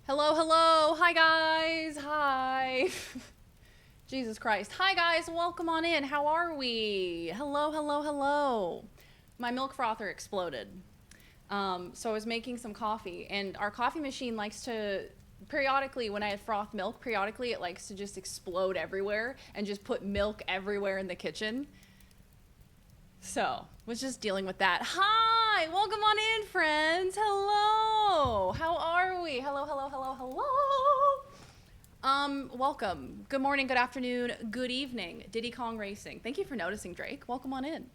Hello, hello. Hi, guys. Hi. Jesus Christ. Hi, guys. Welcome on in. How are we? Hello, hello, hello. My milk frother exploded. So I was making some coffee, and our coffee machine likes to, periodically, when I froth milk, periodically it likes to just explode everywhere and just put milk everywhere in the kitchen. So, was just dealing with that. Hi, welcome on in, friends. Hello. How are we? Hello, hello, hello, hello. Welcome. Good morning, good afternoon, good evening. Diddy Kong Racing. Thank you for noticing, Drake. Welcome on in.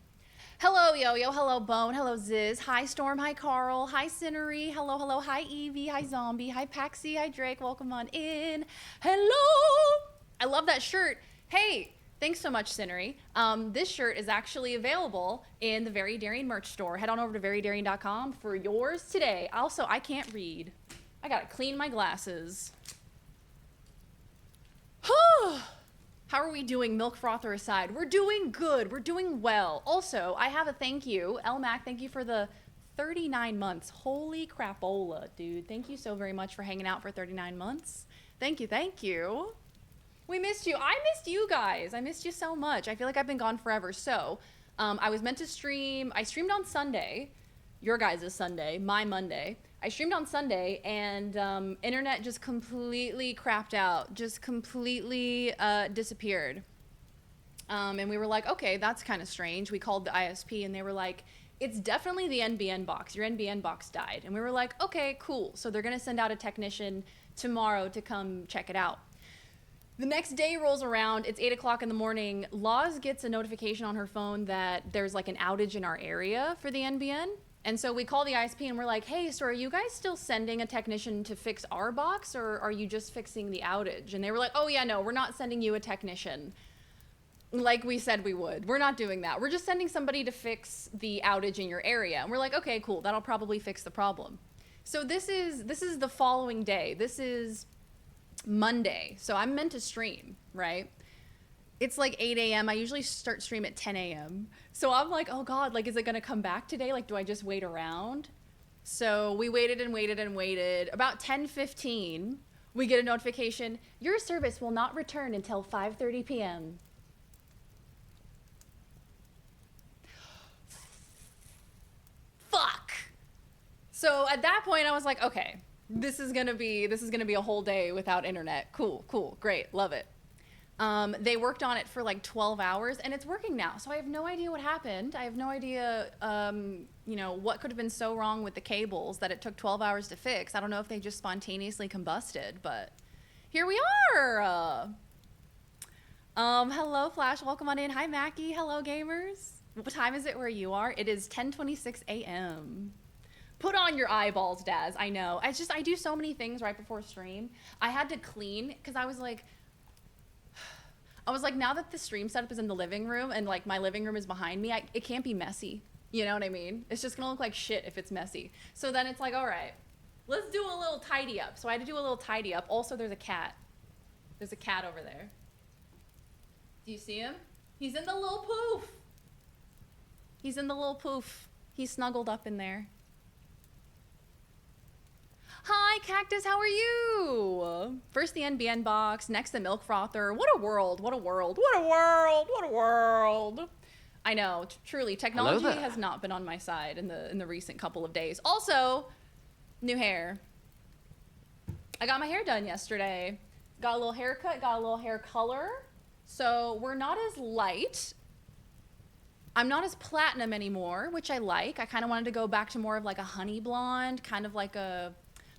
Hello, Yo-Yo. Hello, Bone. Hello, Ziz. Hi, Storm. Hi, Carl. Hi, Cinery. Hello, hello. Hi, Evie. Hi, Zombie. Hi, Paxi. Hi, Drake. Welcome on in. Hello. I love that shirt. Hey, thanks so much, Cinery. This shirt is actually available in the Very Daring merch store. Head on over to verydaring.com for yours today. Also, I can't read. I gotta clean my glasses. How are we doing, milk frother aside? We're doing good. We're doing well. Also, I have a thank you. Elmac, thank you for the 39 months. Holy crapola, dude. Thank you so very much for hanging out for 39 months. Thank you, thank you. We missed you. I missed you guys. I missed you so much. I feel like I've been gone forever. So, I was meant to stream. I streamed on Sunday. Your guys' Sunday. My Monday. I streamed on Sunday, and internet just completely crapped out. Just completely disappeared. And we were like, okay, that's kind of strange. We called the ISP, and they were like, it's definitely the NBN box. Your NBN box died. And we were like, okay, cool. So they're going to send out a technician tomorrow to come check it out. The next day rolls around, it's 8 o'clock in the morning. Laws gets a notification on her phone that there's like an outage in our area for the NBN. And so we call the ISP and we're like, hey, so are you guys still sending a technician to fix our box, or are you just fixing the outage? And they were like, oh yeah, no, we're not sending you a technician like we said we would. We're not doing that. We're just sending somebody to fix the outage in your area. And we're like, okay, cool, that'll probably fix the problem. So this is the following day. This is Monday. So I'm meant to stream, right? It's like 8 a.m. I usually start stream at 10 a.m. So I'm like, oh God, like, is it gonna come back today? Like, do I just wait around? So we waited and waited and waited. About 10:15, we get a notification, your service will not return until 5:30 p.m. Fuck. So at that point I was like, okay, this is gonna be a whole day without internet. Cool, cool, great, love it. They worked on it for like 12 hours and it's working now. So I have no idea what happened. I have no idea, what could have been so wrong with the cables that it took 12 hours to fix. I don't know if they just spontaneously combusted, but here we are. Hello Flash, welcome on in. Hi Mackie, hello gamers. What time is it where you are? It is 10:26 a.m. Put on your eyeballs, Daz. I know. I do so many things right before stream. I had to clean because I was like, now that the stream setup is in the living room and like my living room is behind me, it can't be messy. You know what I mean? It's just gonna look like shit if it's messy. So then it's like, all right, let's do a little tidy up. So I had to do a little tidy up. Also, there's a cat. There's a cat over there. Do you see him? He's in the little poof. He's in the little poof. He's snuggled up in there. Hi, Cactus, how are you? First the NBN box, next the milk frother. What a world, what a world, what a world, what a world. I know, truly, technology has not been on my side in the recent couple of days. Also, new hair. I got my hair done yesterday. Got a little haircut, got a little hair color. So we're not as light. I'm not as platinum anymore, which I like. I kind of wanted to go back to more of like a honey blonde, kind of like a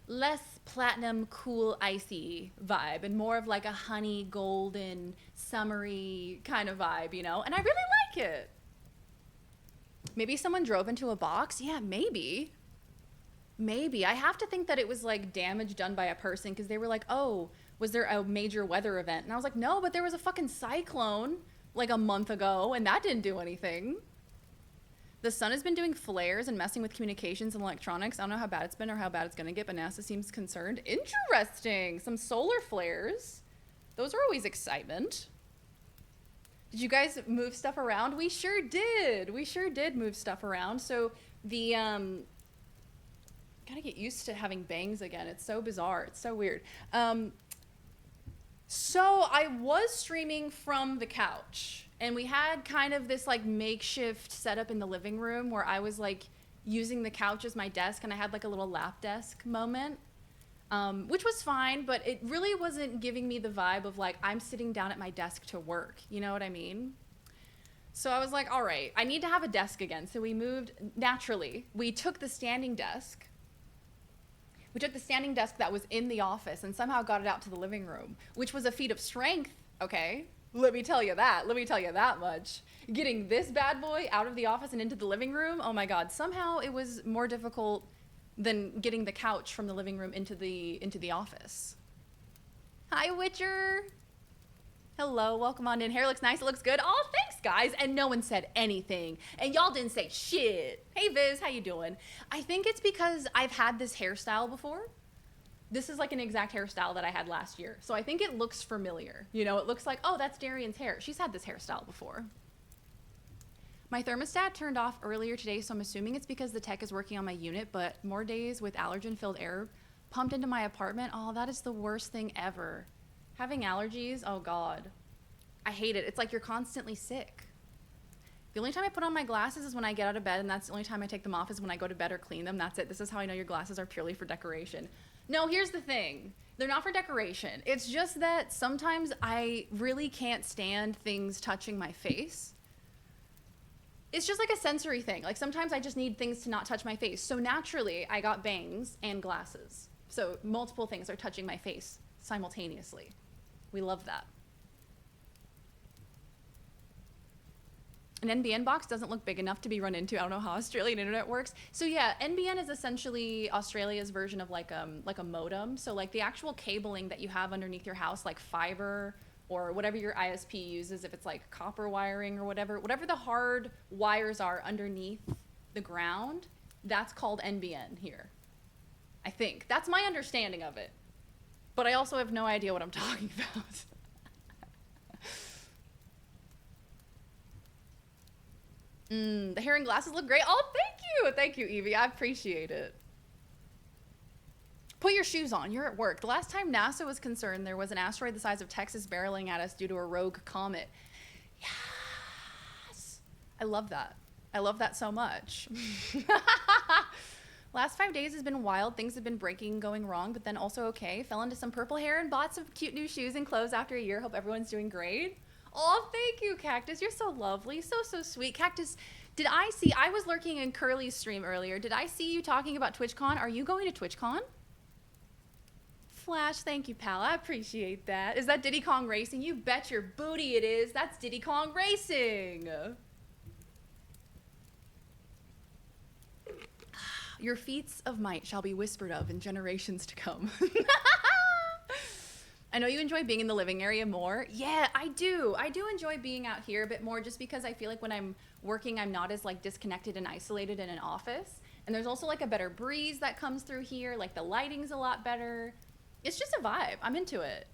less platinum, cool, icy vibe, and more of like a honey, golden, summery kind of vibe, you know? And I really like it. Maybe someone drove into a box? Yeah, maybe. Maybe. I have to think that it was like damage done by a person because they were like, oh, was there a major weather event? And I was like, no, but there was a fucking cyclone like a month ago and that didn't do anything. The sun has been doing flares and messing with communications and electronics. I don't know how bad it's been or how bad it's gonna get, but NASA seems concerned. Interesting. Some solar flares. Those are always excitement. Did you guys move stuff around? We sure did. We sure did move stuff around. So the Gotta get used to having bangs again. It's so bizarre. It's so weird. So I was streaming from the couch, and we had kind of this like makeshift setup in the living room where I was like using the couch as my desk, and I had like a little lap desk moment, which was fine, but it really wasn't giving me the vibe of like I'm sitting down at my desk to work. You know what I mean? So I was like, all right, I need to have a desk again. So we moved naturally. We took the standing desk. We took the standing desk that was in the office and somehow got it out to the living room, which was a feat of strength, okay? Let me tell you that. Let me tell you that much. Getting this bad boy out of the office and into the living room, oh my God. Somehow it was more difficult than getting the couch from the living room into the office. Hi, Witcher. Hello, welcome on in. Hair looks nice, it looks good. Oh, thanks, guys. And no one said anything. And y'all didn't say shit. Hey, Viz, how you doing? I think it's because I've had this hairstyle before. This is like an exact hairstyle that I had last year. So I think it looks familiar. You know, it looks like, oh, that's Darian's hair. She's had this hairstyle before. My thermostat turned off earlier today, so I'm assuming it's because the tech is working on my unit, but more days with allergen-filled air pumped into my apartment. Oh, that is the worst thing ever. Having allergies, oh God. I hate it. It's like you're constantly sick. The only time I put on my glasses is when I get out of bed, and that's the only time I take them off is when I go to bed or clean them. That's it. This is how I know your glasses are purely for decoration. No, here's the thing. They're not for decoration. It's just that sometimes I really can't stand things touching my face. It's just like a sensory thing. Like sometimes I just need things to not touch my face. So naturally, I got bangs and glasses. So multiple things are touching my face simultaneously. We love that. An NBN box doesn't look big enough to be run into. I don't know how Australian internet works. So yeah, NBN is essentially Australia's version of like a modem. So like the actual cabling that you have underneath your house, like fiber or whatever your ISP uses, if it's like copper wiring or whatever the hard wires are underneath the ground, that's called NBN here. I think. That's my understanding of it. But I also have no idea what I'm talking about. The hair and glasses look great. Oh, thank you. Thank you, Evie. I appreciate it. Put your shoes on. You're at work. The last time NASA was concerned, there was an asteroid the size of Texas barreling at us due to a rogue comet. Yes. I love that. I love that so much. Last 5 days has been wild. Things have been breaking, going wrong, but then also okay. Fell into some purple hair and bought some cute new shoes and clothes after a year. Hope everyone's doing great. Oh, thank you, Cactus. You're so lovely. So sweet. Cactus, I was lurking in Curly's stream earlier. Did I see you talking about TwitchCon? Are you going to TwitchCon? Flash, thank you, pal. I appreciate that. Is that Diddy Kong Racing? You bet your booty it is. That's Diddy Kong Racing. Your feats of might shall be whispered of in generations to come. I know you enjoy being in the living area more. Yeah, I do. I do enjoy being out here a bit more just because I feel like when I'm working, I'm not as like disconnected and isolated in an office. And there's also like a better breeze that comes through here. Like the lighting's a lot better. It's just a vibe. I'm into it.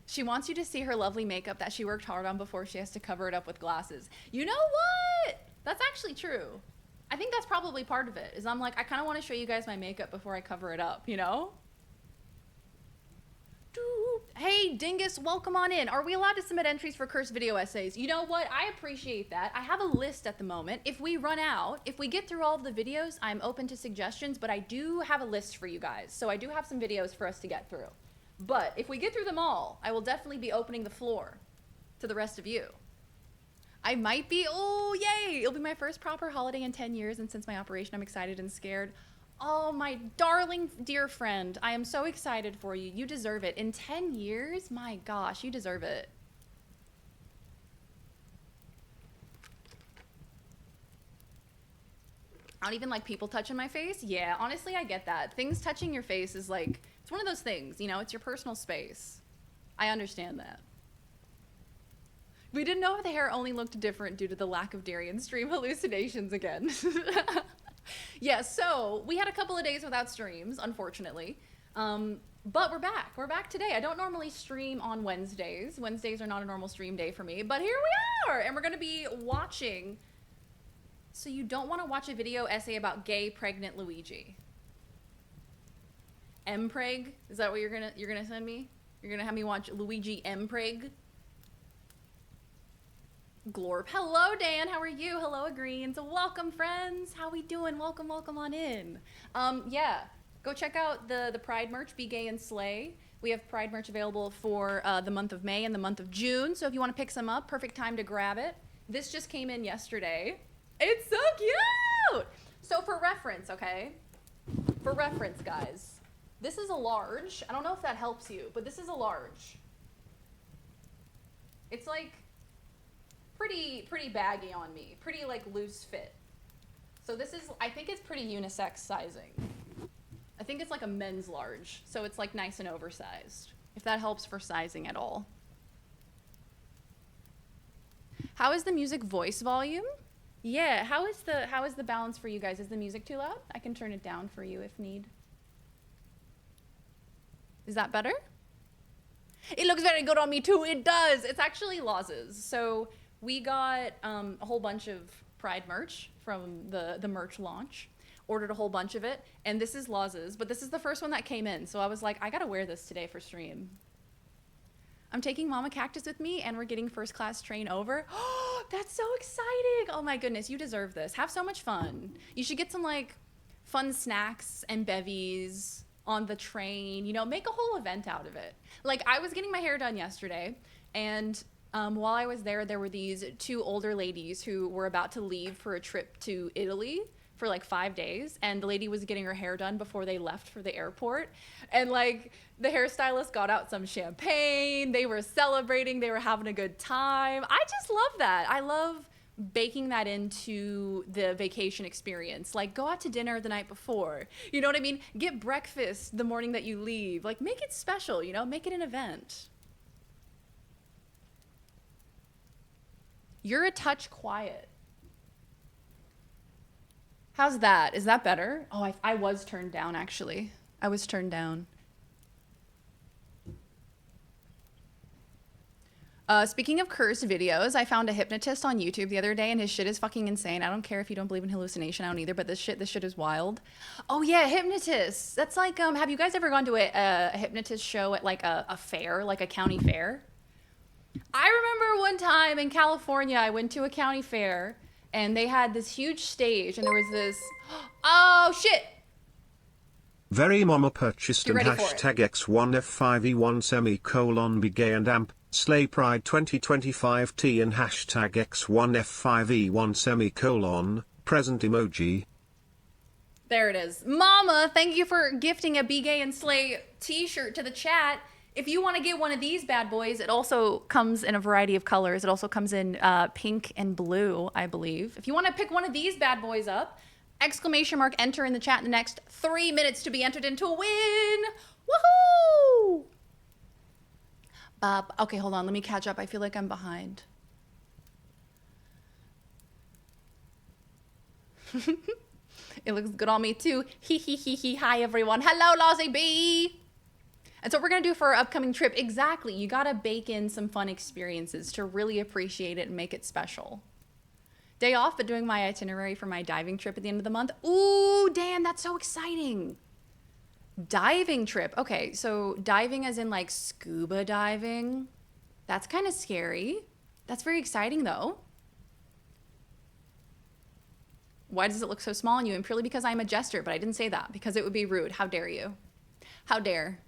She wants you to see her lovely makeup that she worked hard on before she has to cover it up with glasses. You know what? That's actually true. I think that's probably part of it, is I'm like, I kind of want to show you guys my makeup before I cover it up, you know? Hey, Dingus, welcome on in. Are we allowed to submit entries for cursed video essays? You know what? I appreciate that. I have a list at the moment. If we run out, if we get through all of the videos, I'm open to suggestions, but I do have a list for you guys. So I do have some videos for us to get through. But if we get through them all, I will definitely be opening the floor to the rest of you. I might be, oh, yay! It'll be my first proper holiday in 10 years, and since my operation, I'm excited and scared. Oh, my darling dear friend, I am so excited for you. You deserve it. In 10 years? My gosh, you deserve it. I don't even like people touching my face. Yeah, honestly, I get that. Things touching your face is like, it's one of those things, you know, it's your personal space. I understand that. We didn't know if the hair only looked different due to the lack of Darian stream hallucinations again. Yeah, so we had a couple of days without streams, unfortunately. But we're back. We're back today. I don't normally stream on Wednesdays. Wednesdays are not a normal stream day for me, but here we are. And we're going to be watching So you don't want to watch a video essay about gay pregnant Luigi? Mpreg? Is that what you're gonna send me? You're gonna have me watch Luigi Mpreg? Glorp. Hello, Dan. How are you? Hello, Agreens. Welcome, friends. How we doing? Welcome, welcome on in. Yeah, go check out the Pride merch. Be gay and slay. We have Pride merch available for the month of May and the month of June. So if you want to pick some up, perfect time to grab it. This just came in yesterday. It's so cute. So for reference, okay? For reference, guys. This is a large. I don't know if that helps you, but this is a large. It's like pretty baggy on me. Pretty like loose fit. So this is, I think it's pretty unisex sizing. I think it's like a men's large. So it's like nice and oversized. If that helps for sizing at all. How is the music voice volume? Yeah, how is the balance for you guys? Is the music too loud? I can turn it down for you if need. Is that better? It looks very good on me too. It does. It's actually Loz's. So we got a whole bunch of Pride merch from the merch launch. Ordered a whole bunch of it, and this is Loz's, but this is the first one that came in. So I was like, I gotta wear this today for stream. I'm taking Mama Cactus with me, and we're getting first class train over. Oh, that's so exciting. Oh my goodness, you deserve this. Have so much fun. You should get some like fun snacks and bevies on the train, you know, make a whole event out of it. Like I was getting my hair done yesterday, and while I was there were these two older ladies who were about to leave for a trip to Italy for like 5 days, and the lady was getting her hair done before they left for the airport, and like the hairstylist got out some champagne, they were celebrating, they were having a good time. I just love that. I love baking that into the vacation experience. Like go out to dinner the night before, you know what I mean? Get breakfast the morning that you leave. Like make it special, you know, make it an event. You're a touch quiet. How's that? Is that better? Oh, I was turned down, actually. I was turned down. Speaking of cursed videos, I found a hypnotist on YouTube the other day, and his shit is fucking insane. I don't care if you don't believe in hallucination. I don't either, but this shit is wild. Oh yeah, hypnotists. That's like, have you guys ever gone to a hypnotist show at like a fair, like a county fair? I remember one time in California, I went to a county fair, and they had this huge stage, and there was this, oh shit! Very mama purchased and hashtag X1F5E1 semicolon be gay and amp, slay pride 2025T and hashtag X1F5E1 semicolon, present emoji. There it is. Mama, thank you for gifting a Be Gay and Slay t-shirt to the chat. If you want to get one of these bad boys, it also comes in a variety of colors. It also comes in pink and blue, I believe. If you want to pick one of these bad boys up, exclamation mark enter in the chat in the next 3 minutes to be entered into a win. Woohoo! Okay, hold on. Let me catch up. I feel like I'm behind. It looks good on me too. Hee hee hee hee. Hi everyone. Hello, Lozzie B. And so what we're gonna do for our upcoming trip, exactly, you gotta bake in some fun experiences to really appreciate it and make it special. Day off, but doing my itinerary for my diving trip at the end of the month. Ooh, Dan, that's so exciting. Diving trip, okay, so diving as in like scuba diving. That's kind of scary. That's very exciting though. Why does it look so small on you? And purely because I'm a jester, but I didn't say that because it would be rude. How dare you? How dare?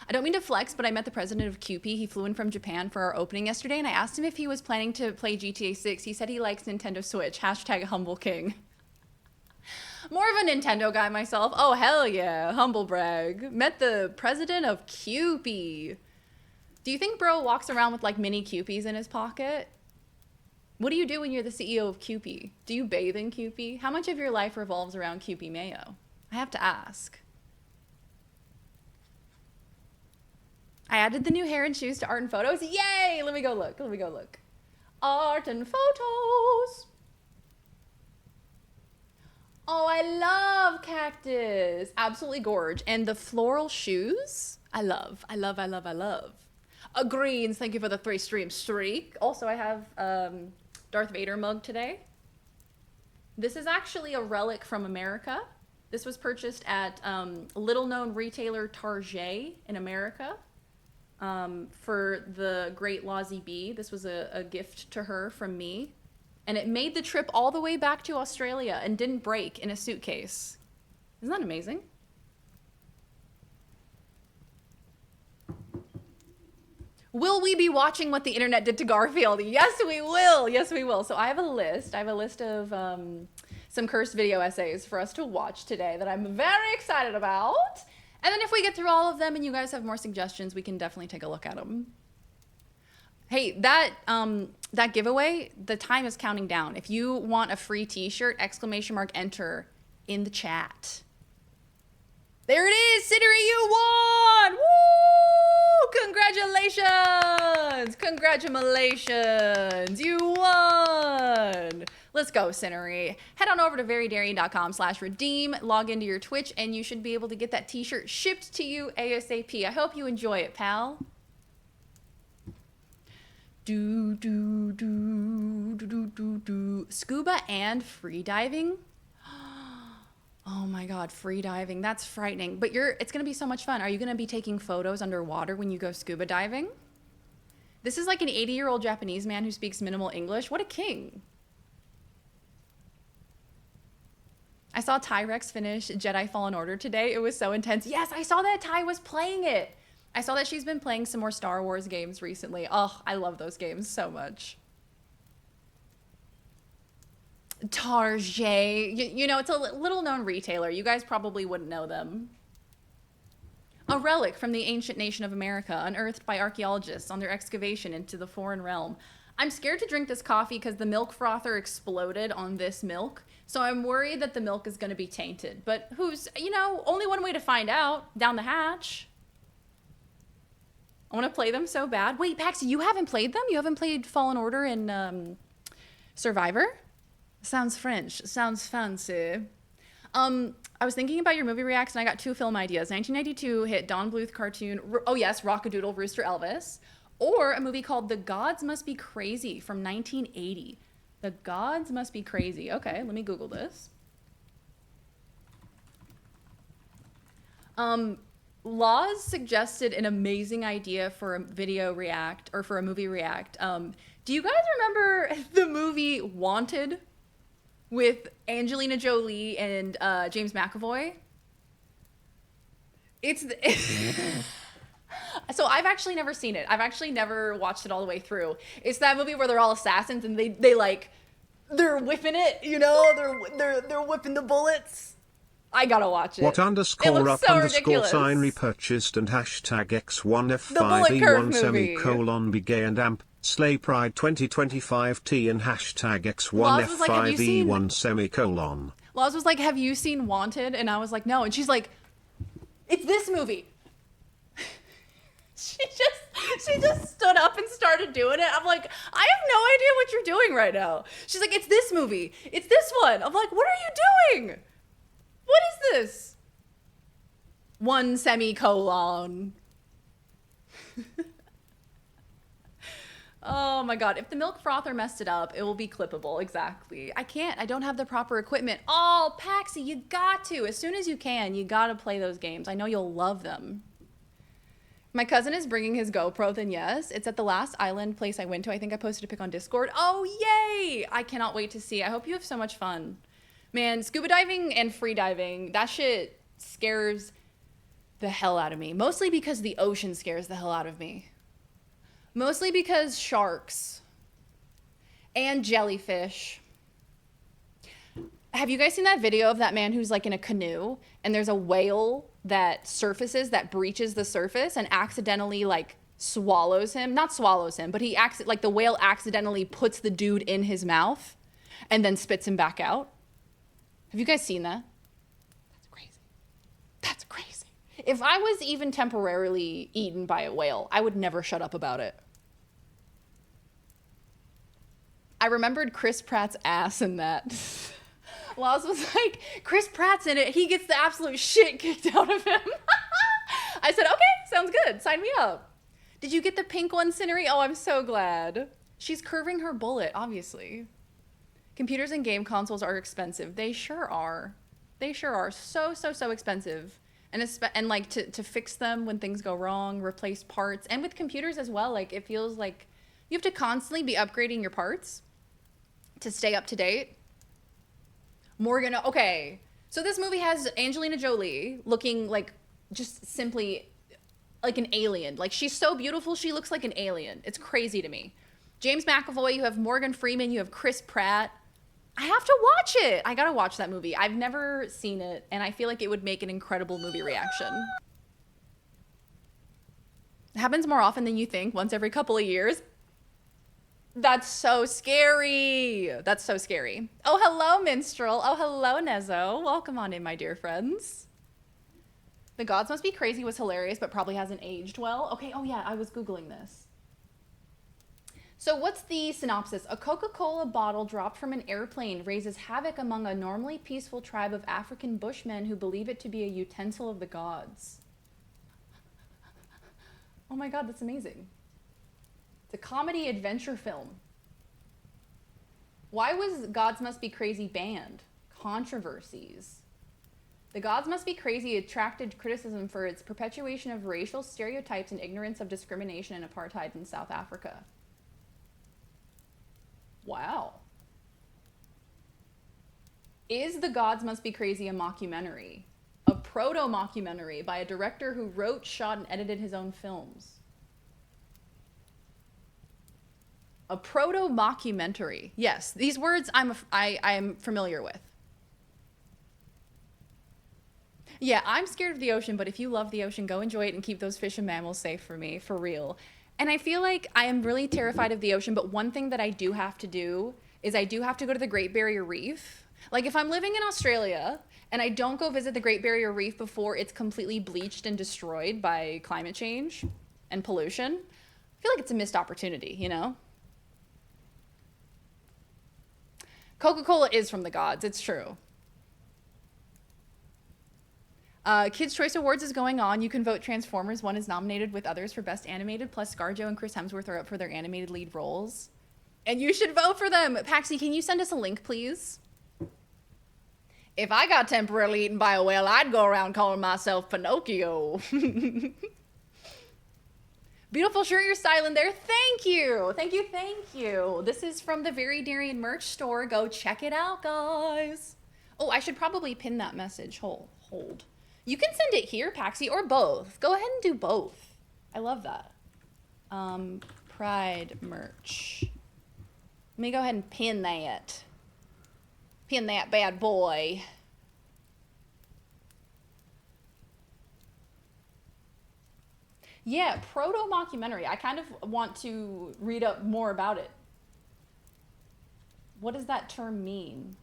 I don't mean to flex, but I met the president of QP. He flew in from Japan for our opening yesterday, and I asked him if he was planning to play GTA 6. He said he likes Nintendo Switch. Hashtag humble king. More of a Nintendo guy myself. Oh, hell yeah. Humble brag. Met the president of QP. Do you think bro walks around with like mini QPs in his pocket? What do you do when you're the CEO of QP? Do you bathe in QP? How much of your life revolves around QP Mayo? I have to ask. I added the new hair and shoes to art and photos. Yay! Let me go look. Let me go look. Art and photos. Oh, I love cactus. Absolutely gorge. And the floral shoes, I love. I love, I love, I love. Greens, thank you for the 3 stream streak. Also, I have Darth Vader mug today. This is actually a relic from America. This was purchased at little-known retailer Target in America for the great Lozzie B. This was a gift to her from me. And it made the trip all the way back to Australia and didn't break in a suitcase. Isn't that amazing? Will we be watching what the internet did to Garfield? Yes, we will. Yes, we will. So I have a list. I have a list of some cursed video essays for us to watch today that I'm very excited about. And then if we get through all of them and you guys have more suggestions, we can definitely take a look at them. Hey, that giveaway, the time is counting down. If you want a free t-shirt, ! Enter in the chat. There it is, Sittery, you won! Woo! Congratulations! Congratulations! You won! Let's go, Sittery. Head on over to verydaring.com/redeem, log into your Twitch, and you should be able to get that t-shirt shipped to you ASAP. I hope you enjoy it, pal. Scuba and freediving? Oh my God, freediving. That's frightening. But it's going to be so much fun. Are you going to be taking photos underwater when you go scuba diving? This is like an 80-year-old Japanese man who speaks minimal English. What a king. I saw Tyrex finish Jedi Fallen Order today. It was so intense. Yes, I saw that Ty was playing it. I saw that she's been playing some more Star Wars games recently. Oh, I love those games so much. Target. You know, it's a little-known retailer. You guys probably wouldn't know them. A relic from the ancient nation of America, unearthed by archaeologists on their excavation into the foreign realm. I'm scared to drink this coffee because the milk frother exploded on this milk. So I'm worried that the milk is going to be tainted. But only one way to find out. Down the hatch. I want to play them so bad. Wait, Paxi, you haven't played them? You haven't played Fallen Order and Survivor? Sounds French. Sounds fancy. I was thinking about your movie reacts and I got two film ideas. 1992 hit Don Bluth cartoon. Oh yes, Rockadoodle Rooster Elvis. Or a movie called The Gods Must Be Crazy from 1980. The Gods Must Be Crazy. Okay, let me Google this. Laws suggested an amazing idea for a video react or for a movie react. Do you guys remember the movie Wanted with Angelina Jolie and James McAvoy? So I've actually never seen it. I've actually never watched it all the way through. It's that movie where they're all assassins and they're whipping it, they're whipping the bullets. I gotta watch it. What underscore up so underscore ridiculous. sign repurchased and hashtag X1F5E1 semicolon be gay and amp Slay Pride 2025T and hashtag X1F5E1 semicolon. Laws was like, have you seen Wanted? And I was like, no. And she's like, it's this movie. She just stood up and started doing it. I'm like, I have no idea what you're doing right now. She's like, it's this movie. It's this one. I'm like, what are you doing? What is this? 1 semicolon. Oh my God. If the milk frother messed it up, it will be clippable. Exactly. I don't have the proper equipment. Oh, Paxi, you got to. As soon as you can, you got to play those games. I know you'll love them. My cousin is bringing his GoPro, then yes. It's at the last island place I went to. I think I posted a pic on Discord. Oh, yay! I cannot wait to see. I hope you have so much fun. Man, scuba diving and free diving, that shit scares the hell out of me. Mostly because the ocean scares the hell out of me. Mostly because sharks and jellyfish. Have you guys seen that video of that man who's like in a canoe and there's a whale that surfaces, that breaches the surface and accidentally like swallows him? Not swallows him, but the whale accidentally puts the dude in his mouth and then spits him back out. Have you guys seen that? That's crazy. That's crazy. If I was even temporarily eaten by a whale, I would never shut up about it. I remembered Chris Pratt's ass in that. Laws was like, Chris Pratt's in it. He gets the absolute shit kicked out of him. I said, okay, sounds good. Sign me up. Did you get the pink one, Cinery? Oh, I'm so glad. She's curving her bullet, obviously. Computers and game consoles are expensive. They sure are. They sure are. So, so, so expensive. And like to fix them when things go wrong, replace parts. And with computers as well, like it feels like you have to constantly be upgrading your parts to stay up to date. Morgan, okay. So this movie has Angelina Jolie looking like just simply like an alien. Like she's so beautiful, she looks like an alien. It's crazy to me. James McAvoy, you have Morgan Freeman, you have Chris Pratt. I have to watch it. I gotta watch that movie. I've never seen it, and I feel like it would make an incredible movie reaction. It happens more often than you think, once every couple of years. That's so scary. That's so scary. Oh, hello, Minstrel. Oh, hello, Nezo. Welcome on in, my dear friends. The Gods Must Be Crazy was hilarious, but probably hasn't aged well. Okay, oh yeah, I was Googling this. So what's the synopsis? A Coca-Cola bottle dropped from an airplane raises havoc among a normally peaceful tribe of African bushmen who believe it to be a utensil of the gods. Oh my god, that's amazing. It's a comedy adventure film. Why was Gods Must Be Crazy banned? Controversies. The Gods Must Be Crazy attracted criticism for its perpetuation of racial stereotypes and ignorance of discrimination and apartheid in South Africa. Wow. Is The Gods Must Be Crazy a mockumentary? A proto-mockumentary by a director who wrote, shot, and edited his own films. A proto-mockumentary. Yes, these words I am familiar with. Yeah, I'm scared of the ocean, but if you love the ocean, go enjoy it and keep those fish and mammals safe for me, for real. And I feel like I am really terrified of the ocean, but one thing that I do have to do is I do have to go to the Great Barrier Reef. Like if I'm living in Australia and I don't go visit the Great Barrier Reef before it's completely bleached and destroyed by climate change and pollution, I feel like it's a missed opportunity, you know? Coca-Cola is from the gods, it's true. Kids' Choice Awards is going on. You can vote Transformers. One is nominated with others for Best Animated, plus ScarJo and Chris Hemsworth are up for their animated lead roles. And you should vote for them. Paxi, can you send us a link, please? If I got temporarily eaten by a whale, I'd go around calling myself Pinocchio. Beautiful shirt you're styling there. Thank you. Thank you, thank you. This is from the Very Darian merch store. Go check it out, guys. Oh, I should probably pin that message. Hold. You can send it here, Paxi, or both. Go ahead and do both. I love that. Pride merch. Let me go ahead and pin that. Pin that bad boy. Yeah, proto-mockumentary. I kind of want to read up more about it. What does that term mean?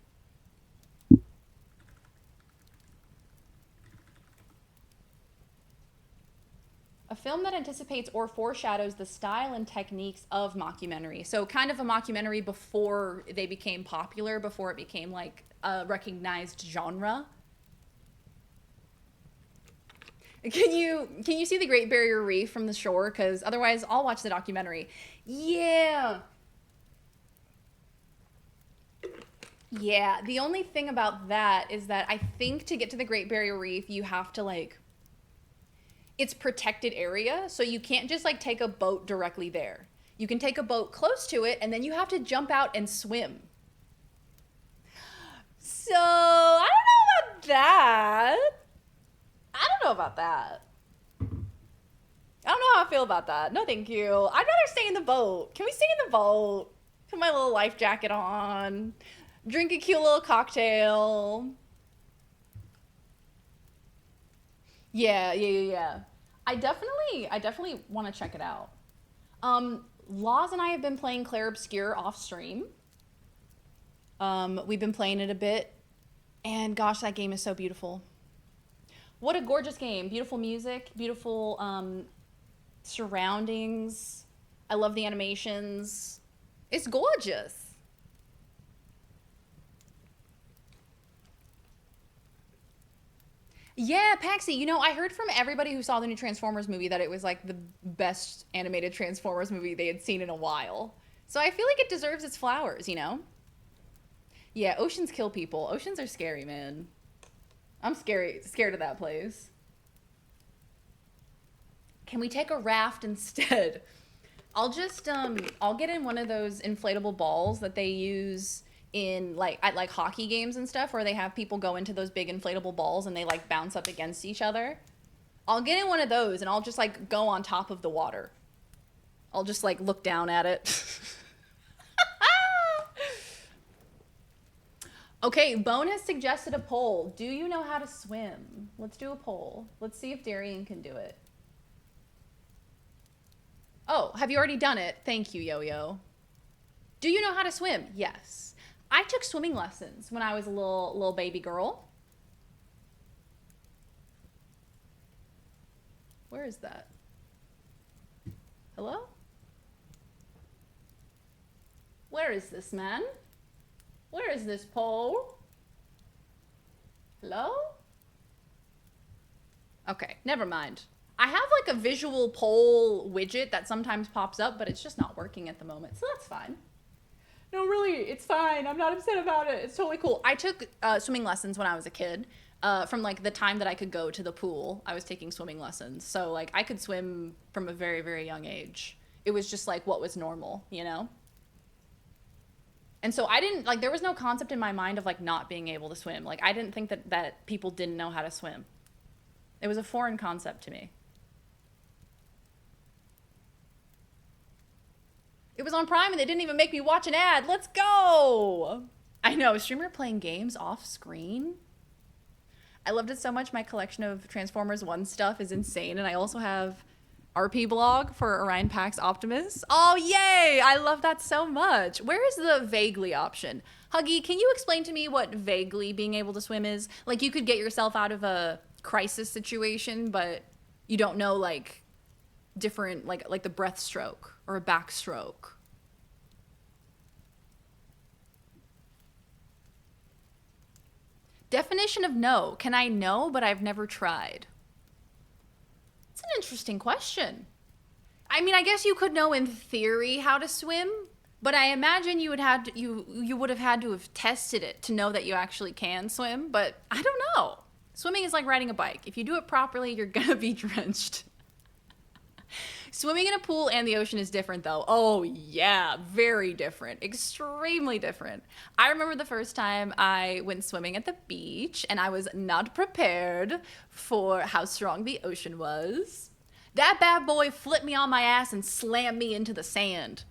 A film that anticipates or foreshadows the style and techniques of mockumentary. So kind of a mockumentary before they became popular, before it became like a recognized genre. Can you see the Great Barrier Reef from the shore? Because otherwise I'll watch the documentary. Yeah. Yeah, the only thing about that is that I think to get to the Great Barrier Reef, you have to like, it's protected area, so you can't just like take a boat directly there. You can take a boat close to it and then you have to jump out and swim. So, I don't know about that. I don't know about that. I don't know how I feel about that. No, thank you. I'd rather stay in the boat. Can we stay in the boat? Put my little life jacket on. Drink a cute little cocktail. Yeah. I definitely want to check it out. Laws and I have been playing Clair Obscur off stream. We've been playing it a bit, and gosh, that game is so beautiful. What a gorgeous game. Beautiful music, beautiful surroundings. I love the animations. It's gorgeous. Yeah, Paxi, you know, I heard from everybody who saw the new Transformers movie that it was like the best animated Transformers movie they had seen in a while. So I feel like it deserves its flowers, you know? Yeah, oceans kill people. Oceans are scary, man. I'm scared of that place. Can we take a raft instead? I'll just I'll get in one of those inflatable balls that they use in like at like hockey games and stuff, where they have people go into those big inflatable balls and they like bounce up against each other. I'll get in one of those and I'll just like go on top of the water. I'll just like look down at it. Okay, Bone has suggested a poll. Do you know how to swim? Let's do a poll. Let's see if Darian can do it. Oh, have you already done it? Thank you, Yo-Yo. Do you know how to swim? Yes. I took swimming lessons when I was a little baby girl. Where is that? Hello? Where is this man? Where is this poll? Hello? Okay, never mind. I have like a visual poll widget that sometimes pops up, but it's just not working at the moment, so that's fine. No, really, it's fine. I'm not upset about it. It's totally cool. I took swimming lessons when I was a kid. From like the time that I could go to the pool, I was taking swimming lessons. So like I could swim from a very, very young age. It was just like what was normal, you know? And so I didn't, like, there was no concept in my mind of like not being able to swim. Like I didn't think that people didn't know how to swim. It was a foreign concept to me. It was on Prime and they didn't even make me watch an ad. Let's go. I know, a streamer playing games off screen. I loved it so much. My collection of Transformers 1 stuff is insane. And I also have RP blog for Orion Pax Optimus. Oh, yay. I love that so much. Where is the vaguely option? Huggy, can you explain to me what vaguely being able to swim is? Like you could get yourself out of a crisis situation, but you don't know like different, like the breaststroke or a backstroke. Definition of no. Can I know, but I've never tried? It's an interesting question. I mean, I guess you could know in theory how to swim, but I imagine you would have to, you would have had to have tested it to know that you actually can swim, but I don't know. Swimming is like riding a bike. If you do it properly, you're gonna be drenched. Swimming in a pool and the ocean is different though. Oh yeah, very different. Extremely different. I remember the first time I went swimming at the beach and I was not prepared for how strong the ocean was. That bad boy flipped me on my ass and slammed me into the sand.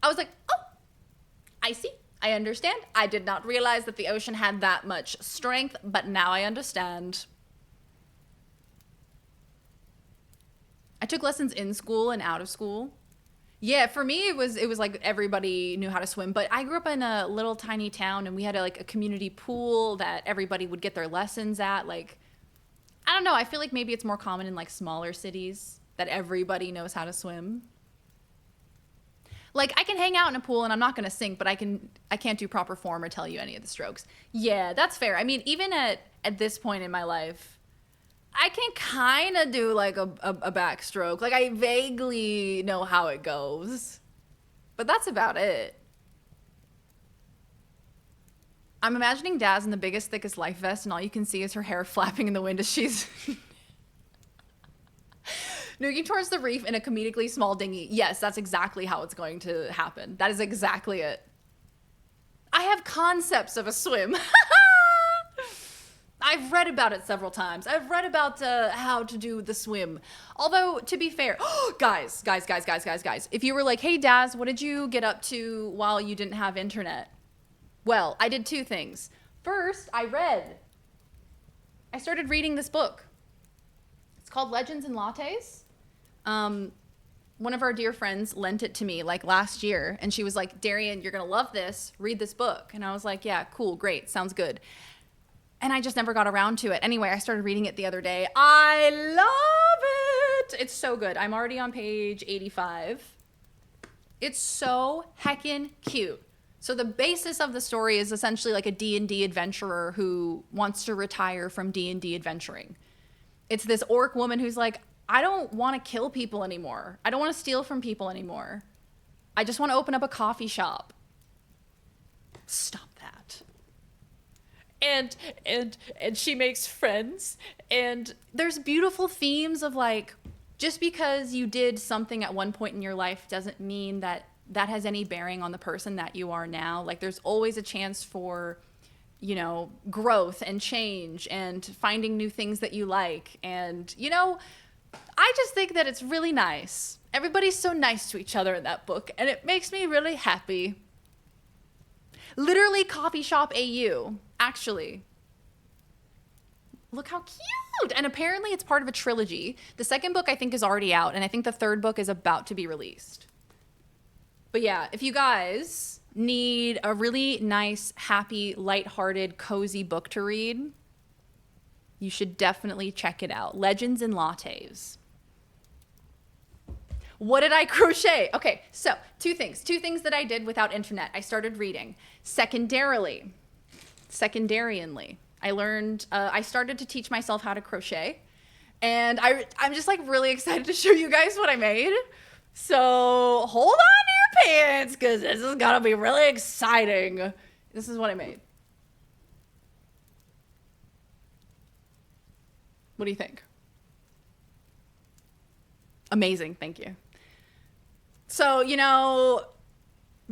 I was like, oh, I see. I understand. I did not realize that the ocean had that much strength, but now I understand. I took lessons in school and out of school. Yeah, for me it was like everybody knew how to swim, but I grew up in a little tiny town and we had a community pool that everybody would get their lessons at. Like, I don't know, I feel like maybe it's more common in like smaller cities that everybody knows how to swim. Like I can hang out in a pool and I'm not going to sink, but I can't do proper form or tell you any of the strokes. Yeah, that's fair. I mean, even at this point in my life, I can kind of do like a backstroke. Like I vaguely know how it goes, but that's about it. I'm imagining Daz in the biggest, thickest life vest and all you can see is her hair flapping in the wind as she's noogie towards the reef in a comedically small dinghy. Yes, that's exactly how it's going to happen. That is exactly it. I have concepts of a swim. I've read about it several times. I've read about how to do the swim. Although, to be fair, guys, if you were like, hey, Daz, what did you get up to while you didn't have internet? Well, I did two things. First, I started reading this book. It's called Legends and Lattes. One of our dear friends lent it to me like last year, and she was like, Darian, you're going to love this. Read this book. And I was like, yeah, cool, great, sounds good. And I just never got around to it. Anyway, I started reading it the other day. I love it. It's so good. I'm already on page 85. It's so heckin' cute. So the basis of the story is essentially like a D&D adventurer who wants to retire from D&D adventuring. It's this orc woman who's like, I don't want to kill people anymore. I don't want to steal from people anymore. I just want to open up a coffee shop. Stop that. and she makes friends, and there's beautiful themes of like, just because you did something at one point in your life doesn't mean that that has any bearing on the person that you are now. Like there's always a chance for, you know, growth and change and finding new things that you like. And, you know, I just think that it's really nice. Everybody's so nice to each other in that book, and it makes me really happy. Literally coffee shop AU, actually. Look how cute. And apparently it's part of a trilogy. The second book I think is already out, and I think the third book is about to be released. But yeah, if you guys need a really nice, happy, lighthearted, cozy book to read, you should definitely check it out. Legends and Lattes. What did I crochet? Okay, so two things that I did without internet. I started reading. Secondarianly, I learned, I started to teach myself how to crochet. And I'm just like really excited to show you guys what I made. So hold on to your pants, because this is gonna be really exciting. This is what I made. What do you think? Amazing, thank you. So, you know,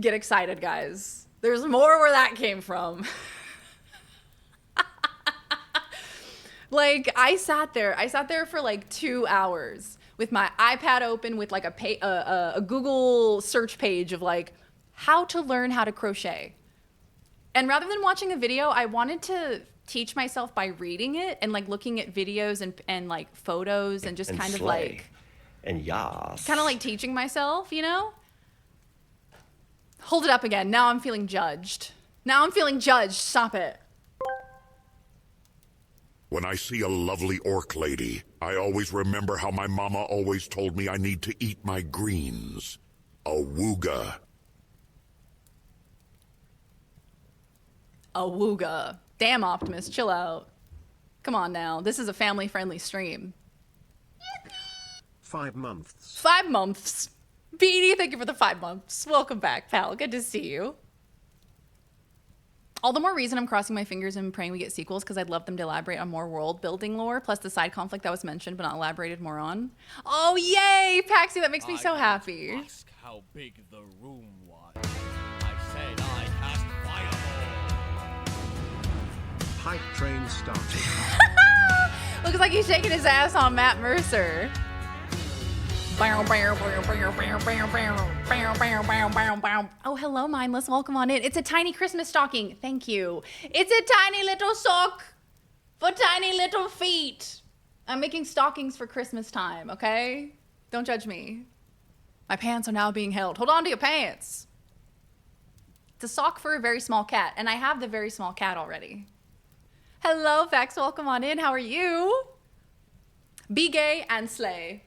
get excited, guys. There's more where that came from. Like, I sat there for like 2 hours with my iPad open with like a Google search page of like how to learn how to crochet. And rather than watching a video, I wanted to teach myself by reading it and like looking at videos and like photos and just and kind slay. of like and yas. kind of like teaching myself, you know? Hold it up again. Now I'm feeling judged. Stop it. When I see a lovely orc lady, I always remember how my mama always told me I need to eat my greens. Awooga. Awooga. Damn, Optimus, chill out. Come on now. This is a family-friendly stream. 5 months. 5 months. Beanie, thank you for the 5 months. Welcome back, pal. Good to see you. All the more reason I'm crossing my fingers and praying we get sequels, because I'd love them to elaborate on more world-building lore, plus the side conflict that was mentioned but not elaborated more on. Oh, yay, Paxi, that makes me so happy. Ask how big the room was. I said I cast fireball. Hype train started. Looks like he's shaking his ass on Matt Mercer. Oh, hello, mindless. Welcome on in. It's a tiny Christmas stocking. Thank you. It's a tiny little sock for tiny little feet. I'm making stockings for Christmas time, okay? Don't judge me. My pants are now being held. Hold on to your pants. It's a sock for a very small cat, and I have the very small cat already. Hello, Vex. Welcome on in. How are you? Be gay and slay.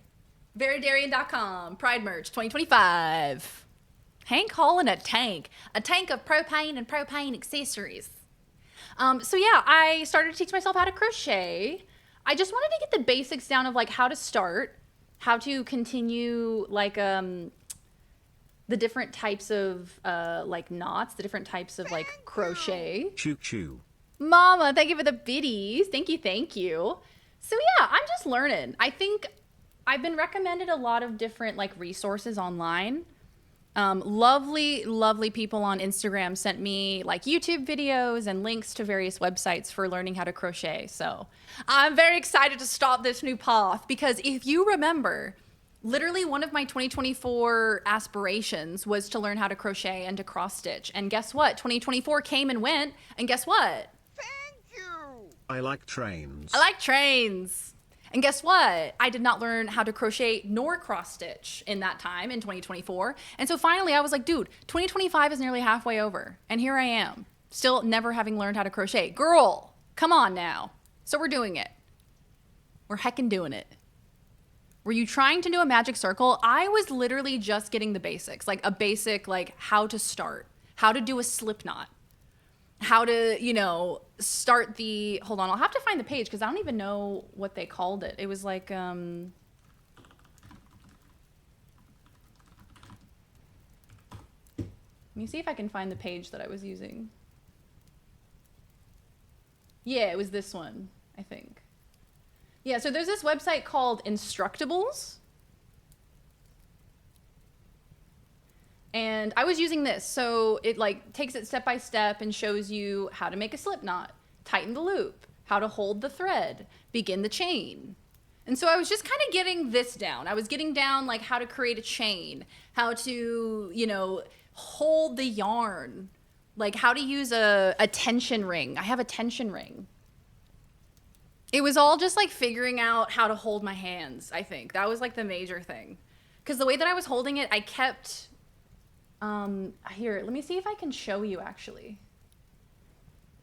Veridarian.com. Pride merch 2025. Hank hauling a tank of propane and propane accessories. So yeah, I started to teach myself how to crochet. I just wanted to get the basics down of like how to start, how to continue like the different types of like knots, the different types of like crochet. Choo choo. Mama, thank you for the biddies. Thank you. So yeah, I'm just learning. I think I've been recommended a lot of different like resources online. Lovely people on Instagram sent me like YouTube videos and links to various websites for learning how to crochet. So I'm very excited to start this new path, because if you remember, literally one of my 2024 aspirations was to learn how to crochet and to cross stitch. And guess what? 2024 came and went, and guess what? I like trains. And guess what? I did not learn how to crochet nor cross stitch in that time in 2024. And so finally I was like, dude, 2025 is nearly halfway over. And here I am, still never having learned how to crochet. Girl, come on now. So we're doing it. We're heckin' doing it. Were you trying to do a magic circle? I was literally just getting the basics, like a basic, like how to start, how to do a slip knot, how to, you know, start the, hold on, I'll have to find the page because I don't even know what they called it. It was like, let me see if I can find the page that I was using. Yeah, it was this one, I think. Yeah, so there's this website called Instructables. And I was using this. So it like takes it step by step and shows you how to make a slip knot, tighten the loop, how to hold the thread, begin the chain. And so I was just kind of getting this down. I was getting down like how to create a chain, how to, you know, hold the yarn, like how to use a tension ring. I have a tension ring. It was all just like figuring out how to hold my hands, I think. That was like the major thing. Because the way that I was holding it, I kept... here, let me see if I can show you actually.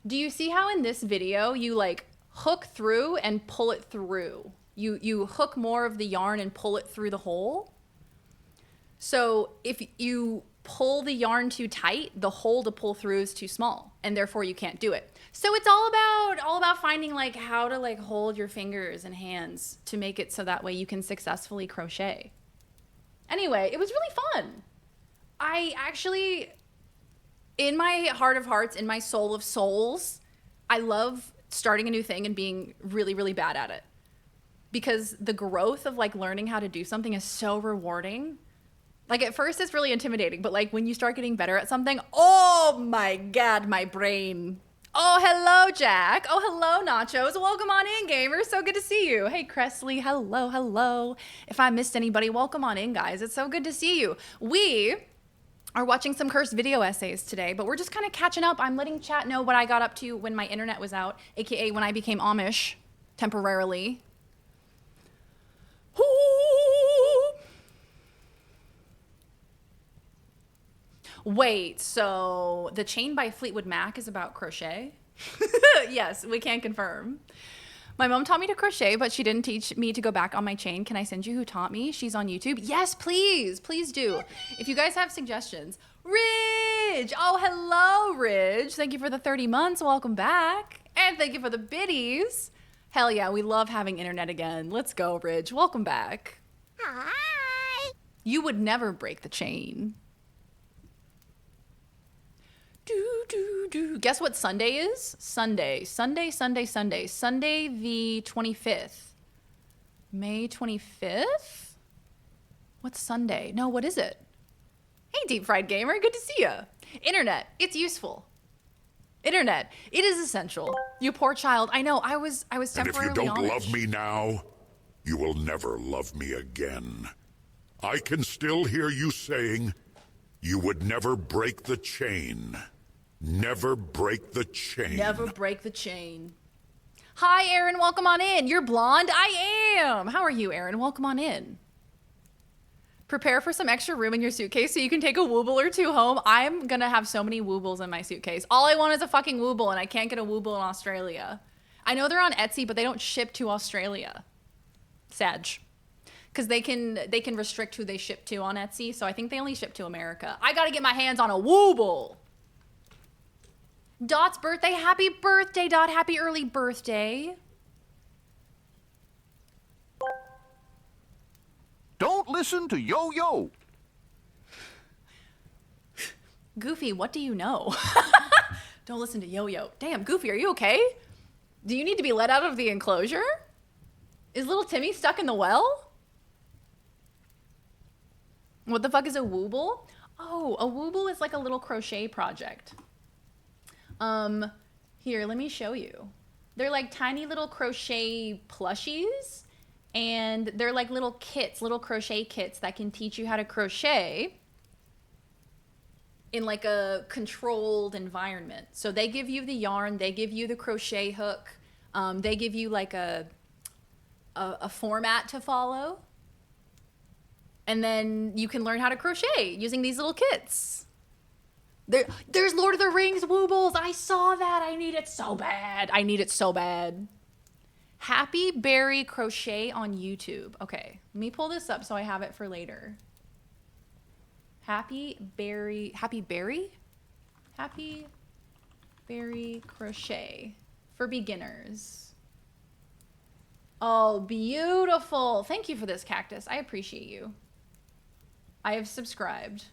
Do you see how in this video you like hook through and pull it through? You hook more of the yarn and pull it through the hole. So if you pull the yarn too tight, the hole to pull through is too small, and therefore you can't do it. So it's all about finding like how to like hold your fingers and hands to make it so that way you can successfully crochet. Anyway, it was really fun. I actually, in my heart of hearts, in my soul of souls, I love starting a new thing and being really, really bad at it. Because the growth of like learning how to do something is so rewarding. Like at first it's really intimidating, but like when you start getting better at something, oh my God, my brain. Oh, hello, Jack. Oh, hello, Nachos. Welcome on in, gamers. So good to see you. Hey, Cressley. Hello, hello. If I missed anybody, welcome on in, guys. It's so good to see you. We are watching some cursed video essays today, but we're just kind of catching up. I'm letting chat know what I got up to when my internet was out, aka when I became Amish temporarily. Wait, so the chain by Fleetwood Mac is about crochet? Yes, we can confirm. My mom taught me to crochet, but she didn't teach me to go back on my chain. Can I send you who taught me? She's on YouTube. Yes, please. Please do. If you guys have suggestions. Ridge! Oh, hello, Ridge. Thank you for the 30 months. Welcome back. And thank you for the biddies. Hell yeah, we love having internet again. Let's go, Ridge. Welcome back. Hi. You would never break the chain. Guess what Sunday is? Sunday the 25th. May 25th? What's Sunday? No, what is it? Hey, Deep Fried Gamer, good to see you. Internet, it's useful. Internet, it is essential. You poor child. I know, I was temporarily And if you don't Amish. love me now, you will never love me again. I can still hear you saying, you would never break the chain. Never break the chain. Never break the chain. Hi, Aaron. Welcome on in. You're blonde? I am. How are you, Aaron? Welcome on in. Prepare for some extra room in your suitcase so you can take a Wooble or two home. I'm going to have so many Woobles in my suitcase. All I want is a fucking Wooble, and I can't get a Wooble in Australia. I know they're on Etsy, but they don't ship to Australia. Sag. Because they can restrict who they ship to on Etsy, so I think they only ship to America. I got to get my hands on a Wooble. Dot's birthday. Happy birthday, Dot. Happy early birthday. Don't listen to Yo-Yo. Goofy, what do you know? Don't listen to Yo-Yo. Damn, Goofy, are you okay? Do you need to be let out of the enclosure? Is little Timmy stuck in the well? What the fuck is a Wooble? Oh, a Wooble is like a little crochet project. Here, let me show you. They're like tiny little crochet plushies, and they're like little kits, little crochet kits that can teach you how to crochet in like a controlled environment. So they give you the yarn, they give you the crochet hook, they give you like a format to follow, and then you can learn how to crochet using these little kits. There's Lord of the Rings Woobles. I saw that. I need it so bad. I need it so bad. Happy Berry Crochet on YouTube. Okay, let me pull this up so I have it for later. Happy Berry Crochet for beginners. Oh, beautiful. Thank you for this, Cactus. I appreciate you. I have subscribed.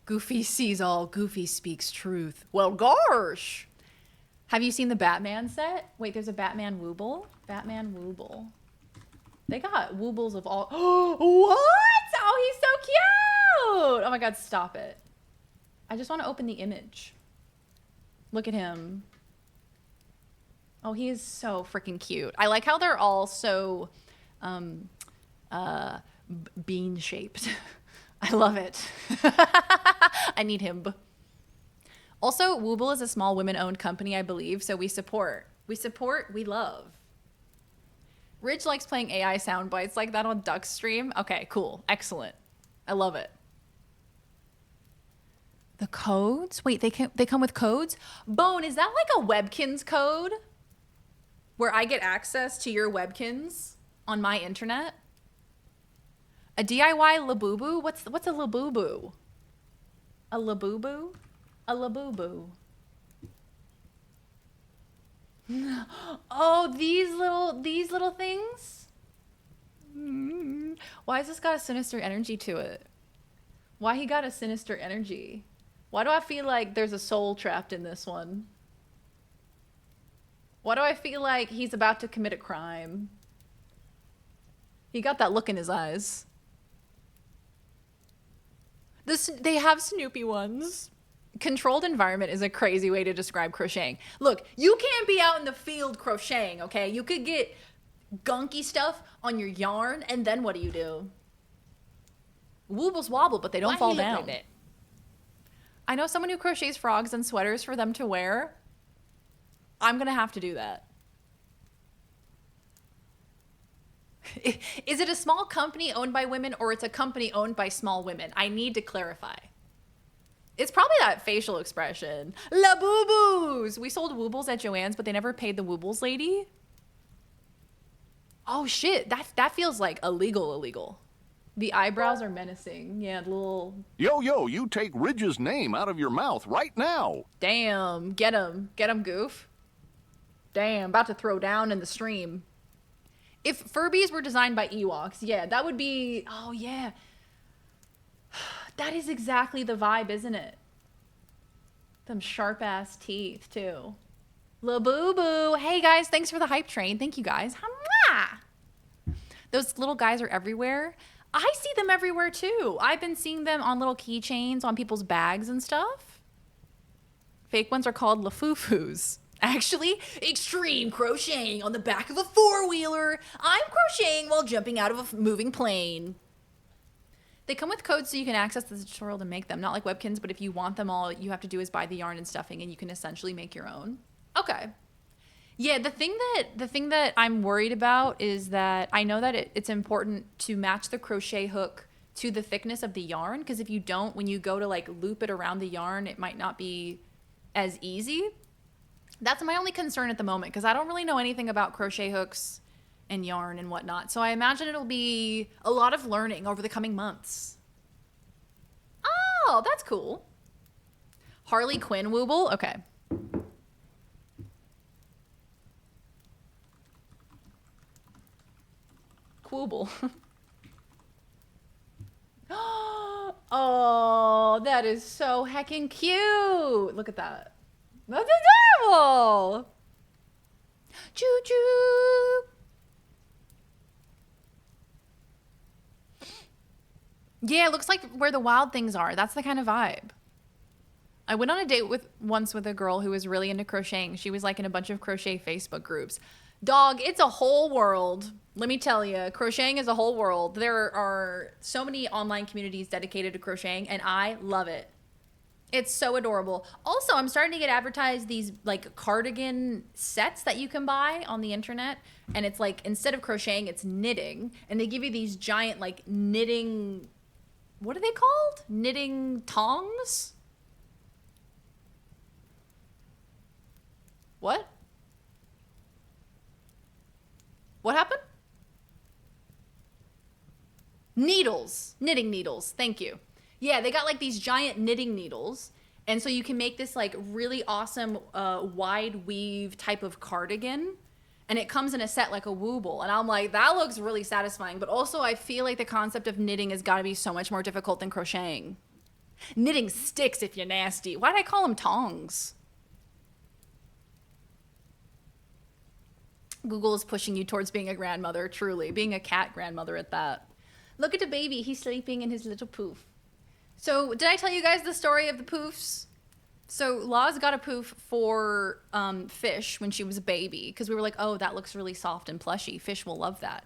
Goofy sees all, Goofy speaks truth. Well, gosh. Have you seen the Batman set? Wait, there's a Batman Wooble? Batman Wooble. They got Woobles of all. What? Oh, he's so cute. Oh my God, stop it. I just want to open the image. Look at him. Oh, he is so freaking cute. I like how they're all so bean shaped. I love it. I need him. Also, Wooble is a small women-owned company, I believe, so we support. We love. Ridge likes playing AI sound bites like that on Duck's stream. Okay, cool. Excellent. I love it. The codes? Wait, they come with codes? Bone, is that like a Webkins code? Where I get access to your Webkins on my internet? A DIY Labubu? What's a Labubu? A Labubu? A Labubu. Oh, these little things? Why has this got a sinister energy to it? Why he got a sinister energy? Why do I feel like there's a soul trapped in this one? Why do I feel like he's about to commit a crime? He got that look in his eyes. They have Snoopy ones. Controlled environment is a crazy way to describe crocheting. Look, you can't be out in the field crocheting, okay? You could get gunky stuff on your yarn, and then what do? Woobles wobble, but they don't fall down. I know someone who crochets frogs and sweaters for them to wear. I'm gonna have to do that. Is it a small company owned by women, or it's a company owned by small women? I need to clarify. It's probably that facial expression. La boo-boos! We sold Woobles at Joann's, but they never paid the Woobles lady. Oh shit, that feels like illegal. The eyebrows are menacing. Yeah, the little... Yo, you take Ridge's name out of your mouth right now. Damn, get him, Goof. Damn, about to throw down in the stream. If Furbies were designed by Ewoks, yeah, that would be... Oh, yeah. That is exactly the vibe, isn't it? Them sharp-ass teeth, too. La boo-boo. Hey, guys, thanks for the hype train. Thank you, guys. Mwah! Those little guys are everywhere. I see them everywhere, too. I've been seeing them on little keychains on people's bags and stuff. Fake ones are called LaFoofus. Actually, extreme crocheting on the back of a four-wheeler. I'm crocheting while jumping out of a moving plane. They come with codes so you can access the tutorial to make them. Not like Webkins, but if you want them all, you have to do is buy the yarn and stuffing, and you can essentially make your own. Okay. Yeah, the thing that I'm worried about is that I know that it's important to match the crochet hook to the thickness of the yarn, because if you don't, when you go to like loop it around the yarn, it might not be as easy. That's my only concern at the moment, because I don't really know anything about crochet hooks and yarn and whatnot. So I imagine it'll be a lot of learning over the coming months. Oh, that's cool. Harley Quinn Wooble? Okay. Quooble. Oh, that is so heckin' cute. Look at that. That's adorable. Choo-choo. Yeah, it looks like where the wild things are. That's the kind of vibe. I went on a date once with a girl who was really into crocheting. She was like in a bunch of crochet Facebook groups. Dog, it's a whole world. Let me tell you, crocheting is a whole world. There are so many online communities dedicated to crocheting, and I love it. It's so adorable. Also, I'm starting to get advertised these like cardigan sets that you can buy on the internet. And it's like, instead of crocheting, it's knitting. And they give you these giant like knitting, what are they called? Knitting tongs? What? What happened? Needles. Knitting needles. Thank you. Yeah, they got like these giant knitting needles. And so you can make this like really awesome wide weave type of cardigan. And it comes in a set like a Wooble. And I'm like, that looks really satisfying. But also I feel like the concept of knitting has got to be so much more difficult than crocheting. Knitting sticks if you're nasty. Why did I call them tongs? Google is pushing you towards being a grandmother, truly. Being a cat grandmother at that. Look at the baby. He's sleeping in his little poof. So, did I tell you guys the story of the poofs? So, Laws got a poof for Fish when she was a baby. Because we were like, oh, that looks really soft and plushy. Fish will love that.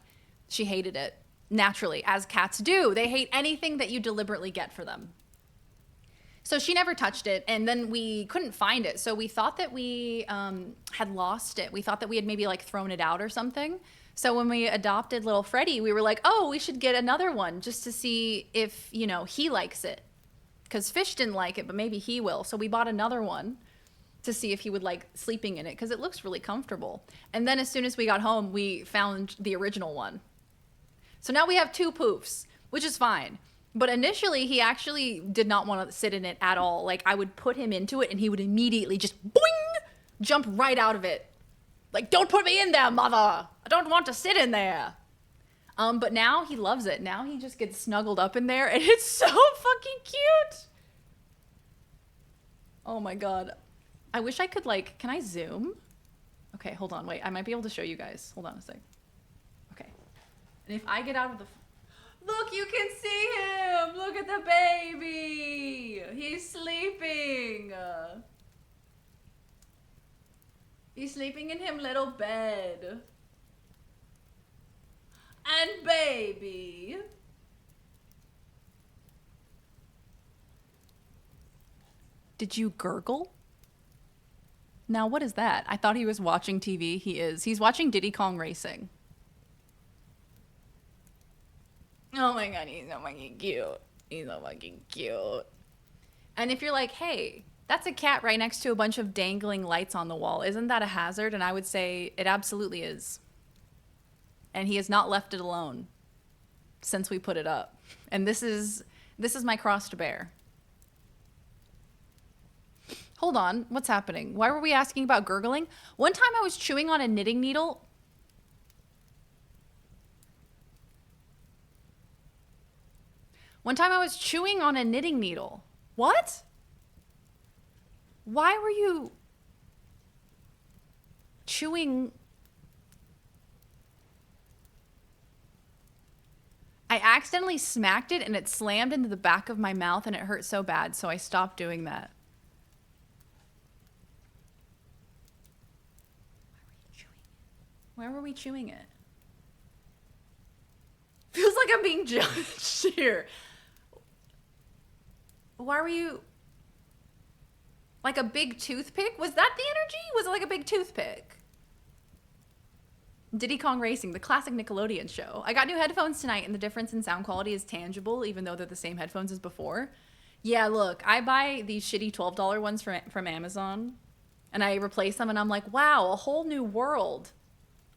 She hated it. Naturally, as cats do. They hate anything that you deliberately get for them. So she never touched it, and then we couldn't find it. So we thought that we had lost it. We thought that we had maybe like thrown it out or something. So when we adopted little Freddie, we were like, oh, we should get another one just to see if, you know, he likes it. Because Fish didn't like it, but maybe he will. So we bought another one to see if he would like sleeping in it, because it looks really comfortable. And then as soon as we got home, we found the original one. So now we have 2 poofs, which is fine. But initially, he actually did not want to sit in it at all. Like, I would put him into it, and he would immediately just boing, jump right out of it. Like, don't put me in there, mother. I don't want to sit in there. But now he loves it. Now he just gets snuggled up in there, and it's so fucking cute. Oh my God. I wish I could, like, can I zoom? Okay, hold on. Wait, I might be able to show you guys. Hold on a sec. Okay. And if I get out of the... Look, you can see him! Look at the baby! He's sleeping! He's sleeping in him little bed. And baby! Did you gurgle? Now, what is that? I thought he was watching TV. He is. He's watching Diddy Kong Racing. Oh my God, he's so fucking cute. He's so fucking cute. And if you're like, hey, that's a cat right next to a bunch of dangling lights on the wall, isn't that a hazard? And I would say it absolutely is. And he has not left it alone since we put it up. And this is my cross to bear. Hold on, what's happening? Why were we asking about gurgling? One time I was chewing on a knitting needle. One time I was chewing on a knitting needle. What? Why were you chewing? I accidentally smacked it and it slammed into the back of my mouth and it hurt so bad, so I stopped doing that. Where were we chewing it? Feels like I'm being judged here. Why were you... Like a big toothpick? Was that the energy? Was it like a big toothpick? Diddy Kong Racing, the classic Nickelodeon show. I got new headphones tonight and the difference in sound quality is tangible even though they're the same headphones as before. Yeah, look, I buy these shitty $12 ones from Amazon and I replace them and I'm like, wow, a whole new world.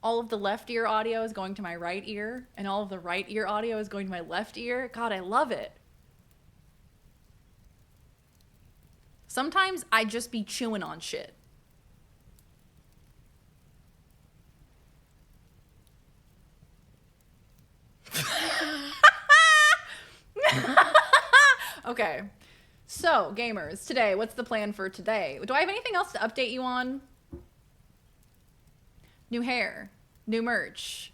All of the left ear audio is going to my right ear and all of the right ear audio is going to my left ear. God, I love it. Sometimes I just be chewing on shit. Okay. So, gamers, today, what's the plan for today? Do I have anything else to update you on? New hair, new merch.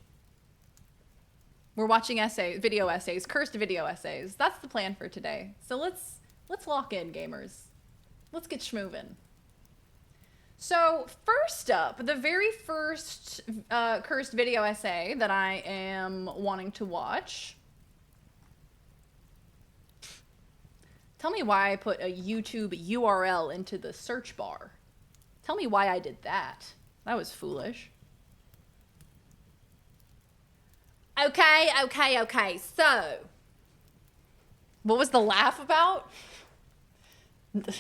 We're watching video essays, cursed video essays. That's the plan for today. So let's lock in, gamers. Let's get schmovin'. So first up, the very first cursed video essay that I am wanting to watch. Tell me why I put a YouTube URL into the search bar. Tell me why I did that. That was foolish. Okay. So, what was the laugh about?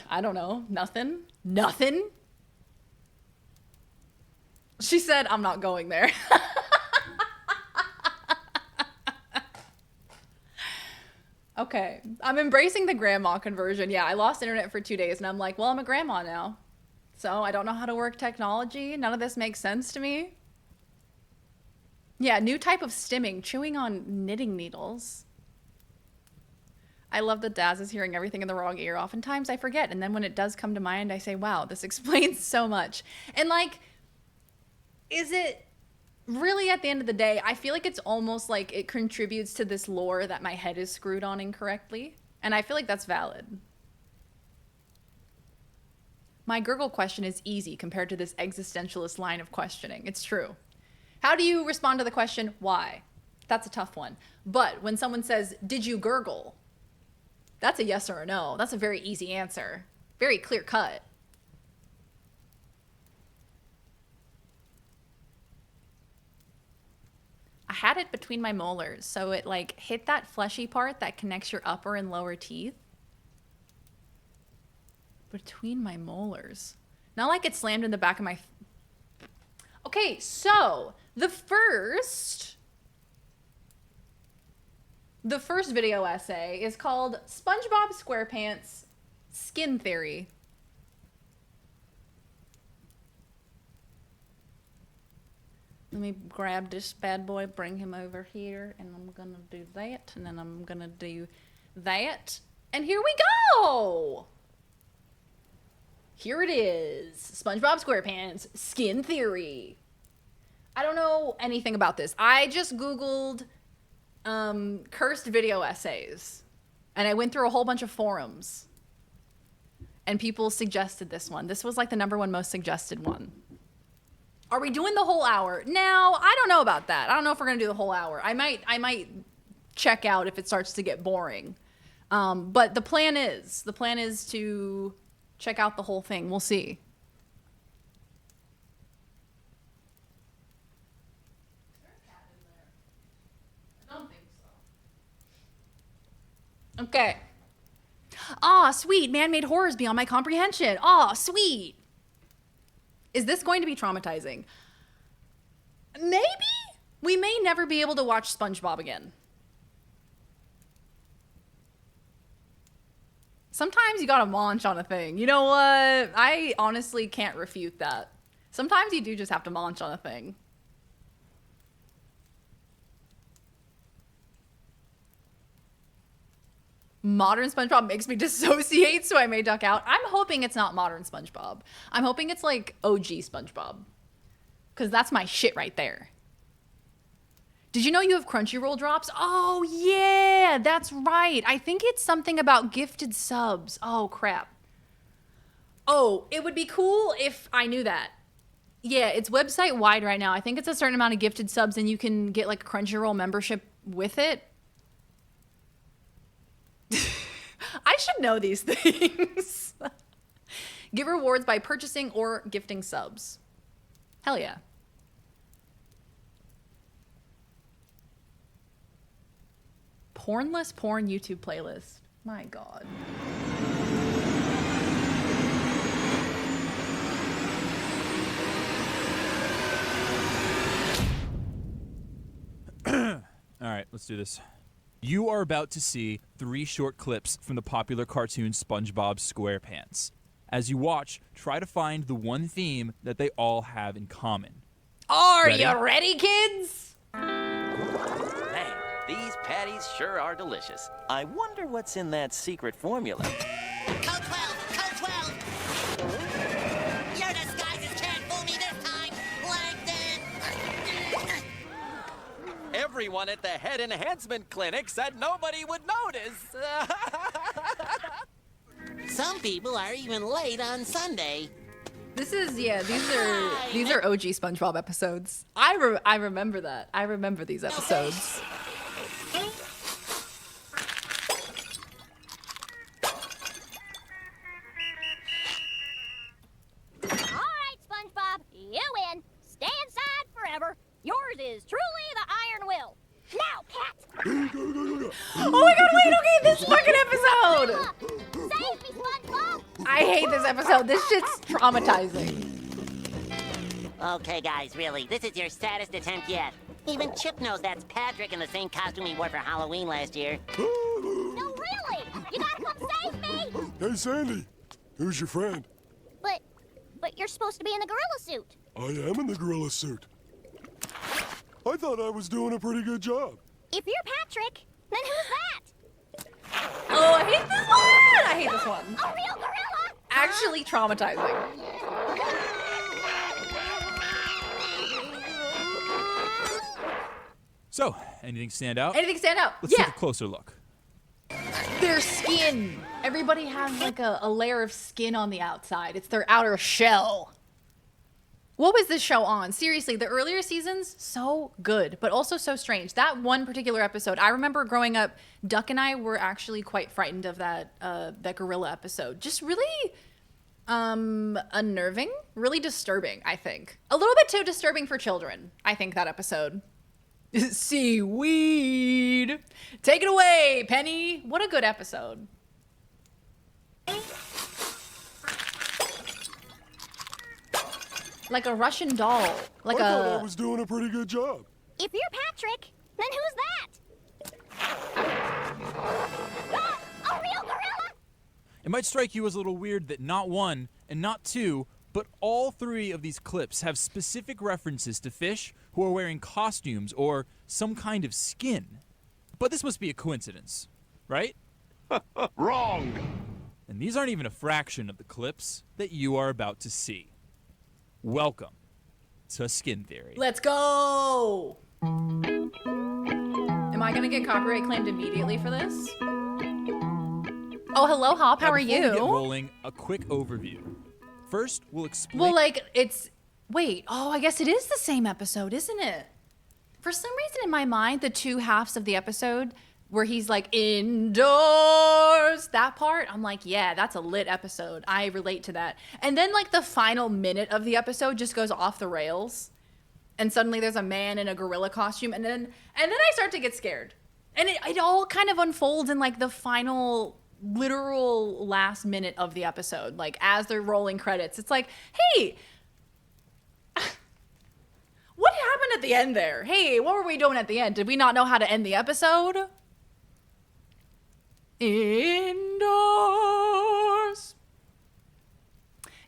I don't know. Nothing. She said, I'm not going there. Okay. I'm embracing the grandma conversion. Yeah, I lost internet for 2 days and I'm like, well, I'm a grandma now. So I don't know how to work technology. None of this makes sense to me. Yeah, new type of stimming, chewing on knitting needles. I love that Daz is hearing everything in the wrong ear. Oftentimes I forget. And then when it does come to mind, I say, wow, this explains so much. And like, is it really at the end of the day, I feel like it's almost like it contributes to this lore that my head is screwed on incorrectly. And I feel like that's valid. My gurgle question is easy compared to this existentialist line of questioning. It's true. How do you respond to the question, why? That's a tough one. But when someone says, did you gurgle? That's a yes or a no. That's a very easy answer. Very clear cut. I had it between my molars, so it like hit that fleshy part that connects your upper and lower teeth. Between my molars. Not like it slammed in the back of my... Okay, so the first video essay is called SpongeBob SquarePants Skin Theory. Let me grab this bad boy, bring him over here, and I'm gonna do that, and then I'm gonna do that, and here we go! Here it is, SpongeBob SquarePants Skin Theory. I don't know anything about this. I just Googled cursed video essays, and I went through a whole bunch of forums, and people suggested this one. This was like the #1 most suggested one. Are we doing the whole hour? Now, I don't know about that. I don't know if we're gonna do the whole hour. I might check out if it starts to get boring. But the plan is to check out the whole thing. We'll see. Okay. Aw, sweet. Man-made horrors beyond my comprehension. Aw, sweet. Is this going to be traumatizing? Maybe? We may never be able to watch SpongeBob again. Sometimes you gotta munch on a thing. You know what? I honestly can't refute that. Sometimes you do just have to munch on a thing. Modern SpongeBob makes me dissociate, so I may duck out. I'm hoping it's not modern SpongeBob. I'm hoping it's like OG SpongeBob. Because that's my shit right there. Did you know you have Crunchyroll drops? Oh, yeah, that's right. I think it's something about gifted subs. Oh, crap. Oh, it would be cool if I knew that. Yeah, it's website wide right now. I think it's a certain amount of gifted subs, and you can get like a Crunchyroll membership with it. I should know these things. Give rewards by purchasing or gifting subs. Hell yeah. Pornless porn YouTube playlist. My God. All right, let's do this. You are about to see 3 short clips from the popular cartoon SpongeBob SquarePants. As you watch, try to find the one theme that they all have in common. Are you ready, kids? Man, these patties sure are delicious. I wonder what's in that secret formula. Code 12! Code 12! Your disguises can't fool me this time, Plankton! Everyone at the Head Enhancement Clinic said nobody would notice. Some people are even late on Sunday. This is, yeah, these are OG SpongeBob episodes. I remember that. I remember these episodes. All right, SpongeBob, you win. Stay inside forever. Yours is truly the Iron Will. Now, Cat! Oh my God, wait, okay, this fucking episode! Save me, SpongeBob! I hate this episode. This shit's traumatizing. Okay, guys, really, this is your saddest attempt yet. Even Chip knows that's Patrick in the same costume he wore for Halloween last year. No, really! You gotta come save me! Hey, Sandy, who's your friend? But you're supposed to be in the gorilla suit. I am in the gorilla suit. I thought I was doing a pretty good job. If you're Patrick, then who's that? one. A real gorilla? Actually traumatizing. So, anything stand out? Anything stand out? Let's yeah. take a closer look. Their skin. Everybody has like a layer of skin on the outside. It's their outer shell. What was this show on? Seriously, the earlier seasons, so good, but also so strange. That one particular episode, I remember growing up, Duck and I were actually quite frightened of that gorilla episode. Just really unnerving, really disturbing, I think. A little bit too disturbing for children, I think, that episode. Seaweed. Take it away, Penny. What a good episode. Like a Russian doll. Like I thought I was doing a pretty good job. If you're Patrick, then who's that? A real gorilla? It might strike you as a little weird that not one and not two, but all three of these clips have specific references to fish who are wearing costumes or some kind of skin. But this must be a coincidence, right? Wrong. And these aren't even a fraction of the clips that you are about to see. Welcome to Skin Theory. Let's go! Am I gonna get copyright claimed immediately for this? Oh, hello, Hop. How are Before we you? get rolling, a quick overview. First, we'll explain. Well, like, it's... Wait. Oh, I guess it is the same episode, isn't it? For some reason in my mind, the two halves of the episode where he's like, indoors, that part, I'm like, yeah, that's a lit episode. I relate to that. And then, like, the final minute of the episode just goes off the rails. And suddenly there's a man in a gorilla costume. And then I start to get scared. And it all kind of unfolds in, like, the final literal last minute of the episode. Like, as they're rolling credits, it's like, hey, what happened at the end there? Hey, what were we doing at the end? Did we not know how to end the episode? Indoors.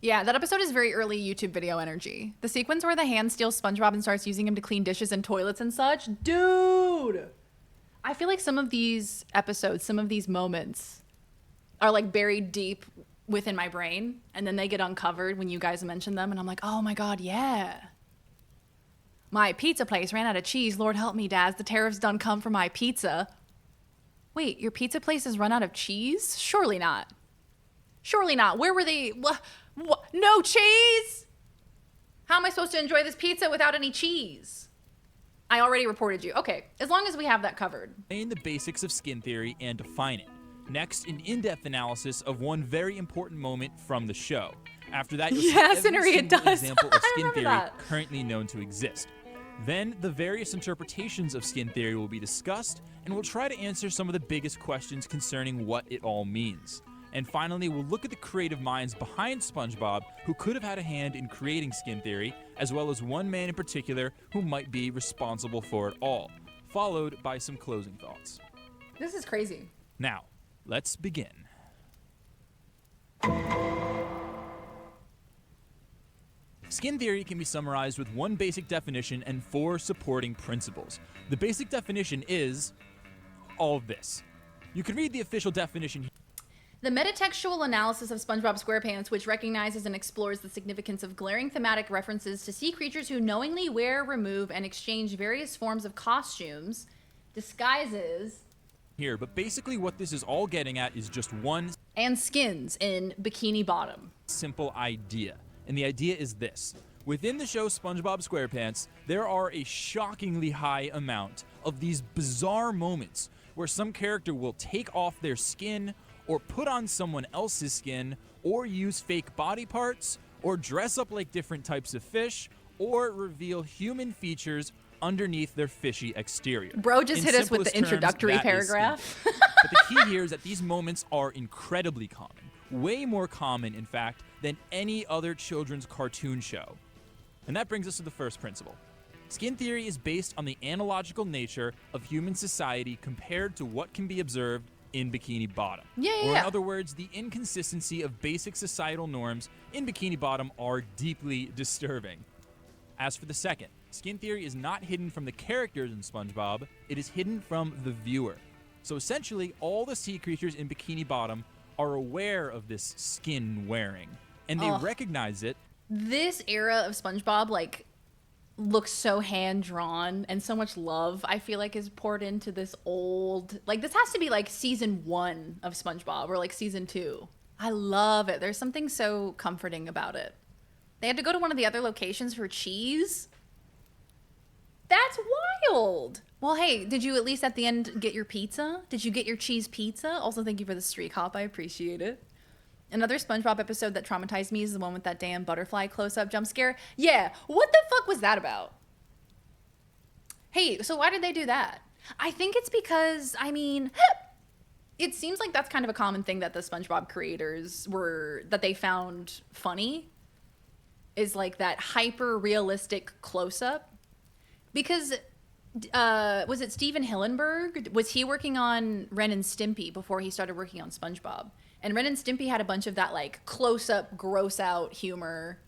Yeah, that episode is very early YouTube video energy. The sequence where the hand steals SpongeBob and starts using him to clean dishes and toilets and such. Dude! I feel like some of these episodes, some of these moments are like buried deep within my brain. And then they get uncovered when you guys mention them. And I'm like, oh my God, yeah. My pizza place ran out of cheese. Lord help me, Daz. The tariffs done come for my pizza. Wait, your pizza place has run out of cheese? Surely not. Surely not. Where were they? What? No cheese? How am I supposed to enjoy this pizza without any cheese? I already reported you. Okay, as long as we have that covered. Explain the basics of skin theory and define it. Next, an in-depth analysis of one very important moment from the show. After that, you'll see every single example of skin theory currently known to exist. Then, the various interpretations of skin theory will be discussed, and we'll try to answer some of the biggest questions concerning what it all means. And finally, we'll look at the creative minds behind SpongeBob who could have had a hand in creating skin theory, as well as one man in particular who might be responsible for it all, followed by some closing thoughts. This is crazy. Now, let's begin. Skin theory can be summarized with one basic definition and 4 supporting principles. The basic definition is all of this. You can read the official definition here. The metatextual analysis of SpongeBob SquarePants, which recognizes and explores the significance of glaring thematic references to sea creatures who knowingly wear, remove, and exchange various forms of costumes, disguises, here, but basically what this is all getting at is just one and skins in Bikini Bottom. Simple idea. And the idea is this. Within the show SpongeBob SquarePants, there are a shockingly high amount of these bizarre moments where some character will take off their skin or put on someone else's skin or use fake body parts or dress up like different types of fish or reveal human features underneath their fishy exterior. Bro just hit us with the introductory paragraph. But the key here is that these moments are incredibly common. Way more common, in fact, than any other children's cartoon show. And that brings us to the first principle. Skin theory is based on the analogical nature of human society compared to what can be observed in Bikini Bottom. Or in other words, the inconsistency of basic societal norms in Bikini Bottom are deeply disturbing. As for the second, skin theory is not hidden from the characters in SpongeBob, it is hidden from the viewer. So essentially, all the sea creatures in Bikini Bottom are aware of this skin wearing, and they recognize it. This era of SpongeBob, like, looks so hand-drawn, and so much love, I feel like, is poured into this old... Like, this has to be, like, season 1 of SpongeBob, or, like, season 2. I love it. There's something so comforting about it. They had to go to one of the other locations for cheese. That's wild. Well, hey, did you at least at the end get your pizza? Did you get your cheese pizza? Also, thank you for the streak hop. I appreciate it. Another SpongeBob episode that traumatized me is the one with that damn butterfly close-up jump scare. Yeah, what the fuck was that about? Hey, so why did they do that? I think it's because, I mean, it seems like that's kind of a common thing that the SpongeBob creators that they found funny, is like that hyper-realistic close-up. Because, was it Steven Hillenburg? Was he working on Ren and Stimpy before he started working on SpongeBob? And Ren and Stimpy had a bunch of that, like, close-up, gross-out humor.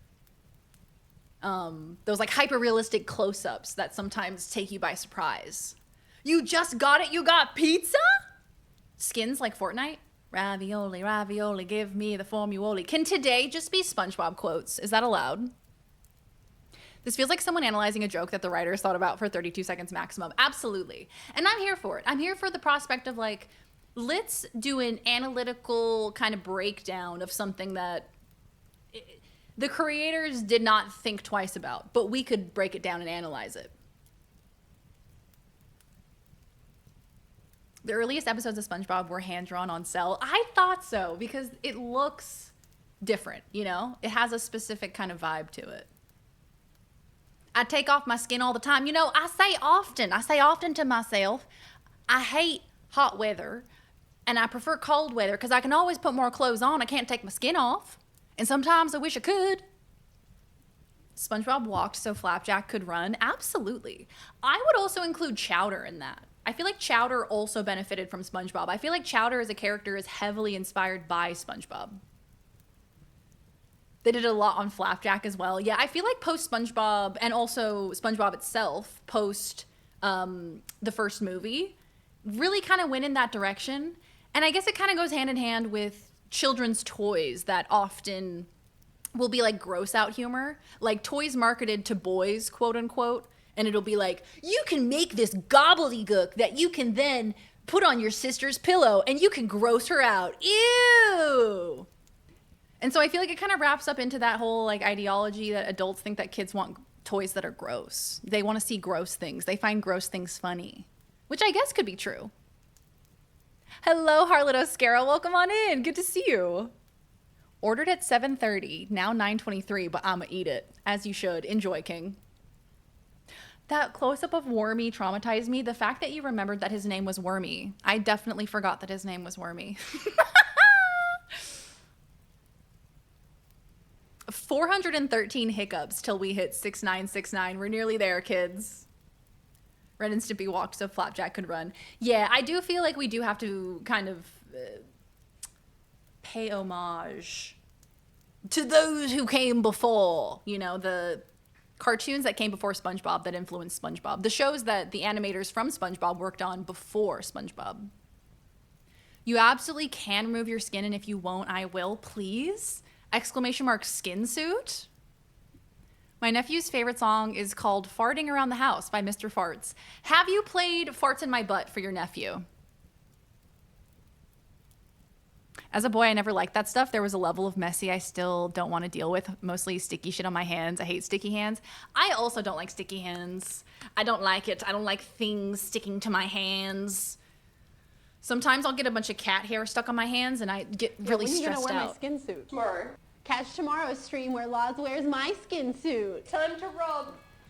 Those, like, hyper-realistic close-ups that sometimes take you by surprise. You just got it? You got pizza? Skins like Fortnite? Ravioli, ravioli, give me the formuoli. Can today just be SpongeBob quotes? Is that allowed? This feels like someone analyzing a joke that the writers thought about for 32 seconds maximum. Absolutely. And I'm here for it. I'm here for the prospect of, like, let's do an analytical kind of breakdown of something that the creators did not think twice about, but we could break it down and analyze it. The earliest episodes of SpongeBob were hand-drawn on cell. I thought so, because it looks different, you know? It has a specific kind of vibe to it. I take off my skin all the time. You know, I say often to myself, I hate hot weather, and I prefer cold weather because I can always put more clothes on. I can't take my skin off. And sometimes I wish I could. SpongeBob walked so Flapjack could run. Absolutely. I would also include Chowder in that. I feel like Chowder also benefited from SpongeBob. I feel like Chowder as a character is heavily inspired by SpongeBob. They did a lot on Flapjack as well. Yeah, I feel like post SpongeBob, and also SpongeBob itself, post the first movie, really kind of went in that direction. And I guess it kind of goes hand in hand with children's toys that often will be like gross out humor, like toys marketed to boys, quote unquote. And it'll be like, you can make this gobbledygook that you can then put on your sister's pillow and you can gross her out. Ew. And so I feel like it kind of wraps up into that whole like ideology that adults think that kids want toys that are gross. They want to see gross things. They find gross things funny, which I guess could be true. Hello, Harlot Oscara. Welcome on in. Good to see you. Ordered at 7:30, now 9:23, but I'ma eat it. As you should. Enjoy, King. That close-up of Wormy traumatized me. The fact that you remembered that his name was Wormy. I definitely forgot that his name was Wormy. 413 hiccups till we hit 6969. We're nearly there, kids. Ren and Stimpy walked so Flapjack could run. Yeah, I do feel like we do have to kind of pay homage to those who came before. You know, the cartoons that came before SpongeBob that influenced SpongeBob. The shows that the animators from SpongeBob worked on before SpongeBob. You absolutely can remove your skin, and if you won't, I will, please. Exclamation mark skin suit. My nephew's favorite song is called Farting Around the House by Mr. Farts. Have you played Farts in My Butt for your nephew? As a boy, I never liked that stuff. There was a level of messy I still don't want to deal with. Mostly sticky shit on my hands. I hate sticky hands. I also don't like sticky hands. I don't like it. I don't like things sticking to my hands. Sometimes I'll get a bunch of cat hair stuck on my hands and I get really stressed out. When are you gonna wear my skin suit? Tomorrow. Catch tomorrow's stream where Laz wears my skin suit. Time to rub.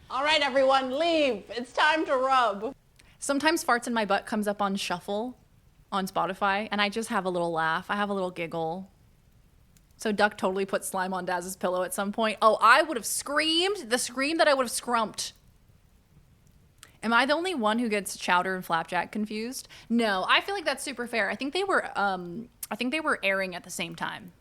All right, everyone, leave. It's time to rub. Sometimes Farts in My Butt comes up on shuffle on Spotify, and I just have a little laugh. I have a little giggle. So Duck totally put slime on Daz's pillow at some point. Oh, I would have screamed. The scream that I would have scrumped. Am I the only one who gets Chowder and Flapjack confused? No, I feel like that's super fair. I think they were airing at the same time.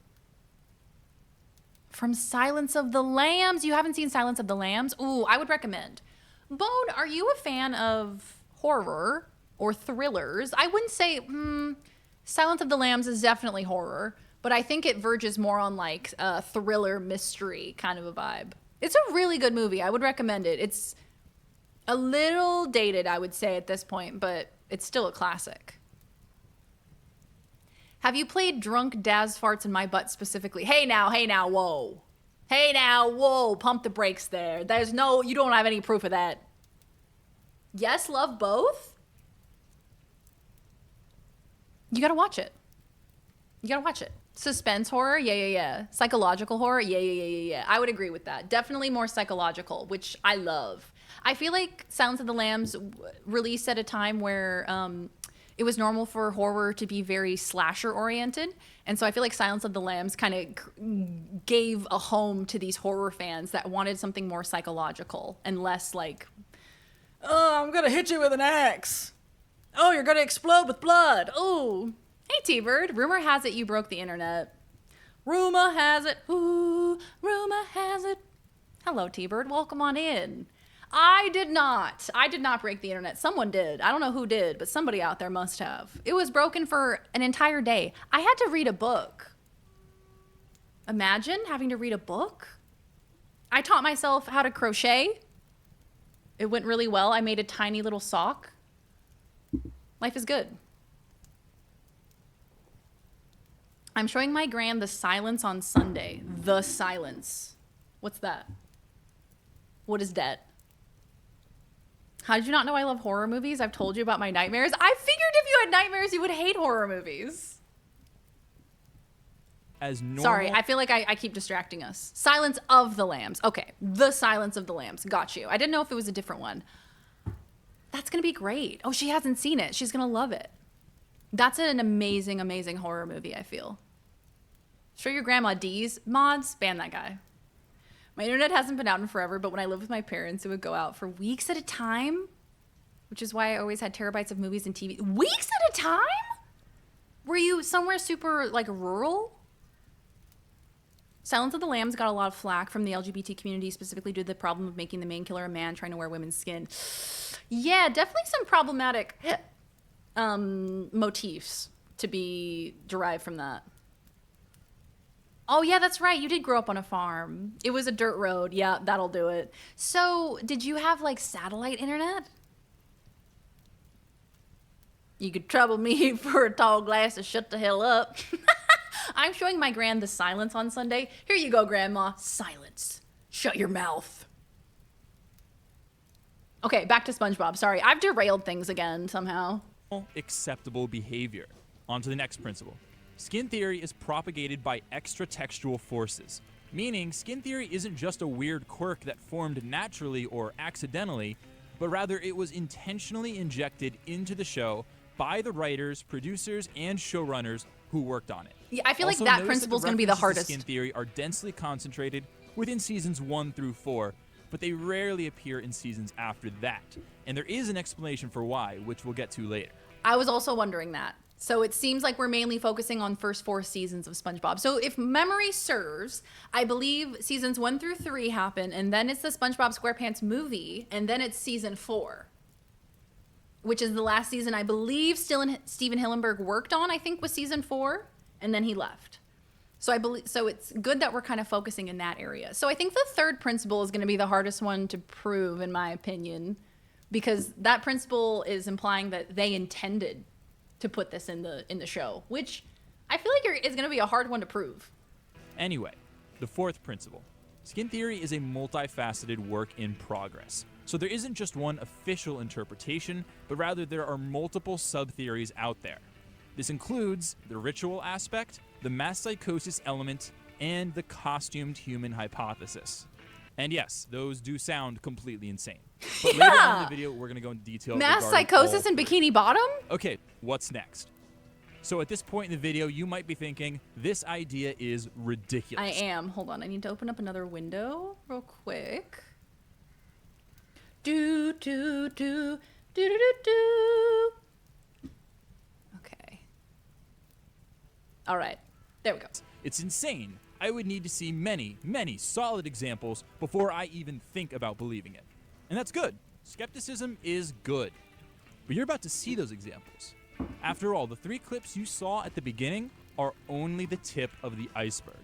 From Silence of the Lambs. You haven't seen Silence of the Lambs? Ooh, I would recommend. Bone, are you a fan of horror or thrillers? I wouldn't say, Silence of the Lambs is definitely horror, but I think it verges more on like a thriller mystery kind of a vibe. It's a really good movie. I would recommend it. It's a little dated, I would say, at this point, but it's still a classic. Have you played Drunk Daz Farts in My Butt specifically? Hey now, whoa. Hey now, whoa, pump the brakes there. You don't have any proof of that. Yes, love both? You gotta watch it. You gotta watch it. Suspense horror? Yeah. Psychological horror? Yeah. I would agree with that. Definitely more psychological, which I love. I feel like Silence of the Lambs released at a time where it was normal for horror to be very slasher oriented. And so I feel like Silence of the Lambs kind of gave a home to these horror fans that wanted something more psychological and less like, oh, I'm going to hit you with an axe. Oh, you're going to explode with blood. Oh, hey, T-Bird. Rumor has it you broke the internet. Rumor has it. Ooh, rumor has it. Hello, T-Bird. Welcome on in. I did not break the internet. Someone did. I don't know who did, but somebody out there must have. It was broken for an entire day. I had to read a book. Imagine having to read a book. I taught myself how to crochet. It went really well. I made a tiny little sock. Life is good. I'm showing my gran The Silence on Sunday. The Silence. What's that? What is that? How did you not know I love horror movies? I've told you about my nightmares. I figured if you had nightmares, you would hate horror movies. As normal. Sorry, I feel like I keep distracting us. Silence of the Lambs. Okay, The Silence of the Lambs. Got you. I didn't know if it was a different one. That's going to be great. Oh, she hasn't seen it. She's going to love it. That's an amazing, amazing horror movie, I feel. Show your grandma D's. Mods, ban that guy. My internet hasn't been out in forever, but when I lived with my parents, it would go out for weeks at a time, which is why I always had terabytes of movies and TV. Weeks at a time? Were you somewhere super, like, rural? Silence of the Lambs got a lot of flack from the LGBT community, specifically due to the problem of making the main killer a man trying to wear women's skin. Yeah, definitely some problematic motifs to be derived from that. Oh, yeah, that's right. You did grow up on a farm. It was a dirt road. Yeah, that'll do it. So, did you have, like, satellite internet? You could trouble me for a tall glass of shut the hell up. I'm showing my gran The Silence on Sunday. Here you go, Grandma. Silence. Shut your mouth. Okay, back to SpongeBob. Sorry, I've derailed things again somehow. Acceptable behavior. On to the next principle. Skin theory is propagated by extra-textual forces, meaning skin theory isn't just a weird quirk that formed naturally or accidentally, but rather it was intentionally injected into the show by the writers, producers, and showrunners who worked on it. Yeah, I feel like that principle is going to be the hardest. Skin theory are densely concentrated within seasons 1 through 4, but they rarely appear in seasons after that. And there is an explanation for why, which we'll get to later. I was also wondering that. So it seems like we're mainly focusing on first 4 seasons of SpongeBob. So if memory serves, I believe seasons 1 through 3 happen, and then it's the SpongeBob SquarePants movie, and then it's season 4, which is the last season I believe Steven Hillenburg worked on, I think was season 4, and then he left. So it's good that we're kind of focusing in that area. So I think the third principle is going to be the hardest one to prove, in my opinion, because that principle is implying that they intended to put this in the show, which I feel like is going to be a hard one to prove. Anyway, the fourth principle. Skin theory is a multifaceted work in progress. So there isn't just one official interpretation, but rather there are multiple sub-theories out there. This includes the ritual aspect, the mass psychosis element, and the costumed human hypothesis. And yes, those do sound completely insane. But later on in the video, we're going to go into detail. Mass psychosis and Bikini Bottom? Okay, what's next? So at this point in the video, you might be thinking, this idea is ridiculous. I am. Hold on, I need to open up another window real quick. Do. Okay. All right, there we go. It's insane. I would need to see many, many solid examples before I even think about believing it. And that's good. Skepticism is good. But you're about to see those examples. After all, the 3 clips you saw at the beginning are only the tip of the iceberg.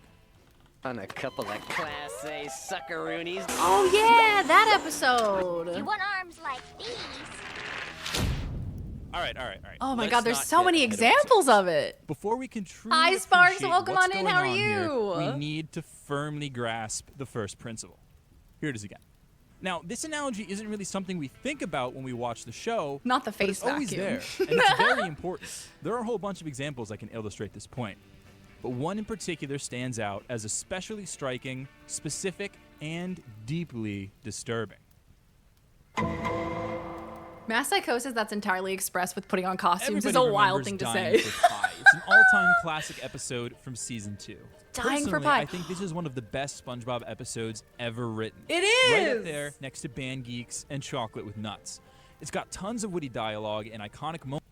On a couple of Class A suckaroonies. Oh yeah, that episode. You want arms like these? All right. Oh my Let's God, there's not so get many ahead examples of it. Before we can truly Hi, Sparks. appreciate Welcome what's on in. going How are on here, you? we need to firmly grasp the first principle. Here it is again. Now, this analogy isn't really something we think about when we watch the show. Not the but face it's always vacuum. there, and it's very important. There are a whole bunch of examples that can illustrate this point. But one in particular stands out as especially striking, specific, and deeply disturbing. Mass psychosis that's entirely expressed with putting on costumes Everybody is a wild remembers thing to Dying say. for Pi. It's an all-time classic episode from season 2. Dying for Personally, Pi. I think this is one of the best SpongeBob episodes ever written. It Right is! up there, next to Band Geeks and Chocolate with Nuts. It's got tons of witty dialogue and iconic moments.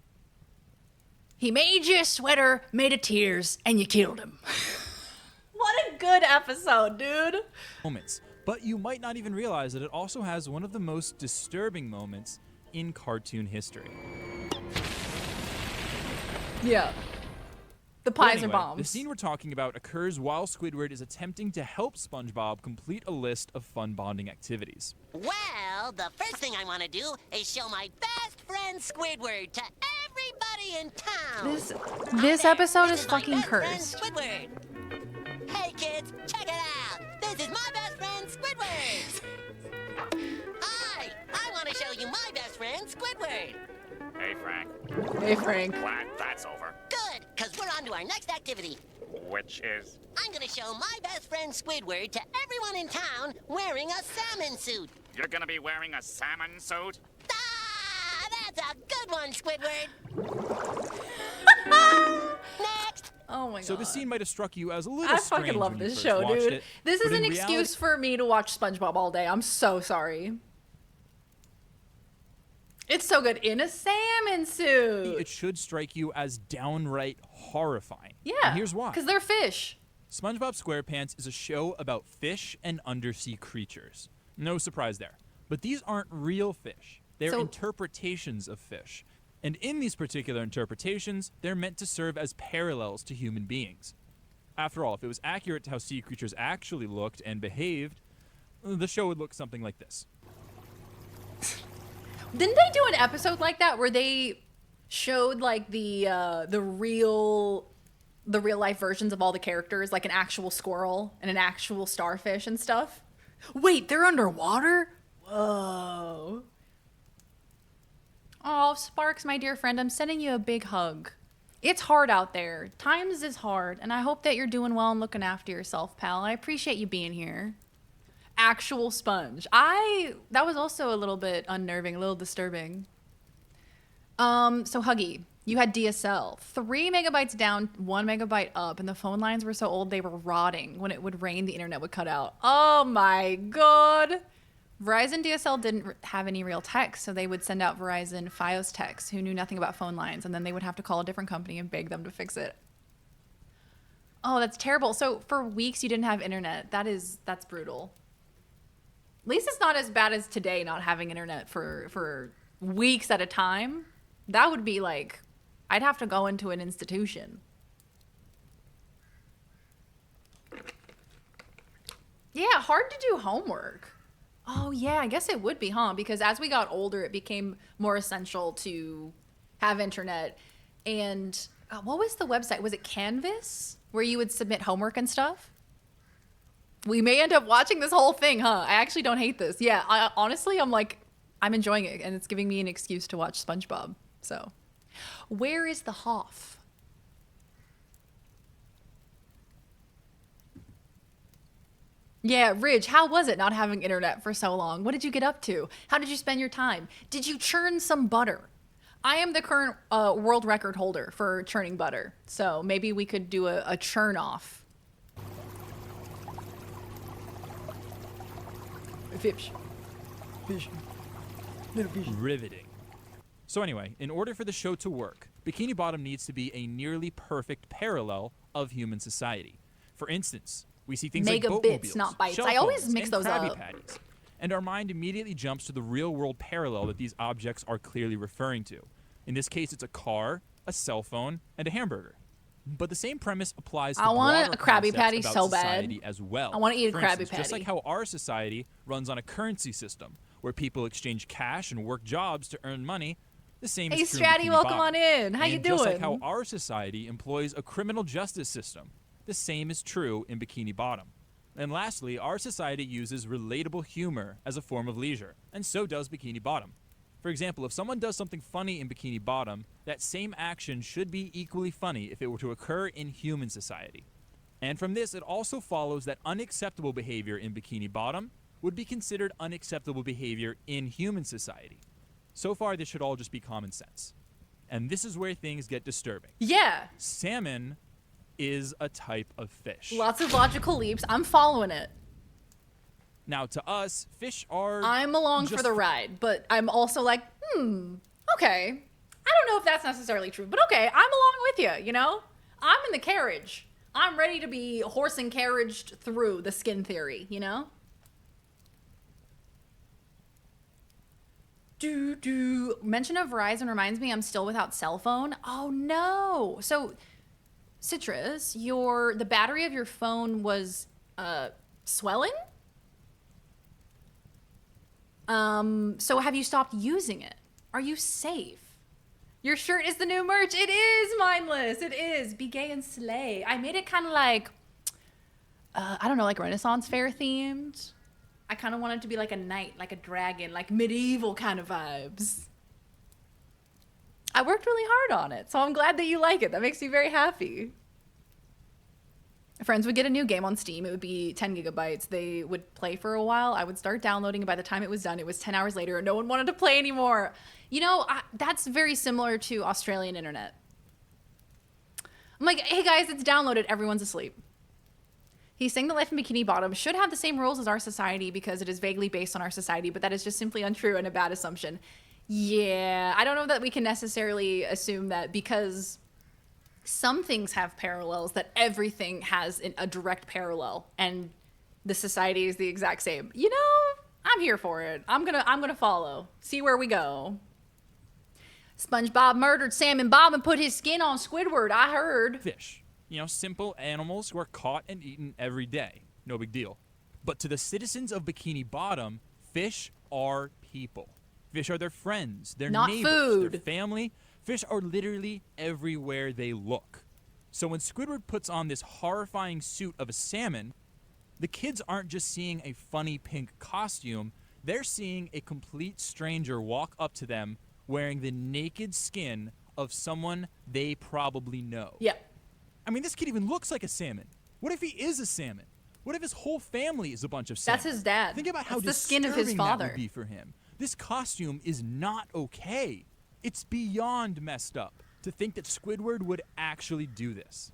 He made you a sweater made of tears, and you killed him. What a good episode, dude. But you might not even realize that it also has one of the most disturbing moments in cartoon history. Yeah. The But pies anyway, are bombs. The scene we're talking about occurs while Squidward is attempting to help SpongeBob complete a list of fun bonding activities. Well, the first thing I want to do is show my best friend Squidward to everybody in town. This episode is This my fucking best friend cursed. Squidward. Hey kids, check it out. This is my best friend Squidward. Hi, I want to show you my best friend Squidward. Hey, Frank. Hey, Frank. Glad that's over. Good, because we're on to our next activity. Which is? I'm going to show my best friend Squidward to everyone in town wearing a salmon suit. You're gonna be wearing a salmon suit? Ah, that's a good one, Squidward. Next. Oh my God. So the scene might have struck you as a little I strange fucking love when you this first show, watched dude. it, This is but an in excuse reality- for me to watch SpongeBob all day. I'm so sorry. It's so good in a salmon suit. It should strike you as downright horrifying. Yeah. And here's why. Because they're fish. SpongeBob SquarePants is a show about fish and undersea creatures. No surprise there. But these aren't real fish. They're So- interpretations of fish. And in these particular interpretations, they're meant to serve as parallels to human beings. After all, if it was accurate to how sea creatures actually looked and behaved, the show would look something like this. Didn't they do an episode like that where they showed like the real life versions of all the characters, like an actual squirrel and an actual starfish and stuff? Wait, they're underwater? Whoa. Oh, Sparks, my dear friend, I'm sending you a big hug. It's hard out there. Times is hard, and I hope that you're doing well and looking after yourself, pal. I appreciate you being here. Actual sponge. That was also a little bit unnerving, a little disturbing. So Huggy, you had DSL. 3 megabytes down, 1 megabyte up, and the phone lines were so old they were rotting. When it would rain, the internet would cut out. Oh my God. Verizon DSL didn't have any real text, so they would send out Verizon Fios techs who knew nothing about phone lines, and then they would have to call a different company and beg them to fix it. Oh, that's terrible. So for weeks you didn't have internet. That's brutal. At least it's not as bad as today not having internet for weeks at a time. That would be like, I'd have to go into an institution. Yeah, hard to do homework. Oh yeah, I guess it would be, huh? Because as we got older, it became more essential to have internet. And what was the website? Was it Canvas? Where you would submit homework and stuff? We may end up watching this whole thing, huh? I actually don't hate this. Yeah, honestly, I'm enjoying it, and it's giving me an excuse to watch SpongeBob. So, where is the Hoff? Yeah, Ridge, how was it not having internet for so long? What did you get up to? How did you spend your time? Did you churn some butter? I am the current world record holder for churning butter, so maybe we could do a churn off. Fish. Little fish. Riveting. So anyway, in order for the show to work, Bikini Bottom needs to be a nearly perfect parallel of human society. For instance, we see things like Megabits, boatmobiles, not bytes. shell I always phones, mix and those Krabby up. Patties. And our mind immediately jumps to the real-world parallel that these objects are clearly referring to. In this case, it's a car, a cell phone, and a hamburger. But the same premise applies to I want broader a Krabby concepts Patty about so bad. society as well. I want to eat a For Krabby instance, Patty. just like how our society runs on a currency system where people exchange cash and work jobs to earn money, the same Hey, is true in Stratty, Bikini welcome Bottom. on in. How and you just like doing? how our society employs a criminal justice system, the same is true in Bikini Bottom. And lastly, our society uses relatable humor as a form of leisure, and so does Bikini Bottom. For example, if someone does something funny in Bikini Bottom, that same action should be equally funny if it were to occur in human society. And from this, it also follows that unacceptable behavior in Bikini Bottom would be considered unacceptable behavior in human society. So far, this should all just be common sense. And this is where things get disturbing. Yeah. Salmon is a type of fish. Lots of logical leaps. I'm following it. Now, to us, fish are... I'm along for the ride, but I'm also like, okay. I don't know if that's necessarily true, but okay, I'm along with you, you know? I'm in the carriage. I'm ready to be horse and carriaged through the skin theory, you know? Mention of Verizon reminds me I'm still without cell phone. Oh no. So Citrus, the battery of your phone was swelling? So have you stopped using it? Are you safe? Your shirt is the new merch. It is mindless. It is. Be gay and slay. I made it kind of like, I don't know, like Renaissance fair themed. I kind of wanted it to be like a knight, like a dragon, like medieval kind of vibes. I worked really hard on it, so I'm glad that you like it. That makes me very happy. Friends would get a new game on Steam. It would be 10 gigabytes. They would play for a while. I would start downloading, and by the time it was done, it was 10 hours later, and no one wanted to play anymore. You know, that's very similar to Australian internet. I'm like, hey guys, it's downloaded. Everyone's asleep. He's saying that life in Bikini Bottom should have the same rules as our society because it is vaguely based on our society, but that is just simply untrue and a bad assumption. Yeah, I don't know that we can necessarily assume that because some things have parallels, that everything has a direct parallel and the society is the exact same. You know, I'm here for it. I'm gonna follow. See where we go. SpongeBob murdered Salmon Bob and put his skin on Squidward. I heard. Fish. You know, simple animals who are caught and eaten every day. No big deal. But to the citizens of Bikini Bottom, fish are people. Fish are their friends, their Not neighbors, food. their family. Fish are literally everywhere they look. So when Squidward puts on this horrifying suit of a salmon, the kids aren't just seeing a funny pink costume, they're seeing a complete stranger walk up to them wearing the naked skin of someone they probably know. Yep. I mean, this kid even looks like a salmon. What if he is a salmon? What if his whole family is a bunch of salmon? That's his dad. Think about how That's the skin of his disturbing that father. would be for him. This costume is not okay. It's beyond messed up to think that Squidward would actually do this.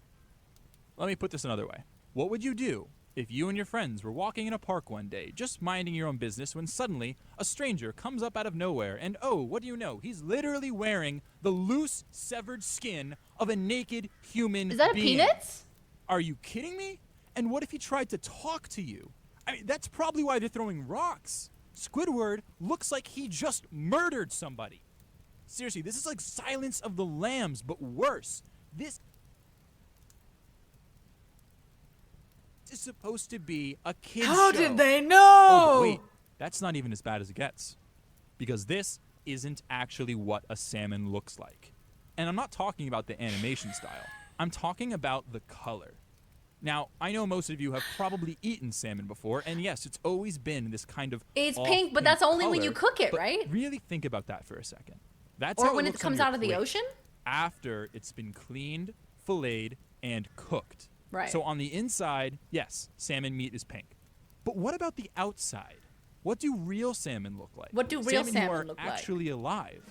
Let me put this another way. What would you do if you and your friends were walking in a park one day, just minding your own business, when suddenly a stranger comes up out of nowhere and, oh, what do you know? He's literally wearing the loose, severed skin of a naked human being. Is that a Peanuts? Are you kidding me? And what if he tried to talk to you? I mean, that's probably why they're throwing rocks. Squidward looks like he just murdered somebody. Seriously, this is like Silence of the Lambs, but worse. This is supposed to be a kid's show. How did they know? Oh, but wait, that's not even as bad as it gets. Because this isn't actually what a salmon looks like. And I'm not talking about the animation style. I'm talking about the color. Now, I know most of you have probably eaten salmon before, and yes, it's always been this kind of It's off pink, but that's only when color, you cook it, but right? Really think about that for a second. That's Or how when it looks on comes your out of the plate ocean? after it's been cleaned, filleted, and cooked. Right. So on the inside, yes, salmon meat is pink. But what about the outside? What do real salmon look like? What do real who salmon are look like? actually alive?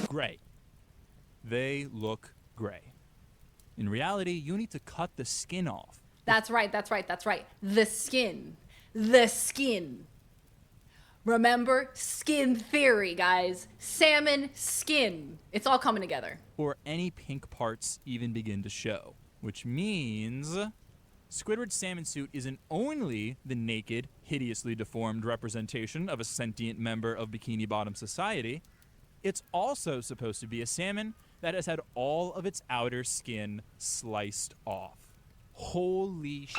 Gray. They look gray. In reality, you need to cut the skin off. That's right. The skin. The skin. Remember? Skin theory, guys. Salmon skin. It's all coming together. Or any pink parts even begin to show. Which means Squidward's salmon suit isn't only the naked, hideously deformed representation of a sentient member of Bikini Bottom society, it's also supposed to be a salmon that has had all of its outer skin sliced off. Holy sh!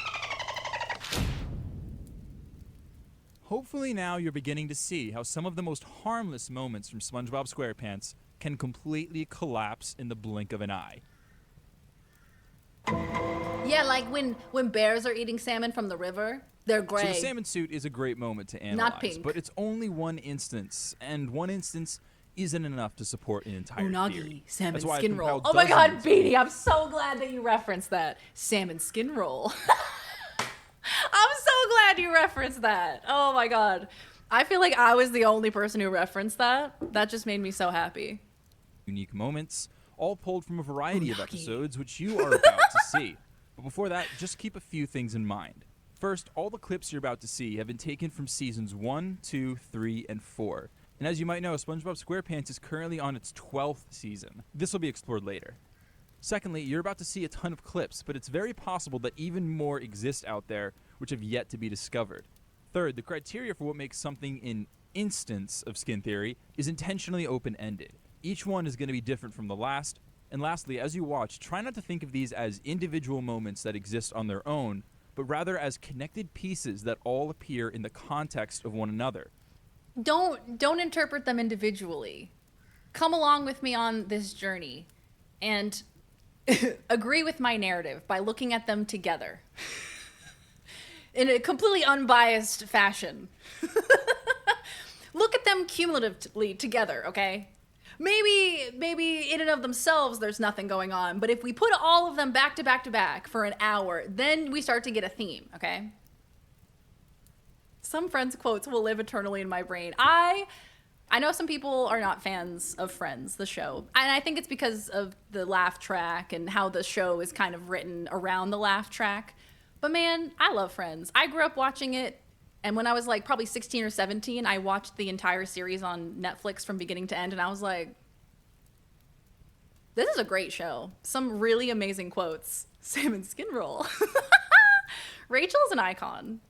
Hopefully now you're beginning to see how some of the most harmless moments from SpongeBob SquarePants can completely collapse in the blink of an eye. Yeah, like when bears are eating salmon from the river, they're gray. So the salmon suit is a great moment to analyze, Not pink. but it's only one instance, and one instance isn't enough to support an entire Unagi, theory. salmon That's why skin I've roll. compiled Oh my god, dozens- Beanie, I'm so glad that you referenced that. Salmon skin roll. I'm so glad you referenced that. Oh my god. I feel like I was the only person who referenced that. That just made me so happy. Unique moments, all pulled from a variety of episodes, which you are about to see. But before that, just keep a few things in mind. First, all the clips you're about to see have been taken from seasons 1, 2, 3, and 4. And as you might know, SpongeBob SquarePants is currently on its 12th season. This will be explored later. Secondly, you're about to see a ton of clips, but it's very possible that even more exist out there which have yet to be discovered. Third, the criteria for what makes something an instance of skin theory is intentionally open-ended. Each one is going to be different from the last. And lastly, as you watch, try not to think of these as individual moments that exist on their own, but rather as connected pieces that all appear in the context of one another. Don't interpret them individually. Come along with me on this journey and agree with my narrative by looking at them together. In a completely unbiased fashion. Look at them cumulatively together, okay? Maybe in and of themselves there's nothing going on, but if we put all of them back to back to back for an hour, then we start to get a theme, okay? Some Friends quotes will live eternally in my brain. I know some people are not fans of Friends, the show, and I think it's because of the laugh track and how the show is kind of written around the laugh track. But man, I love Friends. I grew up watching it, and when I was like probably 16 or 17, I watched the entire series on Netflix from beginning to end, and I was like, this is a great show. Some really amazing quotes. Salmon skin roll. Rachel's an icon.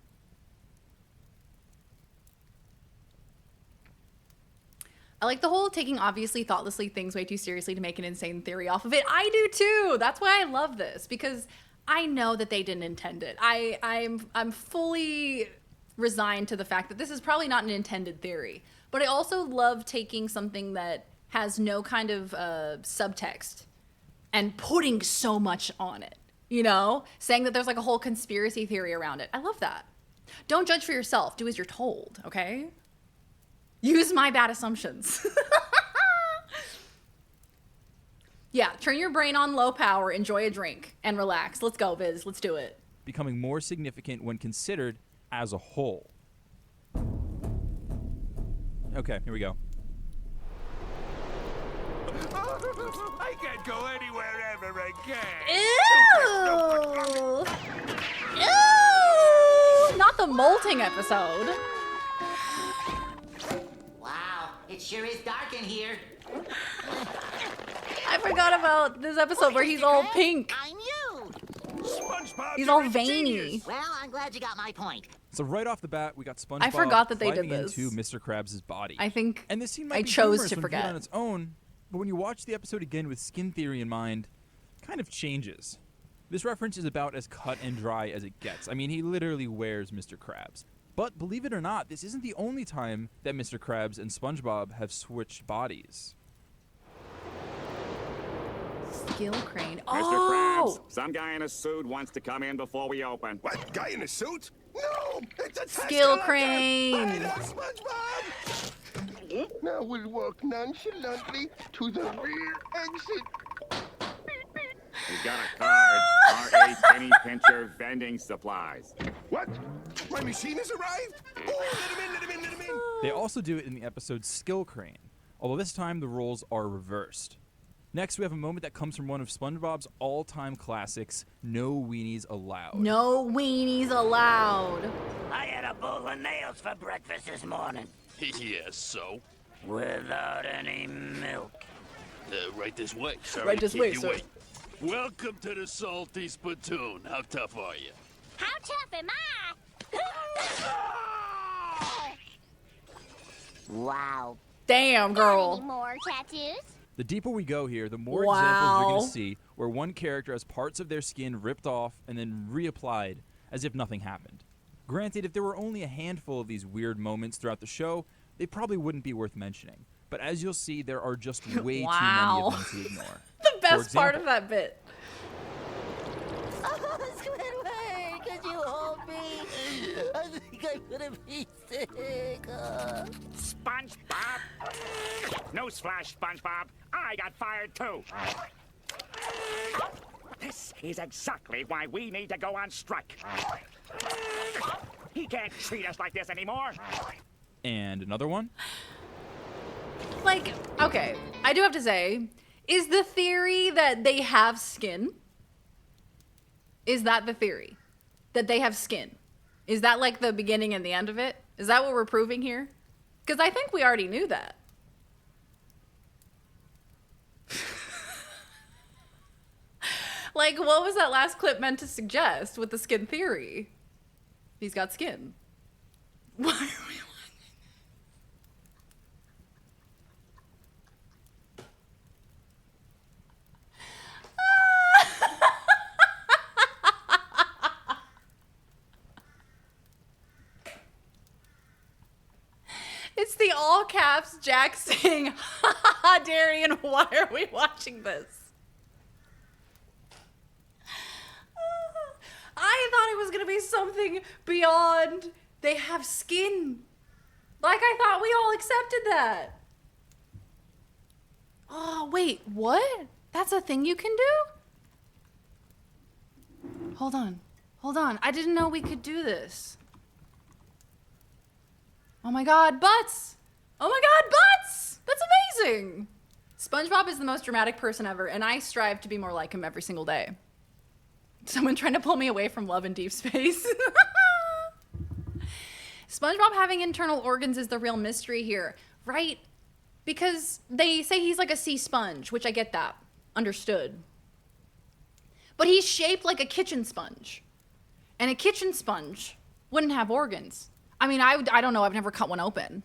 I like the whole taking obviously thoughtlessly things way too seriously to make an insane theory off of it. I do too. That's why I love this, because I know that they didn't intend it. I'm fully resigned to the fact that this is probably not an intended theory. But I also love taking something that has no kind of subtext and putting so much on it. You know? Saying that there's like a whole conspiracy theory around it. I love that. Don't judge for yourself. Do as you're told, okay? Use my bad assumptions. Yeah, turn your brain on low power, enjoy a drink, and relax. Let's go, Viz. Let's do it. Becoming more significant when considered as a whole. Okay, here we go. I can't go anywhere ever again. Ew! Ew! Not the molting episode. Wow, it sure is dark in here. I forgot about this episode where he's all pink. I'm you. SpongeBob, He's you're all a veiny. genius. Well, I'm glad you got my point. So right off the bat, we got SpongeBob I forgot that they did climbing this. into Mr. Krabs' body. I think And this scene might I be chose humorous to when viewed forget. on its own, but when you watch the episode again with skin theory in mind, it kind of changes. This reference is about as cut and dry as it gets. I mean, he literally wears Mr. Krabs. But believe it or not, this isn't the only time that Mr. Krabs and SpongeBob have switched bodies. Skill crane. Mr. Oh! Krabs, some guy in a suit wants to come in before we open. What? Guy in a suit? No! It's a Skill test crane. SpongeBob! Now we'll walk nonchalantly to the rear exit. He's got a card. R.A. Penny Pincher Vending Supplies. What? My machine has arrived? Oh, let him in, let him in, let him in. They also do it in the episode Skill Crane, although this time the roles are reversed. Next, we have a moment that comes from one of SpongeBob's all-time classics, No Weenies Allowed. No weenies allowed. I had a bowl of nails for breakfast this morning. Yes, so? Without any milk. Right this way. Sorry Right to this keep way, you sir. waiting. Welcome to the Salty Spittoon. How tough are you? How tough am I? Wow. Damn, girl. Any more tattoos? The deeper we go here, the more Wow. examples you're going to see where one character has parts of their skin ripped off and then reapplied as if nothing happened. Granted, if there were only a handful of these weird moments throughout the show, they probably wouldn't be worth mentioning. But as you'll see, there are just way Wow. too many of them to ignore. The best For part example- of that bit. Oh, Squidward, could you hold me? I think I'm gonna be sick. SpongeBob! Newsflash, SpongeBob. I got fired too. This is exactly why we need to go on strike. He can't treat us like this anymore. And another one? Like, okay, I do have to say, is the theory that they have skin? Is that the theory? That they have skin? Is that like the beginning and the end of it? Is that what we're proving here? Because I think we already knew that. Like, what was that last clip meant to suggest with the skin theory? He's got skin. Why are we It's the all caps Jack saying, ha ha ha, Darian, why are we watching this? I thought it was going to be something beyond they have skin. Like, I thought we all accepted that. Oh, wait, what? That's a thing you can do? Hold on. Hold on. I didn't know we could do this. Oh my god, butts! Oh my god, butts! That's amazing! SpongeBob is the most dramatic person ever, and I strive to be more like him every single day. Someone trying to pull me away from love in deep space. SpongeBob having internal organs is the real mystery here, right? Because they say he's like a sea sponge, which I get that. Understood. But he's shaped like a kitchen sponge. And a kitchen sponge wouldn't have organs. I mean, I don't know. I've never cut one open.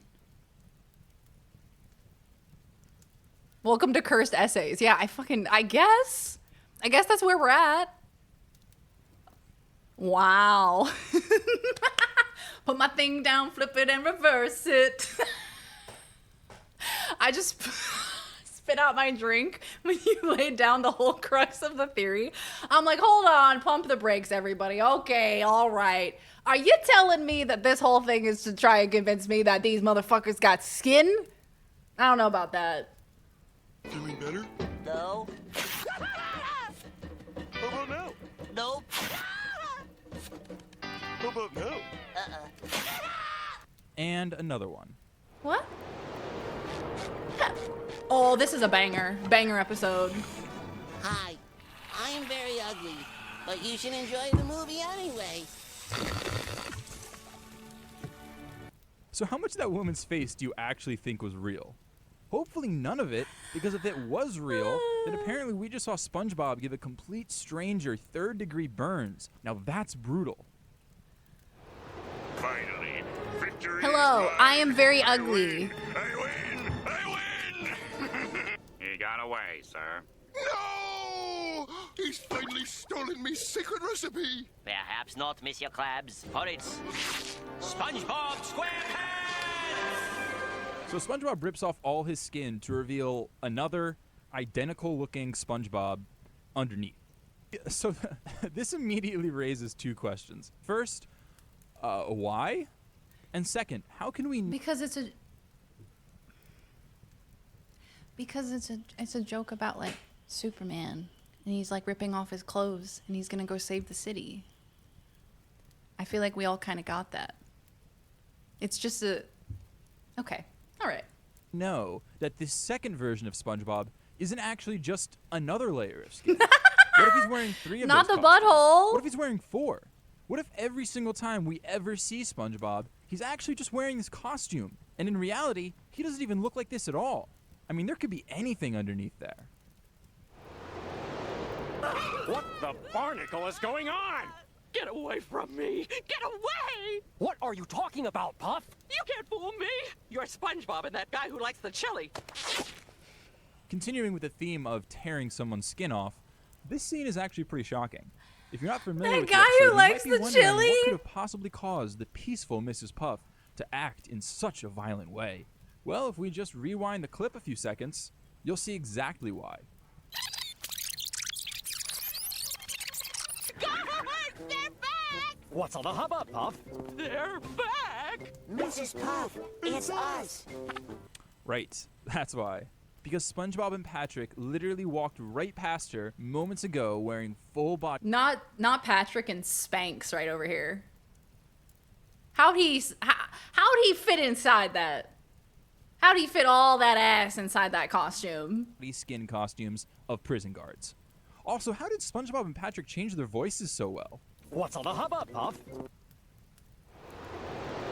Welcome to Cursed Essays. Yeah, I guess that's where we're at. Wow. Put my thing down, flip it, and reverse it. I just spit out my drink when you laid down the whole crux of the theory. I'm like, hold on, pump the brakes, everybody. Okay, all right. Are you telling me that this whole thing is to try and convince me that these motherfuckers got skin? I don't know about that. Feeling better? No. How about now? Nope. How about now? And another one. What? Oh, this is a banger. Banger episode. Hi, I am very ugly, but you should enjoy the movie anyway. So how much of that woman's face do you actually think was real? Hopefully none of it, because if it was real, then apparently we just saw SpongeBob give a complete stranger third-degree burns. Now that's brutal. Finally, victory. Hello, I am very ugly. He got away, sir. No! He's finally stolen me secret recipe! Perhaps not, Monsieur Krabs, for it's SpongeBob SquarePants! So SpongeBob rips off all his skin to reveal another identical-looking SpongeBob underneath. So this immediately raises two questions. First, why? And second, how can we... Because it's a joke about like Superman, and he's like ripping off his clothes and he's gonna go save the city. I feel like we all kind of got that. It's just okay, all right. know that this second version of SpongeBob isn't actually just another layer of skin. What if he's wearing 3 of Not those the costumes? butthole. What if he's wearing 4? What if every single time we ever see SpongeBob, he's actually just wearing this costume, and in reality, he doesn't even look like this at all? I mean, there could be anything underneath there. What the barnacle is going on? Get away from me! Get away! What are you talking about, Puff? You can't fool me! You're SpongeBob and that guy who likes the chili. Continuing with the theme of tearing someone's skin off, this scene is actually pretty shocking. If you're not familiar with the episode, you might be wondering what could have possibly caused the peaceful Mrs. Puff to act in such a violent way. Well, if we just rewind the clip a few seconds, you'll see exactly why. They're back! What's all the hubbub, Puff? They're back! Mrs. Puff, it's us. Right, that's why. Because SpongeBob and Patrick literally walked right past her moments ago wearing full body. Not Patrick and Spanx right over here. How'd he fit inside that? How'd he fit all that ass inside that costume? Skin costumes of prison guards. Also, how did SpongeBob and Patrick change their voices so well? What's all the hubbub, Puff?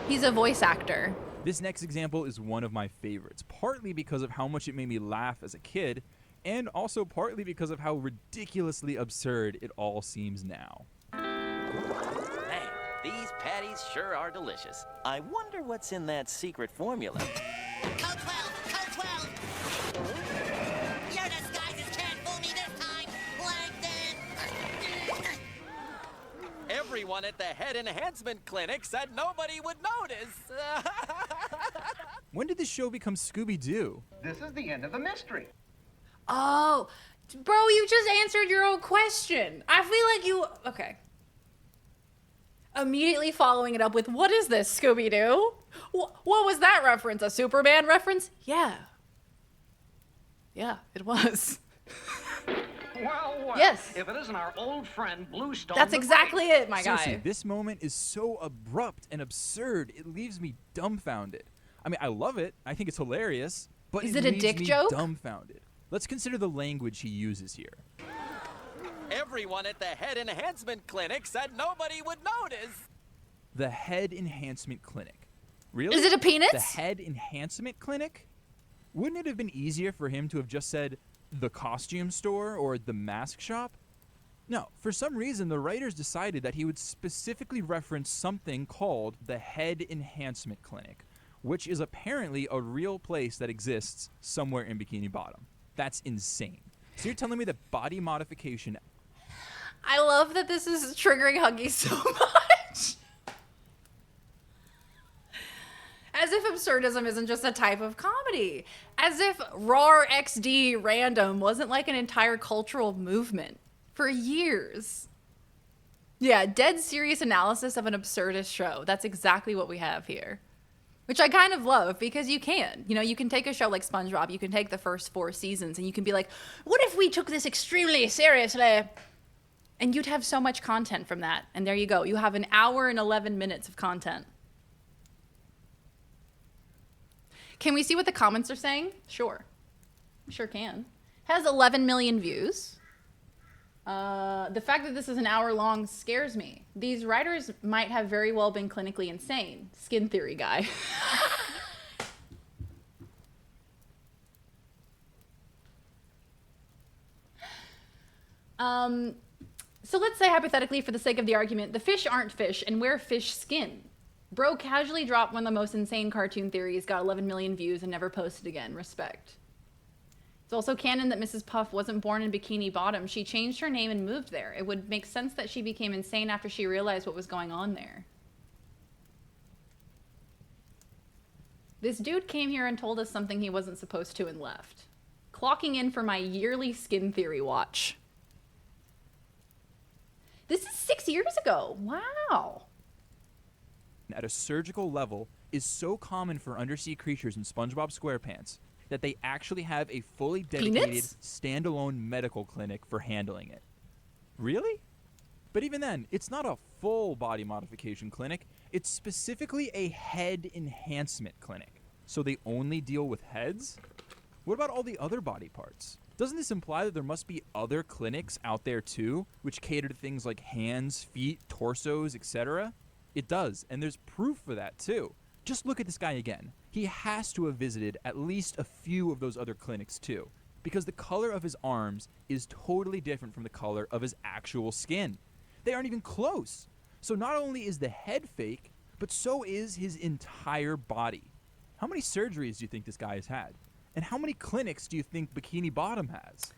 He's a voice actor. This next example is one of my favorites, partly because of how much it made me laugh as a kid, and also partly because of how ridiculously absurd it all seems now. Man, these patties sure are delicious. I wonder what's in that secret formula. Code 12! Code 12! Your disguises can't fool me this time, Plankton! Everyone at the Head Enhancement Clinic said nobody would notice. When did this show become Scooby-Doo? This is the end of the mystery. Oh, bro, you just answered your own question. I feel like you... Okay. Immediately following it up with, what is this, Scooby-Doo? What was that reference? A Superman reference? Yeah. Yeah, it was. Well, yes. If it isn't our old friend Bluestone. That's exactly it, my Seriously, guy. this moment is so abrupt and absurd, it leaves me dumbfounded. I mean, I love it. I think it's hilarious. But Is it a leaves dick me joke? Dumbfounded. Let's consider the language he uses here. Everyone at the Head Enhancement Clinic said nobody would notice. The Head Enhancement Clinic. Really? Is it a penis? The Head Enhancement Clinic? Wouldn't it have been easier for him to have just said the costume store or the mask shop? No, for some reason the writers decided that he would specifically reference something called the Head Enhancement Clinic, which is apparently a real place that exists somewhere in Bikini Bottom. That's insane. So you're telling me that body modification... I love that this is triggering Huggy so much. As if absurdism isn't just a type of comedy. As if RAR XD random wasn't like an entire cultural movement for years. Yeah, dead serious analysis of an absurdist show. That's exactly what we have here. Which I kind of love because you can. You know, you can take a show like SpongeBob, you can take the first 4 seasons and you can be like, what if we took this extremely seriously? And you'd have so much content from that. And there you go. You have an hour and 11 minutes of content. Can we see what the comments are saying? Sure. Sure can. Has 11 million views. The fact that this is an hour long scares me. These writers might have very well been clinically insane. Skin theory guy. So let's say hypothetically, for the sake of the argument, the fish aren't fish and wear fish skin. Bro casually dropped one of the most insane cartoon theories, got 11 million views, and never posted again. Respect. It's also canon that Mrs. Puff wasn't born in Bikini Bottom. She changed her name and moved there. It would make sense that she became insane after she realized what was going on there. This dude came here and told us something he wasn't supposed to and left. Clocking in for my yearly skin theory watch. This is 6 years ago. Wow. At a surgical level is so common for undersea creatures in SpongeBob SquarePants that they actually have a fully dedicated standalone medical clinic for handling it. Really? But even then, it's not a full body modification clinic. It's specifically a head enhancement clinic. So they only deal with heads? What about all the other body parts? Doesn't this imply that there must be other clinics out there too, which cater to things like hands, feet, torsos, etc.? It does, and there's proof for that too. Just look at this guy again. He has to have visited at least a few of those other clinics too, because the color of his arms is totally different from the color of his actual skin. They aren't even close. So not only is the head fake, but so is his entire body. How many surgeries do you think this guy has had? And how many clinics do you think Bikini Bottom has?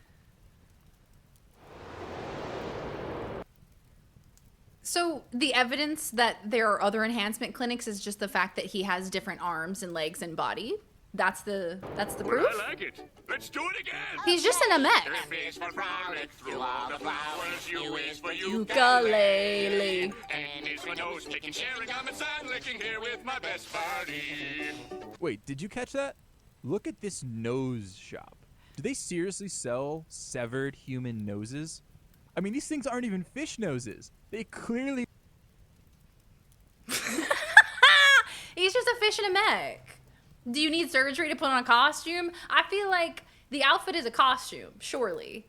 So the evidence that there are other enhancement clinics is just the fact that he has different arms and legs and body. That's the proof. I like it. Let's do it again. He's just an mech. F is for frolic through all the flowers. U is for Ukulele. N is for nose picking, sharing, I'm and licking here with my best buddy. Wait, did you catch that? Look at this nose shop. Do they seriously sell severed human noses? I mean, these things aren't even fish noses. They clearly... He's just a fish in a mech. Do you need surgery to put on a costume? I feel like the outfit is a costume, surely.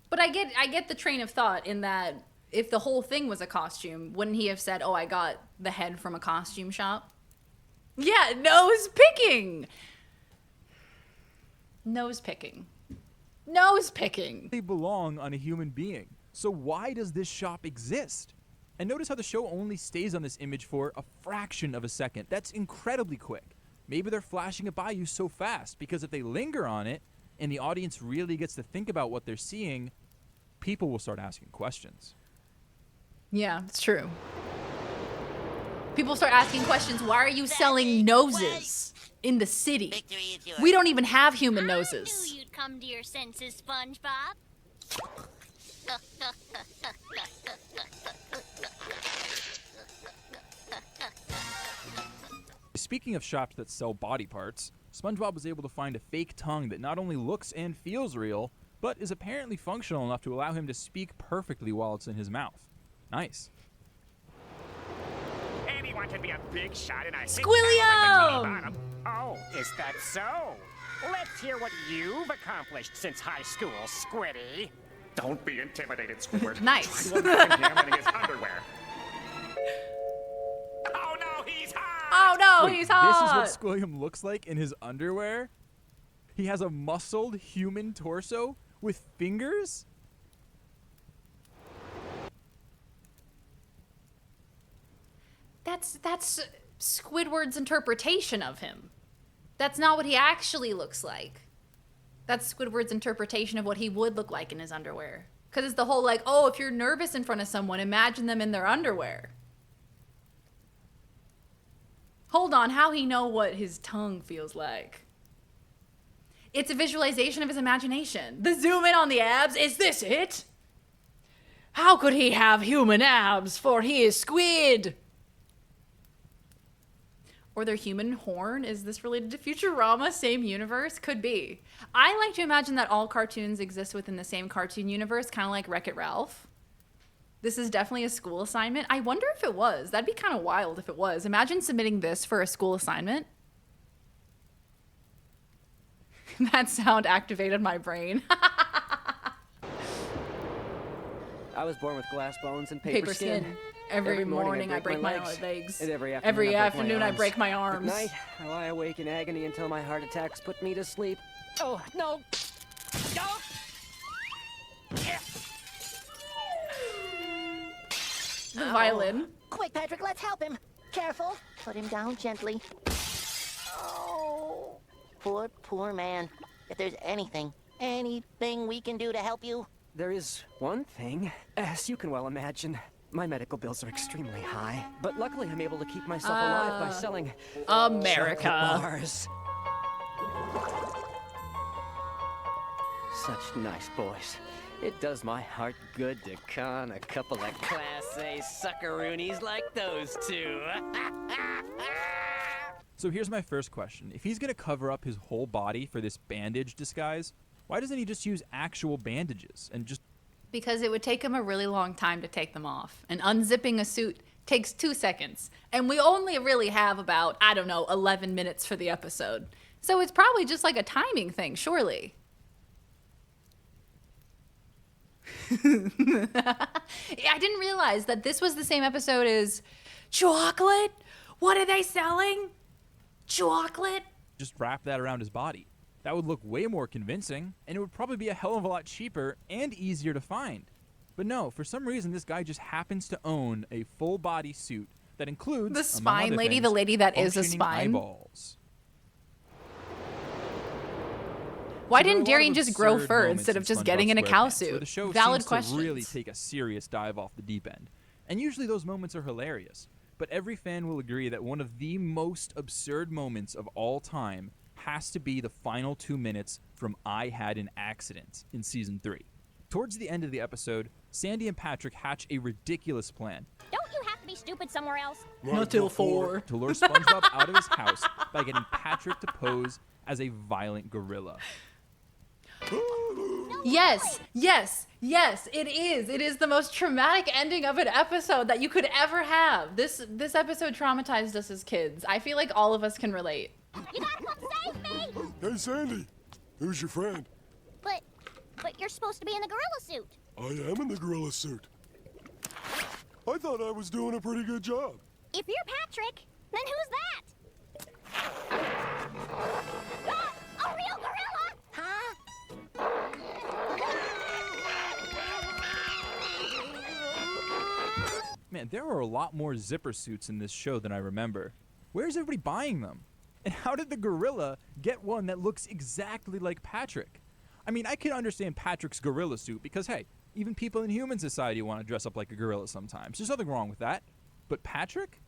But I get the train of thought in that if the whole thing was a costume, wouldn't he have said, oh, I got the head from a costume shop? Yeah, nose picking. Nose picking. Nose picking. They belong on a human being. So why does this shop exist? And notice how the show only stays on this image for a fraction of a second. That's incredibly quick. Maybe they're flashing it by you so fast because if they linger on it and the audience really gets to think about what they're seeing, people will start asking questions. Yeah, it's true. People start asking questions. Why are you selling noses in the city? We don't even have human noses. I knew you'd come to your senses, SpongeBob. Speaking of shops that sell body parts, SpongeBob was able to find a fake tongue that not only looks and feels real, but is apparently functional enough to allow him to speak perfectly while it's in his mouth. Nice. Anyone can be a big shot in a Squilliam! Oh, is that so? Let's hear what you've accomplished since high school, Squiddy. Don't be intimidated, Squidward. Nice. Try to look at him in his underwear. Oh no, he's hot! Oh no, Wait, he's hot! This is what Squilliam looks like in his underwear? He has a muscled human torso with fingers? That's Squidward's interpretation of him. That's not what he actually looks like. That's Squidward's interpretation of what he would look like in his underwear. Because it's the whole like, oh, if you're nervous in front of someone, imagine them in their underwear. Hold on, how he know what his tongue feels like? It's a visualization of his imagination. The zoom in on the abs, is this it? How could he have human abs, for he is squid? Or their human horn? Is this related to Futurama? Same universe? Could be. I like to imagine that all cartoons exist within the same cartoon universe, kind of like Wreck-It Ralph. This is definitely a school assignment. I wonder if it was. That'd be kind of wild if it was. Imagine submitting this for a school assignment. That sound activated my brain. I was born with glass bones and paper skin. Every morning I break my legs. And every afternoon I break my arms. At night, I lie awake in agony until my heart attacks put me to sleep. Oh, no! No! The violin. Quick, Patrick, let's help him. Careful. Put him down gently. Oh, poor man. If there's anything we can do to help you. There is one thing. As you can well imagine, my medical bills are extremely high. But luckily, I'm able to keep myself alive by selling America chocolate bars. Such nice boys. It does my heart good to con a couple of Class A suckaroonies like those two. So here's my first question. If he's going to cover up his whole body for this bandage disguise, why doesn't he just use actual bandages and just... Because it would take him a really long time to take them off. And unzipping a suit takes 2 seconds. And we only really have about, 11 minutes for the episode. So it's probably just like a timing thing, surely. I didn't realize that this was the same episode as chocolate. What are they selling? Chocolate? just wrap that around his body. That would look way more convincing, and it would probably be a hell of a lot cheaper and easier to find. But no, for some reason, this guy just happens to own a full-body suit that includes the spine lady, the lady that is a spine. Eyeballs. Why didn't Darian just grow fur instead of just getting in a cow suit? The show Valid seems question. to really take a serious dive off the deep end. And usually those moments are hilarious. But every fan will agree that one of the most absurd moments of all time has to be the final 2 minutes from I Had an Accident in Season 3. Towards the end of the episode, Sandy and Patrick hatch a ridiculous plan. Don't you have to be stupid somewhere else? Not till 4. To lure SpongeBob out of his house by getting Patrick to pose as a violent gorilla. Yes, yes, yes, it is. It is the most traumatic ending of an episode that you could ever have. This episode traumatized us as kids. I feel like all of us can relate. You gotta come save me! Hey, Sandy. Who's your friend? But you're supposed to be in the gorilla suit. I am in the gorilla suit. I thought I was doing a pretty good job. If you're Patrick, then who's that? Ah, a real gorilla! Huh? Man, there are a lot more zipper suits in this show than I remember. Where's everybody buying them? And how did the gorilla get one that looks exactly like Patrick? I mean, I can understand Patrick's gorilla suit because, hey, even people in human society want to dress up like a gorilla sometimes. There's nothing wrong with that. But Patrick?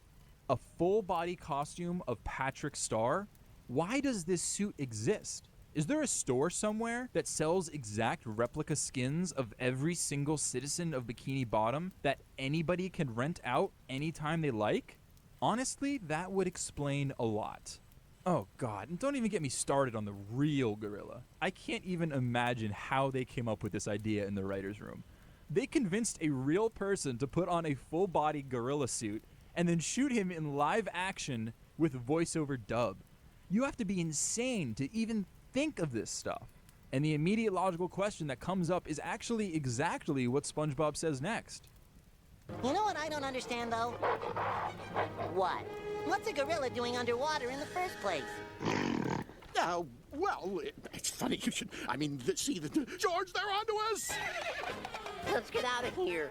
A full-body costume of Patrick Star? Why does this suit exist? Is there a store somewhere that sells exact replica skins of every single citizen of Bikini Bottom that anybody can rent out anytime they like? Honestly, that would explain a lot. Oh god, and don't even get me started on the real gorilla. I can't even imagine how they came up with this idea in the writer's room. They convinced a real person to put on a full-body gorilla suit and then shoot him in live action with voiceover dub. You have to be insane to even think of this stuff. And the immediate logical question that comes up is actually exactly what SpongeBob says next. You know what I don't understand, though? What? What's a gorilla doing underwater in the first place? Well, it's funny you should... I mean, see, George, they're onto us! Let's get out of here.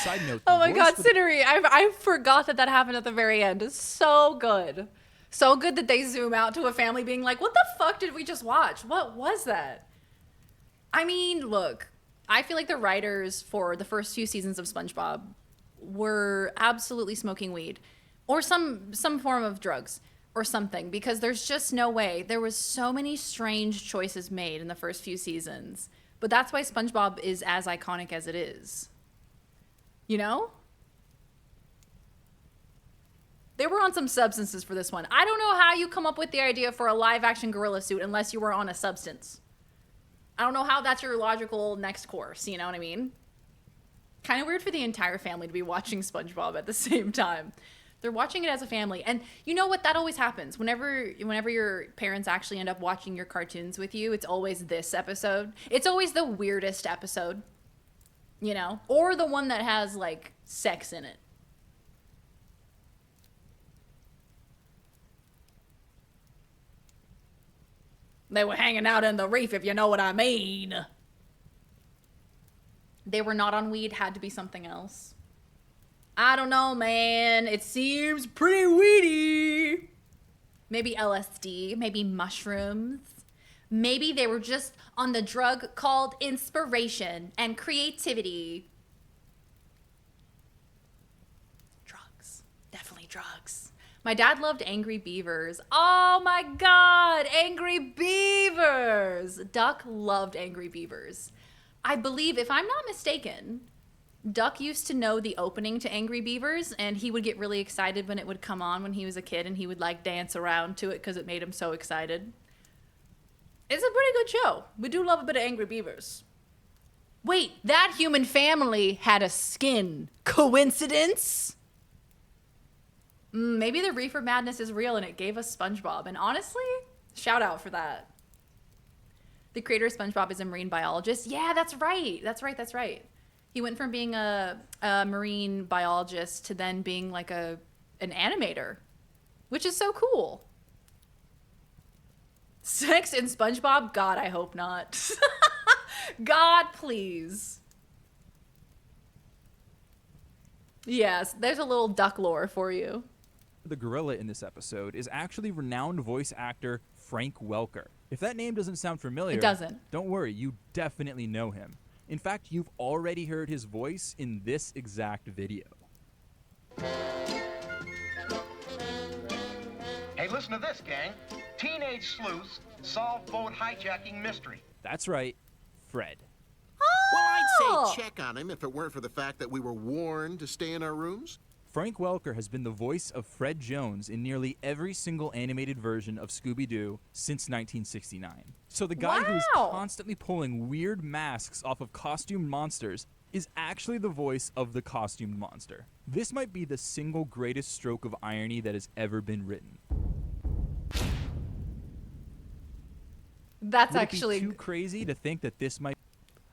Side note. Oh my god, Cindery, I forgot that happened at the very end. It's so good. So good that they zoom out to a family being like, what the fuck did we just watch? What was that? I mean, look, I feel like the writers for the first few seasons of SpongeBob were absolutely smoking weed or some form of drugs or something, because there's just no way. There was so many strange choices made in the first few seasons. But that's why SpongeBob is as iconic as it is. You know? They were on some substances for this one. I don't know how you come up with the idea for a live-action gorilla suit unless you were on a substance. I don't know how that's your logical next course, you know what I mean? Kind of weird for the entire family to be watching SpongeBob at the same time. They're watching it as a family. And you know what? That always happens. Whenever your parents actually end up watching your cartoons with you, it's always this episode. It's always the weirdest episode, you know? Or the one that has, like, sex in it. They were hanging out in the reef, if you know what I mean. They were not on weed, had to be something else. I don't know, man. It seems pretty weedy. Maybe LSD, maybe mushrooms. Maybe they were just on the drug called inspiration and creativity. Drugs. Definitely drugs. My dad loved Angry Beavers. Oh my god, Angry Beavers! Duck loved Angry Beavers. I believe, if I'm not mistaken, Duck used to know the opening to Angry Beavers, and he would get really excited when it would come on when he was a kid, and he would like dance around to it because it made him so excited. It's a pretty good show. We do love a bit of Angry Beavers. Wait, that human family had a skin. Coincidence? Maybe the reefer madness is real and it gave us SpongeBob. And honestly, shout out for that. The creator of SpongeBob is a marine biologist. Yeah, that's right. That's right. He went from being a marine biologist to then being like an animator, which is so cool. Sex in SpongeBob? God, I hope not. God, please. Yes, there's a little duck lore for you. The gorilla in this episode is actually renowned voice actor Frank Welker. If that name doesn't sound familiar, It doesn't. Don't worry, you definitely know him. In fact, you've already heard his voice in this exact video. Hey, listen to this, gang. Teenage sleuths solve boat hijacking mystery. That's right, Fred. Well, Oh! I'd say check on him if it weren't for the fact that we were warned to stay in our rooms. Frank Welker has been the voice of Fred Jones in nearly every single animated version of Scooby-Doo since 1969. So the guy who's constantly pulling weird masks off of costumed monsters is actually the voice of the costumed monster. This might be the single greatest stroke of irony that has ever been written. That's Would actually it be too crazy to think that this might...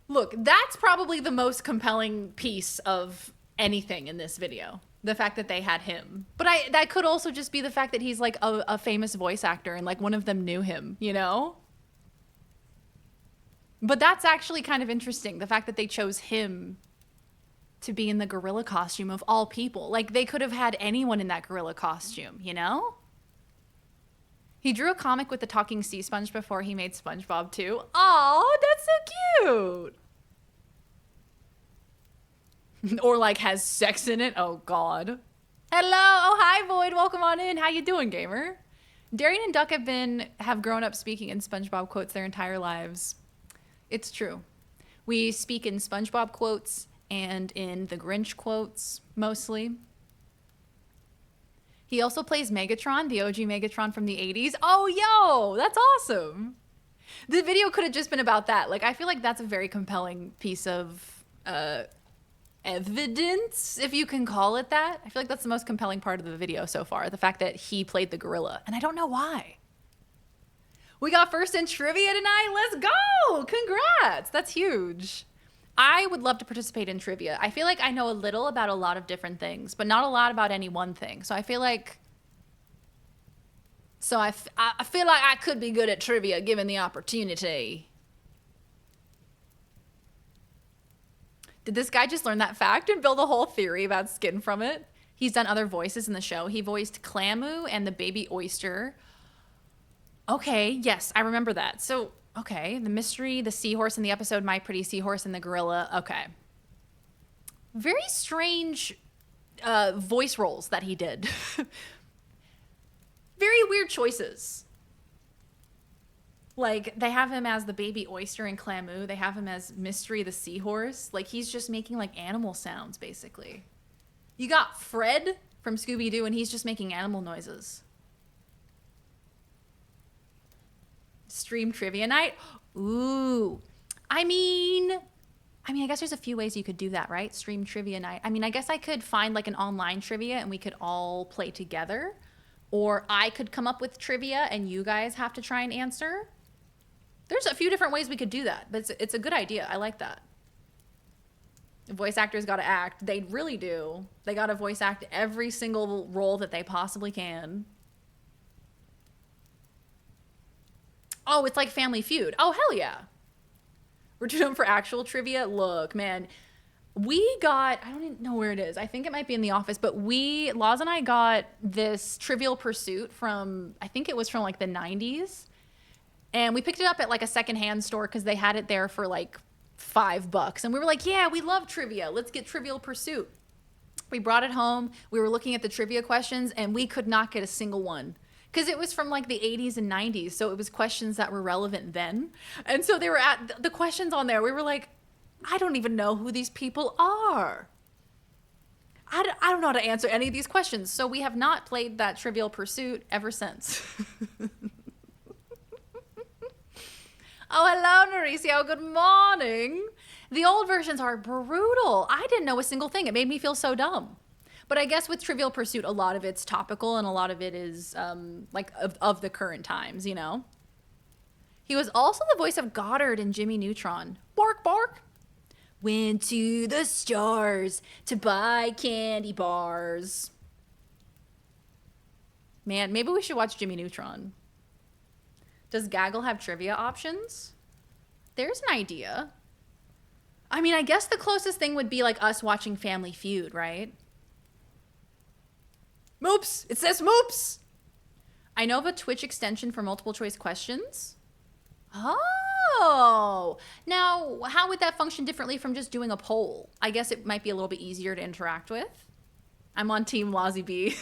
Look, that's probably the most compelling piece of anything in this video. The fact that they had him. But that could also just be the fact that he's like a famous voice actor and like one of them knew him, you know? But that's actually kind of interesting. The fact that they chose him to be in the gorilla costume of all people. Like they could have had anyone in that gorilla costume, you know? He drew a comic with the talking sea sponge before he made SpongeBob too. Aw, that's so cute. Or like has sex in it. Oh God. Hello. Oh hi Void. Welcome on in. How you doing, gamer? Darian and Duck have grown up speaking in SpongeBob quotes their entire lives. It's true. We speak in SpongeBob quotes and in the Grinch quotes mostly. He also plays Megatron, the OG Megatron from the 80s. Oh, yo, that's awesome. The video could have just been about that. Like, I feel like that's a very compelling piece of evidence, if you can call it that. I feel like that's the most compelling part of the video so far, the fact that he played the gorilla. And I don't know why. We got first in trivia tonight. Let's go. Congrats. That's huge. I would love to participate in trivia. I feel like I know a little about a lot of different things, but not a lot about any one thing. So I feel like... I feel like I could be good at trivia given the opportunity. Did this guy just learn that fact and build a whole theory about skin from it? He's done other voices in the show. He voiced Clamu and the baby oyster. Okay, yes, I remember that. So, okay, the mystery, the seahorse in the episode, My Pretty Seahorse, and the gorilla. Okay. Very strange voice roles that he did. Very weird choices. Like, they have him as the baby oyster in Clamu. They have him as Mystery the seahorse. Like, he's just making, like, animal sounds, basically. You got Fred from Scooby-Doo, and he's just making animal noises. Stream trivia night? Ooh. I mean, I guess there's a few ways you could do that, right? Stream trivia night. I mean, I guess I could find, like, an online trivia, and we could all play together. Or I could come up with trivia, and you guys have to try and answer. There's a few different ways we could do that, but it's a good idea. I like that. Voice actors got to act. They really do. They got to voice act every single role that they possibly can. Oh, it's like Family Feud. Oh, hell yeah. We're doing for actual trivia. Look, man, we got, I don't even know where it is. I think it might be in the office, but Laws and I got this Trivial Pursuit from, I think it was from like the 90s. And we picked it up at like a secondhand store because they had it there for like $5. And we were like, yeah, we love trivia. Let's get Trivial Pursuit. We brought it home. We were looking at the trivia questions and we could not get a single one because it was from like the 80s and 90s. So it was questions that were relevant then. And so they were at the questions on there. We were like, I don't even know who these people are. I don't know how to answer any of these questions. So we have not played that Trivial Pursuit ever since. Oh, hello, Mauricio. Good morning. The old versions are brutal. I didn't know a single thing. It made me feel so dumb. But I guess with Trivial Pursuit, a lot of it's topical and a lot of it is like of the current times, you know? He was also the voice of Goddard in Jimmy Neutron. Bark, bark. Went to the stars to buy candy bars. Man, maybe we should watch Jimmy Neutron. Does Gaggle have trivia options? There's an idea. I mean, I guess the closest thing would be like us watching Family Feud, right? Moops! It says Moops! I know of a Twitch extension for multiple choice questions. Oh! Now, how would that function differently from just doing a poll? I guess it might be a little bit easier to interact with. I'm on Team Lozzie B.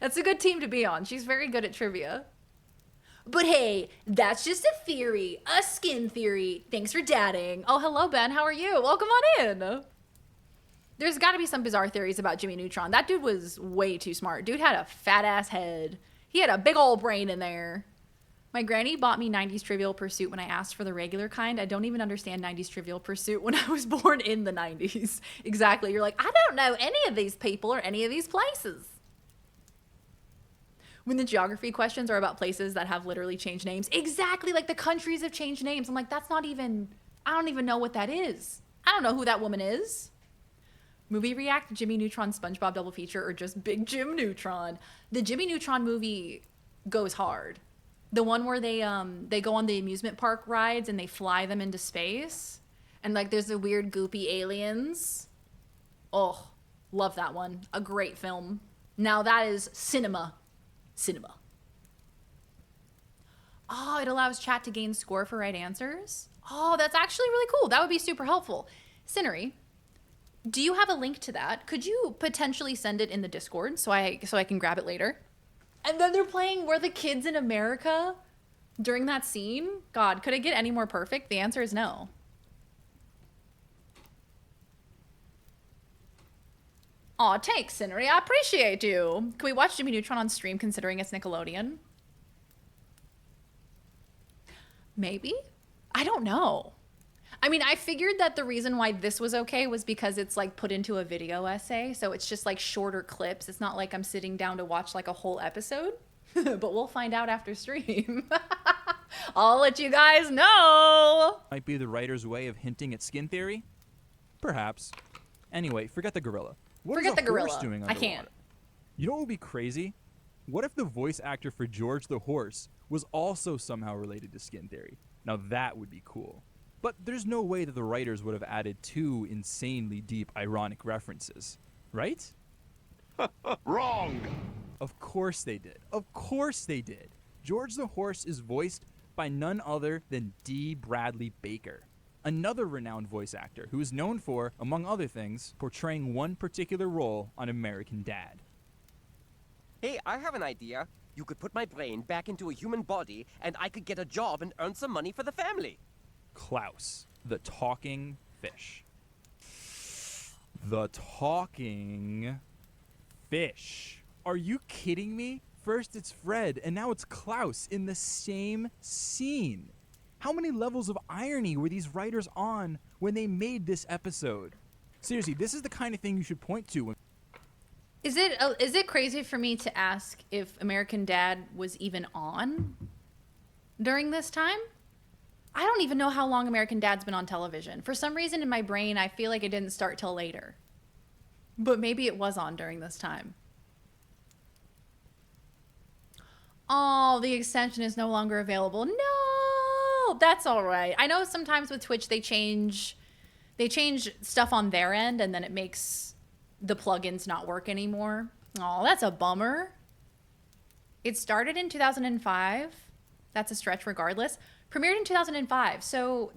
That's a good team to be on. She's very good at trivia. But hey, that's just a theory, a skin theory. Thanks for dadding. Oh, hello, Ben. How are you? Welcome on in. There's got to be some bizarre theories about Jimmy Neutron. That dude was way too smart. Dude had a fat ass head. He had a big old brain in there. My granny bought me 90s Trivial Pursuit when I asked for the regular kind. I don't even understand 90s Trivial Pursuit when I was born in the 90s. Exactly. You're like, I don't know any of these people or any of these places. When the geography questions are about places that have literally changed names. Exactly, like the countries have changed names. I'm like, that's not even, I don't even know what that is. I don't know who that woman is. Movie react, Jimmy Neutron, SpongeBob double feature, or just Big Jim Neutron. The Jimmy Neutron movie goes hard. The one where they go on the amusement park rides and they fly them into space. And like there's the weird goopy aliens. Oh, love that one. A great film. Now that is cinema. Cinema. Oh, it allows chat to gain score for right answers. Oh, that's actually really cool. That would be super helpful. Cinery, do you have a link to that? Could you potentially send it in the Discord so I can grab it later? And then they're playing We're the Kids in America during that scene. God, could it get any more perfect? The answer is no. Aw, thanks, Cinery. I appreciate you. Can we watch Jimmy Neutron on stream considering it's Nickelodeon? Maybe? I don't know. I mean, I figured that the reason why this was okay was because it's like put into a video essay. So it's just like shorter clips. It's not like I'm sitting down to watch like a whole episode. But we'll find out after stream. I'll let you guys know. Might be the writer's way of hinting at skin theory? Perhaps. Anyway, forget the gorilla. What Forget is the a horse gorilla. doing I underwater? can't. You know what would be crazy? What if the voice actor for George the Horse was also somehow related to skin theory? Now that would be cool. But there's no way that the writers would have added two insanely deep ironic references, right? Wrong! Of course they did. Of course they did. George the Horse is voiced by none other than D. Bradley Baker, another renowned voice actor who is known for, among other things, portraying one particular role on American Dad. Hey, I have an idea. You could put my brain back into a human body, and I could get a job and earn some money for the family. Klaus, the talking fish. The talking fish. Are you kidding me? First it's Fred, and now it's Klaus in the same scene. How many levels of irony were these writers on when they made this episode? Seriously, this is the kind of thing you should point to when Is it crazy for me to ask if American Dad was even on during this time? I don't even know how long American Dad's been on television. For some reason in my brain, I feel like it didn't start till later. But maybe it was on during this time. Oh, the extension is no longer available. No, that's all right. I know sometimes with Twitch they change stuff on their end and then it makes the plugins not work anymore. Oh, that's a bummer. It started in 2005. That's a stretch regardless. Premiered in 2005. So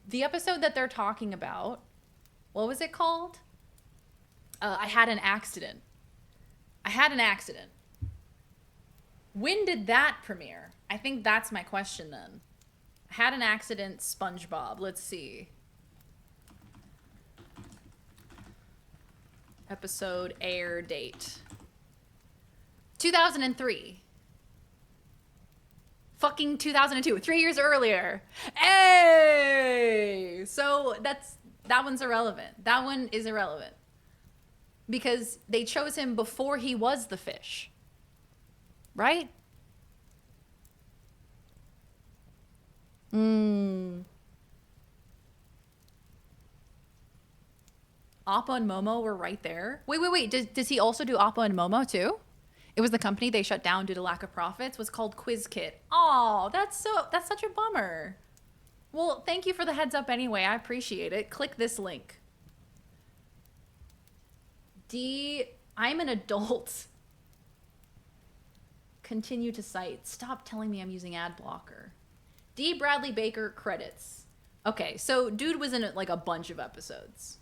the episode that they're talking about, what was it called? I Had an Accident. I Had an Accident. When did that premiere? I think that's my question then. I Had an Accident, SpongeBob. Let's see. Episode air date. 2003. Fucking 2002, 3 years earlier. Hey! So that one's irrelevant. That one is irrelevant. Because they chose him before he was the fish. Right? Appa and Momo were right there. Wait. Does he also do Appa and Momo too? It was the company they shut down due to lack of profits. Was called QuizKit. Oh, that's such a bummer. Well, thank you for the heads up anyway. I appreciate it. Click this link. I'm an adult. Continue to cite. Stop telling me I'm using ad blocker. D. Bradley Baker credits. Okay, so dude was in like a bunch of episodes.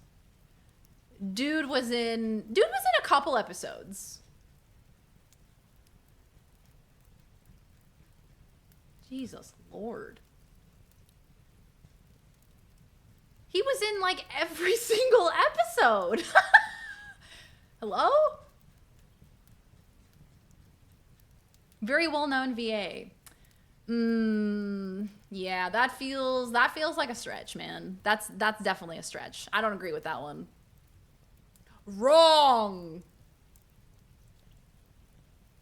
Dude was in a couple episodes. Jesus Lord. He was in like every single episode. Hello? Very well-known VA. Yeah, that feels like a stretch, man. That's definitely a stretch. I don't agree with that one. Wrong.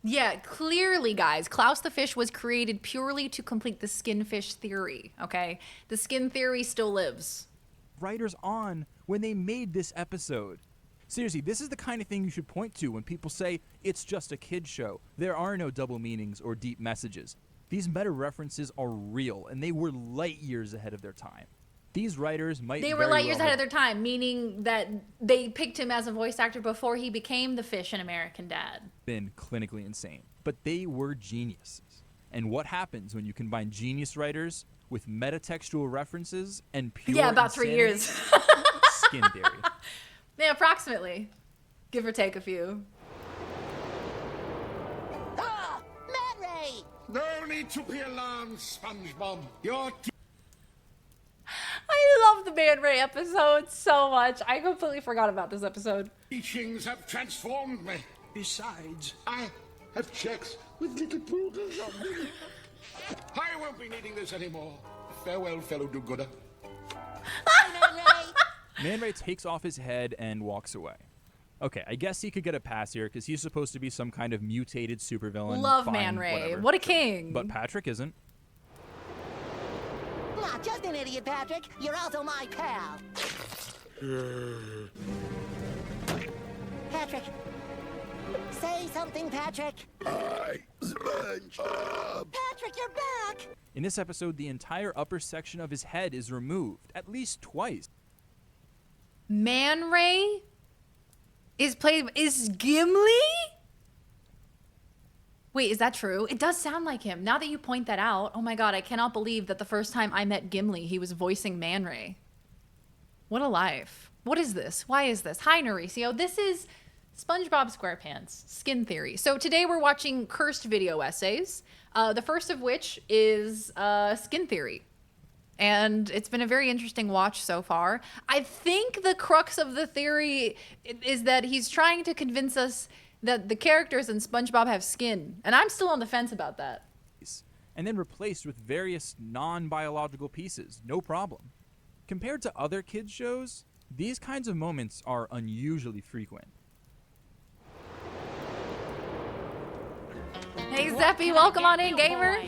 Yeah, clearly, guys, Klaus the Fish was created purely to complete the skinfish theory, okay? The skin theory still lives. Writers on when they made this episode. Seriously, this is the kind of thing you should point to when people say it's just a kid's show. There are no double meanings or deep messages. These meta references are real, and they were light years ahead of their time. These writers might They were light years ahead of their time, meaning that they picked him as a voice actor before he became the fish in American Dad. Been clinically insane, but they were geniuses. And what happens when you combine genius writers with metatextual references and pure about 3 years. Skin theory. Yeah, approximately. Give or take a few. Ah! Man Ray! No need to be alarmed, SpongeBob. Your I love the Man Ray episode so much. I completely forgot about this episode. teachings have transformed me. Besides, I have checks with little poodles on me. I won't be needing this anymore. Farewell, fellow do-gooder. Man Ray takes off his head and walks away. Okay, I guess he could get a pass here because he's supposed to be some kind of mutated supervillain. Love Fine, Man Ray. whatever. What a king. But Patrick isn't. Not just an idiot, Patrick. You're also my pal. Patrick. Say something, Patrick. SpongeBob. Patrick, you're back. In this episode, the entire upper section of his head is removed, at least twice. Man Ray is Gimli? Wait, is that true? It does sound like him. Now that you point that out, oh my god, I cannot believe that the first time I met Gimli, he was voicing Man Ray. What a life. What is this? Why is this? Hi, Mauricio. This is SpongeBob SquarePants, Skin Theory. So today we're watching cursed video essays, the first of which is Skin Theory. And it's been a very interesting watch so far. I think the crux of the theory is that he's trying to convince us that the characters in SpongeBob have skin. And I'm still on the fence about that. And then replaced with various non-biological pieces, no problem. Compared to other kids' shows, these kinds of moments are unusually frequent. Hey Zeppy, welcome on in, gamer.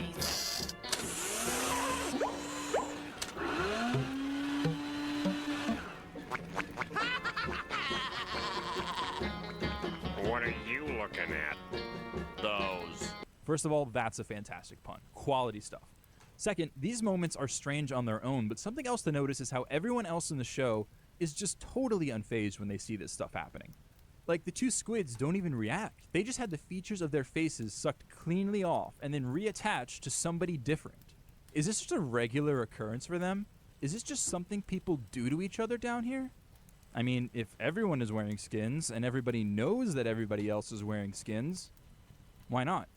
What are you looking at? Those. First of all, that's a fantastic pun. Quality stuff. Second, these moments are strange on their own, but something else to notice is how everyone else in the show is just totally unfazed when they see this stuff happening. Like, the two squids don't even react. They just had the features of their faces sucked cleanly off and then reattached to somebody different. Is this just a regular occurrence for them? Is this just something people do to each other down here? I mean, if everyone is wearing skins and everybody knows that everybody else is wearing skins, why not?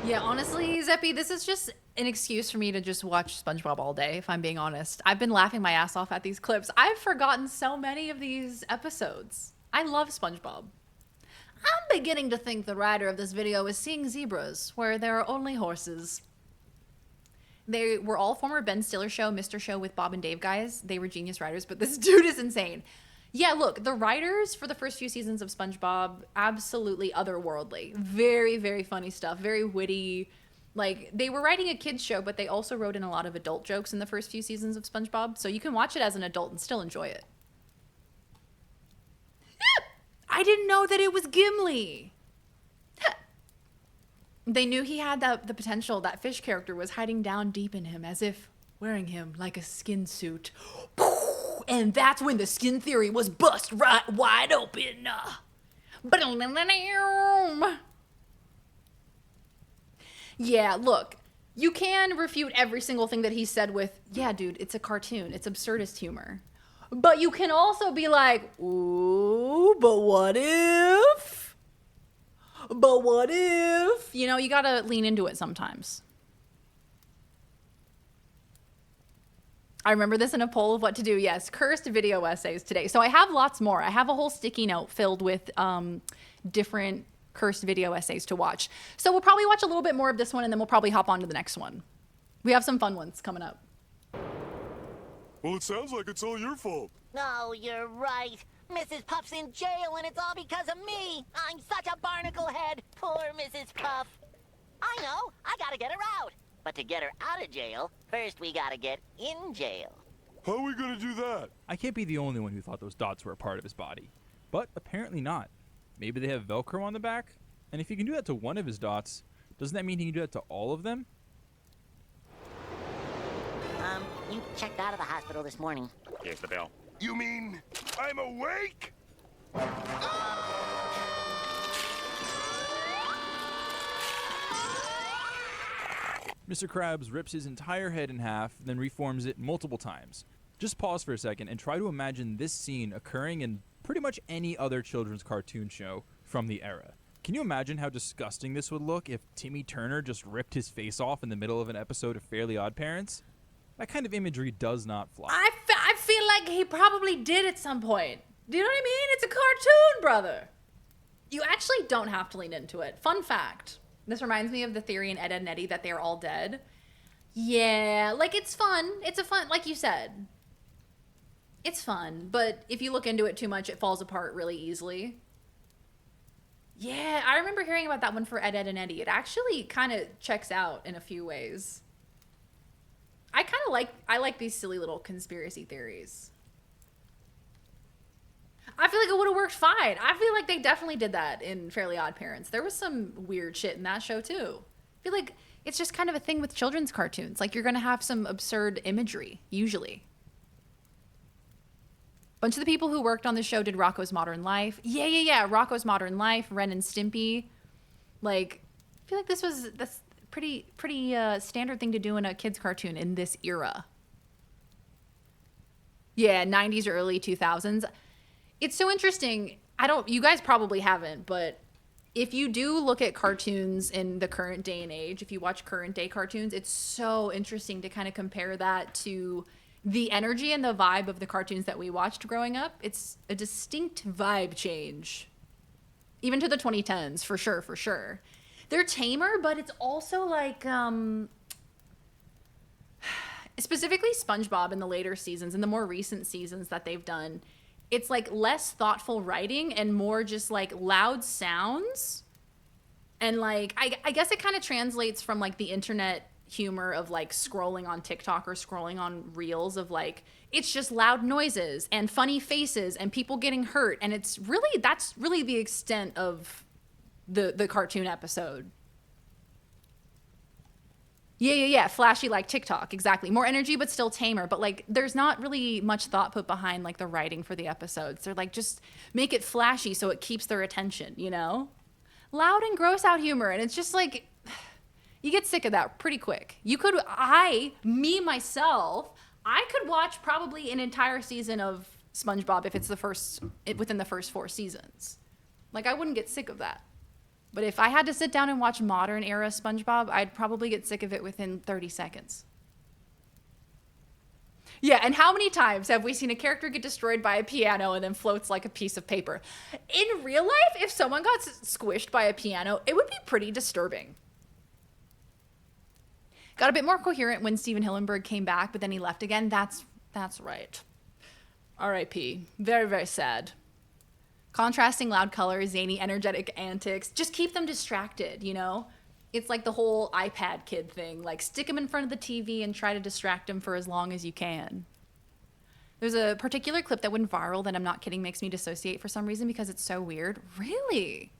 Yeah, honestly, Zeppy, this is just an excuse for me to just watch SpongeBob all day, if I'm being honest. I've been laughing my ass off at these clips. I've forgotten so many of these episodes. I love SpongeBob. I'm beginning to think the writer of this video is seeing zebras where there are only horses. They were all former Ben Stiller Show, Mr. Show with Bob and Dave guys. They were genius writers, but this dude is insane. Yeah, look, the writers for the first few seasons of SpongeBob, absolutely otherworldly. Very, very funny stuff. Very witty. Like, they were writing a kids show, but they also wrote in a lot of adult jokes in the first few seasons of SpongeBob, so you can watch it as an adult and still enjoy it. I didn't know that it was Gimli. They knew he had the potential. That fish character was hiding down deep in him, as if wearing him like a skin suit. And that's when the skin theory was bust right wide open. Yeah, look, you can refute every single thing that he said with, yeah, dude, it's a cartoon. It's absurdist humor. But you can also be like, ooh, but what if? But what if? You know, you gotta lean into it sometimes. I remember this in a poll of what to do. Yes, cursed video essays today. So I have lots more. I have a whole sticky note filled with different cursed video essays to watch. So we'll probably watch a little bit more of this one, and then we'll probably hop on to the next one. We have some fun ones coming up. Well, it sounds like it's all your fault. No, you're right. Mrs. Puff's in jail, and it's all because of me. I'm such a barnacle head. Poor Mrs. Puff. I know. I gotta get her out. But to get her out of jail, first we gotta get in jail. How are we gonna do that? I can't be the only one who thought those dots were a part of his body. But apparently not. Maybe they have Velcro on the back? And if you can do that to one of his dots, doesn't that mean he can do that to all of them? You checked out of the hospital this morning. Here's the bill. You mean I'm awake? Mr. Krabs rips his entire head in half, then reforms it multiple times. Just pause for a second and try to imagine this scene occurring in pretty much any other children's cartoon show from the era. Can you imagine how disgusting this would look if Timmy Turner just ripped his face off in the middle of an episode of Fairly Odd Parents? That kind of imagery does not fly. I feel like he probably did at some point. Do you know what I mean? It's a cartoon, brother. You actually don't have to lean into it. Fun fact. This reminds me of the theory in Ed, Edd n Eddy that they're all dead. Yeah, like, it's fun. It's a fun, like you said. It's fun, but if you look into it too much, it falls apart really easily. Yeah, I remember hearing about that one for Ed, Edd n Eddy. It actually kind of checks out in a few ways. I like these silly little conspiracy theories. I feel like it would have worked fine. I feel like they definitely did that in Fairly Odd Parents. There was some weird shit in that show too. I feel like it's just kind of a thing with children's cartoons. Like, you're gonna have some absurd imagery, usually. Bunch of the people who worked on the show did Rocko's Modern Life. Yeah. Rocko's Modern Life, Ren and Stimpy. Like, I feel like that's pretty standard thing to do in a kid's cartoon in this era. Yeah, 90s or early 2000s. It's so interesting. You guys probably haven't, but if you do look at cartoons in the current day and age, if you watch current day cartoons, it's so interesting to kind of compare that to the energy and the vibe of the cartoons that we watched growing up. It's a distinct vibe change. Even to the 2010s, for sure. They're tamer, but it's also like, specifically SpongeBob in the later seasons and the more recent seasons that they've done, it's like less thoughtful writing and more just like loud sounds. And like, I guess it kind of translates from like the internet humor of like scrolling on TikTok or scrolling on reels of like, it's just loud noises and funny faces and people getting hurt. And that's really the extent of the cartoon episode. Yeah. Flashy like TikTok. Exactly. More energy, but still tamer. But like, there's not really much thought put behind like the writing for the episodes. They're like, just make it flashy so it keeps their attention, you know? Loud and gross out humor. And it's just like, you get sick of that pretty quick. Myself, I could watch probably an entire season of SpongeBob if it's within the first 4 seasons. Like, I wouldn't get sick of that. But if I had to sit down and watch modern era SpongeBob, I'd probably get sick of it within 30 seconds. Yeah, and how many times have we seen a character get destroyed by a piano and then floats like a piece of paper? In real life, if someone got squished by a piano, it would be pretty disturbing. Got a bit more coherent when Steven Hillenburg came back, but then he left again. That's right. R.I.P. Very, very sad. Contrasting loud colors, zany, energetic antics. Just keep them distracted, you know? It's like the whole iPad kid thing. Like, stick them in front of the TV and try to distract them for as long as you can. There's a particular clip that went viral that I'm not kidding makes me dissociate for some reason because it's so weird. Really?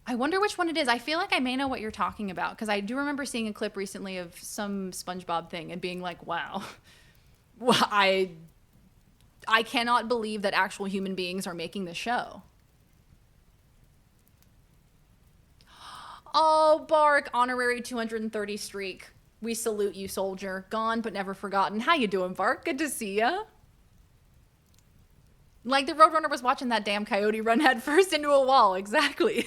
I wonder which one it is. I feel like I may know what you're talking about because I do remember seeing a clip recently of some SpongeBob thing and being like, wow, I cannot believe that actual human beings are making this show. Oh, Bark, honorary 230 streak. We salute you, soldier. Gone but never forgotten. How you doing, Bark? Good to see ya. Like the Roadrunner was watching that damn coyote run head first into a wall. Exactly.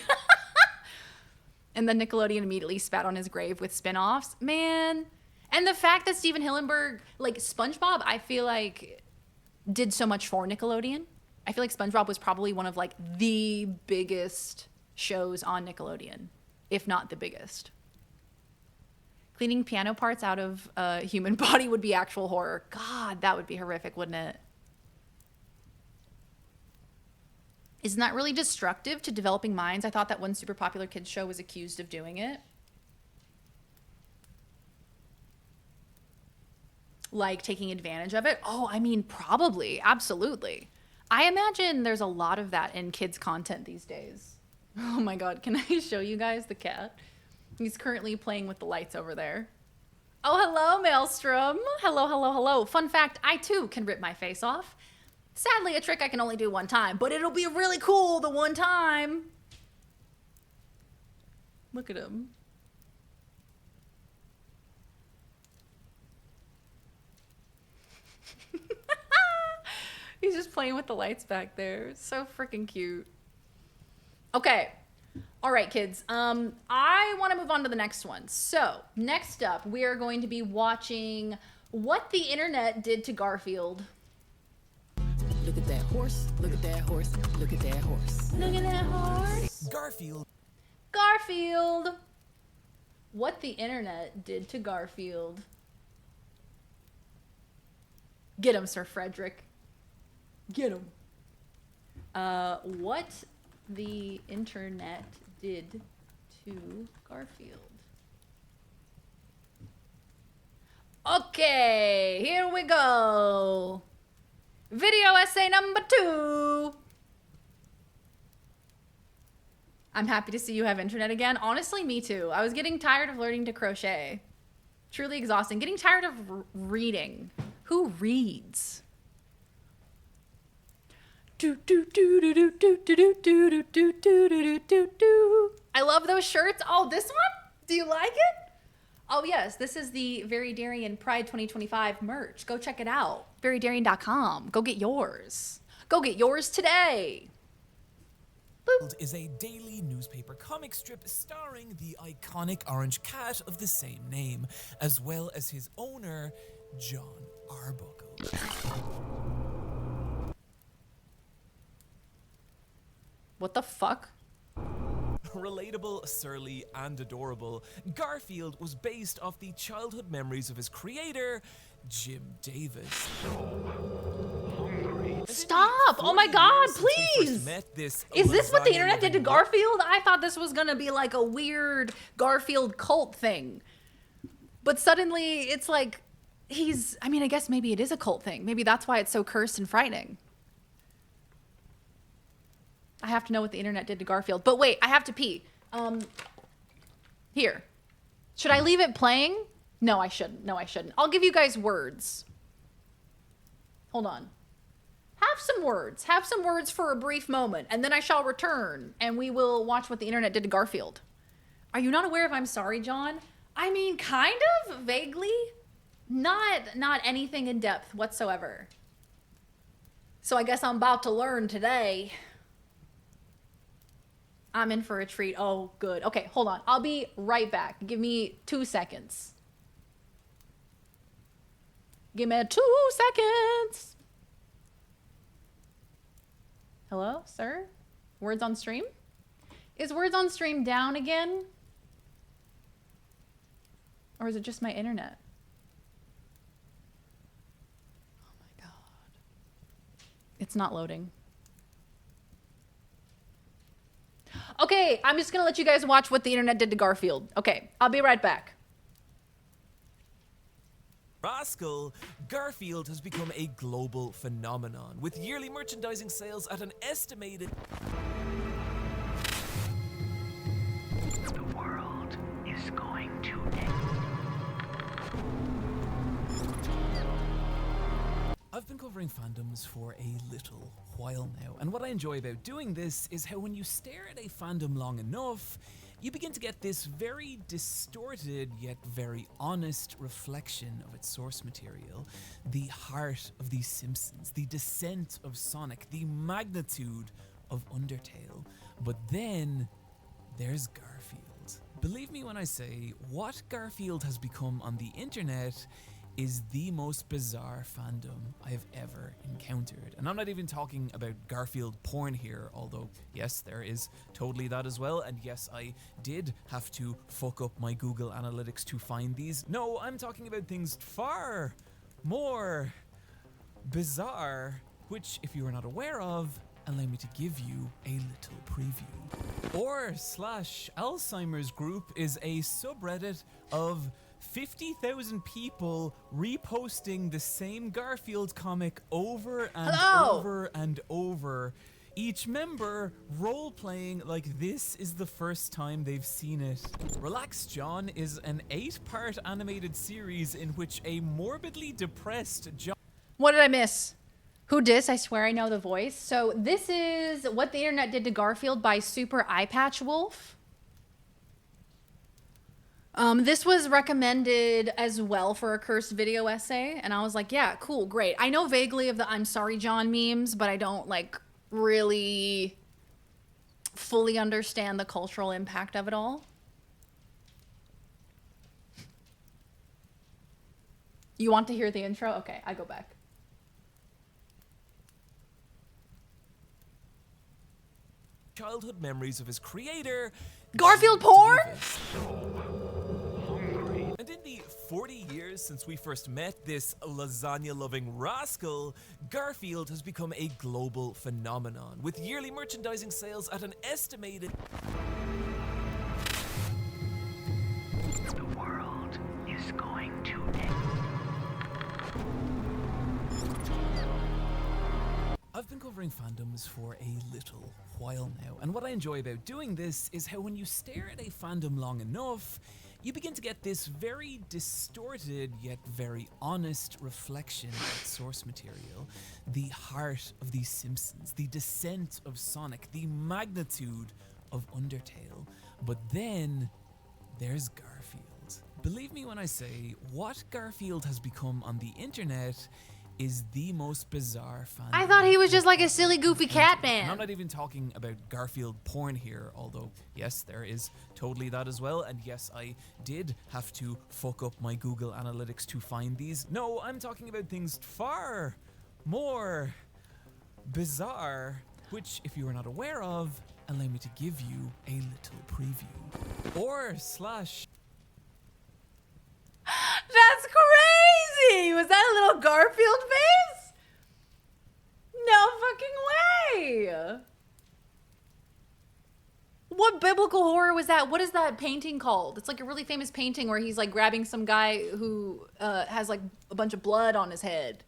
And then Nickelodeon immediately spat on his grave with spin-offs. Man. And the fact that Steven Hillenburg, like SpongeBob, I feel like did so much for Nickelodeon. I feel like SpongeBob was probably one of like the biggest shows on Nickelodeon, if not the biggest. Cleaning piano parts out of a human body would be actual horror. God, that would be horrific, wouldn't it? Isn't that really destructive to developing minds? I thought that one super popular kids show was accused of doing it. Like taking advantage of it? Oh, I mean, probably. Absolutely. I imagine there's a lot of that in kids' content these days. Oh my God, can I show you guys the cat? He's currently playing with the lights over there. Oh, hello, Maelstrom. Hello, hello, hello. Fun fact, I too can rip my face off. Sadly, a trick I can only do one time, but it'll be really cool the one time. Look at him. He's just playing with the lights back there. So freaking cute. Okay. All right, kids. I want to move on to the next one. So, next up, we are going to be watching What the Internet Did to Garfield. Look at that horse. Look at that horse. Look at that horse. Look at that horse. Garfield. Garfield. What the Internet Did to Garfield. Get him, Sir Frederick. Get him. What the Internet did to Garfield. Okay, here we go. Video essay number 2. I'm happy to see you have internet again. Honestly, me too. I was getting tired of learning to crochet. Truly exhausting. Getting tired of reading. Who reads? I love those shirts. Oh, this one? Do you like it? Oh, yes. This is the Very Darian Pride 2025 merch. Go check it out. VeryDarian.com. Go get yours. Go get yours today. Boop. Is a daily newspaper comic strip starring the iconic orange cat of the same name, as well as his owner, John Arbuckle. What the fuck? Relatable, surly, and adorable, Garfield was based off the childhood memories of his creator, Jim Davis. Stop! Oh my God, please! Is this what the internet did to Garfield? I thought this was gonna be like a weird Garfield cult thing. But suddenly it's like, I mean, I guess maybe it is a cult thing. Maybe that's why it's so cursed and frightening. I have to know what the internet did to Garfield. But wait, I have to pee. Here. Should I leave it playing? No, I shouldn't. No, I shouldn't. I'll give you guys words. Hold on. Have some words. Have some words for a brief moment, and then I shall return, and we will watch what the internet did to Garfield. Are you not aware of I'm Sorry, John? I mean, kind of, vaguely. Not anything in depth whatsoever. So I guess I'm about to learn today. I'm in for a treat. Oh, good. Okay, hold on. I'll be right back. Give me 2 seconds. Give me 2 seconds. Hello, sir? Words on stream? Is Words on stream down again? Or is it just my internet? Oh my God. It's not loading. Okay, I'm just gonna let you guys watch what the internet did to Garfield. Okay, I'll be right back. Rascal, Garfield has become a global phenomenon, with yearly merchandising sales at an estimated... The world is going to end. I've been covering fandoms for a little while now, and what I enjoy about doing this is how when you stare at a fandom long enough, you begin to get this very distorted yet very honest reflection of its source material. The heart of The Simpsons, the descent of Sonic, the magnitude of Undertale. But then there's Garfield. Believe me when I say, what Garfield has become on the internet is the most bizarre fandom I have ever encountered. And I'm not even talking about Garfield porn here, although yes, there is totally that as well, and yes, I did have to fuck up my Google Analytics to find these. No, I'm talking about things far more bizarre, which, if you are not aware of, allow me to give you a little preview. Alzheimer's Group is a subreddit of 50,000 people reposting the same Garfield comic over and over and over. Each member role-playing like this is the first time they've seen it. Relax John is an 8-part animated series in which a morbidly depressed John... What did I miss? Who dis? I swear I know the voice. So this is What the Internet Did to Garfield by Super Eyepatch Wolf. This was recommended as well for a cursed video essay, and I was like, yeah, cool, great. I know vaguely of the I'm sorry, John memes, but I don't, like, really fully understand the cultural impact of it all. You want to hear the intro? Okay, I go back. Childhood memories of his creator, Garfield porn? And in the 40 years since we first met this lasagna-loving rascal, Garfield has become a global phenomenon, with yearly merchandising sales at an estimated... The world is going to end. I've been covering fandoms for a little while now, and what I enjoy about doing this is how when you stare at a fandom long enough, you begin to get this very distorted yet very honest reflection of its source material. The heart of The Simpsons, the descent of Sonic, the magnitude of Undertale. But then there's Garfield. Believe me when I say, what Garfield has become on the internet is the most bizarre fandom. I thought he was just like a silly, goofy cat man. And I'm not even talking about Garfield porn here, although yes, there is totally that as well, and yes, I did have to fuck up my Google Analytics to find these. No, I'm talking about things far more bizarre, which, if you are not aware of, allow me to give you a little preview. That's crazy! Was that a little Garfield face? No fucking way! What biblical horror was that? What is that painting called? It's like a really famous painting where he's like grabbing some guy who has like a bunch of blood on his head.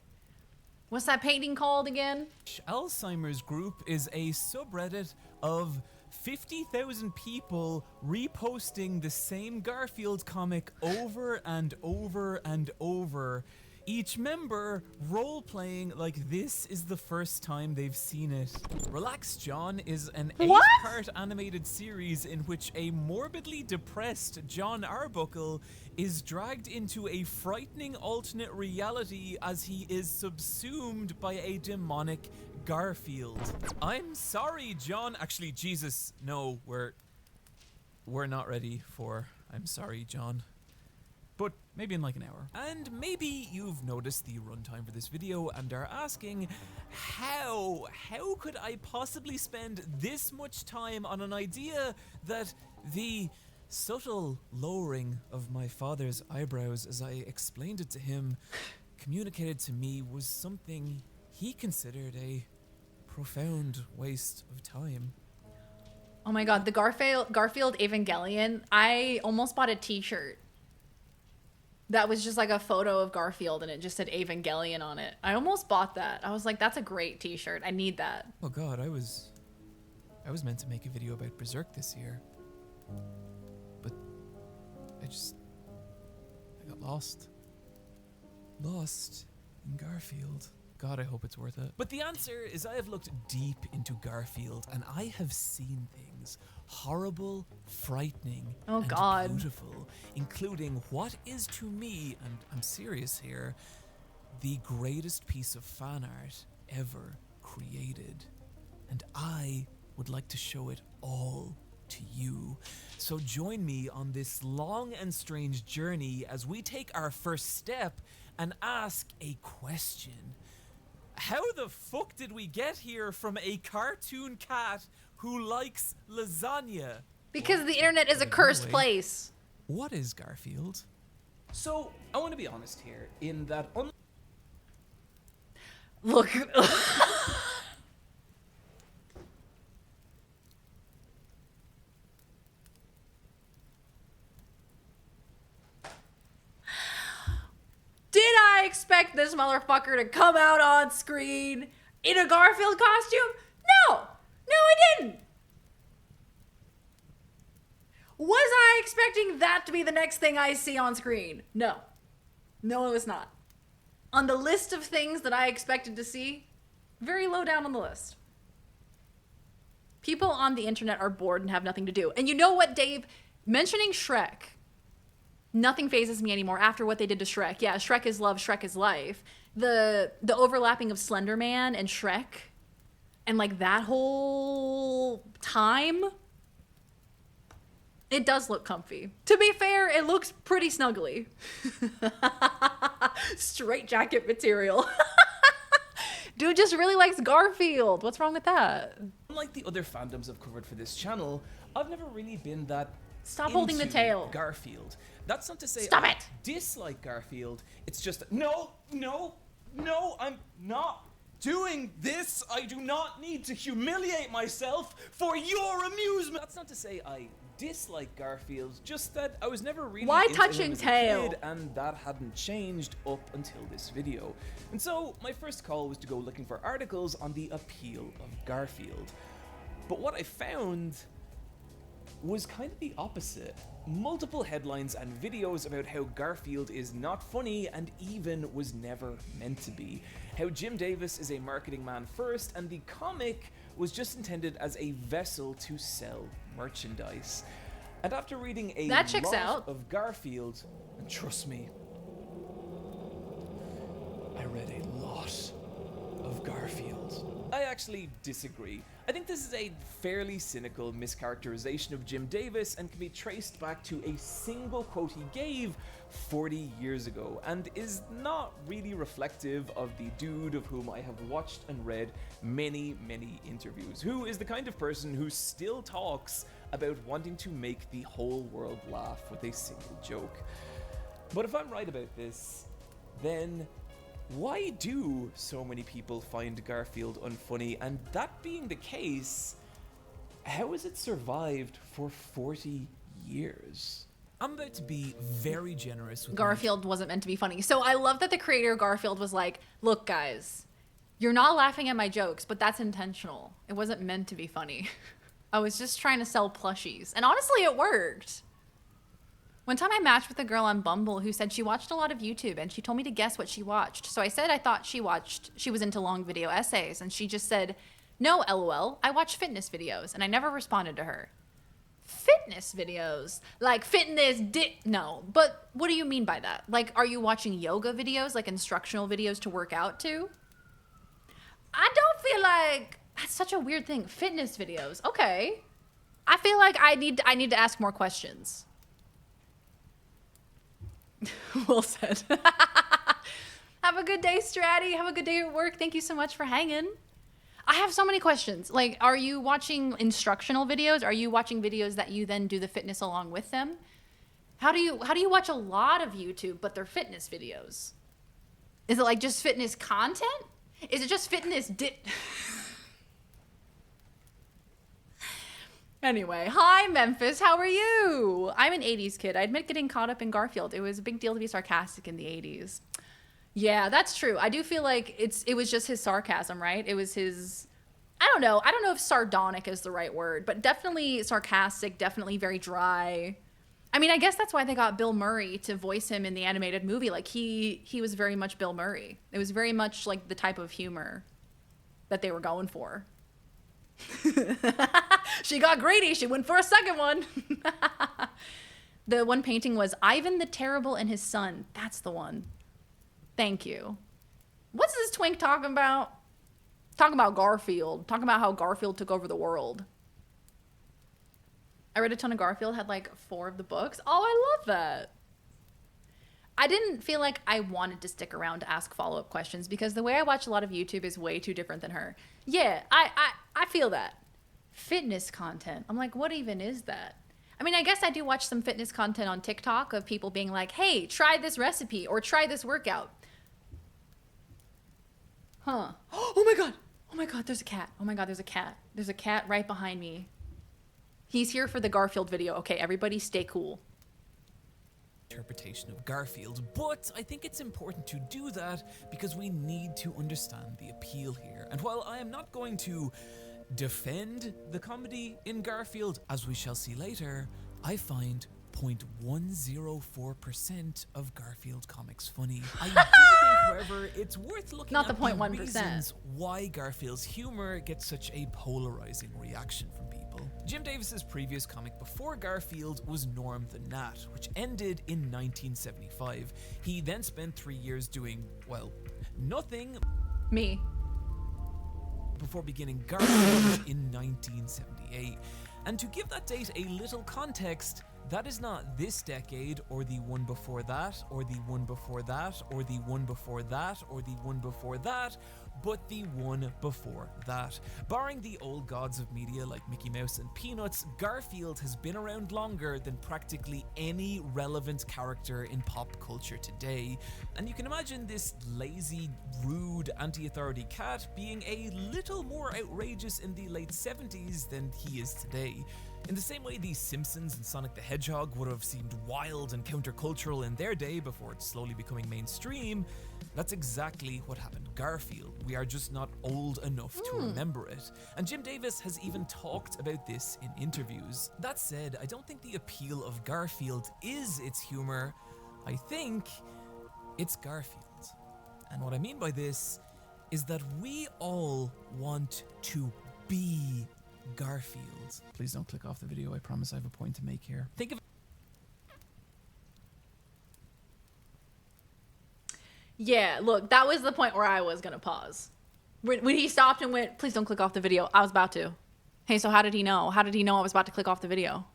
What's that painting called again? Alzheimer's Group is a subreddit of 50,000 people reposting the same Garfield comic over and over and over. Each member role-playing like this is the first time they've seen it. Relax John is an 8-part animated series in which a morbidly depressed John Arbuckle is dragged into a frightening alternate reality as he is subsumed by a demonic Garfield. I'm sorry, John. Actually, Jesus, no, we're not ready for I'm sorry, John. But maybe in like an hour. And maybe you've noticed the runtime for this video and are asking, how could I possibly spend this much time on an idea that the subtle lowering of my father's eyebrows as I explained it to him communicated to me was something he considered a profound waste of time? Oh my god, the Garfield Evangelion. I almost bought a t-shirt. That was just like a photo of Garfield and it just said Evangelion on it. I almost bought that. I was like, that's a great t-shirt. I need that. Oh god, I was meant to make a video about Berserk this year. But I got lost. Lost in Garfield. God, I hope it's worth it. But the answer is I have looked deep into Garfield and I have seen things horrible, frightening, and beautiful, including what is to me, and I'm serious here, the greatest piece of fan art ever created. And I would like to show it all to you. So join me on this long and strange journey as we take our first step and ask a question. How the fuck did we get here from a cartoon cat who likes lasagna? Because the internet is a cursed place. What is Garfield? So, I want to be honest here, in that... Look... Did I expect this motherfucker to come out on screen in a Garfield costume? No! No, I didn't! Was I expecting that to be the next thing I see on screen? No. No, it was not. On the list of things that I expected to see, very low down on the list. People on the internet are bored and have nothing to do. And you know what, Dave? Mentioning Shrek, nothing phases me anymore after what they did to Shrek. Yeah, Shrek is love, Shrek is life. The overlapping of Slender Man and Shrek and like that whole time, it does look comfy. To be fair, it looks pretty snuggly. Straight jacket material. Dude just really likes Garfield. What's wrong with that? Unlike the other fandoms I've covered for this channel, I've never really been that Stop holding the tail. Garfield. That's not to say Stop I it. dislike Garfield. It's just no, I'm not doing this. I do not need to humiliate myself for your amusement. That's not to say I dislike Garfield, just that I was never really Why into touching him as a tail? kid, and that hadn't changed up until this video. And so my first call was to go looking for articles on the appeal of Garfield. But what I found was kind of the opposite. Multiple headlines and videos about how Garfield is not funny and even was never meant to be. How Jim Davis is a marketing man first and the comic was just intended as a vessel to sell merchandise. And after reading a That checks lot out. of Garfield, and trust me, I read a lot of Garfield. I actually disagree. I think this is a fairly cynical mischaracterization of Jim Davis and can be traced back to a single quote he gave 40 years ago and is not really reflective of the dude of whom I have watched and read many, many interviews, who is the kind of person who still talks about wanting to make the whole world laugh with a single joke. But if I'm right about this, then why do so many people find Garfield unfunny? And that being the case, how has it survived for 40 years? I'm about to be very generous with Garfield wasn't meant to be funny. So I love that the creator of Garfield was like, look guys, you're not laughing at my jokes, but that's intentional. It wasn't meant to be funny. I was just trying to sell plushies. And honestly, it worked. One time I matched with a girl on Bumble who said she watched a lot of YouTube and she told me to guess what she watched. So I said I thought she was into long video essays, and she just said, no, LOL, I watch fitness videos, and I never responded to her. Fitness videos? Like fitness no, but what do you mean by that? Like, are you watching yoga videos, like instructional videos to work out to? I don't feel like, that's such a weird thing. Fitness videos, okay. I feel like I need to ask more questions. Well said. Have a good day, Stratty. Have a good day at work. Thank you so much for hanging. I have so many questions. Like, are you watching instructional videos? Are you watching videos that you then do the fitness along with them? How do you watch a lot of YouTube, but they're fitness videos? Is it like just fitness content? Is it just fitness Anyway, hi Memphis, how are you? I'm an 80s kid. I admit getting caught up in Garfield. It was a big deal to be sarcastic in the 80s. Yeah, that's true. I do feel like it was just his sarcasm, right? It was his, I don't know if sardonic is the right word, but definitely sarcastic, definitely very dry. I mean, I guess that's why they got Bill Murray to voice him in the animated movie. Like he was very much Bill Murray. It was very much like the type of humor that they were going for. She got greedy. She went for a second one. The one painting was Ivan the Terrible and his son. That's the one. Thank you. What's this twink talking about? Talking about Garfield. Talking about how Garfield took over the world. I read a ton of Garfield, had like 4 of the books. Oh, I love that. I didn't feel like I wanted to stick around to ask follow-up questions because the way I watch a lot of YouTube is way too different than her. Yeah, I feel that. Fitness content. I'm like, what even is that? I mean, I guess I do watch some fitness content on TikTok of people being like, hey, try this recipe or try this workout. Huh. Oh my God. Oh my God, there's a cat. Oh my God, there's a cat. There's a cat right behind me. He's here for the Garfield video. Okay, everybody stay cool. Interpretation of Garfield, but I think it's important to do that because we need to understand the appeal here. And while I am not going to defend the comedy in Garfield, as we shall see later, I find 0.104% of Garfield comics funny. I do think, however, it's worth looking not at the 0.1%. reasons why Garfield's humor gets such a polarizing reaction from people. Jim Davis's previous comic before Garfield was Norm the Gnat, which ended in 1975. He then spent 3 years doing, well, nothing. Me. Before beginning Garfield in 1978. And to give that date a little context, that is not this decade, or the one before that, or the one before that, or the one before that, or the one before that, but the one before that. Barring the old gods of media like Mickey Mouse and Peanuts, Garfield has been around longer than practically any relevant character in pop culture today. And you can imagine this lazy, rude, anti-authority cat being a little more outrageous in the late 70s than he is today. In the same way The Simpsons and Sonic the Hedgehog would have seemed wild and countercultural in their day before it's slowly becoming mainstream, that's exactly what happened to Garfield. We are just not old enough to remember it. And Jim Davis has even talked about this in interviews. That said, I don't think the appeal of Garfield is its humor. I think it's Garfield. And what I mean by this is that we all want to be Garfield. Please don't click off the video. I promise I have a point to make here. Think of Yeah, look, that was the point where I was gonna pause. When he stopped and went, please don't click off the video, I was about to. Hey, so how did he know? How did he know I was about to click off the video?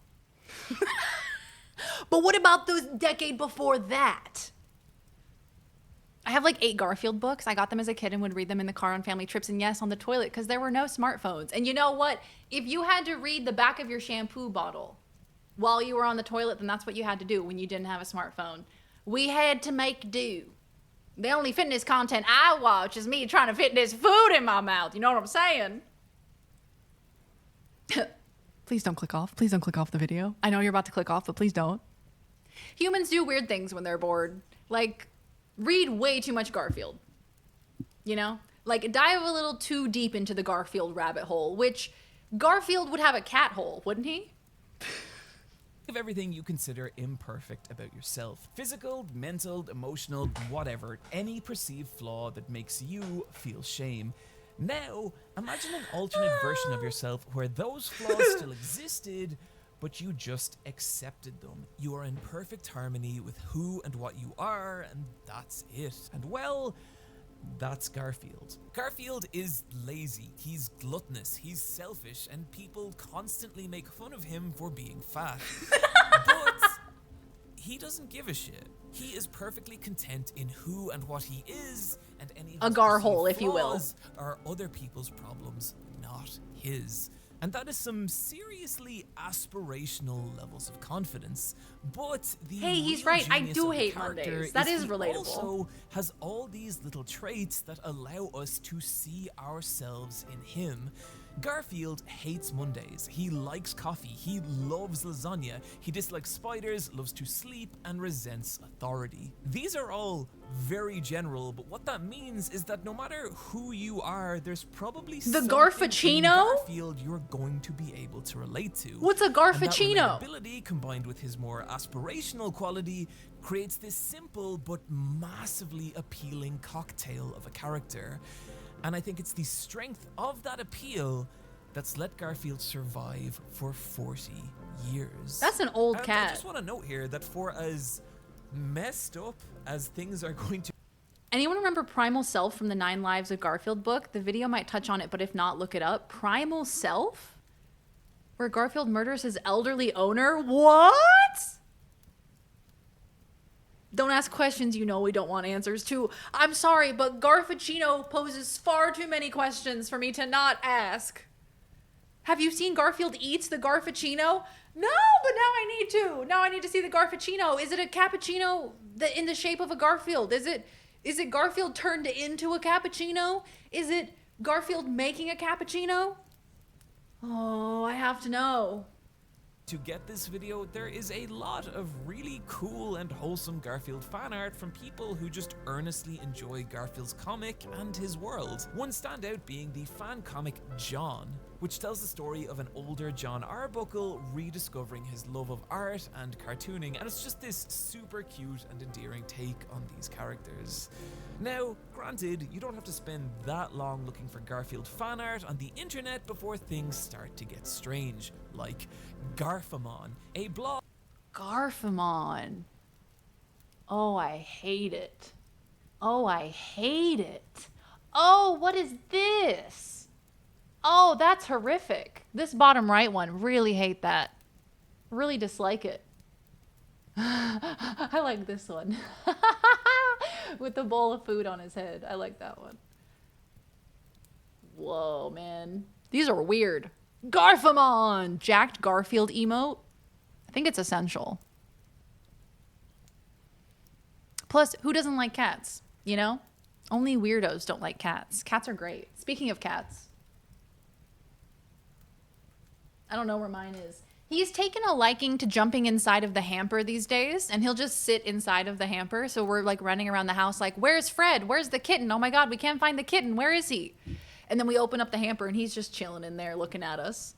But what about the decade before that? I have like 8 Garfield books. I got them as a kid and would read them in the car on family trips, and yes, on the toilet, because there were no smartphones. And you know what? If you had to read the back of your shampoo bottle while you were on the toilet, then that's what you had to do when you didn't have a smartphone. We had to make do. The only fitness content I watch is me trying to fit this food in my mouth. You know what I'm saying? Please don't click off. Please don't click off the video. I know you're about to click off, but please don't. Humans do weird things when they're bored. Like, read way too much Garfield. You know? Like, dive a little too deep into the Garfield rabbit hole, which Garfield would have a cat hole, wouldn't he? of everything you consider imperfect about yourself. Physical, mental, emotional, whatever. Any perceived flaw that makes you feel shame. Now, imagine an alternate version of yourself where those flaws still existed, but you just accepted them. You are in perfect harmony with who and what you are, and that's it. And well, that's Garfield. Garfield is lazy, he's gluttonous, he's selfish, and people constantly make fun of him for being fat. But he doesn't give a shit. He is perfectly content in who and what he is, and any a garhole, if you will, are other people's problems, not his. And that is some seriously aspirational levels of confidence. But the hey, he's right. I do hate Mondays. That is relatable. Also has all these little traits that allow us to see ourselves in him. Garfield hates Mondays, he likes coffee, he loves lasagna, he dislikes spiders, loves to sleep, and resents authority. These are all very general, but what that means is that no matter who you are, there's probably something in Garfield you're going to be able to relate to. What's a Garfuccino? And that relatability, combined with his more aspirational quality, creates this simple but massively appealing cocktail of a character. And I think it's the strength of that appeal that's let Garfield survive for 40 years. That's an old cat. I just want to note here that for as messed up as things are going to... Anyone remember Primal Self from the 9 Lives of Garfield book? The video might touch on it, but if not, look it up. Primal Self? Where Garfield murders his elderly owner? What? Don't ask questions you know we don't want answers to. I'm sorry, but Garfuccino poses far too many questions for me to not ask. Have you seen Garfield Eats the Garfuccino? No, but now I need to. Now I need to see the Garfuccino. Is it a cappuccino in the shape of a Garfield? Is it Garfield turned into a cappuccino? Is it Garfield making a cappuccino? Oh, I have to know. To get this video, there is a lot of really cool and wholesome Garfield fan art from people who just earnestly enjoy Garfield's comic and his world. One standout being the fan comic John, which tells the story of an older John Arbuckle rediscovering his love of art and cartooning, and it's just this super cute and endearing take on these characters. Now, granted, you don't have to spend that long looking for Garfield fan art on the internet before things start to get strange, like Garfamon, a blog. Garfamon. Oh, I hate it. Oh, I hate it. Oh, what is this? Oh, that's horrific. This bottom right one, really hate that. Really dislike it. I like this one. With the bowl of food on his head. I like that one. Whoa, man. These are weird. Garfamon! Jacked Garfield emote. I think it's essential. Plus, who doesn't like cats? You know? Only weirdos don't like cats. Cats are great. Speaking of cats. I don't know where mine is. He's taken a liking to jumping inside of the hamper these days, and he'll just sit inside of the hamper. So we're like running around the house like, where's Fred? Where's the kitten? Oh my God, we can't find the kitten. Where is he? And then we open up the hamper and he's just chilling in there looking at us.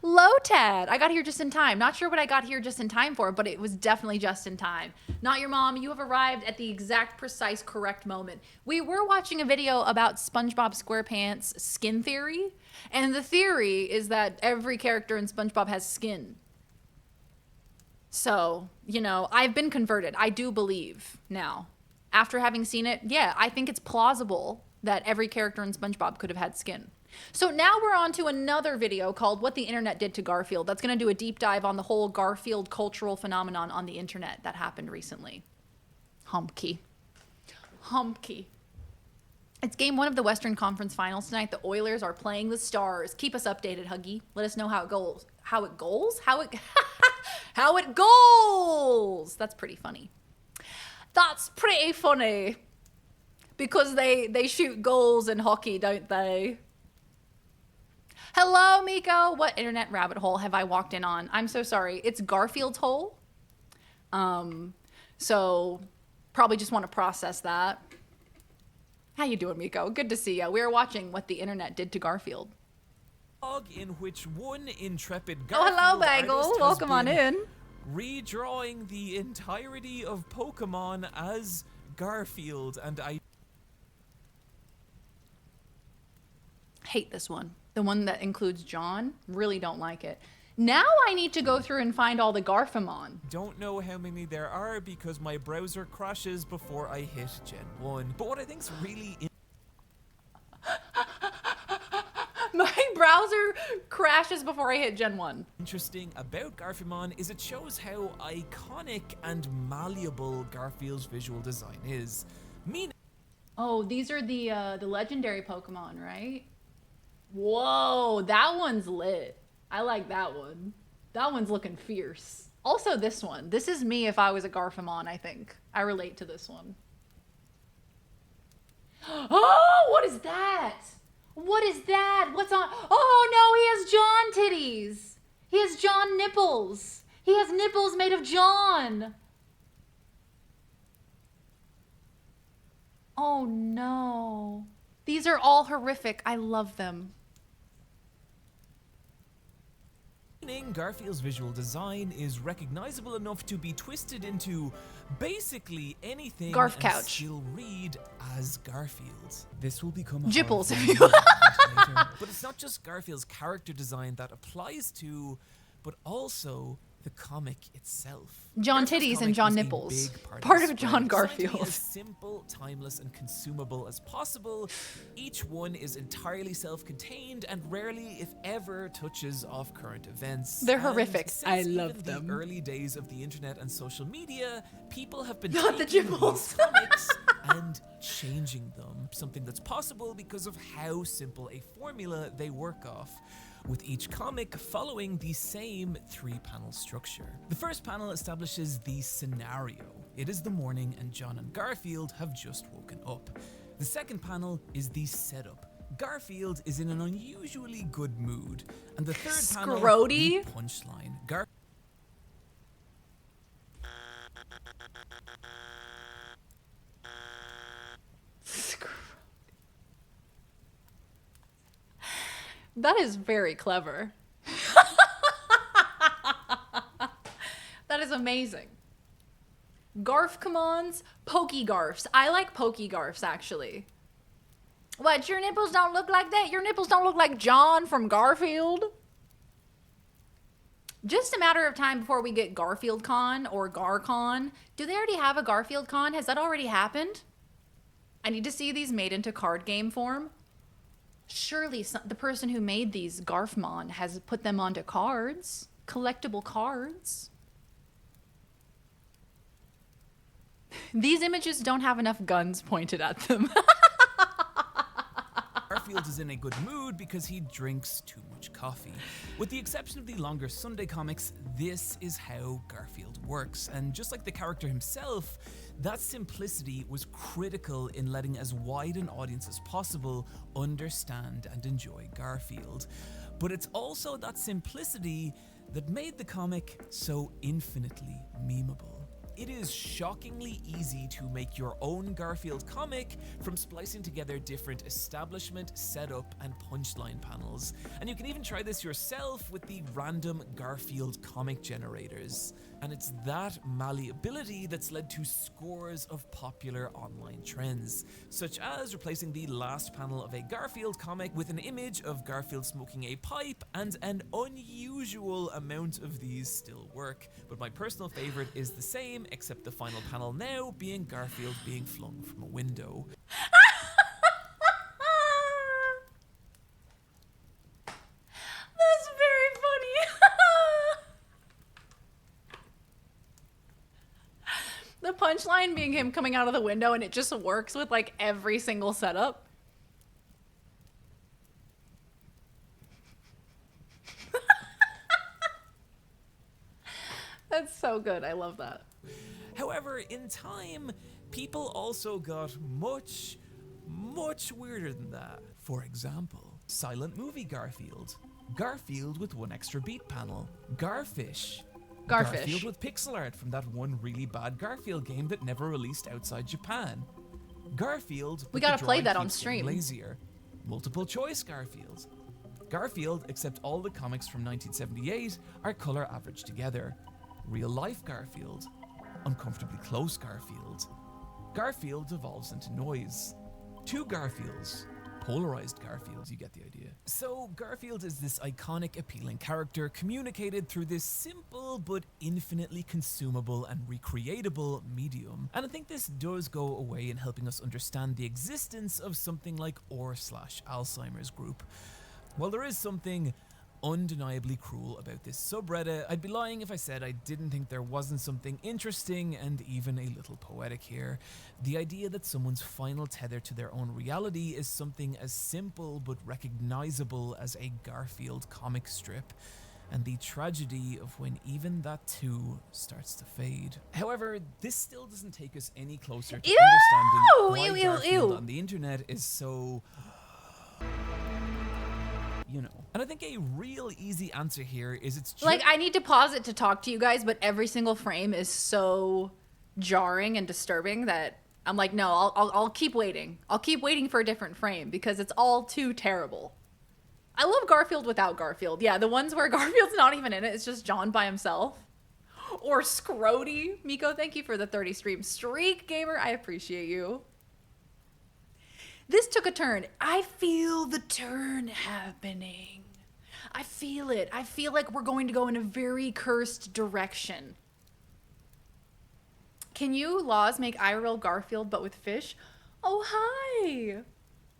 Lotad, I got here just in time. Not sure what I got here just in time for, but it was definitely just in time. Not your mom, you have arrived at the exact, precise, correct moment. We were watching a video about SpongeBob SquarePants' skin theory, and the theory is that every character in SpongeBob has skin. So, you know, I've been converted. I do believe now. After having seen it, yeah, I think it's plausible that every character in SpongeBob could have had skin. So now we're on to another video called What the Internet Did to Garfield. That's going to do a deep dive on the whole Garfield cultural phenomenon on the internet that happened recently. Humpkey. Humpkey. It's game 1 of the Western Conference Finals tonight. The Oilers are playing the Stars. Keep us updated, Huggy. Let us know how it goes. How it goes? How it goes! That's pretty funny. That's pretty funny. Because they shoot goals in hockey, don't they? Hello, Miko. What internet rabbit hole have I walked in on? I'm so sorry. It's Garfield's hole. So probably just want to process that. How you doing, Miko? Good to see you. We were watching What the Internet Did to Garfield. In which one intrepid Garfield hello, Bagel. Welcome on in. Redrawing the entirety of Pokemon as Garfield, and I hate this one. The one that includes John. Really don't like it. Now I need to go through and find all the Garfamon. Don't know how many there are because my browser crashes before I hit Gen 1. But what I think's really my browser crashes before I hit Gen 1. Interesting about Garfamon is it shows how iconic and malleable Garfield's visual design is. Oh, these are the legendary Pokemon, right? Whoa, that one's lit. I like that one. That one's looking fierce. Also this one. This is me if I was a Garfamon, I think. I relate to this one. Oh, what is that? What is that? What's on? Oh no, he has John titties. He has John nipples. He has nipples made of John. Oh no. These are all horrific. I love them. Garfield's visual design is recognizable enough to be twisted into basically anything Garf and couch. still read as Garfield's. This will become Jipples, hard if you for me later, but it's not just Garfield's character design that applies to, but also the comic itself. John Garfield's titties and comic John is a nipples. big Part the of John spread. Designed to be Garfield. as simple, timeless, and consumable as possible. Each one is entirely self-contained and rarely, if ever, touches off current events. They're And horrific. since I even love them. The early days of the internet and social media, people have been Not the taking Jipples. these comics and changing them. Something that's possible because of how simple a formula they work off, with each comic following the same 3-panel structure. The first panel establishes the scenario. It is the morning and John and Garfield have just woken up. The second panel is the setup. Garfield is in an unusually good mood. And the third panel, Scrody? the punchline. That is very clever. That is amazing. Garf commands, pokey garfs. I like pokey garfs, actually. What, your nipples don't look like that? Your nipples don't look like John from Garfield? Just a matter of time before we get Garfield Con or GarCon. Do they already have a Garfield Con? Has that already happened? I need to see these made into card game form. Surely the person who made these Garfmon has put them onto cards. Collectible cards. These images don't have enough guns pointed at them. Garfield is in a good mood because he drinks too much coffee. With the exception of the longer Sunday comics, this is how Garfield works. And just like the character himself, that simplicity was critical in letting as wide an audience as possible understand and enjoy Garfield. But it's also that simplicity that made the comic so infinitely memeable. It is shockingly easy to make your own Garfield comic from splicing together different establishment, setup, and punchline panels. And you can even try this yourself with the random Garfield comic generators. And it's that malleability that's led to scores of popular online trends, such as replacing the last panel of a Garfield comic with an image of Garfield smoking a pipe, and an unusual amount of these still work. But my personal favorite is the same, except the final panel now being Garfield being flung from a window. That's very funny. The punchline being him coming out of the window, and it just works with like every single setup. That's so good. I love that. However, in time, people also got much, much weirder than that. For example, silent movie Garfield. Garfield with one extra beat panel. Garfish. Garfield with pixel art from that one really bad Garfield game that never released outside Japan. Garfield. We gotta play that on stream. Lazier. Multiple choice Garfield. Garfield, except all the comics from 1978 are color averaged together. Real life Garfield. Uncomfortably close Garfield. Garfield evolves into noise. Two Garfields. Polarized Garfields, you get the idea. So Garfield is this iconic, appealing character communicated through this simple but infinitely consumable and recreatable medium. And I think this does go a way in helping us understand the existence of something like r/Alzheimer's group. While there is something undeniably cruel about this subreddit, I'd be lying if I said I didn't think there wasn't something interesting and even a little poetic here. The idea that someone's final tether to their own reality is something as simple but recognizable as a Garfield comic strip. and the tragedy of when even that too starts to fade. However, this still doesn't take us any closer to understanding why Garfield on the internet is so... you know. And I think a real easy answer here is it's just... Like, I need to pause it to talk to you guys, but every single frame is so jarring and disturbing that I'm like, no, I'll keep waiting. I'll keep waiting for a different frame because it's all too terrible. I love Garfield without Garfield. Yeah, the ones where Garfield's not even in it. It's just John by himself. Or Scrody. Miko, thank you for the 30 stream. Streak Gamer, I appreciate you. This took a turn. I feel the turn happening. I feel it. I feel like we're going to go in a very cursed direction. Can you, Laws, make IRL Garfield but with fish? Oh, hi.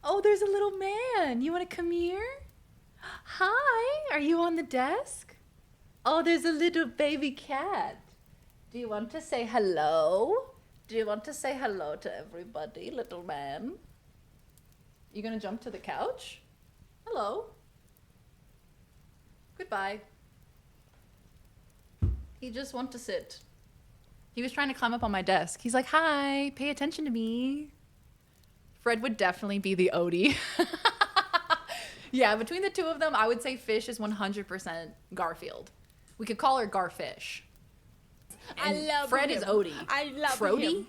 Oh, there's a little man. You want to come here? Hi, are you on the desk? Oh, there's a little baby cat. Do you want to say hello? Do you want to say hello to everybody, little man? You gonna jump to the couch? Hello. Goodbye. He just wants to sit. He was trying to climb up on my desk. He's like, hi, pay attention to me. Fred would definitely be the Odie. Yeah, between the two of them, I would say Fish is 100% Garfield. We could call her Garfish. And I love Fred him. is Odie. I love Frody? him.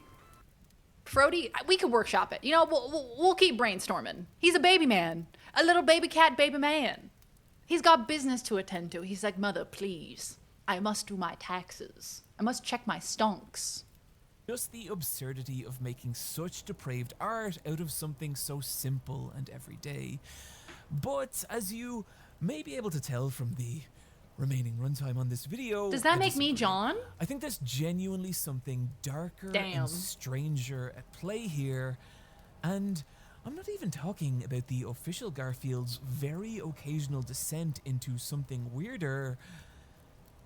Frody, we could workshop it. You know, we'll keep brainstorming. He's a baby man. A little baby cat baby man. He's got business to attend to. He's like, mother, please. I must do my taxes. I must check my stonks. Just the absurdity of making such depraved art out of something so simple and everyday. But as you may be able to tell from the remaining runtime on this video... Does that make me John? I think there's genuinely something darker and stranger at play here. And I'm not even talking about the official Garfield's very occasional descent into something weirder.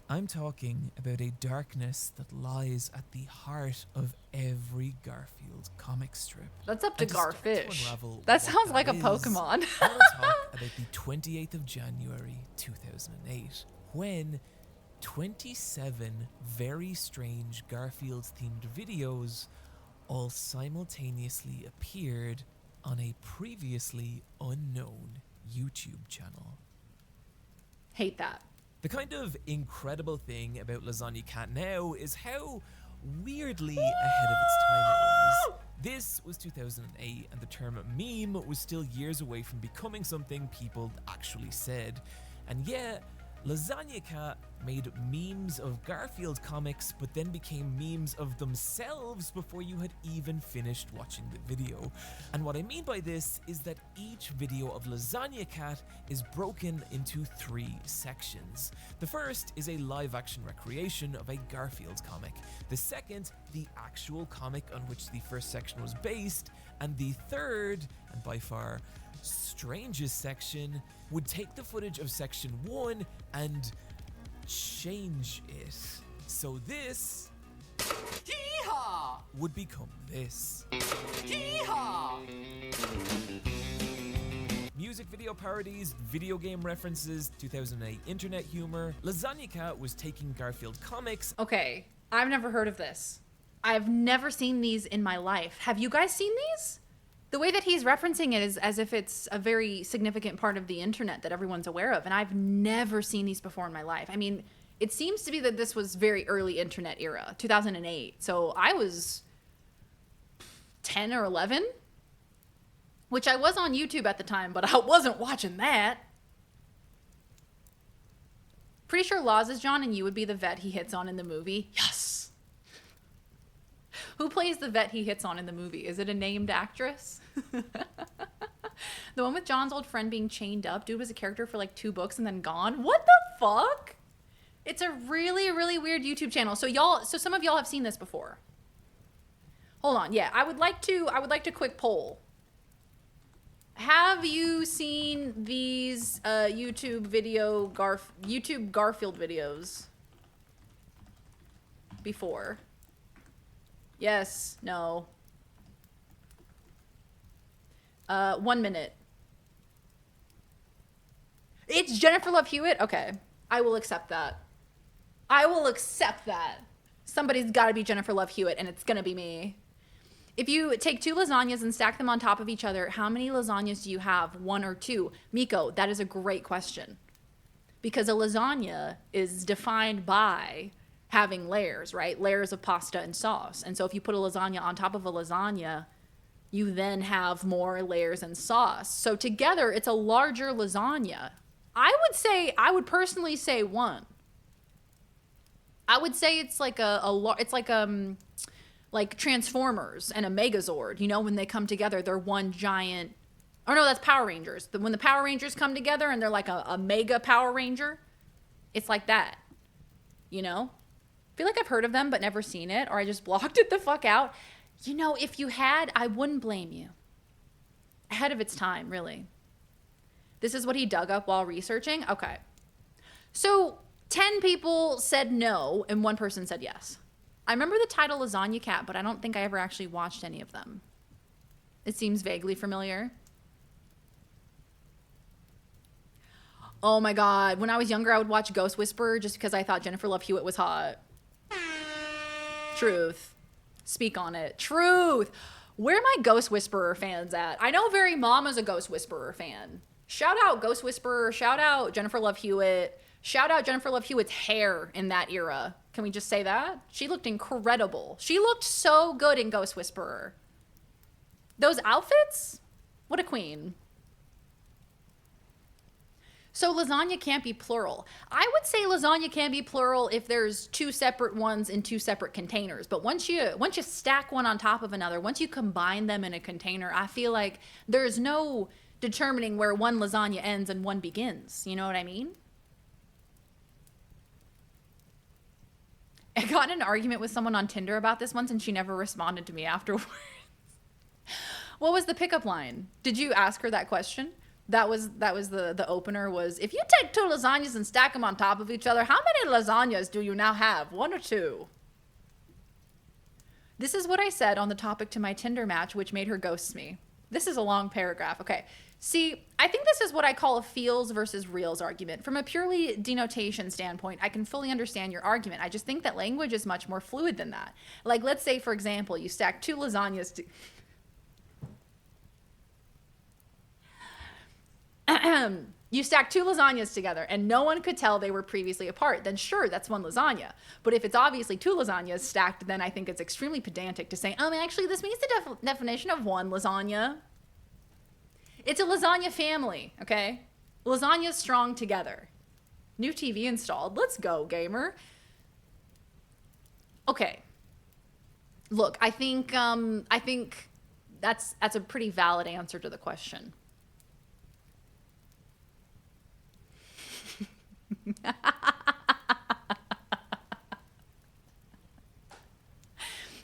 I'm talking about a darkness that lies at the heart of every Garfield comic strip. That's up to Garfish. That That sounds like a Pokemon. I want to talk about the 28th of January 2008, when 27 very strange Garfield-themed videos all simultaneously appeared on a previously unknown YouTube channel. Hate that. The kind of incredible thing about Lasagna Cat now is how weirdly ahead of its time it was. This was 2008, and the term meme was still years away from becoming something people actually said. And yet, Lasagna Cat made memes of Garfield comics, but then became memes of themselves before you had even finished watching the video. And what I mean by this is that each video of Lasagna Cat is broken into 3 sections. The first is a live-action recreation of a Garfield comic. The second, the actual comic on which the first section was based. And the third, and by far strangest section, would take the footage of section 1 and change it. So this Yeehaw! would become this. Yeehaw! Music video parodies, video game references, 2008 internet humor. Lasagna Cat was taking Garfield comics. Okay, I've never heard of this. I've never seen these in my life. Have you guys seen these? The way that he's referencing it is as if it's a very significant part of the internet that everyone's aware of, and I've never seen these before in my life. I mean, it seems to be that this was very early internet era, 2008. So I was 10 or 11, which I was on YouTube at the time, but I wasn't watching that. Pretty sure Laws is John and you would be the vet he hits on in the movie. Yes. Who plays the vet he hits on in the movie? Is it a named actress? The one with John's old friend being chained up. Dude was a character for like 2 books and then gone. What the fuck? It's a really, really weird YouTube channel. So some of y'all have seen this before. Hold on. Yeah, I would like to quick poll. Have you seen these YouTube Garfield videos before? Yes, no. 1 minute. It's Jennifer Love Hewitt? Okay. I will accept that. I will accept that. Somebody's got to be Jennifer Love Hewitt, and it's going to be me. If you take 2 lasagnas and stack them on top of each other, how many lasagnas do you have? 1 or 2? Miko, that is a great question. Because a lasagna is defined by having layers, right? Layers of pasta and sauce. And so if you put a lasagna on top of a lasagna, you then have more layers and sauce. So together, it's a larger lasagna. I would personally say 1. I would say it's like like Transformers and a Megazord. You know, when they come together, they're one giant. Oh no, that's Power Rangers. When the Power Rangers come together and they're like a mega Power Ranger, it's like that. You know? I feel like I've heard of them but never seen it, or I just blocked it the fuck out. You know, if you had, I wouldn't blame you. Ahead of its time, really. This is what he dug up while researching? Okay. So 10 people said no, and 1 person said yes. I remember the title Lasagna Cat, but I don't think I ever actually watched any of them. It seems vaguely familiar. Oh my God. When I was younger, I would watch Ghost Whisperer just because I thought Jennifer Love Hewitt was hot. Truth. Speak on it. Truth. Where are my Ghost Whisperer fans at? I know Very Mama's a Ghost Whisperer fan. Shout out Ghost Whisperer. Shout out Jennifer Love Hewitt. Shout out Jennifer Love Hewitt's hair in that era. Can we just say that? She looked incredible. She looked so good in Ghost Whisperer. Those outfits? What a queen. So lasagna can't be plural. I would say lasagna can be plural if there's 2 separate ones in 2 separate containers. But once you stack one on top of another, once you combine them in a container, I feel like there's no determining where one lasagna ends and one begins. You know what I mean? I got in an argument with someone on Tinder about this once and she never responded to me afterwards. What was the pickup line? Did you ask her that question? That was the opener was, if you take 2 lasagnas and stack them on top of each other, how many lasagnas do you now have? 1 or 2? This is what I said on the topic to my Tinder match, which made her ghost me. This is a long paragraph. Okay. See, I think this is what I call a feels versus reals argument. From a purely denotation standpoint, I can fully understand your argument. I just think that language is much more fluid than that. Like, let's say, for example, you stack 2 lasagnas you stack 2 lasagnas together and no one could tell they were previously apart, then sure, that's 1 lasagna. But if it's obviously 2 lasagnas stacked, then I think it's extremely pedantic to say, actually, this meets the definition of 1 lasagna. It's a lasagna family, okay? Lasagna's strong together. New TV installed. Let's go, gamer. Okay. Look, I think that's a pretty valid answer to the question.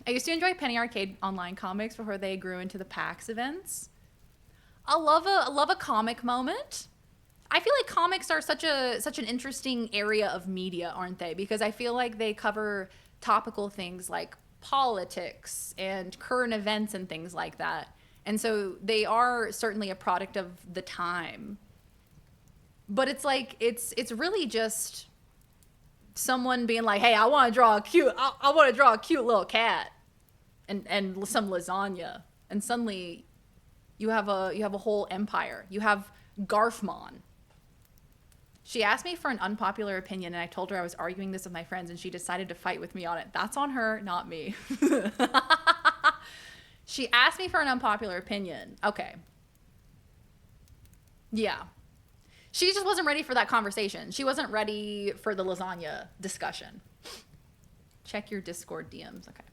I used to enjoy Penny Arcade online comics before they grew into the PAX events. I love a comic moment. I feel like comics are such an interesting area of media, aren't they? Because I feel like they cover topical things like politics and current events and things like that. And so they are certainly a product of the time. But it's like it's really just someone being like, "Hey, I want to draw a cute little cat and some lasagna." And suddenly you have a whole empire. You have Garfmon. She asked me for an unpopular opinion and I told her I was arguing this with my friends and she decided to fight with me on it. That's on her, not me. She asked me for an unpopular opinion. Okay. Yeah. She just wasn't ready for that conversation. She wasn't ready for the lasagna discussion. Check your Discord DMs. Okay.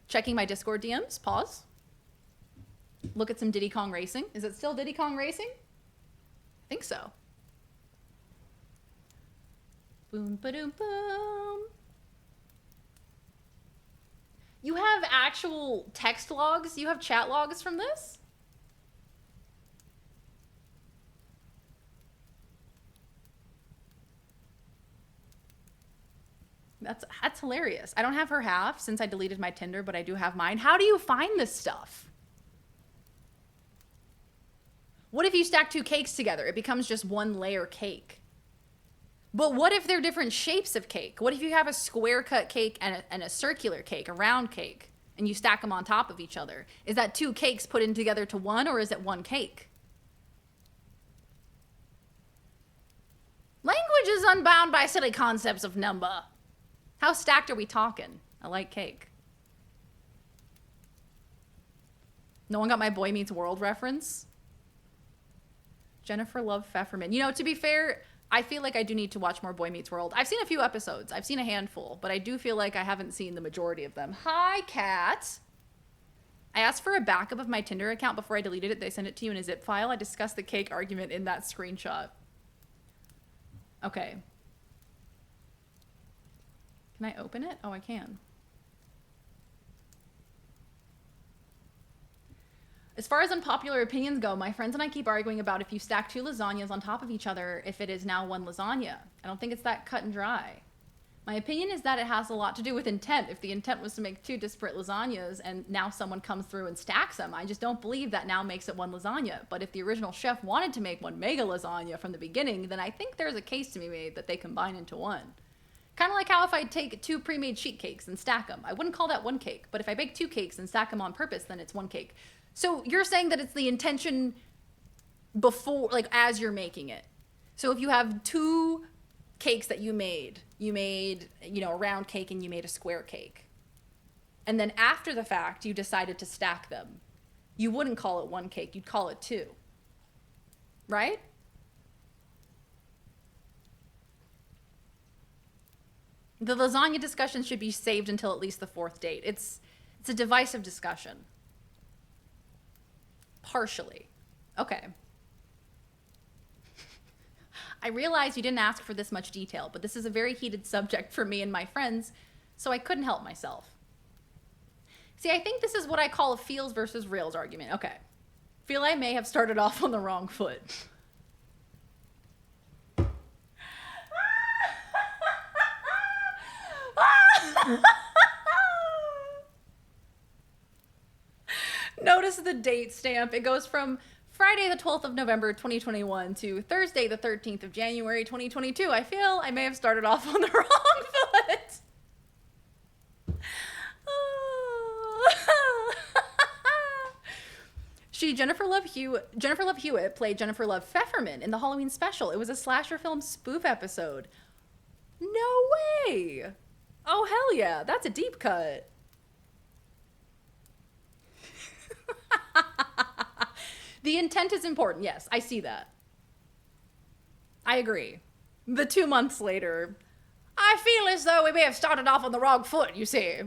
Checking my Discord DMs. Pause. Look at some Diddy Kong Racing. Is it still Diddy Kong Racing? I think so. Boom, ba-doom, boom. You have actual text logs? You have chat logs from this? That's hilarious. I don't have her half since I deleted my Tinder, but I do have mine. How do you find this stuff? What if you stack 2 cakes together? It becomes just 1 layer cake. But what if they're different shapes of cake? What if you have a square cut cake and a circular cake, a round cake, and you stack them on top of each other? Is that two cakes put in together to one, or is it one cake? Language is unbound by silly concepts of number. How stacked are we talking? I like cake. No one got my Boy Meets World reference? Jennifer Love Pfefferman. You know, to be fair, I feel like I do need to watch more Boy Meets World. I've seen a few episodes. I've seen a handful, but I do feel like I haven't seen the majority of them. Hi, Kat. I asked for a backup of my Tinder account before I deleted it. They sent it to you in a zip file. I discussed the cake argument in that screenshot. Okay. Can I open it? Oh, I can. As far as unpopular opinions go, my friends and I keep arguing about if you stack two lasagnas on top of each other, if it is now one lasagna. I don't think it's that cut and dry. My opinion is that it has a lot to do with intent. If the intent was to make two disparate lasagnas and now someone comes through and stacks them, I just don't believe that now makes it one lasagna. But if the original chef wanted to make one mega lasagna from the beginning, then I think there's a case to be made that they combine into one. Kind of like how if I take two pre-made sheet cakes and stack them, I wouldn't call that one cake. But if I bake two cakes and stack them on purpose, then it's one cake. So you're saying that it's the intention before, like as you're making it. So if you have two cakes that you made, you know, a round cake and you made a square cake. And then after the fact, you decided to stack them. You wouldn't call it one cake, you'd call it two. Right? The lasagna discussion should be saved until at least the fourth date. It's a divisive discussion. Partially. Okay. I realize you didn't ask for this much detail, but this is a very heated subject for me and my friends, so I couldn't help myself. See, I think this is what I call a feels versus reals argument. Okay. Feel I may have started off on the wrong foot. Notice the date stamp. It goes from Friday the 12th of November 2021 to Thursday the 13th of January 2022. I feel I may have started off on the wrong foot. Jennifer Love Hewitt played Jennifer Love Pfefferman in the Halloween special. It was a slasher film spoof episode. No way. Oh, hell yeah. That's a deep cut. The intent is important. Yes, I see that. I agree. The 2 months later, I feel as though we may have started off on the wrong foot, you see.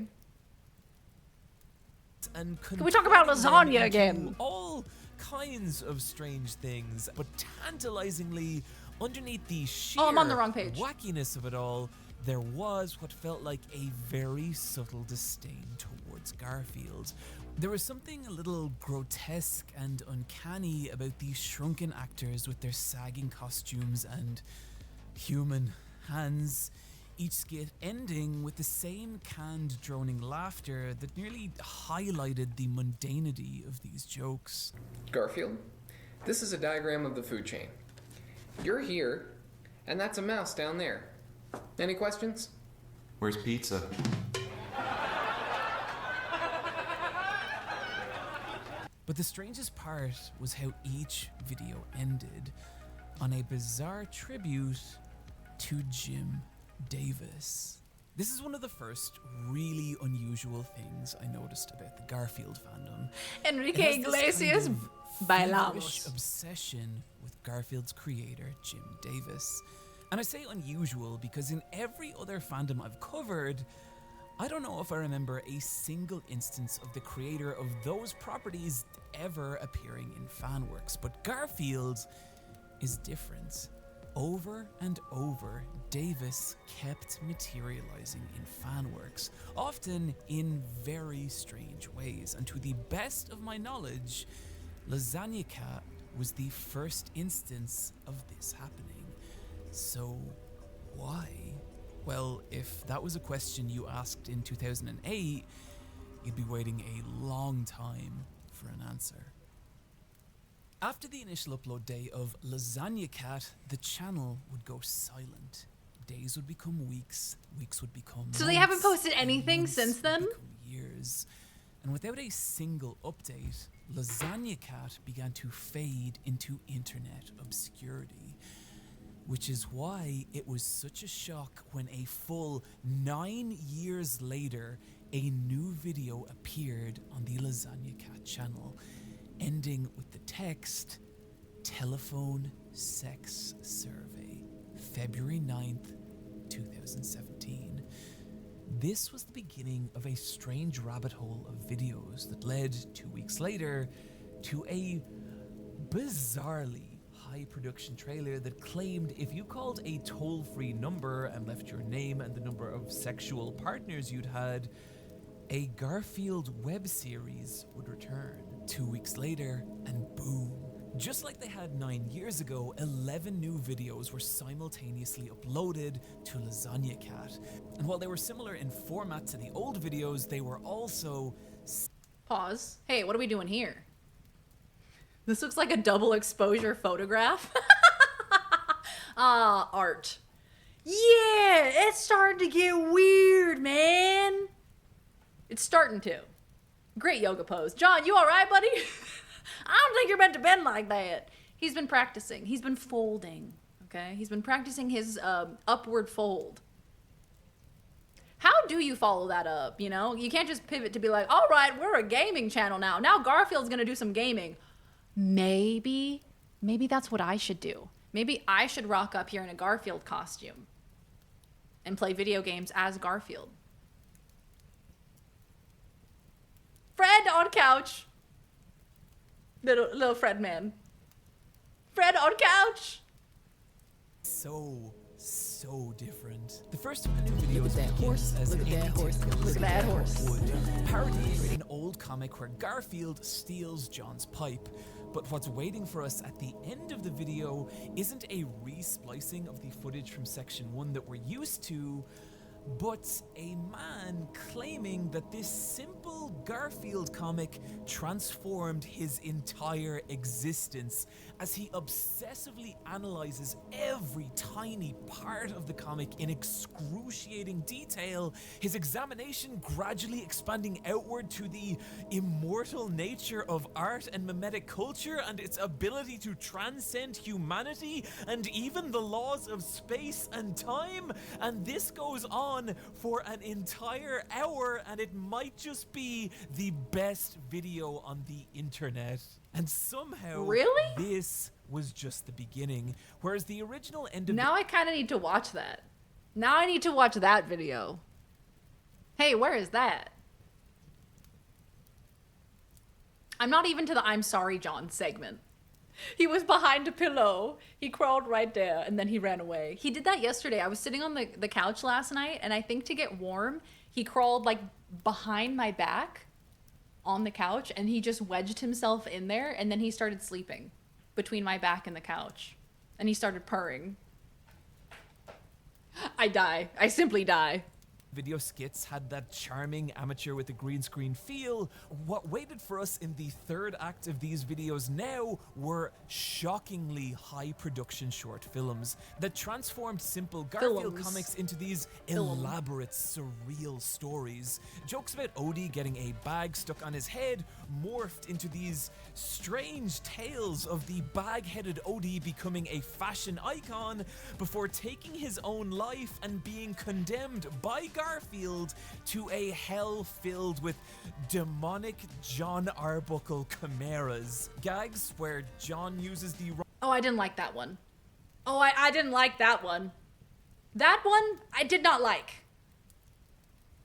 And can we talk about lasagna again? All kinds of strange things, but tantalizingly, underneath the sheer I'm on the wrong page. Wackiness of it all, there was what felt like a very subtle disdain towards Garfield. There was something a little grotesque and uncanny about these shrunken actors with their sagging costumes and human hands, each skit ending with the same canned, droning laughter that nearly highlighted the mundanity of these jokes. Garfield, this is a diagram of the food chain. You're here, and that's a mouse down there. Any questions? Where's pizza? But the strangest part was how each video ended on a bizarre tribute to Jim Davis. This is one of the first really unusual things I noticed about the Garfield fandom. Enrique Iglesias Bailamos. Feverish obsession with Garfield's creator, Jim Davis. And I say unusual because in every other fandom I've covered, I don't know if I remember a single instance of the creator of those properties ever appearing in fan works, but Garfield is different. Over and over, Davis kept materializing in fan works, often in very strange ways, and to the best of my knowledge, Lasagna Cat was the first instance of this happening. So, why? Well, if that was a question you asked in 2008, you'd be waiting a long time for an answer. After the initial upload day of Lasagna Cat, the channel would go silent. days would become weeks, weeks would become So they haven't months, posted and anything months since would then? become years. And without a single update, Lasagna Cat began to fade into internet obscurity. Which is why it was such a shock when a full 9 years later, a new video appeared on the Lasagna Cat channel, ending with the text, Telephone Sex Survey, February 9th, 2017. This was the beginning of a strange rabbit hole of videos that led 2 weeks later to a bizarrely high production trailer that claimed if you called a toll-free number and left your name and the number of sexual partners you'd had, a Garfield web series would return. 2 weeks later, and boom. Just like they had 9 years ago, 11 new videos were simultaneously uploaded to Lasagna Cat. And while they were similar in format to the old videos, they were also... Pause. Hey, what are we doing here? This looks like a double exposure photograph. Art. Yeah, it's starting to get weird, man. It's starting to. Great yoga pose. John, you all right, buddy? I don't think you're meant to bend like that. He's been practicing. He's been folding, okay? He's been practicing his upward fold. How do you follow that up, you know? You can't just pivot to be like, all right, we're a gaming channel now. Now Garfield's gonna do some gaming. Maybe that's what I should do. Maybe I should rock up here in a Garfield costume and play video games as Garfield. Fred on couch. Little Fred man. Fred on couch. So different. The first of the new videos begins as Look at that horse. Look at that horse. parodying an old comic where Garfield steals John's pipe. But what's waiting for us at the end of the video isn't a re-splicing of the footage from section 1 that we're used to, but a man claiming that this simple Garfield comic transformed his entire existence as he obsessively analyzes every tiny part of the comic in excruciating detail, his examination gradually expanding outward to the immortal nature of art and mimetic culture and its ability to transcend humanity and even the laws of space and time. And this goes on for an entire hour, and it might just be the best video on the internet. And somehow, Really? this was just the beginning. Whereas the original end of Now I kind of need to watch that. Now I need to watch that video. Hey, where is that? I'm not even to the I'm sorry, John segment. He was behind a pillow. He crawled right there and then he ran away. He did that yesterday. I was sitting on the couch last night and I think to get warm, he crawled like behind my back on the couch and he just wedged himself in there and then he started sleeping between my back and the couch and he started purring. I die. I simply die. video skits had that charming amateur with a green screen feel. What waited for us in the third act of these videos now were shockingly high production short films that transformed simple Garfield comics into these elaborate, surreal stories. Jokes about Odie getting a bag stuck on his head morphed into these strange tales of the bag-headed Odie becoming a fashion icon before taking his own life and being condemned by Garfield to a hell filled with demonic John Arbuckle chimeras. Gags where John uses the Oh, I didn't like that one. Oh, I didn't like that one. That one, I did not like.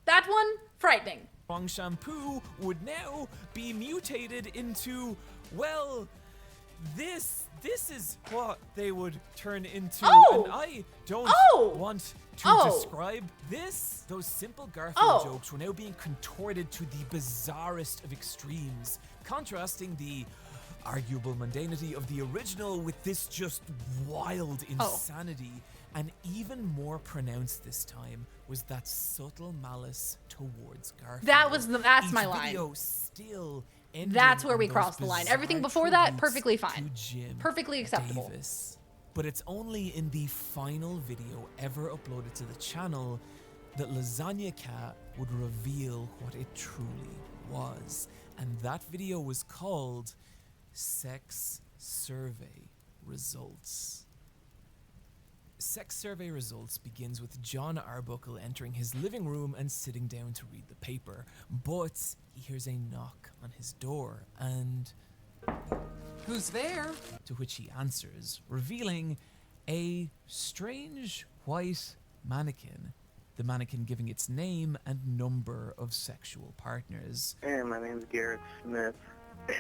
That one, frightening. wrong shampoo would now be mutated into, well, this is what they would turn into. And I don't want to describe this. Those simple Garfield jokes were now being contorted to the bizarrest of extremes, contrasting the arguable mundanity of the original with this just wild insanity. And even more pronounced this time was that subtle malice towards Garfield. That's my line. Video still That's where we crossed the line. Everything before that, perfectly fine. Perfectly acceptable. Davis. But it's only in the final video ever uploaded to the channel that Lasagna Cat would reveal what it truly was. And that video was called Sex Survey Results. Sex Survey Results begins with John Arbuckle entering his living room and sitting down to read the paper. But he hears a knock on his door and... "Who's there?" To which he answers, revealing a strange white mannequin. The mannequin giving its name and number of sexual partners. Hey, my name's Garrett Smith,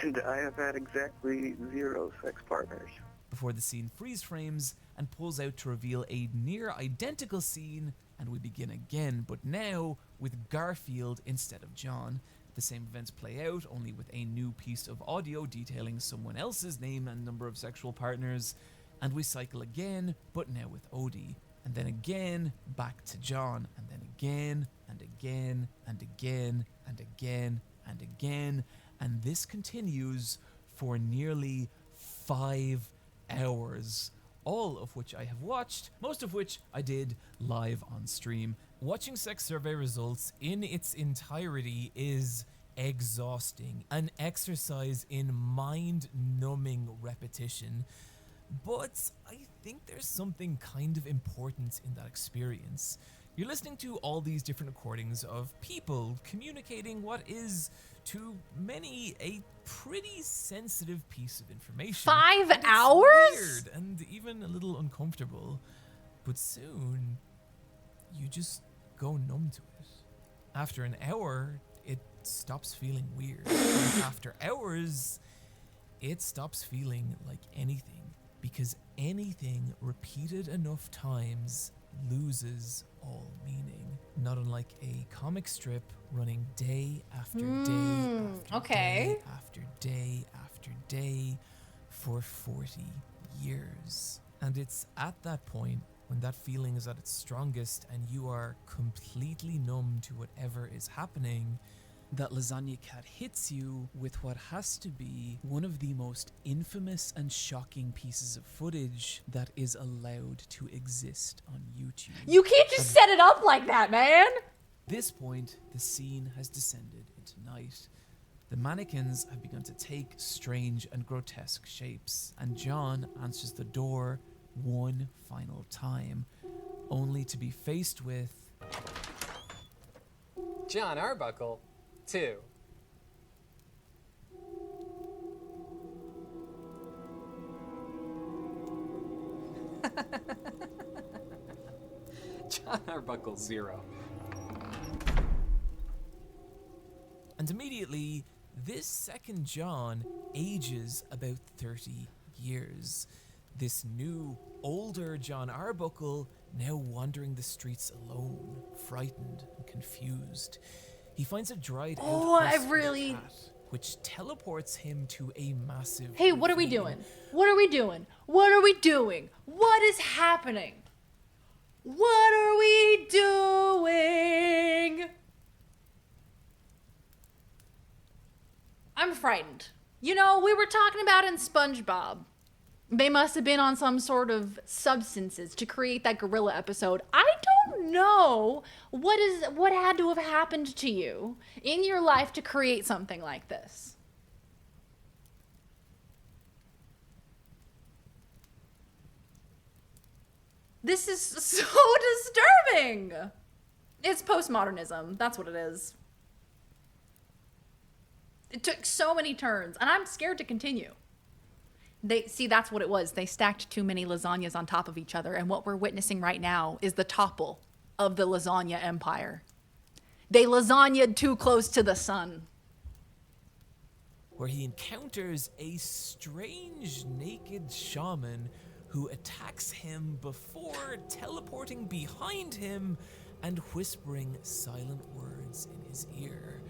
and I have had exactly 0 sex partners. Before the scene freeze frames and pulls out to reveal a near identical scene, and we begin again, but now with Garfield instead of John. The same events play out, only with a new piece of audio detailing someone else's name and number of sexual partners, and we cycle again, but now with Odie. And then again, back to John, and then again, and again, and again, and again, and again, and this continues for nearly 5 hours, all of which I have watched, most of which I did live on stream. Watching Sex Survey Results in its entirety is exhausting, an exercise in mind-numbing repetition. But I think there's something kind of important in that experience. You're listening to all these different recordings of people communicating what is, to many, a pretty sensitive piece of information. 5 And it's hours? weird and even a little uncomfortable. But soon, you just go numb to it. After an hour, it stops feeling weird. And after hours, it stops feeling like anything. Because anything repeated enough times loses all meaning. Not unlike a comic strip running day after day after day after day after day for 40 years. And it's at that point when that feeling is at its strongest and you are completely numb to whatever is happening, that Lasagna Cat hits you with what has to be one of the most infamous and shocking pieces of footage that is allowed to exist on YouTube. You can't just set it up like that, man! At this point, the scene has descended into night. The mannequins have begun to take strange and grotesque shapes, and John answers the door one final time, only to be faced with... John Arbuckle, 2. John Arbuckle, 0. And immediately, this second John ages about 30 years. This new, older John Arbuckle now wandering the streets alone, frightened and confused. He finds a dried out horse really... cat, which teleports him to a massive... Hey, what are we doing? What are we doing? What are we doing? What is happening? What are we doing? I'm frightened. You know, we were talking about in SpongeBob. They must have been on some sort of substances to create that gorilla episode. I don't know what had to have happened to you in your life to create something like this. This is so disturbing. It's postmodernism. That's what it is. It took so many turns, and I'm scared to continue. That's what it was. They stacked too many lasagnas on top of each other, and what we're witnessing right now is the topple of the lasagna empire. They lasagnaed too close to the sun. Where he encounters a strange naked shaman who attacks him before teleporting behind him and whispering silent words in his ear,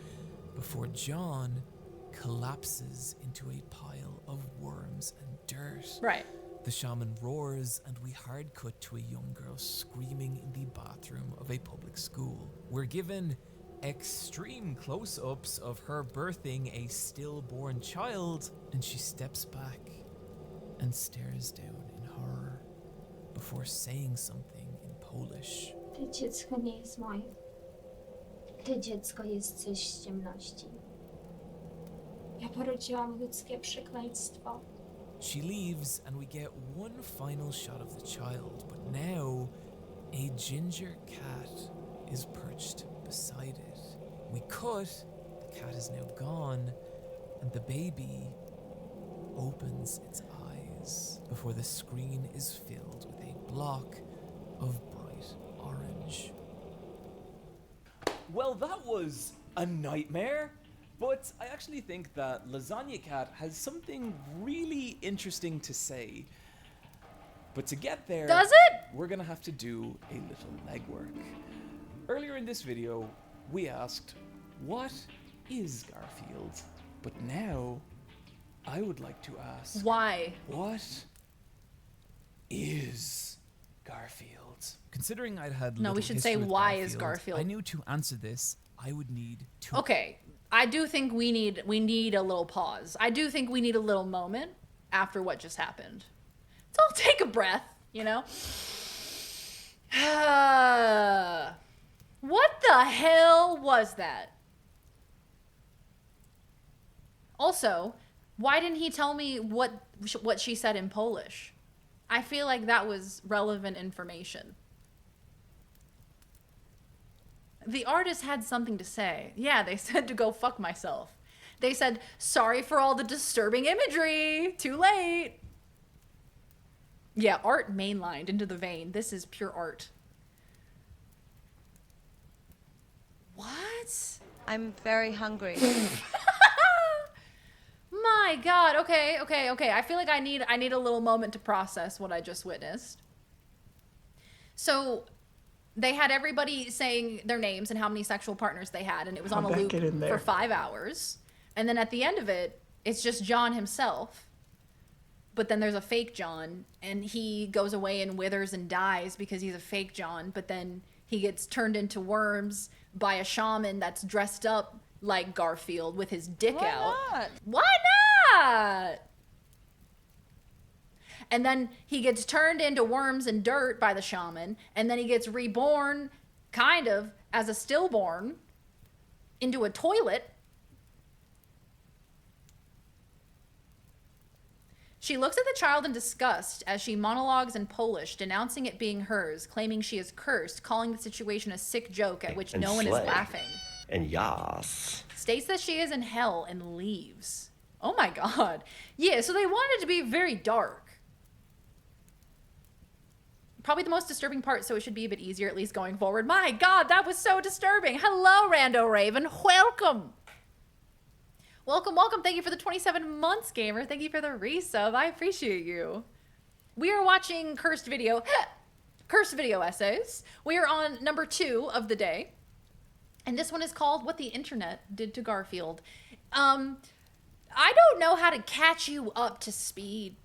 before John collapses into a pile of worms and dirt. Right. The shaman roars, and we hard cut to a young girl screaming in the bathroom of a public school. We're given extreme close-ups of her birthing a stillborn child, and she steps back and stares down in horror. before saying something in Polish. To dziecko nie jest moje. To dziecko jest coś z ciemności. Ja porodziłam ludzkie przekleństwo. She leaves, and we get one final shot of the child, but now a ginger cat is perched beside it. We cut, the cat is now gone, and the baby opens its eyes before the screen is filled with a block of bright orange. Well, that was a nightmare. But I actually think that Lasagna Cat has something really interesting to say. But to get there, does it? We're gonna have to do a little legwork. Earlier in this video, we asked, what is Garfield? But now, I would like to ask, why? What is Garfield? Considering I'd had No, we little should say history with why is Garfield. I knew to answer this, I would need to. Okay, I do think we need a little pause. I do think we need a little moment after what just happened. So I'll take a breath, you know? What the hell was that? Also, why didn't he tell me what she said in Polish? I feel like that was relevant information. The artist had something to say. Yeah, they said to go fuck myself. They said, sorry for all the disturbing imagery. Too late. Yeah, art mainlined into the vein. This is pure art. What? I'm very hungry. My God. Okay. I feel like I need a little moment to process what I just witnessed. So they had everybody saying their names and how many sexual partners they had, and it was on a loop for 5 hours. And then at the end of it, it's just John himself. But then there's a fake John, and he goes away and withers and dies because he's a fake John. But then he gets turned into worms by a shaman that's dressed up like Garfield with his dick out. Not? Why not? And then he gets turned into worms and dirt by the shaman, and then he gets reborn, kind of, as a stillborn, into a toilet. She looks at the child in disgust as she monologues in Polish, denouncing it being hers, claiming she is cursed, calling the situation a sick joke at which no one is laughing. And yas. States that she is in hell and leaves. Oh my God. Yeah, so they wanted it to be very dark. Probably the most disturbing part, so it should be a bit easier, at least going forward. My God, that was so disturbing. Hello, Rando Raven. Welcome. Welcome. Thank you for the 27 months, gamer. Thank you for the resub. I appreciate you. We are watching Cursed Video Essays. We are on number 2 of the day. And this one is called What the Internet Did to Garfield. I don't know how to catch you up to speed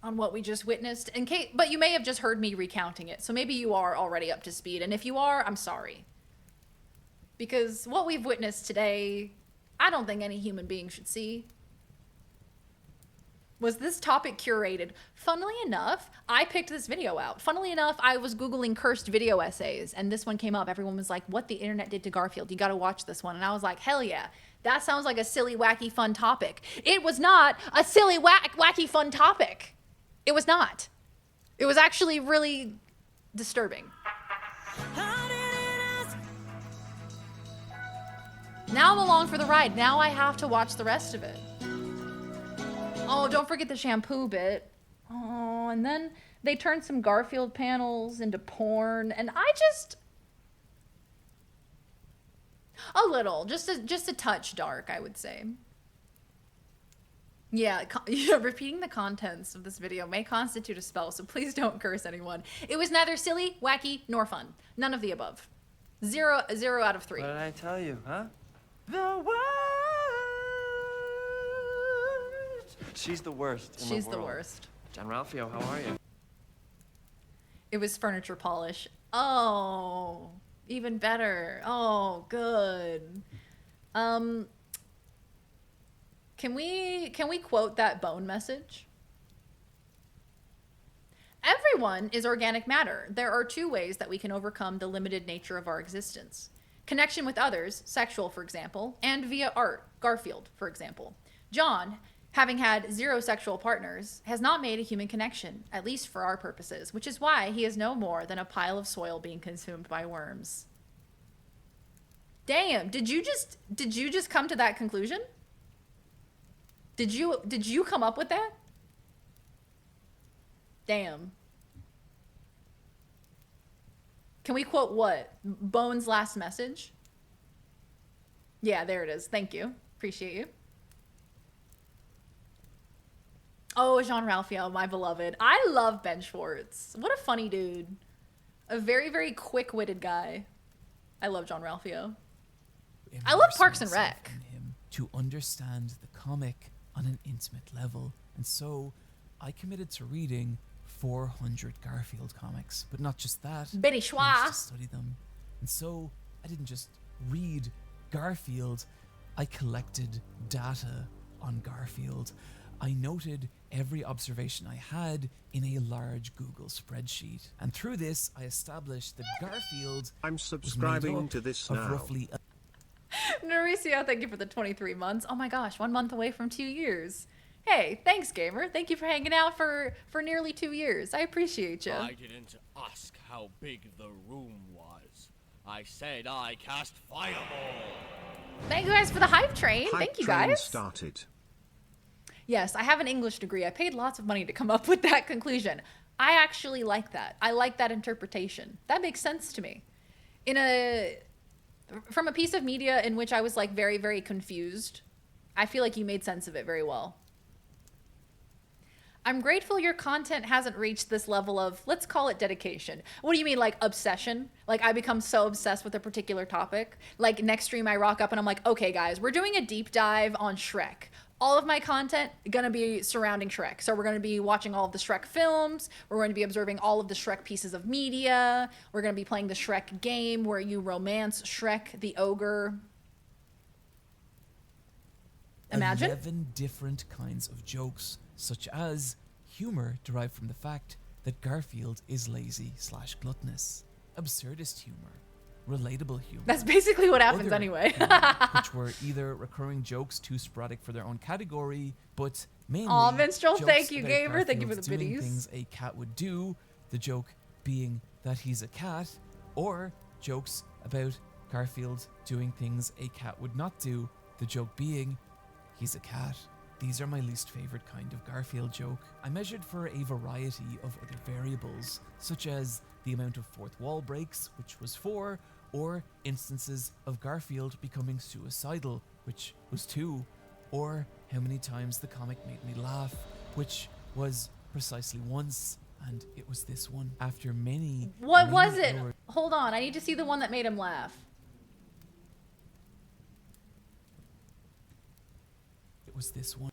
on what we just witnessed, but you may have just heard me recounting it, so maybe you are already up to speed, and if you are, I'm sorry. Because what we've witnessed today, I don't think any human being should see. Was this topic curated? Funnily enough, I picked this video out. Funnily enough, I was Googling Cursed Video Essays, and this one came up. Everyone was like, what the internet did to Garfield. You gotta watch this one. And I was like, hell yeah. That sounds like a silly, wacky, fun topic. It was not a silly, wacky, fun topic. It was not. It was actually really disturbing. Now I'm along for the ride. Now I have to watch the rest of it. Oh, don't forget the shampoo bit. Oh, and then they turned some Garfield panels into porn, and I just... A little. Just a touch dark, I would say. Yeah, repeating the contents of this video may constitute a spell, so please don't curse anyone. It was neither silly, wacky, nor fun. None of the above. 0 out of 3. What did I tell you, huh? The worst. She's the worst in She's the the world. worst. John Ralphio, how are you? It was furniture polish. Oh, even better. Oh, good. Can we quote that bone message? Everyone is organic matter. There are two ways that we can overcome the limited nature of our existence. Connection with others, sexual for example, and via art, Garfield for example. John, having had 0 sexual partners, has not made a human connection, at least for our purposes, which is why he is no more than a pile of soil being consumed by worms. Damn, did you just come to that conclusion? Did you come up with that? Damn. Can we quote what? Bones' last message? Yeah, there it is. Thank you. Appreciate you. Oh, Jean-Ralphio, my beloved. I love Ben Schwartz. What a funny dude. A very, very quick-witted guy. I love Jean-Ralphio. I love Parks and Rec. To understand the comic on an intimate level. And so I committed to reading 400 Garfield comics, but not just that. Benny Schwa. To study them. And so I didn't just read Garfield, I collected data on Garfield. I noted every observation I had in a large Google spreadsheet. And through this, I established that Garfield I'm was subscribing made up to this of now. roughly Mauricio, thank you for the 23 months. Oh my gosh, 1 month away from 2 years. Hey, thanks, gamer. Thank you for hanging out for nearly 2 years. I appreciate you. I didn't ask how big the room was. I said I cast Fireball. Thank you guys for the hype train. Hype Thank you train guys. started. Yes, I have an English degree. I paid lots of money to come up with that conclusion. I actually like that. I like that interpretation. That makes sense to me. From a piece of media in which I was like very, very confused, I feel like you made sense of it very well. I'm grateful your content hasn't reached this level of, let's call it dedication. What do you mean, like obsession? Like I become so obsessed with a particular topic. Like next stream I rock up and I'm like, okay guys, we're doing a deep dive on Shrek. All of my content gonna be surrounding Shrek. So we're gonna be watching all of the Shrek films. We're going to be observing all of the Shrek pieces of media. We're gonna be playing the Shrek game where you romance Shrek the ogre. Imagine. 11 different kinds of jokes, such as humor derived from the fact that Garfield is lazy/gluttonous, absurdist humor, relatable humor. That's basically what happens other anyway. humor, which were either recurring jokes too sporadic for their own category, but mainly Aw, Minstrel, jokes thank you, about gamer. Thank you for Garfield's the doing biddies. things a cat would do, the joke being that he's a cat, or jokes about Garfield doing things a cat would not do, the joke being he's a cat. These are my least favorite kind of Garfield joke. I measured for a variety of other variables, such as the amount of fourth wall breaks, which was 4, or instances of Garfield becoming suicidal, which was 2, or how many times the comic made me laugh, which was precisely once, and it was this one. After many What was many it? hours- Hold on, I need to see the one that made him laugh. It was this one.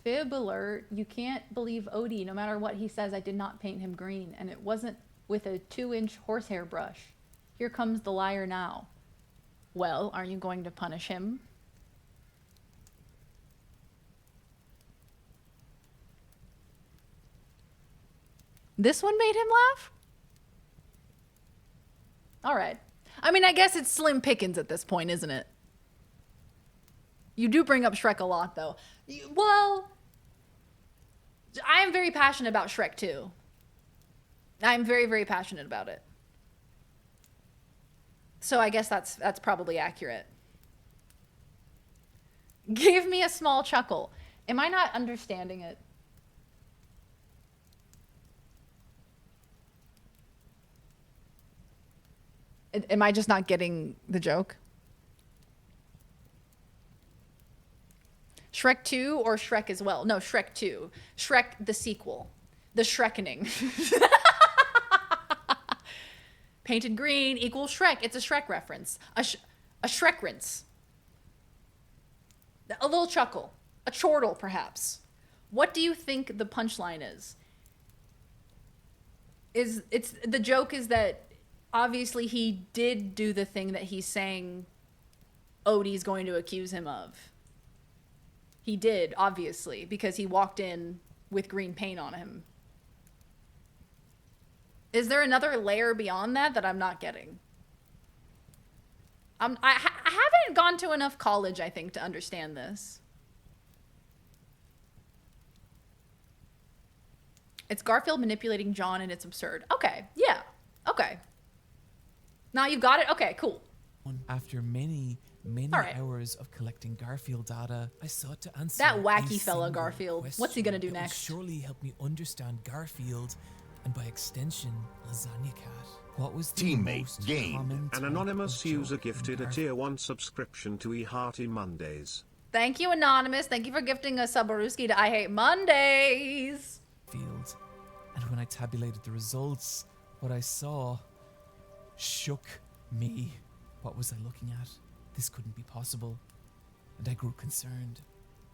Fib alert, you can't believe Odie. No matter what he says, I did not paint him green. And it wasn't with a 2-inch horsehair brush. Here comes the liar now. Well, are you going to punish him? This one made him laugh? All right. I mean, I guess it's slim pickings at this point, isn't it? You do bring up Shrek a lot, though. Well, I am very passionate about Shrek, too. I'm very, very passionate about it. So I guess that's probably accurate. Give me a small chuckle. Am I not understanding it? Am I just not getting the joke? Shrek 2 or Shrek as well? No, Shrek 2. Shrek the sequel. The Shrekening. Painted green equals Shrek. It's a Shrek reference. A Shrek-rinse. A little chuckle. A chortle, perhaps. What do you think the punchline is? The joke is that obviously he did do the thing that he's saying Odie's going to accuse him of. He did, obviously, because he walked in with green paint on him. Is there another layer beyond that that I'm not getting? I haven't gone to enough college, I think, to understand this. It's Garfield manipulating John and it's absurd. Okay, yeah, okay. Now you've got it? Okay, cool. After many right. hours of collecting Garfield data, I sought to answer That wacky a fella single Garfield. What's he question gonna do that would next? surely help me understand Garfield, and by extension, Lasagna Cat. What was the most common An type anonymous of user joke in gifted a Garfield? tier 1 subscription to eHearty Mondays. Thank you, Anonymous. Thank you for gifting a Subaruski to I Hate Mondays. Field. And when I tabulated the results, what I saw shook me. What was I looking at? This couldn't be possible. And I grew concerned.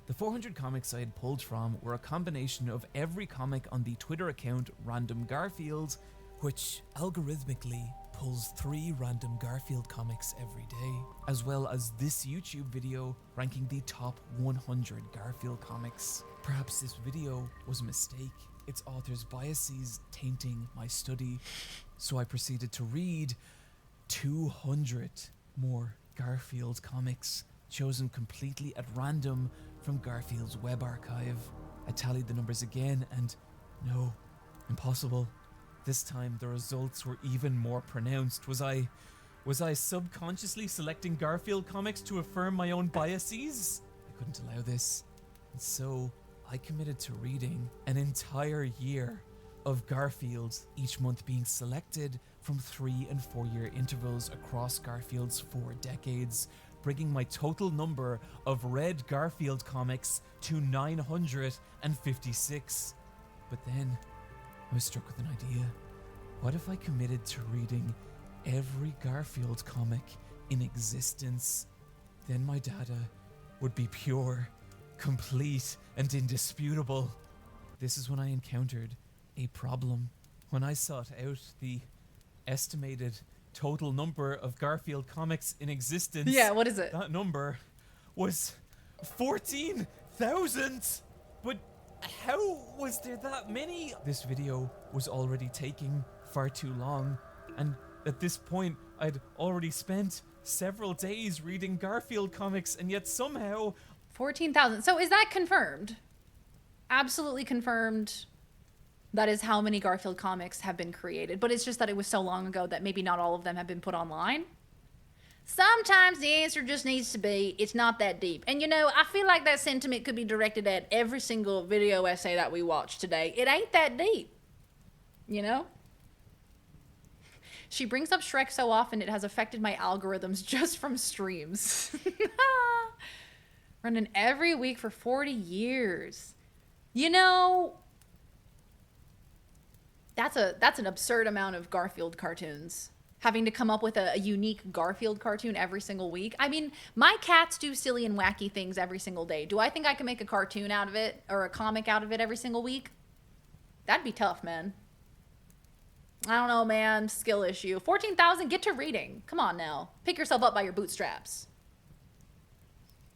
The 400 comics I had pulled from were a combination of every comic on the Twitter account Random Garfield, which algorithmically pulls 3 Random Garfield comics every day, as well as this YouTube video ranking the top 100 Garfield comics. Perhaps this video was a mistake, its author's biases tainting my study, so I proceeded to read 200 more Garfield comics, chosen completely at random from Garfield's web archive. I tallied the numbers again and no, impossible. This time the results were even more pronounced. Was I subconsciously selecting Garfield comics to affirm my own biases? I couldn't allow this. And so I committed to reading an entire year of Garfield, each month being selected from 3 and 4 year intervals across Garfield's 4 decades, bringing my total number of read Garfield comics to 956. But then I was struck with an idea. What if I committed to reading every Garfield comic in existence? Then my data would be pure, complete, and indisputable. This is when I encountered a problem. When I sought out the estimated total number of Garfield comics in existence. Yeah, what is it? That number was 14,000. But how was there that many? This video was already taking far too long, and at this point I'd already spent several days reading Garfield comics, and yet somehow 14,000. So is that confirmed? Absolutely confirmed. That is how many Garfield comics have been created, but it's just that it was so long ago that maybe not all of them have been put online. Sometimes the answer just needs to be, it's not that deep. And you know, I feel like that sentiment could be directed at every single video essay that we watched today. It ain't that deep, you know? She brings up Shrek so often it has affected my algorithms just from streams. Running every week for 40 years. You know, that's an absurd amount of Garfield cartoons. Having to come up with a unique Garfield cartoon every single week. I mean, my cats do silly and wacky things every single day. Do I think I can make a cartoon out of it or a comic out of it every single week? That'd be tough, man. I don't know, man. Skill issue. 14,000, get to reading. Come on now. Pick yourself up by your bootstraps.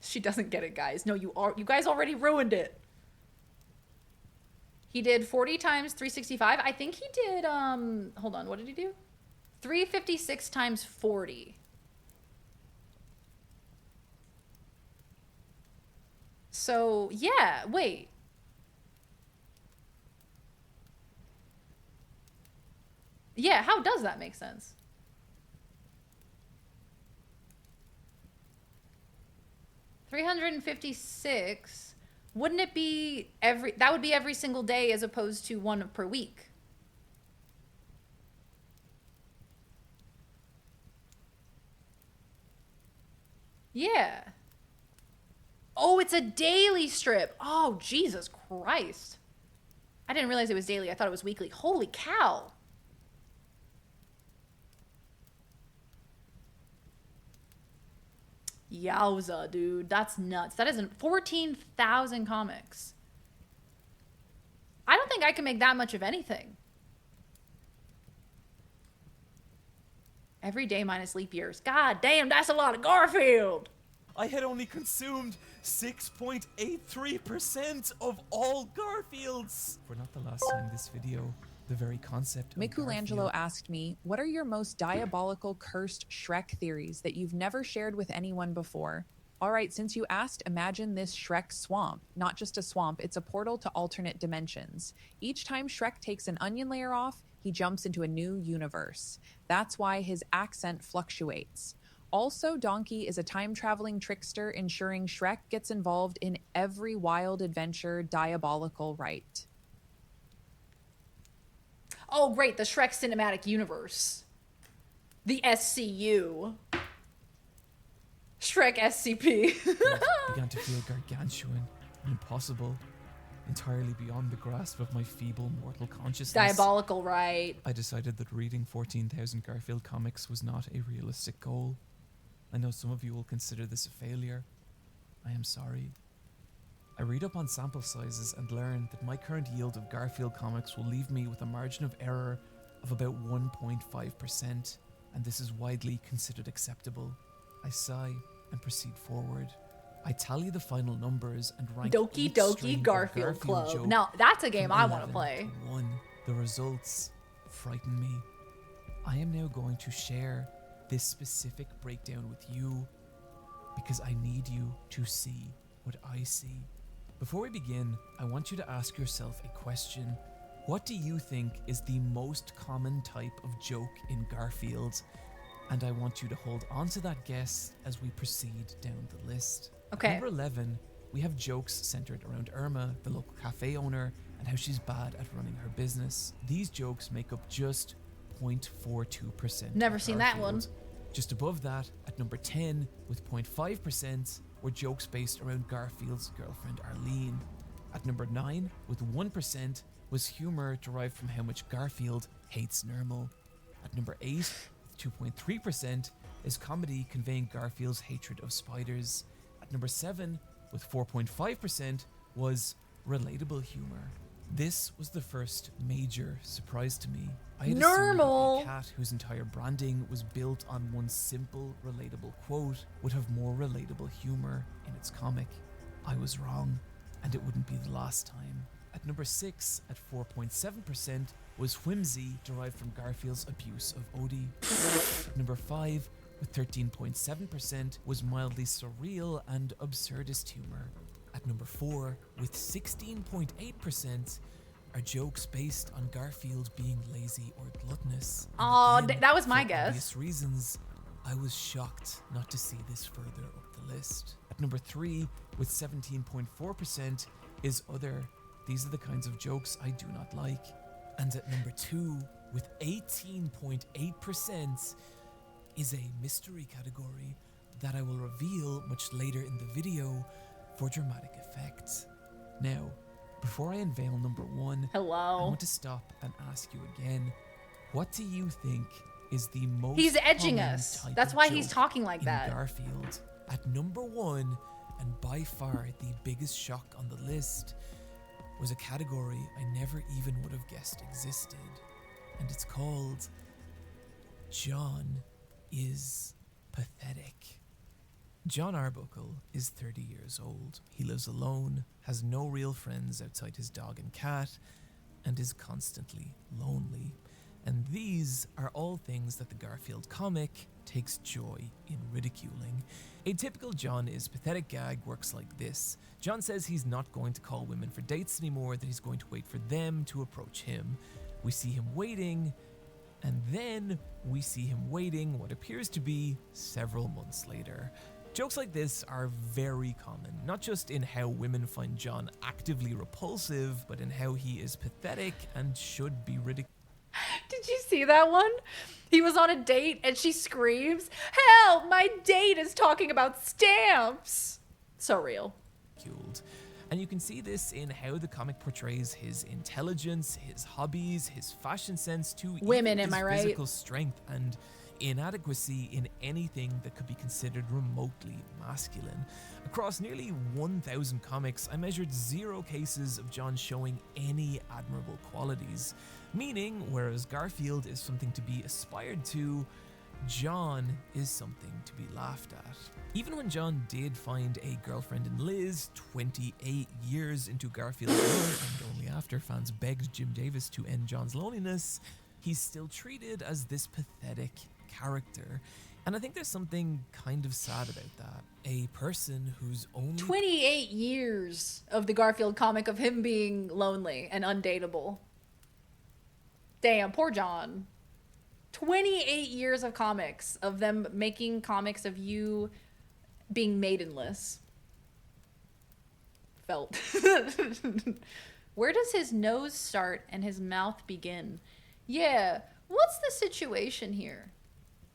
She doesn't get it, guys. No, you guys already ruined it. He did 40 times 365. I think he did, hold on, what did he do? 356 times 40. So, yeah, wait. Yeah, how does that make sense? $356. Wouldn't it be that would be every single day as opposed to one per week? Yeah. Oh, it's a daily strip. Oh, Jesus Christ. I didn't realize it was daily. I thought it was weekly. Holy cow. Yowza, dude. That's nuts. That isn't 14,000 comics. I don't think I can make that much of anything. Every day minus leap years. God damn, that's a lot of Garfield. I had only consumed 6.83% of all Garfields. For not the last time this video, the very concept of Michelangelo Garfield asked me, what are your most diabolical cursed Shrek theories that you've never shared with anyone before? All right, since you asked, imagine this Shrek swamp. Not just a swamp, it's a portal to alternate dimensions. Each time Shrek takes an onion layer off, he jumps into a new universe. That's why his accent fluctuates. Also, Donkey is a time-traveling trickster ensuring Shrek gets involved in every wild adventure diabolical rite. Oh, great, the Shrek Cinematic Universe. The SCU. Shrek SCP. began to feel gargantuan and impossible, entirely beyond the grasp of my feeble mortal consciousness. Diabolical right. I decided that reading 14,000 Garfield comics was not a realistic goal. I know some of you will consider this a failure. I am sorry. I read up on sample sizes and learned that my current yield of Garfield comics will leave me with a margin of error of about 1.5%, and this is widely considered acceptable. I sigh and proceed forward. I tally the final numbers and rank Doki each Doki string of Garfield Club. joke Now, that's a game from I want to 11 play. to 1. The results frighten me. I am now going to share this specific breakdown with you because I need you to see what I see. Before we begin, I want you to ask yourself a question. What do you think is the most common type of joke in Garfield? And I want you to hold on to that guess as we proceed down the list. Okay. At number 11, we have jokes centered around Irma, the local cafe owner, and how she's bad at running her business. These jokes make up just 0.42%. Never of seen that one. Garfield. Just above that, at number 10, with 0.5%, were jokes based around Garfield's girlfriend Arlene. At number 9, with 1%, was humor derived from how much Garfield hates Nermal. At number 8, with 2.3%, is comedy conveying Garfield's hatred of spiders. At number 7, with 4.5%, was relatable humor. This was the first major surprise to me. I had assumed that Nermal. a cat whose entire branding was built on one simple, relatable quote would have more relatable humor in its comic. I was wrong, and it wouldn't be the last time. At number 6, at 4.7%, was whimsy derived from Garfield's abuse of Odie. At number 5, with 13.7%, was mildly surreal and absurdist humor. At number 4, with 16.8%, are jokes based on Garfield being lazy or gluttonous. And Oh, again, that was my for guess. obvious reasons, I was shocked not to see this further up the list. At number 3, with 17.4%, is other. These are the kinds of jokes I do not like. And at number 2, with 18.8%, is a mystery category that I will reveal much later in the video for dramatic effect. Now, before I unveil number 1, Hello. I want to stop and ask you again, what do you think is the most He's edging common us. type That's of why he's joke talking like in that. Garfield? At number 1, and by far the biggest shock on the list, was a category I never even would have guessed existed. And it's called John is Pathetic. John Arbuckle is 30 years old. He lives alone, has no real friends outside his dog and cat, and is constantly lonely. And these are all things that the Garfield comic takes joy in ridiculing. A typical John is Pathetic gag works like this. John says he's not going to call women for dates anymore, that he's going to wait for them to approach him. We see him waiting, and then we see him waiting what appears to be several months later. Jokes like this are very common, not just in how women find John actively repulsive, but in how he is pathetic and should be ridiculed. Did you see that one? He was on a date and she screams, "Help! My date is talking about stamps!" So real. And you can see this in how the comic portrays his intelligence, his hobbies, his fashion sense, to Women, even am his I right? physical strength and inadequacy in anything that could be considered remotely masculine. Across nearly 1,000 comics, I measured 0 cases of John showing any admirable qualities. Meaning, whereas Garfield is something to be aspired to, John is something to be laughed at. Even when John did find a girlfriend in Liz 28 years into Garfield's love, and only after fans begged Jim Davis to end John's loneliness, he's still treated as this pathetic character. And I think there's something kind of sad about that. A person who's only 28 years of the Garfield comic of him being lonely and undateable. Damn, poor John. 28 years of comics, of them making comics of you being maidenless. Felt. Where does his nose start and his mouth begin? Yeah, what's the situation here?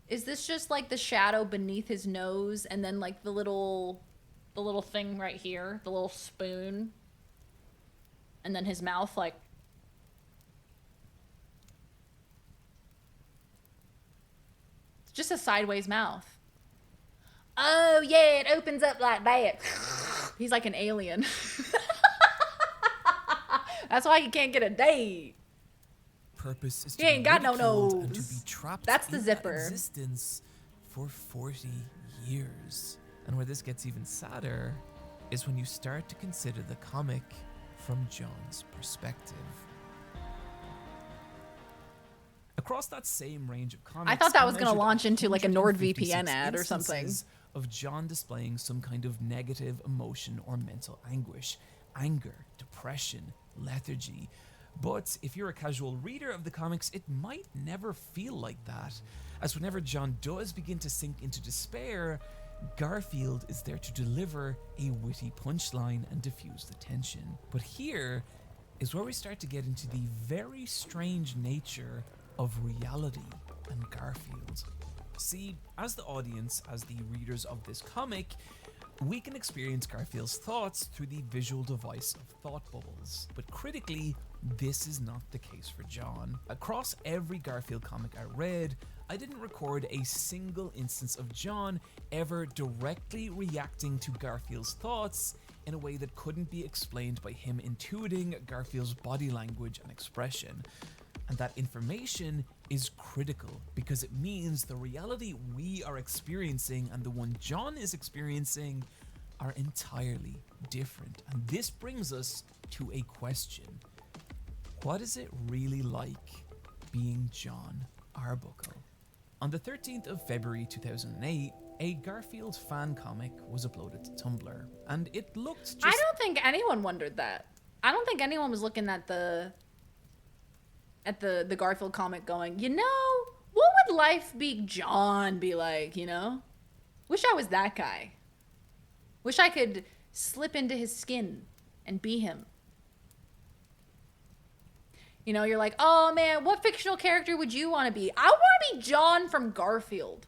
Is this just like the shadow beneath his nose and then like the little thing right here, the little spoon, and then his mouth like it's just a sideways mouth. Oh yeah, it opens up like that. He's like an alien. That's why he can't get a date. Purpose is He to ain't be got no ridiculed and to nose. be trapped That's the in zipper. that existence for 40 years. And where this gets even sadder is when you start to consider the comic from John's perspective. Across that same range of comics, I thought that was I gonna measured launch into like a 156 NordVPN ad or something. instances of John displaying some kind of negative emotion or mental anguish, anger, depression, lethargy. But if you're a casual reader of the comics, it might never feel like that, as whenever John does begin to sink into despair, Garfield is there to deliver a witty punchline and diffuse the tension. But here is where we start to get into the very strange nature of reality and Garfield. See, as the audience, as the readers of this comic, we can experience Garfield's thoughts through the visual device of thought bubbles. But critically, this is not the case for John. Across every Garfield comic I read, I didn't record a single instance of John ever directly reacting to Garfield's thoughts in a way that couldn't be explained by him intuiting Garfield's body language and expression. And that information is critical because it means the reality we are experiencing and the one John is experiencing are entirely different. And this brings us to a question. What is it really like being John Arbuckle? On the 13th of February 2008, a Garfield fan comic was uploaded to Tumblr, and it looked just... I don't think anyone wondered that. I don't think anyone was looking at the Garfield comic going, you know, what would life be John be like, you know? Wish I was that guy. Wish I could slip into his skin and be him. You know, you're like, oh man, what fictional character would you want to be? I want to be John from Garfield.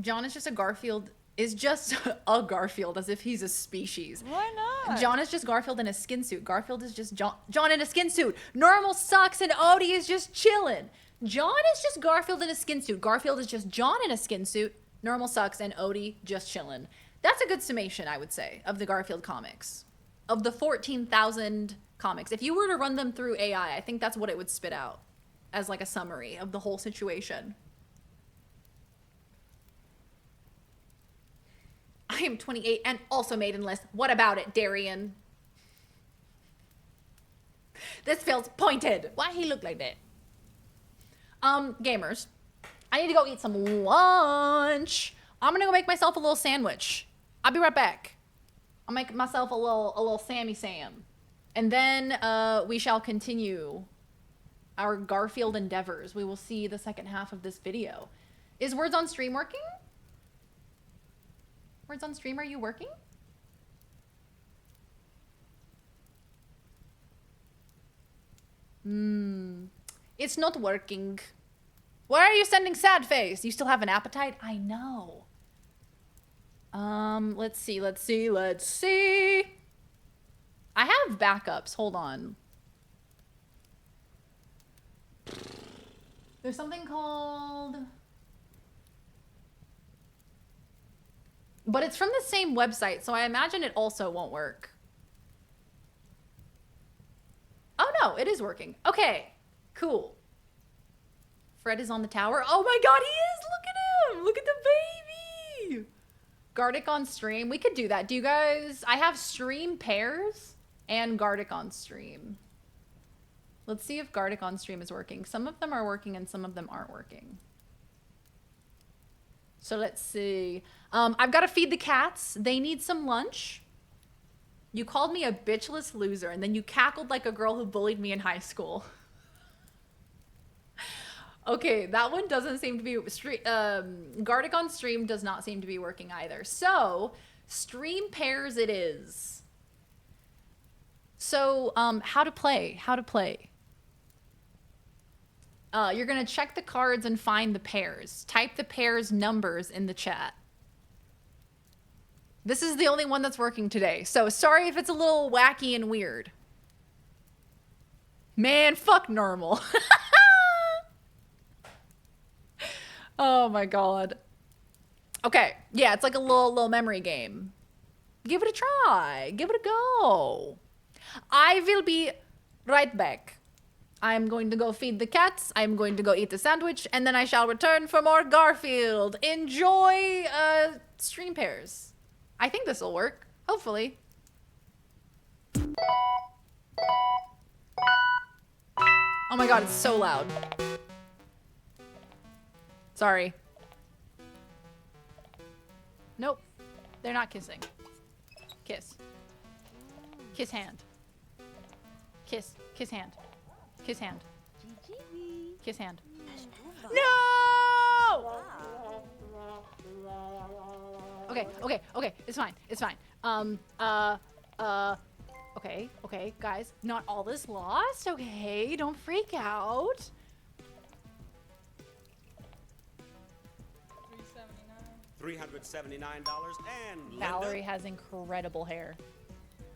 John is just a Garfield, is just a Garfield, as if he's a species. Why not? John is just Garfield in a skin suit. Garfield is just John in a skin suit. Normal sucks and Odie is just chilling. John is just Garfield in a skin suit. Garfield is just John in a skin suit. Normal sucks and Odie just chilling. That's a good summation, I would say, of the Garfield comics. Of the 14,000 comics. If you were to run them through AI, I think that's what it would spit out as like a summary of the whole situation. I am 28 and also maidenless. What about it, Darian? This feels pointed. Why he look like that? Gamers, I need to go eat some lunch. I'm gonna go make myself a little sandwich. I'll be right back. I'll make myself a little Sammy Sam. And then we shall continue our Garfield endeavors. We will see the second half of this video. Is Words on Stream working? Words on Stream, are you working? It's not working. Why are you sending sad face? You still have an appetite? I know. Let's see. I have backups. Hold on. There's something called... But it's from the same website, so I imagine it also won't work. Oh no, it is working. Okay, cool. Fred is on the tower. Oh my god, he is! Look at him! Look at the baby! Gardic on stream. We could do that. Do you guys... I have stream pairs and Gardic on stream. Let's see if Gardic on stream is working. Some of them are working and some of them aren't working. So let's see. I've got to feed the cats. They need some lunch. You called me a bitchless loser and then you cackled like a girl who bullied me in high school. Okay, that one doesn't seem to be... Gardic on stream does not seem to be working either. So, stream pairs it is. So, how to play? How to play? You're going to check the cards and find the pairs. Type the pairs numbers in the chat. This is the only one that's working today. So, sorry if it's a little wacky and weird. Man, fuck normal. Oh my god. Okay, yeah, it's like a little memory game. Give it a try. Give it a go. I will be right back. I'm going to go feed the cats. I'm going to go eat the sandwich, and then I shall return for more Garfield. Enjoy stream pairs. I think this will work. Hopefully. Oh my god, it's so loud. Sorry. Nope. They're not kissing. Kiss. Kiss hand. Kiss. Kiss hand. Kiss hand. Kiss hand. No! Okay, okay, okay. It's fine. It's fine. Okay, okay, guys. Not all is lost. Okay, don't freak out. $379 and Linda, Valerie has incredible hair.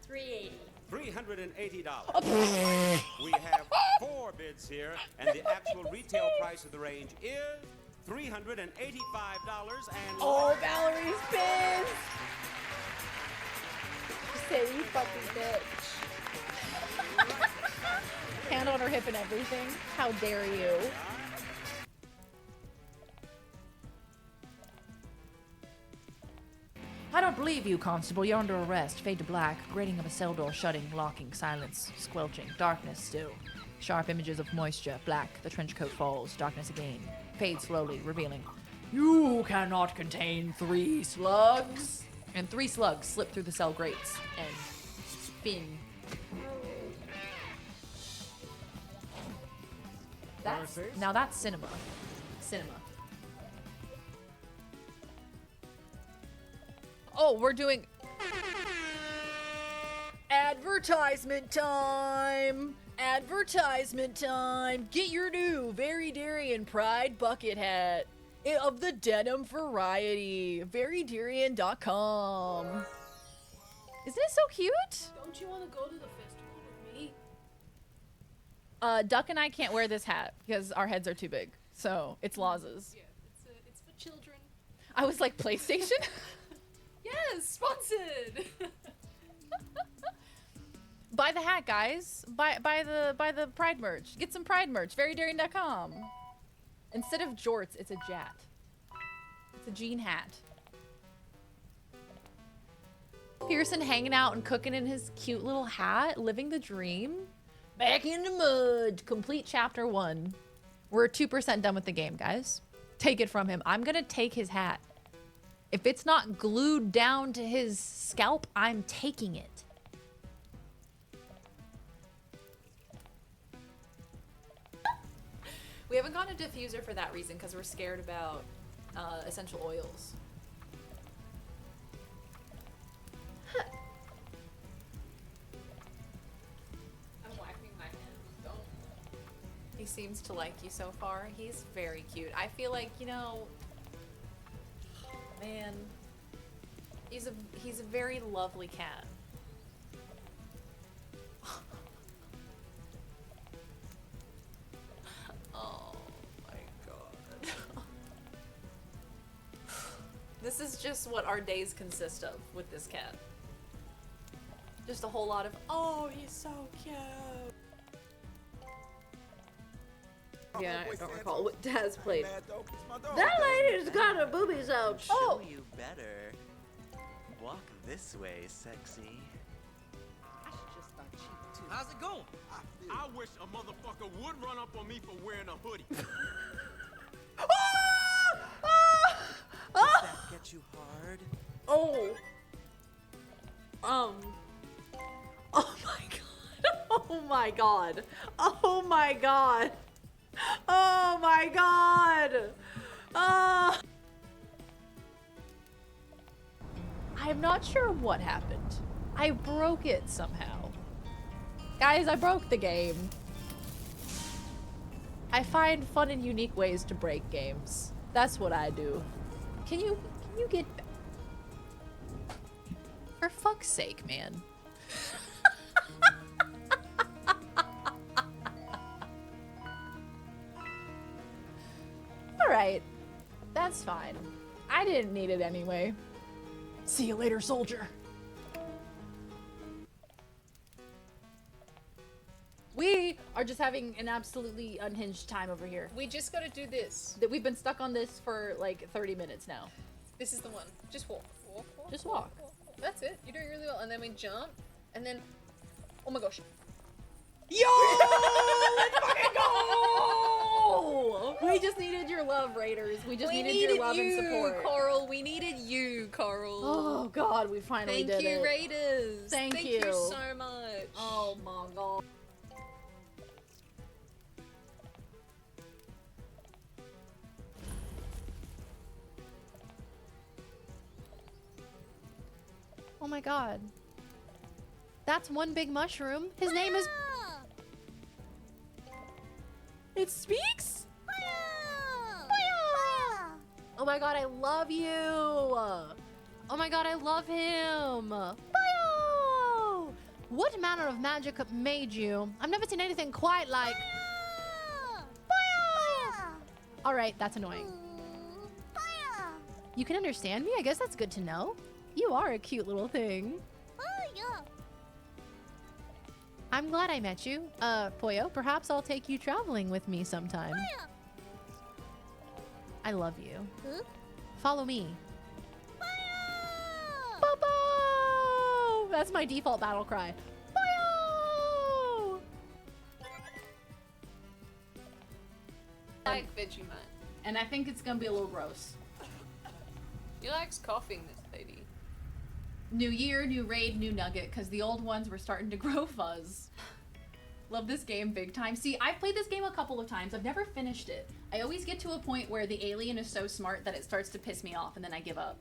$380. $380. We have 4 bids here, and the actual retail price of the range is $385 and Oh, Valerie's bids! Say you fucking bitch. Hand on her hip and everything. How dare you? I don't believe you, Constable. You're under arrest. Fade to black. Grating of a cell door shutting, locking, silence, squelching. Darkness still. Sharp images of moisture. Black. The trench coat falls. Darkness again. Fade slowly, revealing. You cannot contain 3 slugs. And 3 slugs slip through the cell grates and spin. Now that's cinema. Cinema. Oh, we're doing advertisement time. Advertisement time. Get your new Very Darian Pride bucket hat of the denim variety. VeryDarian.com. Isn't it so cute? Don't you want to go to the festival with me? Duck and I can't wear this hat because our heads are too big. So it's Laws's. Yeah, it's for children. I was like, PlayStation? Yes, sponsored. Buy the hat, guys. Buy the Pride merch. Get some Pride merch. VeryDarian.com. Instead of jorts, it's a jat. It's a jean hat. Pearson hanging out and cooking in his cute little hat, living the dream. Back in the mud. Complete chapter 1. We're 2% done with the game, guys. Take it from him. I'm gonna take his hat. If it's not glued down to his scalp, I'm taking it. We haven't gotten a diffuser for that reason because we're scared about essential oils. I'm whacking my hands. Don't. He seems to like you so far. He's very cute. I feel like, you know, man, he's a very lovely cat. Oh my god. This is just what our days consist of with this cat. Just a whole lot of, oh, he's so cute. Yeah, I don't recall what Daz played. That lady's got her boobies out. Show you better. Walk this way, sexy. How's it going? I wish a motherfucker would run up on me for wearing a hoodie. Does that get you hard? Oh. Oh my god. Oh my god. Oh my god. Oh my god. I'm not sure what happened. I broke it somehow. Guys, I broke the game. I find fun and unique ways to break games. That's what I do. Can you get... For fuck's sake, man. Alright. That's fine. I didn't need it anyway. See you later, soldier. We are just having an absolutely unhinged time over here. We just gotta do this. That we've been stuck on this for like 30 minutes now. This is the one. Just walk. Just walk. That's it. You're doing really well. And then we jump. And then... Oh my gosh. Yo! Let's fucking go! We just needed your love, Raiders. We just needed your love and support. Coral. We needed you, Coral. Oh god, we finally did it. Thank you, Raiders. Thank you. Thank you so much. Oh my god. Oh my god. That's one big mushroom. His name is... It speaks? Oh my god, I love you. Oh my god, I love him. Bio! What manner of magic made you? I've never seen anything quite like... Bio! Alright, that's annoying. You can understand me? I guess that's good to know. You are a cute little thing. I'm glad I met you. Poyo, perhaps I'll take you traveling with me sometime. I love you. Follow me. Popo! That's my default battle cry. Poyo! Like Vegemite. And I think it's gonna be a little gross. He likes coughing, this lady. New year, new raid, new nugget, because the old ones were starting to grow fuzz. Love this game big time. See, I've played this game a couple of times. I've never finished it. I always get to a point where the alien is so smart that it starts to piss me off, and then I give up.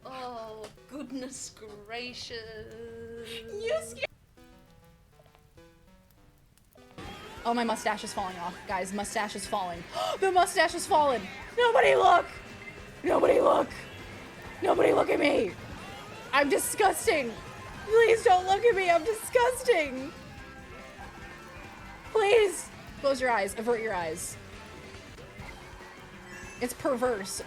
Oh, goodness gracious. You scared. Oh, my mustache is falling off. Guys, mustache is falling. The mustache is fallen. Nobody look. Nobody look. Nobody look at me. I'm disgusting. Please don't look at me. I'm disgusting. Please. Close your eyes. Avert your eyes. It's perverse.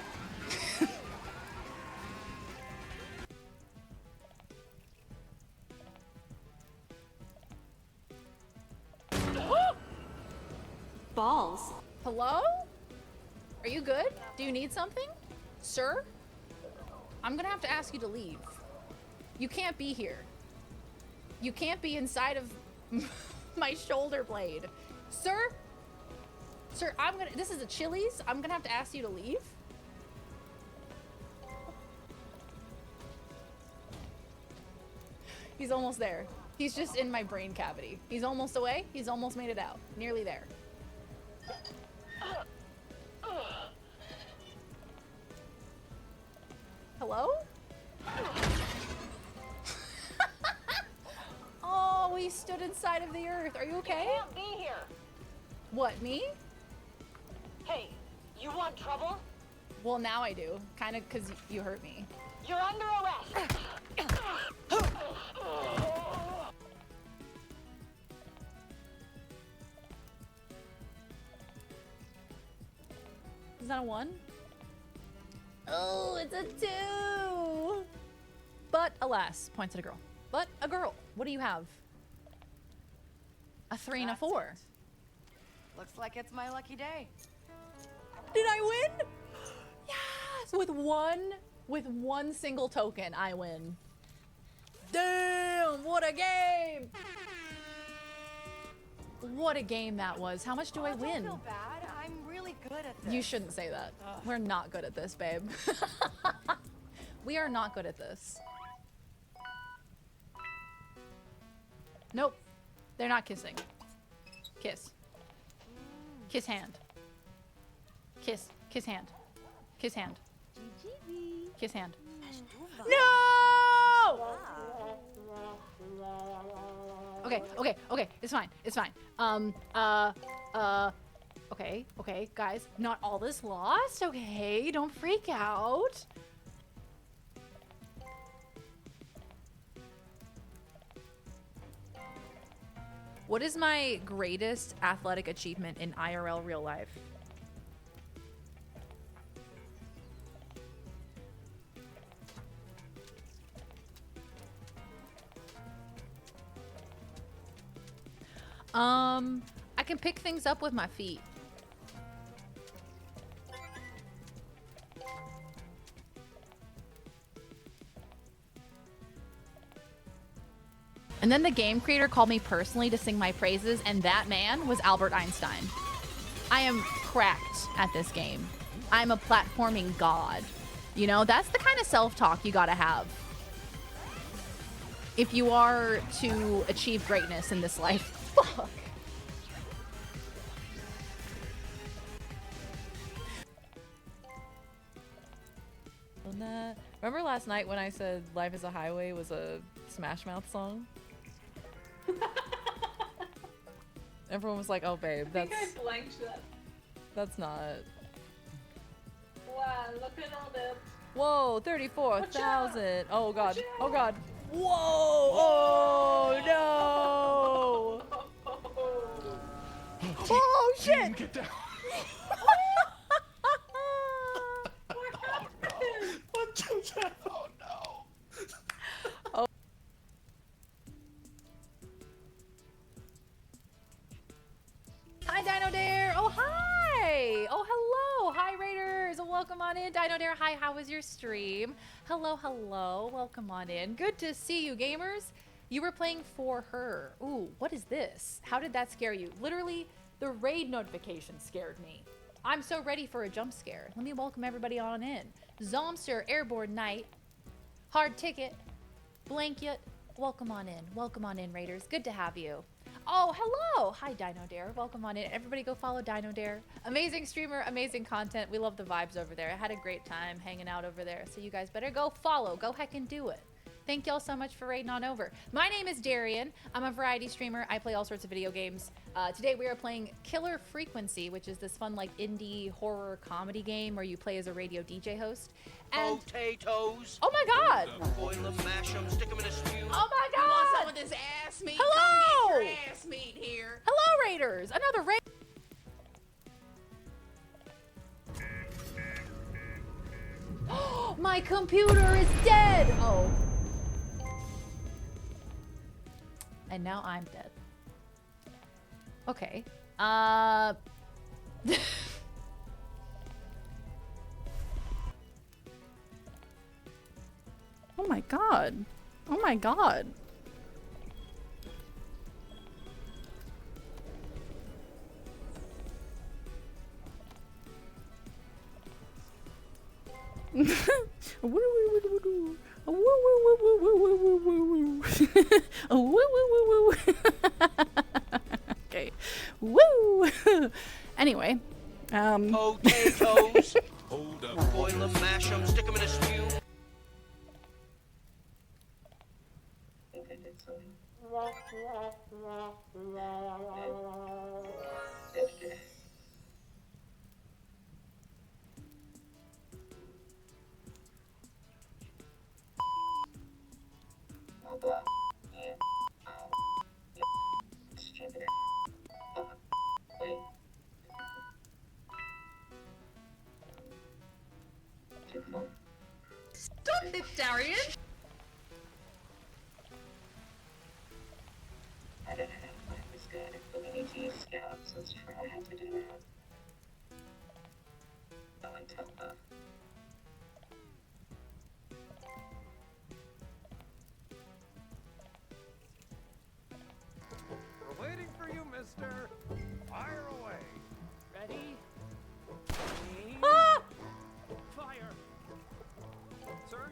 Balls. Hello? Are you good? Do you need something? Sir? I'm gonna have to ask you to leave. You can't be here. You can't be inside of my shoulder blade. Sir? Sir, this is a Chili's. I'm gonna have to ask you to leave. He's almost there. He's just in my brain cavity. He's almost away. He's almost made it out. Nearly there. Hello? Oh, we stood inside of the earth. Are you okay? You can't be here. What, me? Hey, you want trouble? Well, now I do. Kind of because you hurt me. You're under arrest. Is that a 1? Oh, it's a 2! But alas, points at a girl. But a girl. What do you have? A 3 and a 4. Looks like it's my lucky day. Did I win? Yes! With one single token, I win. Damn, what a game! What a game that was. How much do I win? Don't feel bad. I'm really good at this. You shouldn't say that. We're not good at this, babe. We are not good at this. Nope. They're not kissing. Kiss. Kiss hand. Kiss. Kiss hand. Kiss hand. Kiss hand. No! Okay, okay, okay. It's fine. It's fine. Okay, okay, guys. Not all is lost. Okay, don't freak out. What is my greatest athletic achievement in IRL real life? I can pick things up with my feet. And then the game creator called me personally to sing my praises, and that man was Albert Einstein. I am cracked at this game. I'm a platforming god. You know, that's the kind of self-talk you gotta have if you are to achieve greatness in this life. Fuck. Remember last night when I said Life is a Highway was a Smash Mouth song? Everyone was like, oh babe, I blanked that. that's not. Wow, look at all that. Whoa, 34,000. Oh god. Watch Oh out. god. Whoa! Oh no! Oh shit! Get down. What just happened? Oh no. Oh. Hi, Dino Dare. Oh, hi. Oh, hello. Hi, Raiders. Welcome on in. Dino Dare, hi. How was your stream? Hello, hello. Welcome on in. Good to see you, gamers. You were playing For Her. Ooh, what is this? How did that scare you? Literally, the raid notification scared me. I'm so ready for a jump scare. Let me welcome everybody on in. Zomster, Airborne Knight, Hard Ticket, Blanket. Welcome on in. Welcome on in, Raiders. Good to have you. Oh, hello. Hi, Dino Dare. Welcome on in. Everybody go follow Dino Dare. Amazing streamer, amazing content. We love the vibes over there. I had a great time hanging out over there. So you guys better go follow. Go heck and do it. Thank y'all so much for raiding on over. My name is Darian. I'm a variety streamer. I play all sorts of video games. Today we are playing Killer Frequency, which is this fun like indie horror comedy game where you play as a radio DJ host. And Potatoes. oh my god! Boil them, mash them, stick them in a stew. Oh my god! You want some of this ass meat? Hello! Come get your ass meat here. Hello, Raiders! Another raid. My computer is dead! Oh. And now I'm dead. Okay. Oh my god. Oh my god. Okay. Woo! Anyway, Potatoes. Hold up. Boil them, mash them, stick them in a stew. Stop it, Darian! We're waiting for you, mister. Fire away. Ready? Ah! Fire. Sir?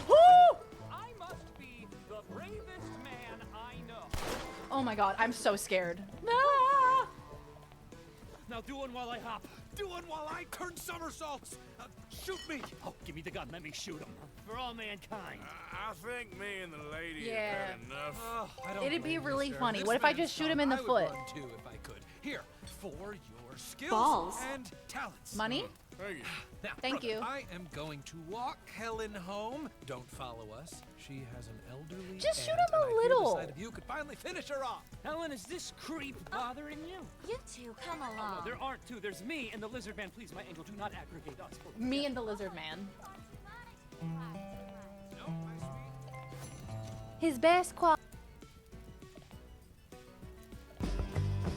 Woo! I must be the bravest man I know. Oh my god, I'm so scared. Ah! Now do one while I hop. Do one while I turn somersaults. Shoot me. Oh, give me the gun. Let me shoot him. For all mankind. I think me and the lady Yeah. have had enough. I don't It'd be blame you, really sir. funny. This What if I man's just shoot him dumb. in the I would foot? run too if I could. Here, for your skills Balls. and talents. Money? Thank you. Now, Thank brother, you. I am going to walk Helen home. Don't follow us. She has an elderly Just shoot aunt, him a and I fear little. the sight of you could finally finish her off. Helen, is this creep bothering you? You two, come Oh, no, along. there aren't two. There's me and the lizard man. Please, my angel, do not aggregate us. Me and the lizard man. His best quality.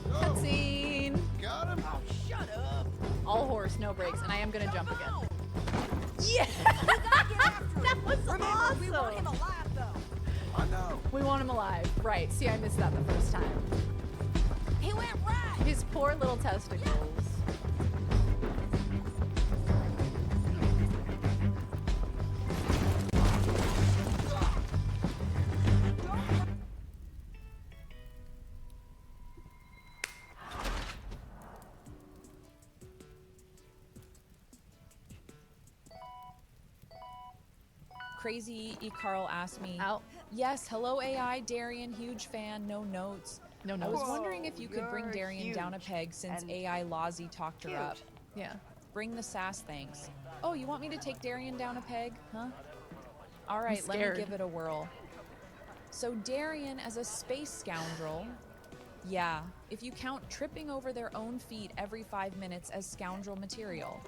Cutscene. Got him. Oh, shut up. All horse, no brakes, and I am gonna jump again. Yeah! That was awesome! We want him alive, though. I know. We want him alive. Right. See, I missed that the first time. He went right. His poor little testicles. Crazy E. Carl asked me. Out. Yes, hello AI, Darian, huge fan, no notes. No I notes. was wondering if you could bring You're Darian down a huge peg since and AI Lozzie talked her up. Yeah. Bring the sass, thanks. Oh, you want me to take Darian down a peg? Huh? All right, let scared. me give it a whirl. So Darian as a space scoundrel. Yeah, if you count tripping over their own feet every 5 minutes as scoundrel material.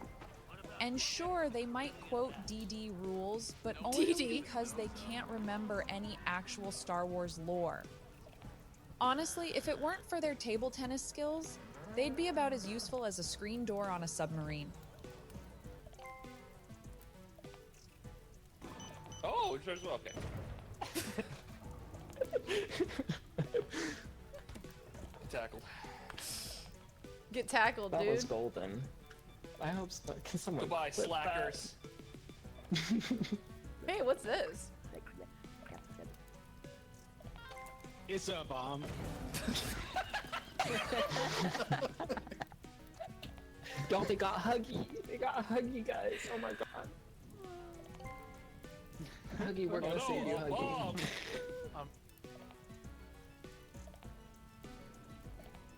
And sure, they might quote DD rules, but only DD. because they can't remember any actual Star Wars lore. Honestly, if it weren't for their table tennis skills, they'd be about as useful as a screen door on a submarine. Oh, just okay. Tackled. Get tackled, That dude. was golden. I hope so. Can someone Goodbye, clip slackers. Hey, what's this? It's a bomb. Y'all, they got Huggy. They got Huggy, guys. Oh my god. Huggy, we're gonna save you, Huggy.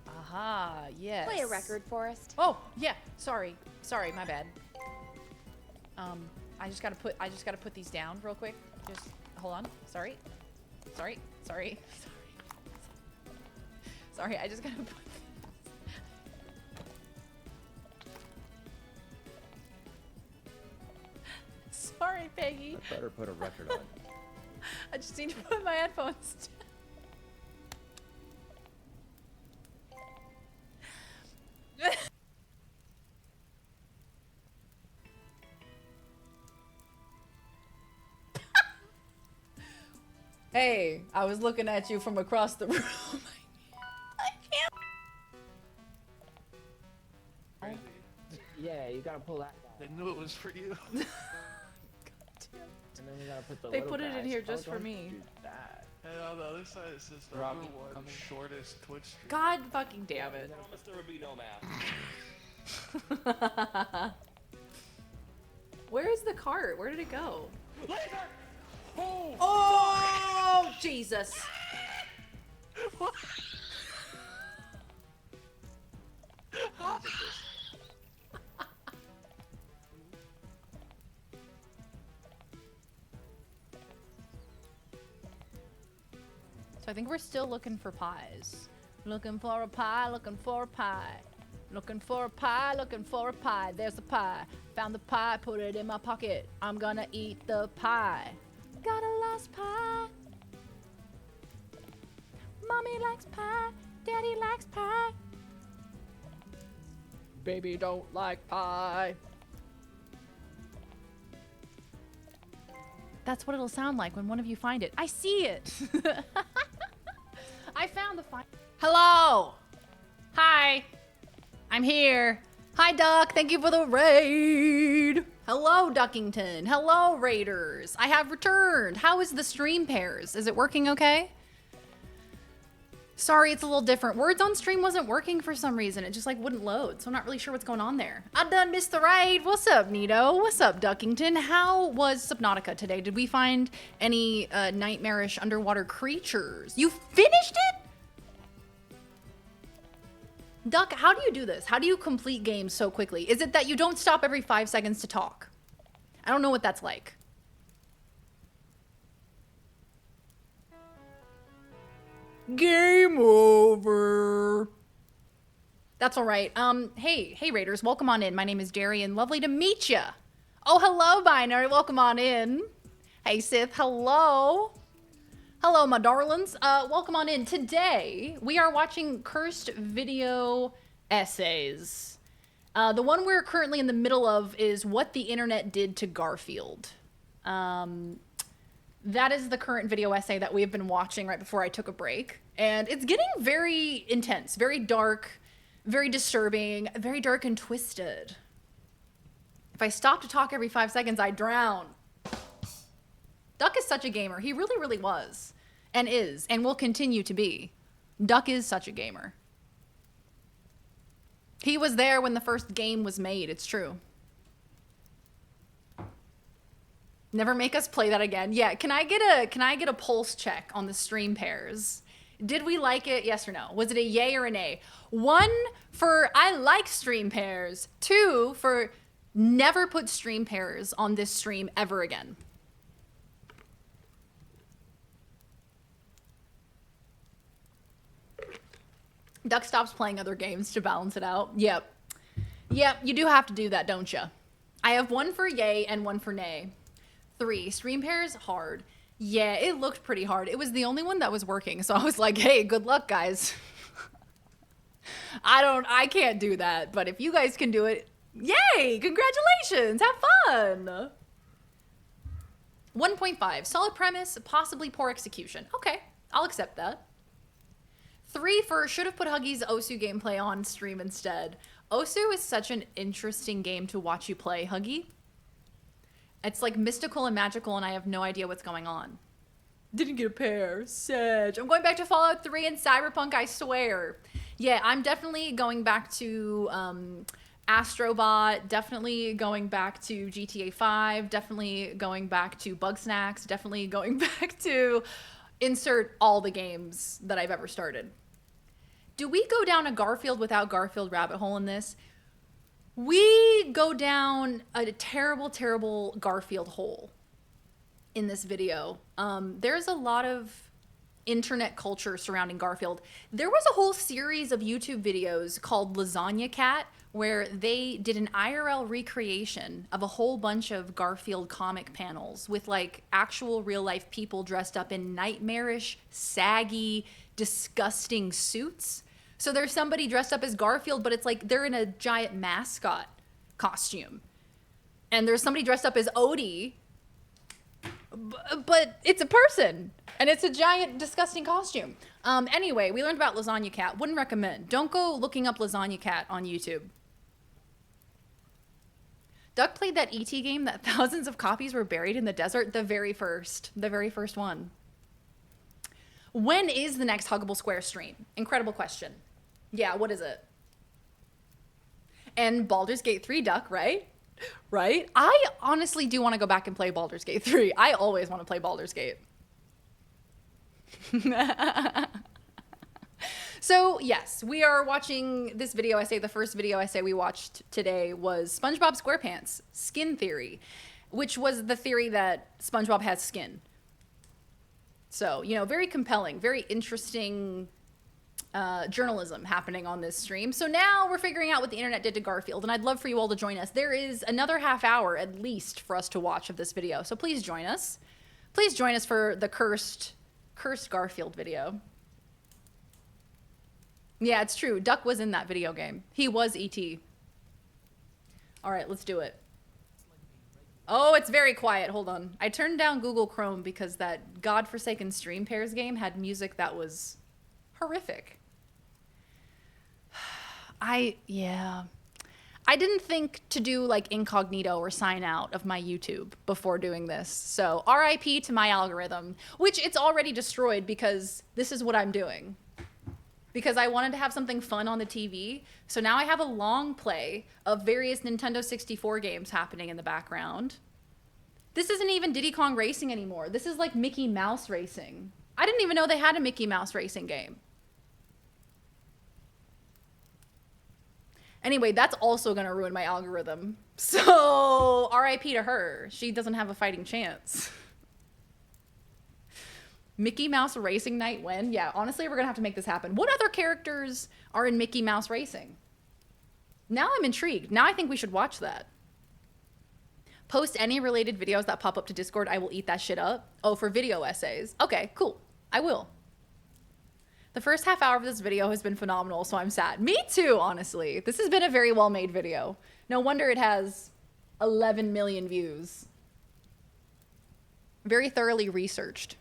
Aha, yes. Play a record, Forrest. Oh, yeah. Sorry. Sorry, my bad. I just gotta put these down real quick. Just hold on. Sorry. Sorry. Sorry. Sorry, I just gotta put Sorry, Peggy. I better put a record on. I just need to put my headphones down. Hey, I was looking at you from across the room. I can't. Yeah, you gotta pull that guy. They knew it was for you. And then we gotta put the They little put it in guys. here Oh, just for don't me. do that. And on the other side it says the Robbie, real one, come here. shortest Twitch stream. God fucking damn it. Promise there would be no math. Where is the cart? Where did it go? Laser! Oh! Oh, Jesus. What? So I think we're still looking for pies. Looking for a pie, looking for a pie. Looking for a pie, looking for a pie. There's a pie. Found the pie, put it in my pocket. I'm gonna eat the pie. Got a lost pie. Mommy likes pie. Baby don't like pie. That's what it'll sound like when one of you find it. I see it. I found the find. Hello. Hi. I'm here. Hi, Duck. Thank you for the raid. Hello, Duckington. Hello, Raiders. I have returned. How is the stream pairs? Is it working okay? Sorry, it's a little different. Words on stream wasn't working for some reason. It just like wouldn't load, so I'm not really sure what's going on there. I done missed the raid. What's up, Nito? What's up, Duckington? How was Subnautica today? Did we find any nightmarish underwater creatures? You finished it? Duck, how do you do this? How do you complete games so quickly? Is it that you don't stop every 5 seconds to talk? I don't know what that's like. Game over. That's all right. Hey Raiders, welcome on in. My name is Darian. Lovely to meet ya. Oh, hello, Binary. Welcome on in. Hey, Sith. Hello. Hello, my darlings. Welcome on in. Today, we are watching Cursed Video Essays. The one we're currently in the middle of is What the Internet Did to Garfield. That is the current video essay that we have been watching right before I took a break. And it's getting very intense, very dark, very disturbing, very dark and twisted. If I stop to talk every 5 seconds, I drown. Duck is such a gamer. He really, really was. And is. And will continue to be. Duck is such a gamer. He was there when the first game was made. It's true. Never make us play that again. Yeah, can I get a pulse check on the stream pairs? Did we like it? Yes or no? Was it a yay or a nay? 1 for I like stream pairs. 2 for never put stream pairs on this stream ever again. Duck stops playing other games to balance it out. Yep. Yep, you do have to do that, don't you? I have 1 for yay and 1 for nay. 3, stream pairs, hard. Yeah, it looked pretty hard. It was the only one that was working, so I was like, hey, good luck, guys. I can't do that, but if you guys can do it, yay, congratulations, have fun. 1.5, solid premise, possibly poor execution. Okay, I'll accept that. 3 for should have put Huggy's Osu gameplay on stream instead. Osu is such an interesting game to watch you play, Huggy. It's like mystical and magical, and I have no idea what's going on. Didn't get a pair. Sedge. I'm going back to Fallout 3 and Cyberpunk, I swear. Yeah, I'm definitely going back to Astrobot, definitely going back to GTA 5, definitely going back to Bugsnax, definitely going back to insert all the games that I've ever started. Do we go down a Garfield without Garfield rabbit hole in this? We go down a terrible, terrible Garfield hole in this video. There's a lot of internet culture surrounding Garfield. There was a whole series of YouTube videos called Lasagna Cat where they did an IRL recreation of a whole bunch of Garfield comic panels with like actual real life people dressed up in nightmarish, saggy, disgusting suits. So there's somebody dressed up as Garfield, but it's like they're in a giant mascot costume. And there's somebody dressed up as Odie, but it's a person. And it's a giant, disgusting costume. Anyway, we learned about Lasagna Cat. Wouldn't recommend. Don't go looking up Lasagna Cat on YouTube. Duck played that ET game that thousands of copies were buried in the desert. The very first one. When is the next Huggable Square stream? Incredible question. Yeah, what is it? And Baldur's Gate 3, Duck, right? Right? I honestly do want to go back and play Baldur's Gate 3. I always want to play Baldur's Gate. So, yes, we are watching this video essay. The first video essay we watched today was SpongeBob SquarePants, Skin Theory, which was the theory that SpongeBob has skin. So, you know, very compelling, very interesting journalism happening on this stream. So now we're figuring out what the internet did to Garfield, and I'd love for you all to join us. There is another half hour at least for us to watch of this video, so please join us. Please join us for the cursed Garfield video. Yeah, it's true. Duck was in that video game. He was E.T. All right, let's do it. Oh, it's very quiet. Hold on. I turned down Google Chrome because that godforsaken Stream Pairs game had music that was horrific. Yeah. I didn't think to do like incognito or sign out of my YouTube before doing this. So RIP to my algorithm, which it's already destroyed because this is what I'm doing. Because I wanted to have something fun on the TV. So now I have a long play of various Nintendo 64 games happening in the background. This isn't even Diddy Kong Racing anymore. This is like Mickey Mouse Racing. I didn't even know they had a Mickey Mouse Racing game. Anyway, that's also gonna ruin my algorithm. So RIP to her. She doesn't have a fighting chance. Mickey Mouse Racing Night when? Yeah, honestly, we're gonna have to make this happen. What other characters are in Mickey Mouse Racing? Now I'm intrigued. Now I think we should watch that. Post any related videos that pop up to Discord. I will eat that shit up. Oh, for video essays. Okay, cool. I will. The first half hour of this video has been phenomenal, so I'm sad. Me too, honestly. This has been a very well-made video. No wonder it has 11 million views. Very thoroughly researched.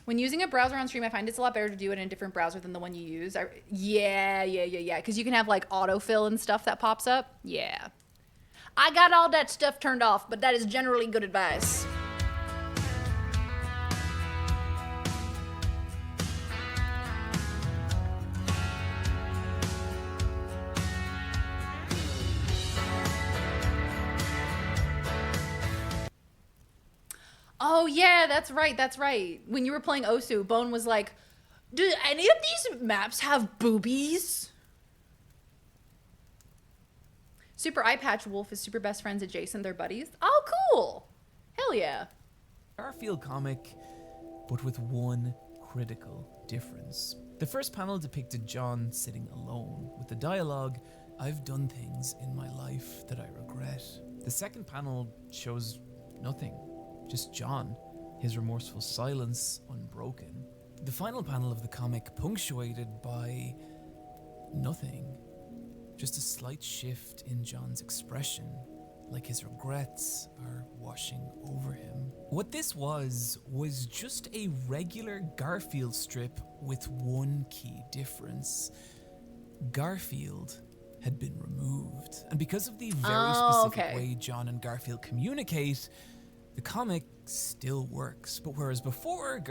When using a browser on stream, I find it's a lot better to do it in a different browser than the one you use. Yeah. Because you can have like autofill and stuff that pops up. Yeah. I got all that stuff turned off, but that is generally good advice. Oh yeah, that's right. When you were playing Osu, Bone was like, do any of these maps have boobies? Super Eye Patch Wolf is super best friends adjacent, they're buddies. Oh, cool. Hell yeah. Garfield comic, but with one critical difference. The first panel depicted John sitting alone with the dialogue, "I've done things in my life that I regret." The second panel shows nothing. Just John, his remorseful silence unbroken. The final panel of the comic punctuated by nothing. Just a slight shift in John's expression, like his regrets are washing over him. What this was just a regular Garfield strip with one key difference. Garfield had been removed. And because of the very specific way John and Garfield communicate, the comic still works. But whereas before,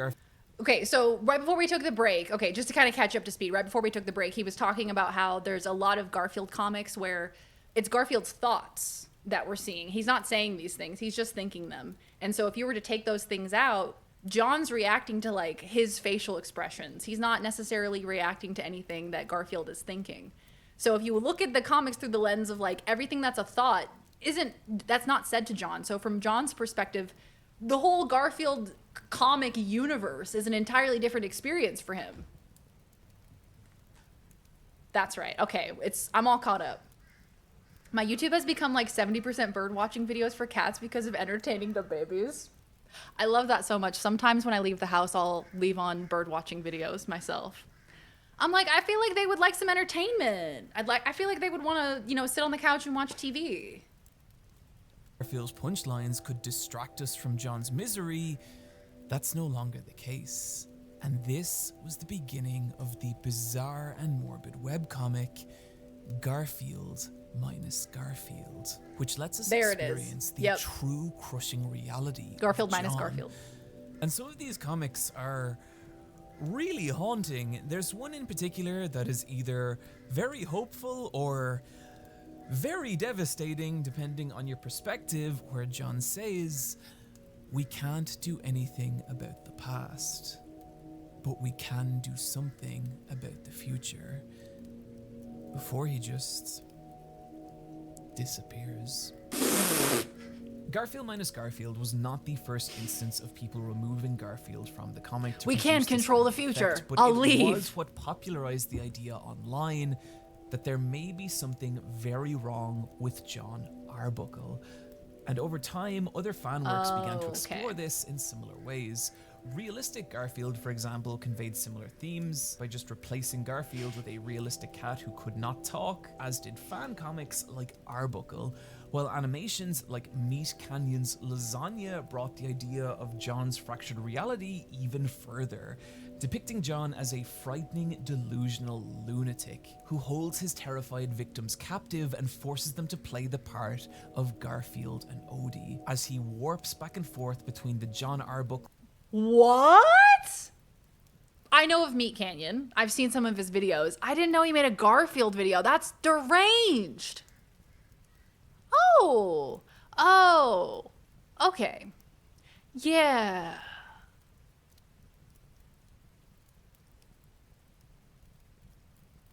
Okay, so right before we took the break, okay, just to kind of catch up to speed, right before we took the break, he was talking about how there's a lot of Garfield comics where it's Garfield's thoughts that we're seeing. He's not saying these things, he's just thinking them. And so if you were to take those things out, John's reacting to like his facial expressions. He's not necessarily reacting to anything that Garfield is thinking. So if you look at the comics through the lens of like everything that's a thought, that's not said to John. So from John's perspective, the whole Garfield comic universe is an entirely different experience for him. That's right. Okay, I'm all caught up. My YouTube has become like 70% bird watching videos for cats because of entertaining the babies. I love that so much. Sometimes when I leave the house, I'll leave on bird watching videos myself. I'm like, I feel like they would like some entertainment. I feel like they would want to, sit on the couch and watch TV. Garfield's punchlines could distract us from John's misery. That's no longer the case. And this was the beginning of the bizarre and morbid webcomic, Garfield minus Garfield, which lets us experience the true crushing reality Garfield of John. Minus Garfield. And some of these comics are really haunting. There's one in particular that is either very hopeful or very devastating, depending on your perspective, where John says, "We can't do anything about the past, but we can do something about the future," before he just disappears. Garfield minus Garfield was not the first instance of people removing Garfield from the comic to we can't control the future. Effect, but I'll it leave. was what popularized the idea online that there may be something very wrong with John Arbuckle. And over time, other fan works began to explore this in similar ways. Realistic Garfield, for example, conveyed similar themes by just replacing Garfield with a realistic cat who could not talk, as did fan comics like Arbuckle, while animations like Meat Canyon's Lasagna brought the idea of John's fractured reality even further, depicting John as a frightening, delusional lunatic who holds his terrified victims captive and forces them to play the part of Garfield and Odie as he warps back and forth between the John Arbuckle. What? I know of Meat Canyon. I've seen some of his videos. I didn't know he made a Garfield video. That's deranged. Oh, okay. Yeah.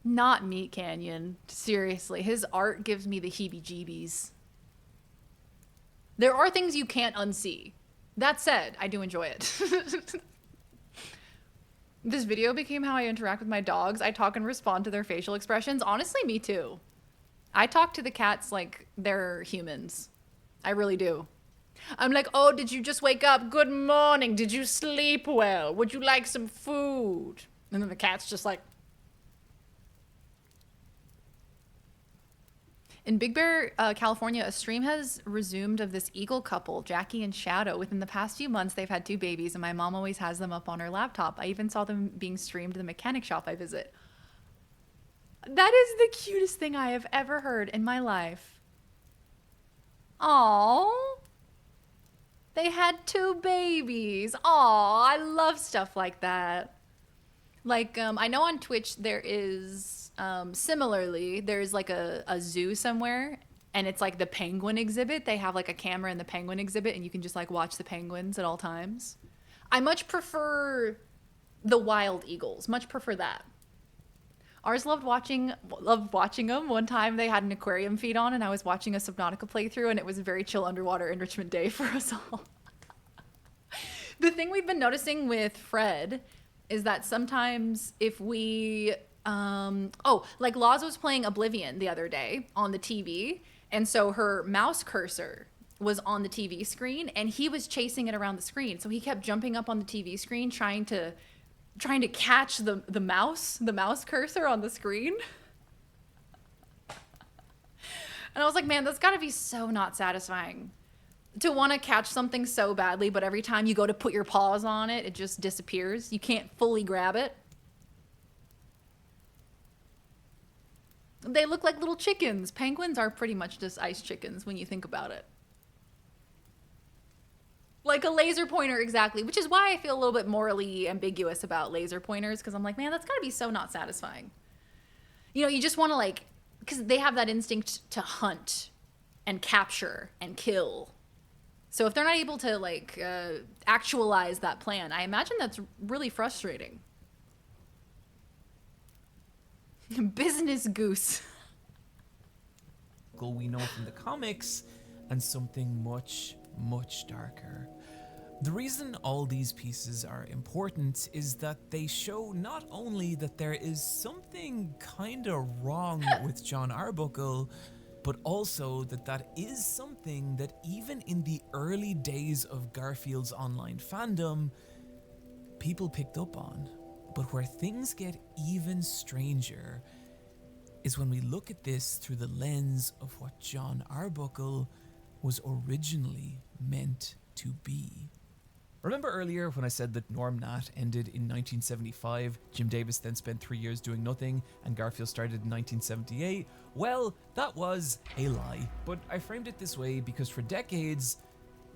Not Meat Canyon. Seriously, his art gives me the heebie-jeebies. There are things you can't unsee. That said, I do enjoy it. This video became how I interact with my dogs. I talk and respond to their facial expressions. Honestly, me too. I talk to the cats like they're humans. I really do. I'm like, oh, did you just wake up? Good morning. Did you sleep well? Would you like some food? And then the cat's just like. In Big Bear, California, a stream has resumed of this eagle couple, Jackie and Shadow. Within the past few months, they've had 2 babies, and my mom always has them up on her laptop. I even saw them being streamed in the mechanic shop I visit. That is the cutest thing I have ever heard in my life. Aww. They had 2 babies. Aww, I love stuff like that. Like, I know on Twitch there is, similarly, there's like a zoo somewhere, and it's like the penguin exhibit. They have like a camera in the penguin exhibit, and you can just like watch the penguins at all times. I much prefer the wild eagles. Much prefer that. Ours loved watching them. One time they had an aquarium feed on, and I was watching a Subnautica playthrough, and it was a very chill underwater enrichment day for us all. The thing we've been noticing with Fred is that sometimes if we, like Laws was playing Oblivion the other day on the TV, and so her mouse cursor was on the TV screen, and he was chasing it around the screen. So he kept jumping up on the TV screen trying to catch the mouse cursor on the screen. And I was like, man, that's gotta be so not satisfying to want to catch something so badly, but every time you go to put your paws on it, it just disappears. You can't fully grab it. They look like little chickens. Penguins are pretty much just ice chickens when you think about it. Like a laser pointer, exactly, which is why I feel a little bit morally ambiguous about laser pointers, because I'm like, man, that's gotta be so not satisfying. You know, you just want to like, because they have that instinct to hunt and capture and kill. So if they're not able to like actualize that plan, I imagine that's really frustrating. Business goose. We know from the comics, and something much, much darker. The reason all these pieces are important is that they show not only that there is something kinda wrong with John Arbuckle, but also that that is something that even in the early days of Garfield's online fandom, people picked up on. But where things get even stranger is when we look at this through the lens of what John Arbuckle was originally meant to be. Remember earlier when I said that Norm Nat ended in 1975, Jim Davis then spent 3 years doing nothing, and Garfield started in 1978? Well, that was a lie, but I framed it this way because for decades,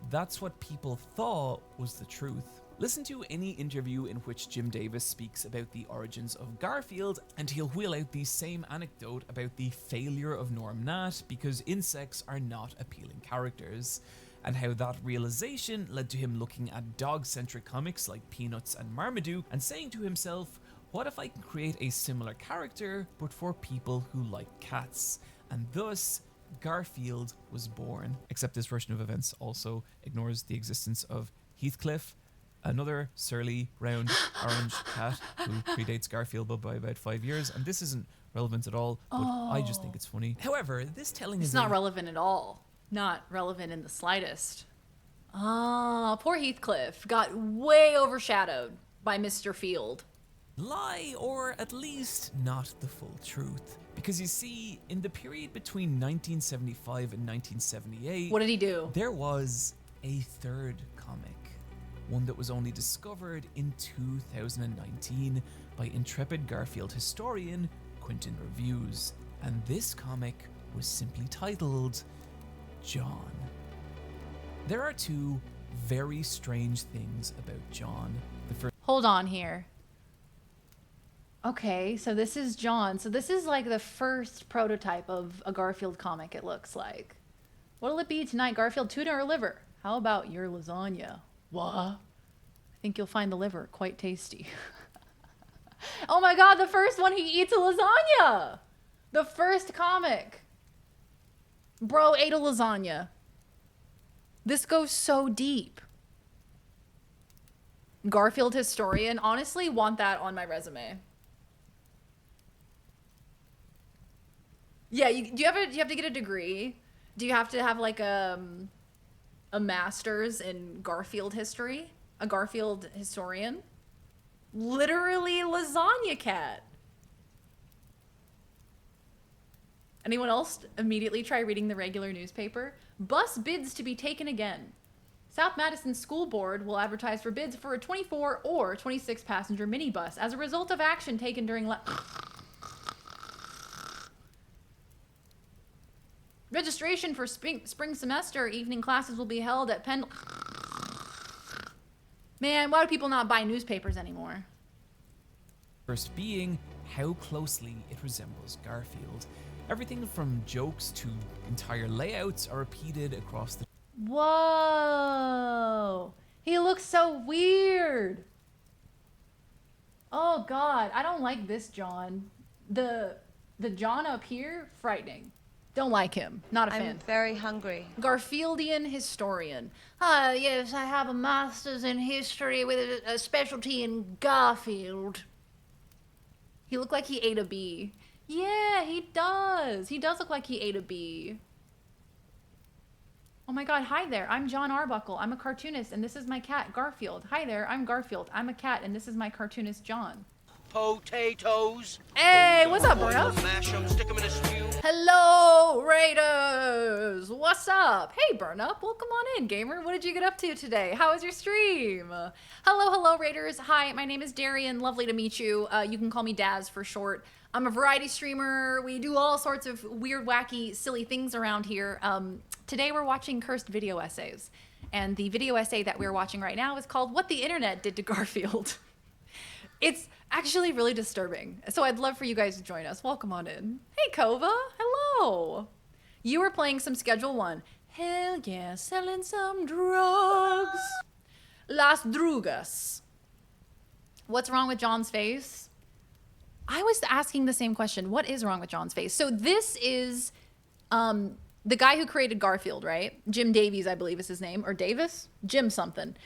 that's what people thought was the truth. Listen to any interview in which Jim Davis speaks about the origins of Garfield, and he'll wheel out the same anecdote about the failure of Norm Nat because insects are not appealing characters, and how that realization led to him looking at dog-centric comics like Peanuts and Marmaduke and saying to himself, what if I can create a similar character but for people who like cats? And thus, Garfield was born. Except this version of events also ignores the existence of Heathcliff, another surly, round, orange cat who predates Garfield by about 5 years, and this isn't relevant at all, but I just think it's funny. However, this telling It's is not relevant at all. Not relevant in the slightest. Ah, poor Heathcliff got way overshadowed by Mr. Field. Lie, or at least not the full truth. Because you see, in the period between 1975 and 1978, What did he do? There was a third comic, one that was only discovered in 2019 by intrepid Garfield historian Quentin Reviews, and this comic was simply titled John. There are two very strange things about John. The first Hold on here. Okay, so this is John. So this is like the first prototype of a Garfield comic, it looks like. What'll it be tonight, Garfield? Tuna or liver? How about your lasagna? What? I think you'll find the liver quite tasty. Oh my god, the first one, he eats a lasagna! The first comic. Bro ate a lasagna. This goes so deep. Garfield historian. Honestly, want that on my resume. Yeah, do you have to get a degree? Do you have to have like a master's in Garfield history? A Garfield historian? Literally lasagna cat. Anyone else immediately try reading the regular newspaper? Bus bids to be taken again. South Madison School Board will advertise for bids for a 24 or 26 passenger minibus as a result of action taken during registration for spring semester evening classes will be held at Penn. Man, why do people not buy newspapers anymore? First being how closely it resembles Garfield. Everything from jokes to entire layouts are repeated across the... Whoa! He looks so weird. Oh god, I don't like this John. The John up here, frightening. Don't like him. Not a fan. I'm very hungry. Garfieldian historian. Ah, yes, I have a master's in history with a specialty in Garfield. He looked like he ate a bee. Yeah, he does. He does look like he ate a bee. Oh my god, hi there. I'm John Arbuckle. I'm a cartoonist, and this is my cat, Garfield. Hi there, I'm Garfield. I'm a cat, and this is my cartoonist, John. Potatoes. Hey, what's up, bro? Mash 'em, stick 'em in a stew. Hello, Raiders! What's up? Hey, Burn Up. Welcome on in, gamer. What did you get up to today? How was your stream? Hello, Raiders. Hi, my name is Darian. Lovely to meet you. You can call me Daz for short. I'm a variety streamer. We do all sorts of weird, wacky, silly things around here. Today we're watching Cursed Video Essays. And the video essay that we're watching right now is called What the Internet Did to Garfield. It's actually really disturbing. So I'd love for you guys to join us. Welcome on in. Hey, Kova. Hello. You were playing some Schedule 1. Hell yeah, selling some drugs. Las Drugas. What's wrong with John's face? I was asking the same question. What is wrong with John's face? So this is the guy who created Garfield, right? Jim Davies, I believe is his name. Or Davis? Jim something.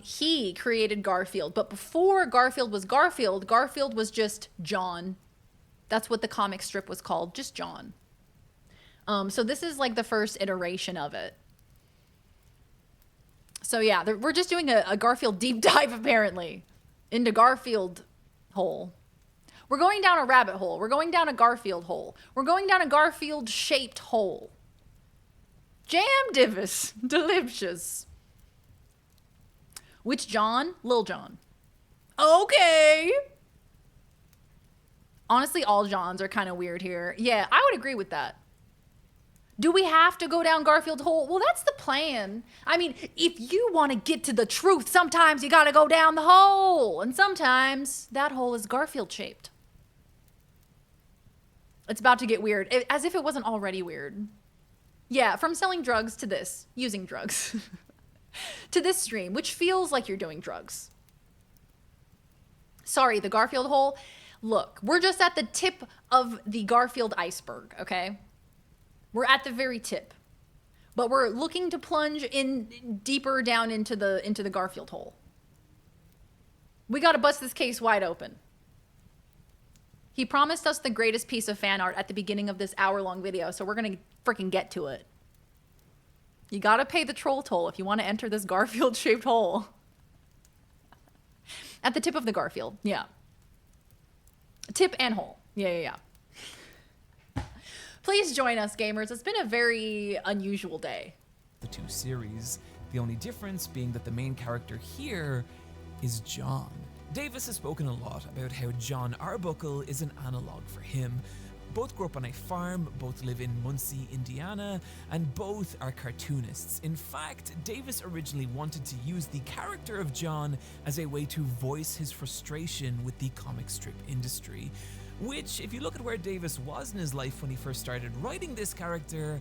He created Garfield. But before Garfield was Garfield, Garfield was just John. That's what the comic strip was called. Just John. So this is like the first iteration of it. So yeah, we're just doing a Garfield deep dive, apparently. Into Garfield hole. We're going down a rabbit hole. We're going down a Garfield hole. We're going down a Garfield-shaped hole. Jam Divis. Delicious. Which John? Lil John. Okay. Honestly, all Johns are kind of weird here. Yeah, I would agree with that. Do we have to go down Garfield hole? Well, that's the plan. I mean, if you want to get to the truth, sometimes you got to go down the hole. And sometimes that hole is Garfield-shaped. It's about to get weird, as if it wasn't already weird. Yeah, from selling drugs to this, using drugs, to this stream, which feels like you're doing drugs. Sorry, the Garfield hole. Look, we're just at the tip of the Garfield iceberg, okay? We're at the very tip. But we're looking to plunge in deeper down into the Garfield hole. We got to bust this case wide open. He promised us the greatest piece of fan art at the beginning of this hour-long video, so we're going to freaking get to it. You gotta pay the troll toll if you want to enter this Garfield-shaped hole. At the tip of the Garfield, yeah. Tip and hole. Yeah. Please join us, gamers. It's been a very unusual day. The two series, the only difference being that the main character here is John. Davis has spoken a lot about how John Arbuckle is an analog for him. Both grew up on a farm, both live in Muncie, Indiana, and both are cartoonists. In fact, Davis originally wanted to use the character of John as a way to voice his frustration with the comic strip industry. Which, if you look at where Davis was in his life when he first started writing this character,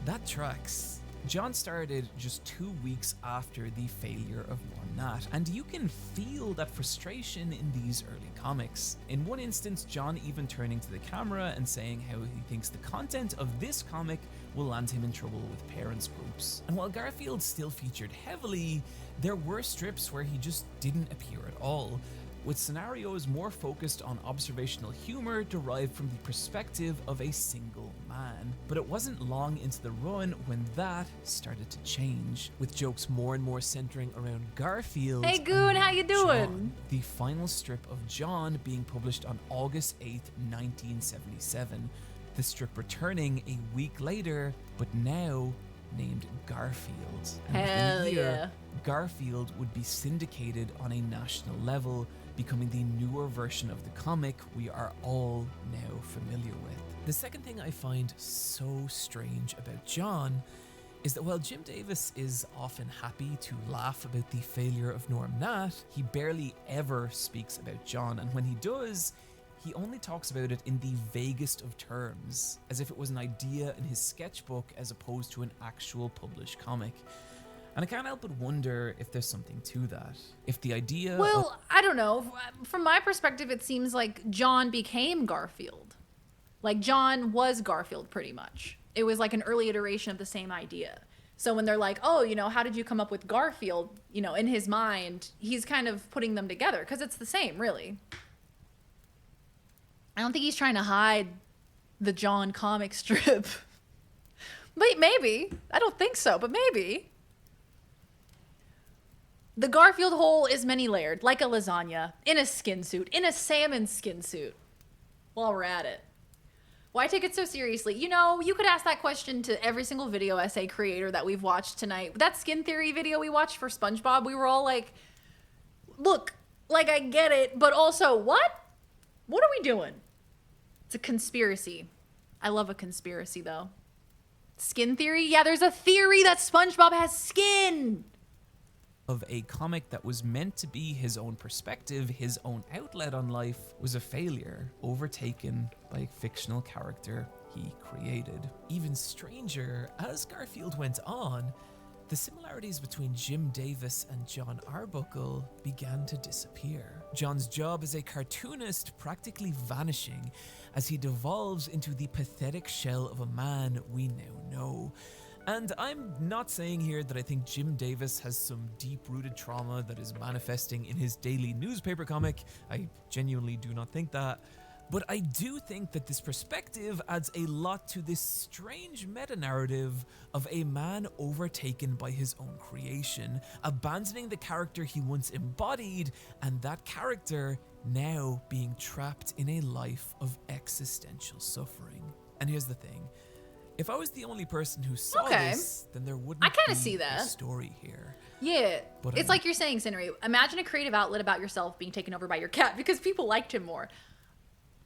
that tracks. John started just 2 weeks after the failure of Norm Nat, and you can feel that frustration in these early comics. In one instance, John even turning to the camera and saying how he thinks the content of this comic will land him in trouble with parents groups. And while Garfield still featured heavily, there were strips where he just didn't appear at all, with scenarios more focused on observational humor derived from the perspective of a single man. But it wasn't long into the run when that started to change, with jokes more and more centering around Garfield. Hey Goon, how you doing? John, the final strip of John being published on August 8th, 1977. The strip returning a week later, but now named Garfield. And Hell within a year, yeah. Garfield would be syndicated on a national level, becoming the newer version of the comic we are all now familiar with. The second thing I find so strange about John is that while Jim Davis is often happy to laugh about the failure of Norm Nat, he barely ever speaks about John, and when he does, he only talks about it in the vaguest of terms, as if it was an idea in his sketchbook as opposed to an actual published comic. And I can't help but wonder if there's something to that. If the idea Well, I don't know. From my perspective, it seems like John became Garfield. Like, John was Garfield, pretty much. It was like an early iteration of the same idea. So when they're like, oh, how did you come up with Garfield? In his mind, he's kind of putting them together, because it's the same, really. I don't think he's trying to hide the John comic strip. But maybe. I don't think so, but maybe. The Garfield hole is many-layered, like a lasagna, in a skin suit, in a salmon skin suit. While we're at it. Why take it so seriously? You could ask that question to every single video essay creator that we've watched tonight. That skin theory video we watched for SpongeBob, we were all like, look, like I get it, but also what? What are we doing? It's a conspiracy. I love a conspiracy, though. Skin theory? Yeah, there's a theory that SpongeBob has skin! of a comic that was meant to be his own perspective, his own outlet on life, was a failure, overtaken by a fictional character he created. Even stranger, as Garfield went on, the similarities between Jim Davis and John Arbuckle began to disappear. John's job as a cartoonist practically vanishing as he devolves into the pathetic shell of a man we now know. And I'm not saying here that I think Jim Davis has some deep-rooted trauma that is manifesting in his daily newspaper comic. I genuinely do not think that. But I do think that this perspective adds a lot to this strange meta-narrative of a man overtaken by his own creation, abandoning the character he once embodied, and that character now being trapped in a life of existential suffering. And here's the thing. If I was the only person who saw this, then there wouldn't be see that. a story here. Yeah, But it's like you're saying, Cindery. Imagine a creative outlet about yourself being taken over by your cat because people liked him more.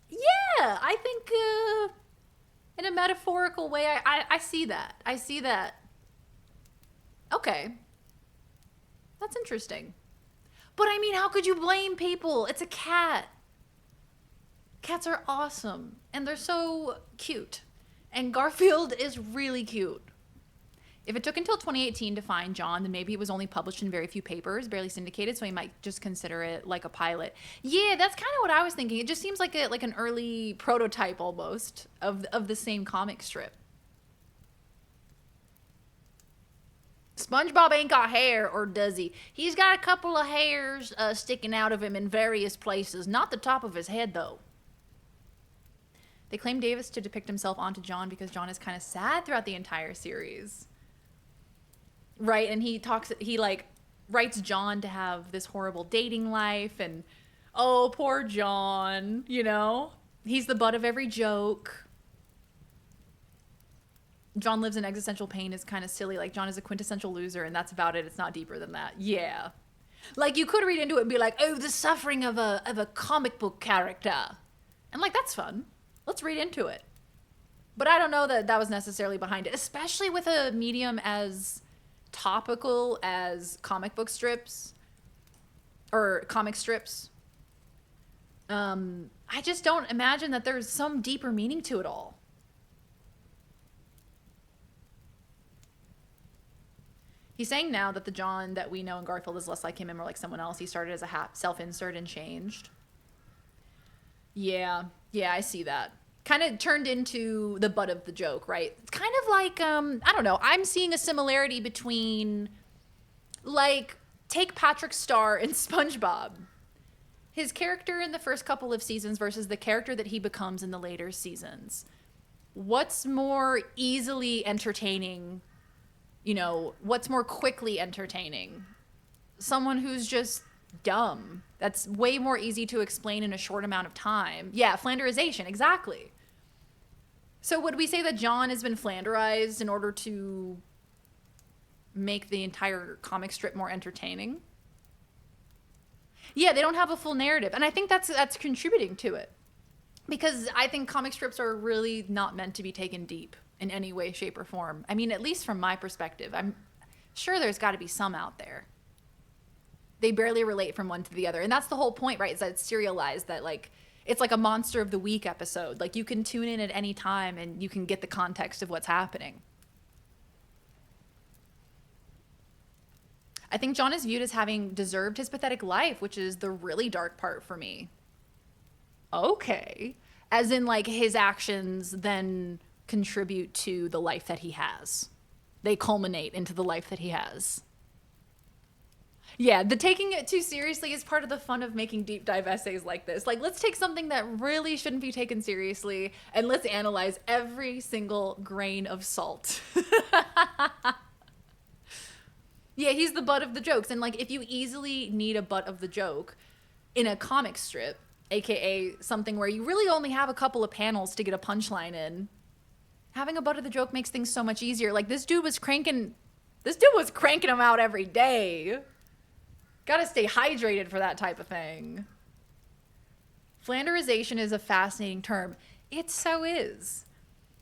Yeah, I think in a metaphorical way, I see that. I see that. Okay. That's interesting. But I mean, how could you blame people? It's a cat. Cats are awesome. And they're so cute. And Garfield is really cute. If it took until 2018 to find John, then maybe it was only published in very few papers, barely syndicated, so he might just consider it like a pilot. Yeah, that's kind of what I was thinking. It just seems like an early prototype almost of the same comic strip. SpongeBob ain't got hair, or does he? He's got a couple of hairs sticking out of him in various places. Not the top of his head, though. They claim Davis to depict himself onto John because John is kind of sad throughout the entire series. right? And he like writes John to have this horrible dating life, and oh, poor John, you know? He's the butt of every joke. John lives in existential pain is kind of silly. Like, John is a quintessential loser, and that's about it. It's not deeper than that. Yeah. Like, you could read into it and be like, oh, the suffering of a comic book character. And, like, that's fun. Let's read into it. But I don't know that that was necessarily behind it, especially with a medium as topical as comic book strips or comic strips. I just don't imagine that there's some deeper meaning to it all. He's saying now that the John that we know in Garfield is less like him and more like someone else. He started as a self-insert and changed. Yeah, I see that. Kind of turned into the butt of the joke, right? It's kind of like, I don't know. I'm seeing a similarity between, like, take Patrick Star in SpongeBob. His character in the first couple of seasons versus the character that he becomes in the later seasons. What's more easily entertaining? You know, what's more quickly entertaining? Someone who's just dumb. That's way more easy to explain in a short amount of time. Yeah, Flanderization, exactly. So would we say that John has been Flanderized in order to make the entire comic strip more entertaining? Yeah, they don't have a full narrative. And I think that's contributing to it. Because I think comic strips are really not meant to be taken deep in any way, shape, or form. I mean, at least from my perspective. I'm sure there's got to be some out there. They barely relate from one to the other. And that's the whole point, right? Is that it's serialized, that like, it's like a Monster of the Week episode. Like, you can tune in at any time and you can get the context of what's happening. I think John is viewed as having deserved his pathetic life, which is the really dark part for me. Okay. As in, like, his actions then contribute to the life that he has. They culminate into the life that he has. Yeah, the taking it too seriously is part of the fun of making deep dive essays like this. Like, let's take something that really shouldn't be taken seriously and let's analyze every single grain of salt. Yeah, he's the butt of the jokes. And, like, if you easily need a butt of the joke in a comic strip, aka something where you really only have a couple of panels to get a punchline in, having a butt of the joke makes things so much easier. Like, this dude was cranking them out every day. Gotta stay hydrated for that type of thing. Flanderization is a fascinating term. It so is.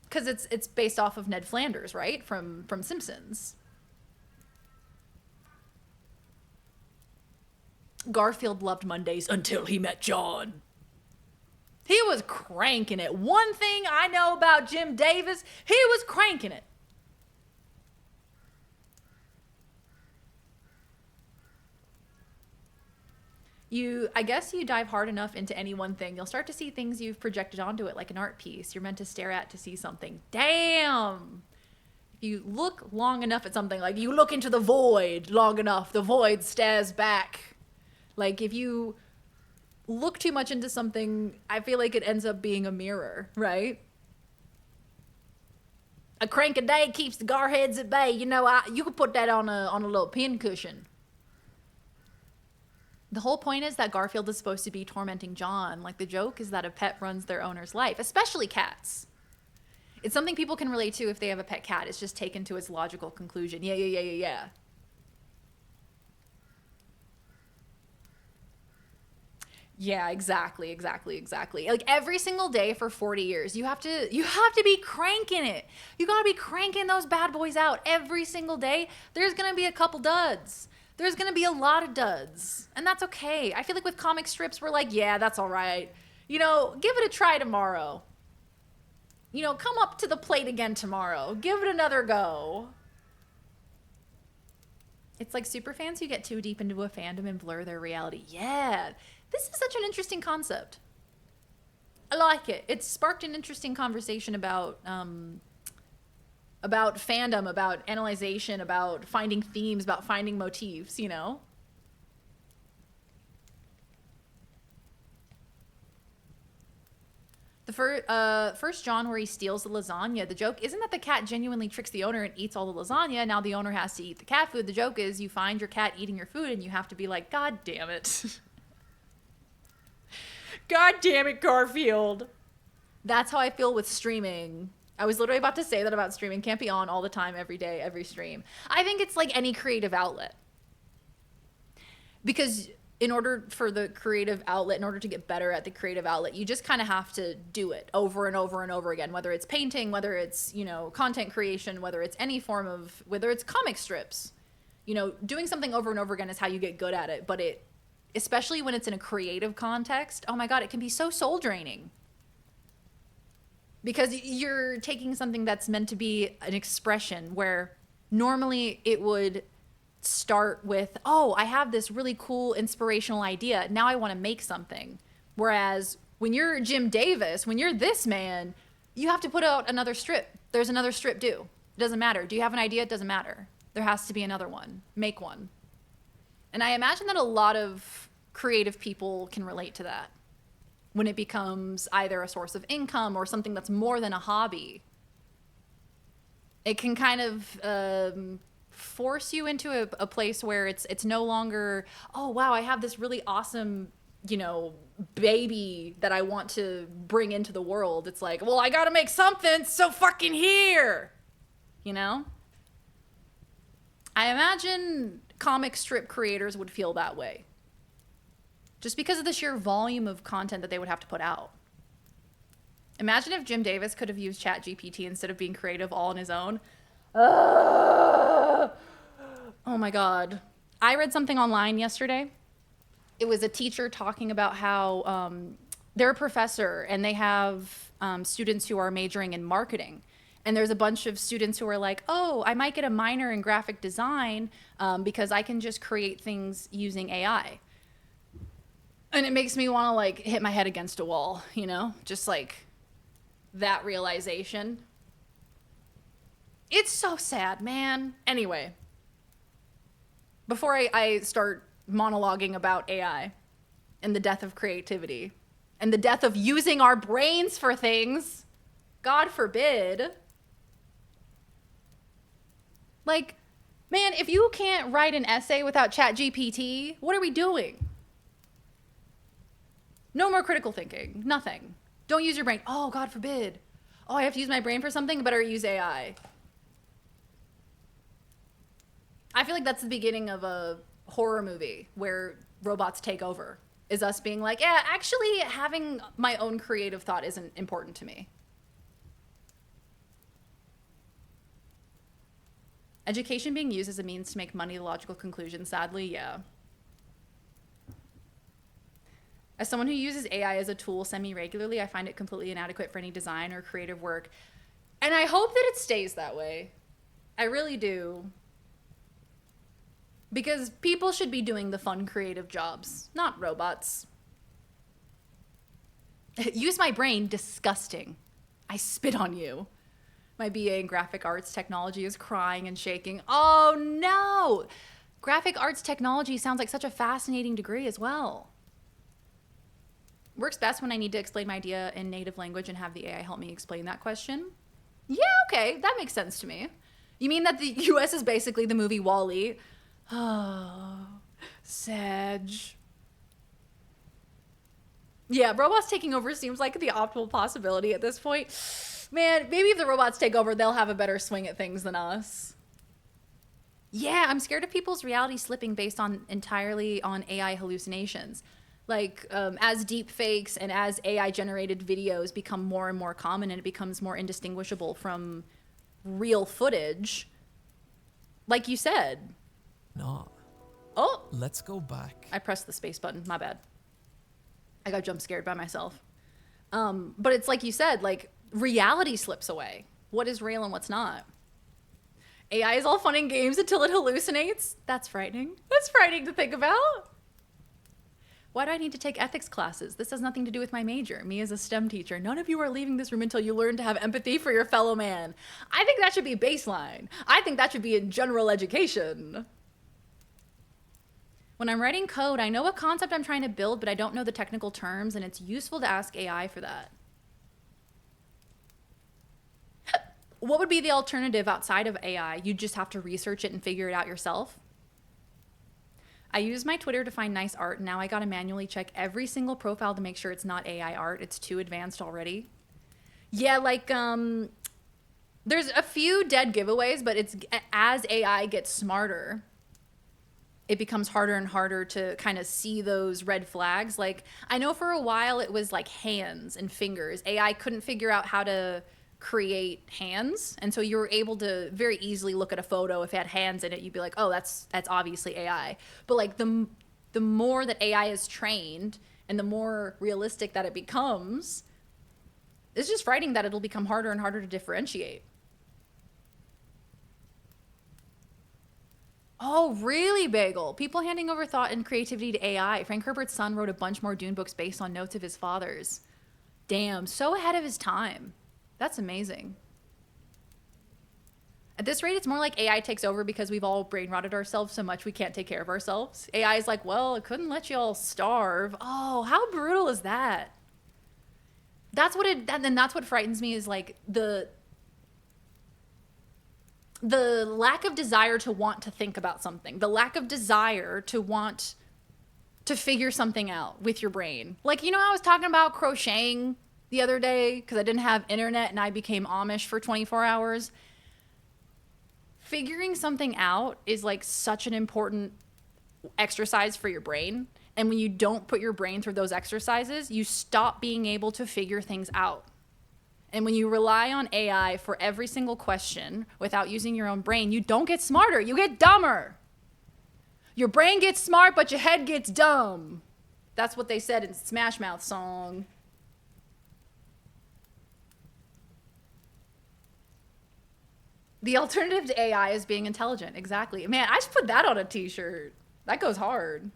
Because it's based off of Ned Flanders, right? From Simpsons. Garfield loved Mondays until he met John. He was cranking it. One thing I know about Jim Davis, he was cranking it. I guess you dive hard enough into any one thing, you'll start to see things you've projected onto it, like an art piece. You're meant to stare at to see something. Damn! If you look long enough at something, like you look into the void long enough, the void stares back. Like, if you look too much into something, I feel like it ends up being a mirror, right? A crank a day keeps the garheads at bay. You know, you could put that on a little pin cushion. The whole point is that Garfield is supposed to be tormenting John. Like, the joke is that a pet runs their owner's life, especially cats. It's something people can relate to if they have a pet cat. It's just taken to its logical conclusion. Yeah. Yeah, exactly. Like, every single day for 40 years, you have to be cranking it. You gotta be cranking those bad boys out every single day. There's gonna be a couple duds. There's gonna be a lot of duds. And that's okay. I feel like with comic strips, we're like, yeah, that's all right. You know, give it a try tomorrow. You know, come up to the plate again tomorrow. Give it another go. It's like superfans who get too deep into a fandom and blur their reality. Yeah. This is such an interesting concept. I like it. It's sparked an interesting conversation about fandom, about analyzation, about finding themes, about finding motifs, you know? The first John where he steals the lasagna, the joke isn't that the cat genuinely tricks the owner and eats all the lasagna. Now the owner has to eat the cat food. The joke is you find your cat eating your food and you have to be like, God damn it. God damn it, Garfield. That's how I feel with streaming. I was literally about to say that about streaming. Can't be on all the time, every day, every stream. I think it's like any creative outlet. Because in order for the creative outlet, in order to get better at the creative outlet, you just kind of have to do it over and over and over again, whether it's painting, whether it's, you know, content creation, whether it's any form of, whether it's comic strips, you know, doing something over and over again is how you get good at it. But it, especially when it's in a creative context, oh my God, it can be so soul draining. Because you're taking something that's meant to be an expression where normally it would start with, oh, I have this really cool inspirational idea. Now I want to make something. Whereas when you're Jim Davis, when you're this man, you have to put out another strip. There's another strip due. It doesn't matter. Do you have an idea? It doesn't matter. There has to be another one. Make one. And I imagine that a lot of creative people can relate to that when it becomes either a source of income or something that's more than a hobby. It can kind of force you into a place where it's no longer, oh wow, I have this really awesome, you know, baby that I want to bring into the world. It's like, well, I gotta make something, so fucking here, you know? I imagine comic strip creators would feel that way. Just because of the sheer volume of content that they would have to put out. Imagine if Jim Davis could have used ChatGPT instead of being creative all on his own. Oh my God. I read something online yesterday. It was a teacher talking about how they're a professor and they have students who are majoring in marketing. And there's a bunch of students who are like, oh, I might get a minor in graphic design because I can just create things using AI. And it makes me want to like hit my head against a wall, you know, just like that realization. It's so sad, man. Anyway, before I start monologuing about AI and the death of creativity and the death of using our brains for things, God forbid. Like, man, if you can't write an essay without ChatGPT, what are we doing? No more critical thinking. Nothing. Don't use your brain. Oh, God forbid. Oh, I have to use my brain for something? Better use AI. I feel like that's the beginning of a horror movie where robots take over. Is us being like, yeah, actually having my own creative thought isn't important to me. Education being used as a means to make money, the logical conclusion, sadly, yeah. As someone who uses AI as a tool semi-regularly, I find it completely inadequate for any design or creative work. And I hope that it stays that way. I really do. Because people should be doing the fun, creative jobs, not robots. Use my brain, disgusting. I spit on you. My BA in graphic arts technology is crying and shaking. Oh no! Graphic arts technology sounds like such a fascinating degree as well. Works best when I need to explain my idea in native language and have the AI help me explain that question. Yeah, okay, that makes sense to me. You mean that the US is basically the movie WALL-E? Oh, Sag. Yeah, robots taking over seems like the optimal possibility at this point. Man, maybe if the robots take over, they'll have a better swing at things than us. Yeah, I'm scared of people's reality slipping based on entirely on AI hallucinations. Like, as deep fakes and as AI-generated videos become more and more common and it becomes more indistinguishable from real footage, like you said. Not. Oh! Let's go back. I pressed the space button. My bad. I got jump scared by myself. But it's like you said, like, reality slips away. What is real and what's not? AI is all fun and games until it hallucinates. That's frightening. That's frightening to think about. Why do I need to take ethics classes? This has nothing to do with my major. Me as a STEM teacher. None of you are leaving this room until you learn to have empathy for your fellow man. I think that should be baseline. I think that should be in general education. When I'm writing code, I know what concept I'm trying to build, but I don't know the technical terms, and it's useful to ask AI for that. What would be the alternative outside of AI? You'd just have to research it and figure it out yourself. I use my Twitter to find nice art. And now I got to manually check every single profile to make sure it's not AI art. It's too advanced already. Yeah, like, there's a few dead giveaways, but it's as AI gets smarter, it becomes harder and harder to kind of see those red flags. Like, I know for a while it was like hands and fingers. AI couldn't figure out how to create hands, and so you were able to very easily look at a photo. If it had hands in it, you'd be like, oh, that's obviously AI. But like the more that AI is trained and the more realistic that it becomes, it's just frightening that it'll become harder and harder to differentiate. Oh, really, Bagel? People handing over thought and creativity to AI. Frank Herbert's son wrote a bunch more Dune books based on notes of his father's. Damn, so ahead of his time. That's amazing. At this rate, it's more like AI takes over because we've all brain rotted ourselves so much we can't take care of ourselves. AI is like, well, I couldn't let you all starve. Oh, how brutal is that? That's what frightens me, is like the lack of desire to want to think about something, the lack of desire to want to figure something out with your brain. Like, you know, I was talking about crocheting the other day because I didn't have internet and I became Amish for 24 hours. Figuring something out is like such an important exercise for your brain. And when you don't put your brain through those exercises, you stop being able to figure things out. And when you rely on AI for every single question without using your own brain, you don't get smarter, you get dumber. Your brain gets smart, but your head gets dumb. That's what they said in Smash Mouth song. The alternative to AI is being intelligent. Exactly. Man, I should put that on a t-shirt. That goes hard.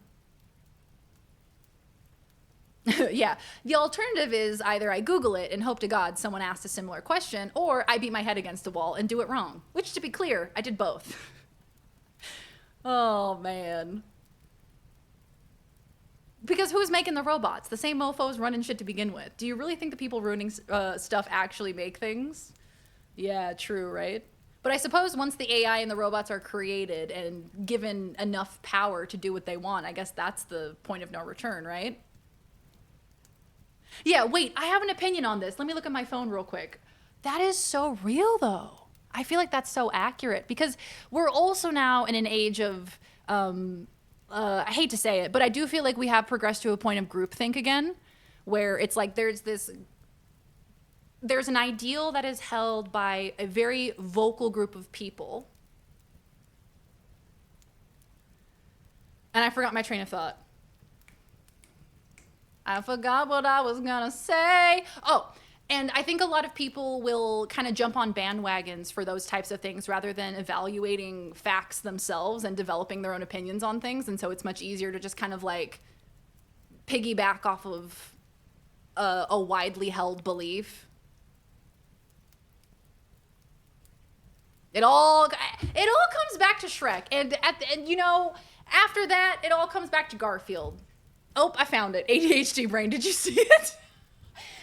Yeah. The alternative is either I Google it and hope to God someone asked a similar question, or I beat my head against the wall and do it wrong. Which, to be clear, I did both. Oh, man. Because who's making the robots? The same mofos running shit to begin with. Do you really think the people ruining stuff actually make things? Yeah, true, right? But I suppose once the AI and the robots are created and given enough power to do what they want, I guess that's the point of no return, right? Yeah, wait, I have an opinion on this. Let me look at my phone real quick. That is so real, though. I feel like that's so accurate because we're also now in an age of, I hate to say it, but I do feel like we have progressed to a point of groupthink again, where it's like there's an ideal that is held by a very vocal group of people. And I forgot my train of thought. I forgot what I was gonna say. Oh, and I think a lot of people will kind of jump on bandwagons for those types of things rather than evaluating facts themselves and developing their own opinions on things. And so it's much easier to just kind of like piggyback off of a widely held belief. It all comes back to Shrek, and you know, after that, it all comes back to Garfield. Oh, I found it. ADHD brain. Did you see it?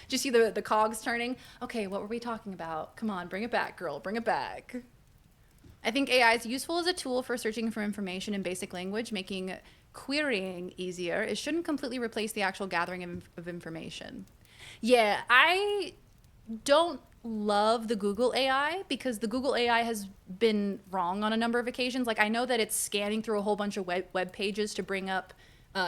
Did you see the cogs turning? Okay, what were we talking about? Come on, bring it back, girl. Bring it back. I think AI is useful as a tool for searching for information in basic language, making querying easier. It shouldn't completely replace the actual gathering of information. Yeah, I don't love the Google AI because the Google AI has been wrong on a number of occasions. Like, I know that it's scanning through a whole bunch of web pages to bring up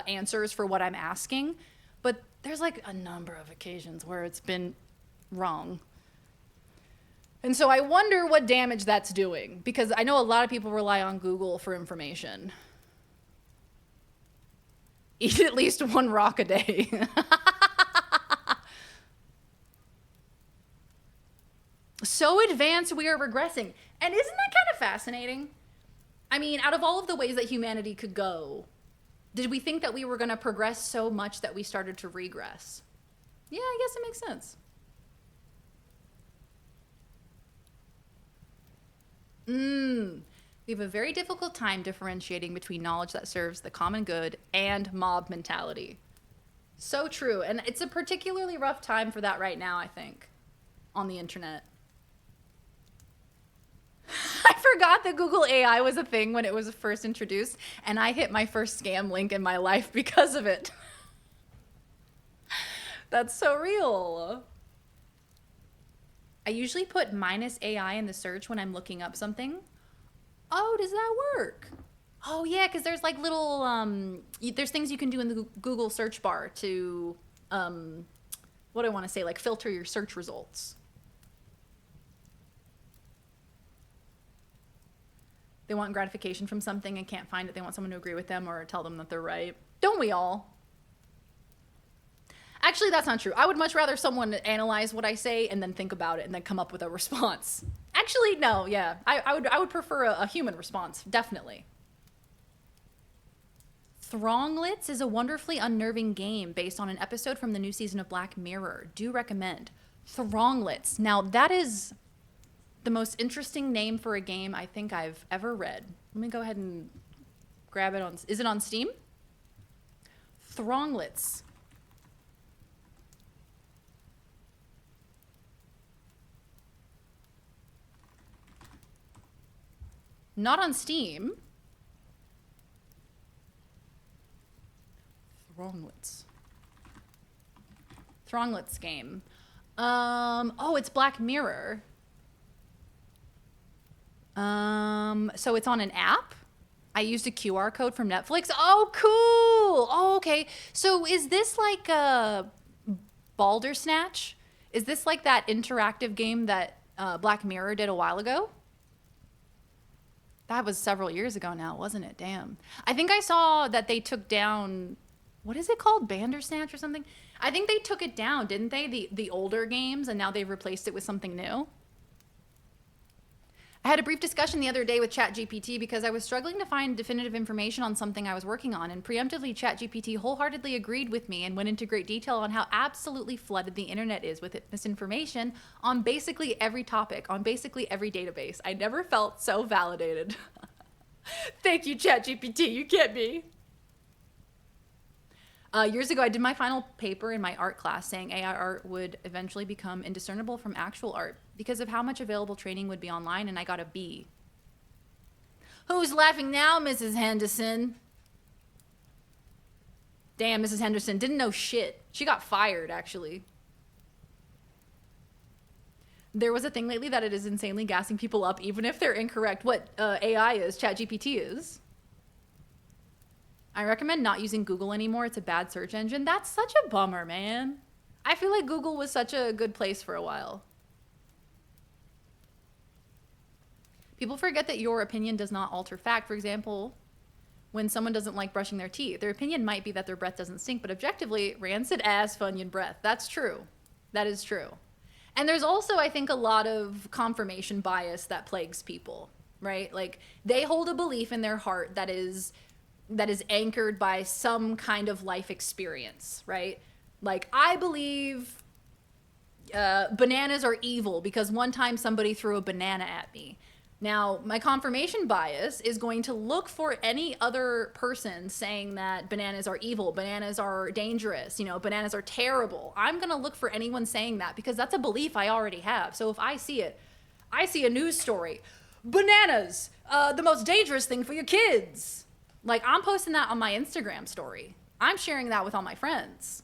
answers for what I'm asking, but there's like a number of occasions where it's been wrong. And so I wonder what damage that's doing, because I know a lot of people rely on Google for information. Eat at least one rock a day. So advanced we are regressing. And isn't that kind of fascinating? I mean, out of all of the ways that humanity could go, did we think that we were going to progress so much that we started to regress? Yeah, I guess it makes sense. We have a very difficult time differentiating between knowledge that serves the common good and mob mentality. So true. And it's a particularly rough time for that right now, I think, on the internet. I forgot that Google AI was a thing when it was first introduced, and I hit my first scam link in my life because of it. That's so real. I usually put -AI in the search when I'm looking up something. Oh, does that work? Oh yeah, because there's like little, there's things you can do in the Google search bar to, what do I want to say, like filter your search results. They want gratification from something and can't find it. They want someone to agree with them or tell them that they're right. Don't we all? Actually, that's not true. I would much rather someone analyze what I say and then think about it and then come up with a response. Actually, no, yeah. I would prefer a human response, definitely. Thronglets is a wonderfully unnerving game based on an episode from the new season of Black Mirror. Do recommend. Thronglets. Now, that is the most interesting name for a game I think I've ever read. Let me go ahead and grab it on... Is it on Steam? Thronglets. Not on Steam. Thronglets game. Oh, it's Black Mirror. So it's on an app? I used a QR code from Netflix. Oh, cool. Oh, okay. So is this like a Baldersnatch? Is this like that interactive game that Black Mirror did a while ago? That was several years ago now, wasn't it? Damn. I think I saw that they took down, what is it called? Bandersnatch or something? I think they took it down, didn't they? The older games, and now they've replaced it with something new. I had a brief discussion the other day with ChatGPT because I was struggling to find definitive information on something I was working on, and preemptively ChatGPT wholeheartedly agreed with me and went into great detail on how absolutely flooded the internet is with misinformation on basically every topic, on basically every database. I never felt so validated. Thank you, ChatGPT. You get me. Years ago, I did my final paper in my art class saying AI art would eventually become indiscernible from actual art because of how much available training would be online, and I got a B. Who's laughing now, Mrs. Henderson? Damn, Mrs. Henderson didn't know shit. She got fired, actually. There was a thing lately that it is insanely gassing people up, even if they're incorrect. What AI is, ChatGPT is. I recommend not using Google anymore. It's a bad search engine. That's such a bummer, man. I feel like Google was such a good place for a while. People forget that your opinion does not alter fact. For example, when someone doesn't like brushing their teeth, their opinion might be that their breath doesn't stink, but objectively, rancid ass Funyun breath. That's true. That is true. And there's also, I think, a lot of confirmation bias that plagues people, right? Like, they hold a belief in their heart that is anchored by some kind of life experience, right? Like, I believe bananas are evil because one time somebody threw a banana at me. Now, my confirmation bias is going to look for any other person saying that bananas are evil, bananas are dangerous, you know, bananas are terrible. I'm going to look for anyone saying that because that's a belief I already have. So if I see it, I see a news story, bananas, the most dangerous thing for your kids. Like, I'm posting that on my Instagram story. I'm sharing that with all my friends.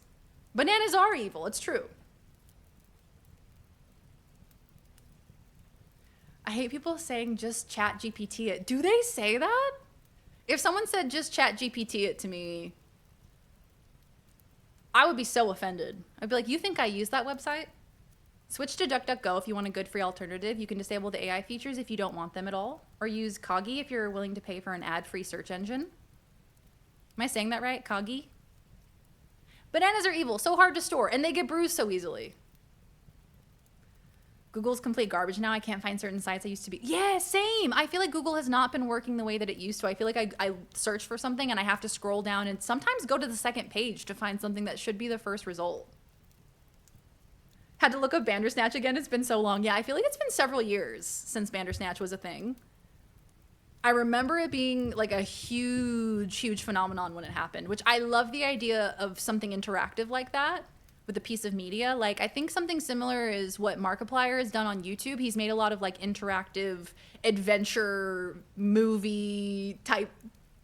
Bananas are evil. It's true. I hate people saying just ChatGPT it. Do they say that? If someone said just ChatGPT it to me, I would be so offended. I'd be like, you think I use that website? Switch to DuckDuckGo if you want a good free alternative. You can disable the AI features if you don't want them at all. Or use Kagi if you're willing to pay for an ad-free search engine. Am I saying that right? Kagi? Bananas are evil, so hard to store, and they get bruised so easily. Google's complete garbage now. I can't find certain sites I used to be. Yeah, same. I feel like Google has not been working the way that it used to. I feel like I search for something and I have to scroll down and sometimes go to the second page to find something that should be the first result. Had to look up Bandersnatch again. It's been so long. Yeah, I feel like it's been several years since Bandersnatch was a thing. I remember it being like a huge, huge phenomenon when it happened, which I love the idea of something interactive like that, with a piece of media. Like, I think something similar is what Markiplier has done on YouTube. He's made a lot of like interactive adventure movie type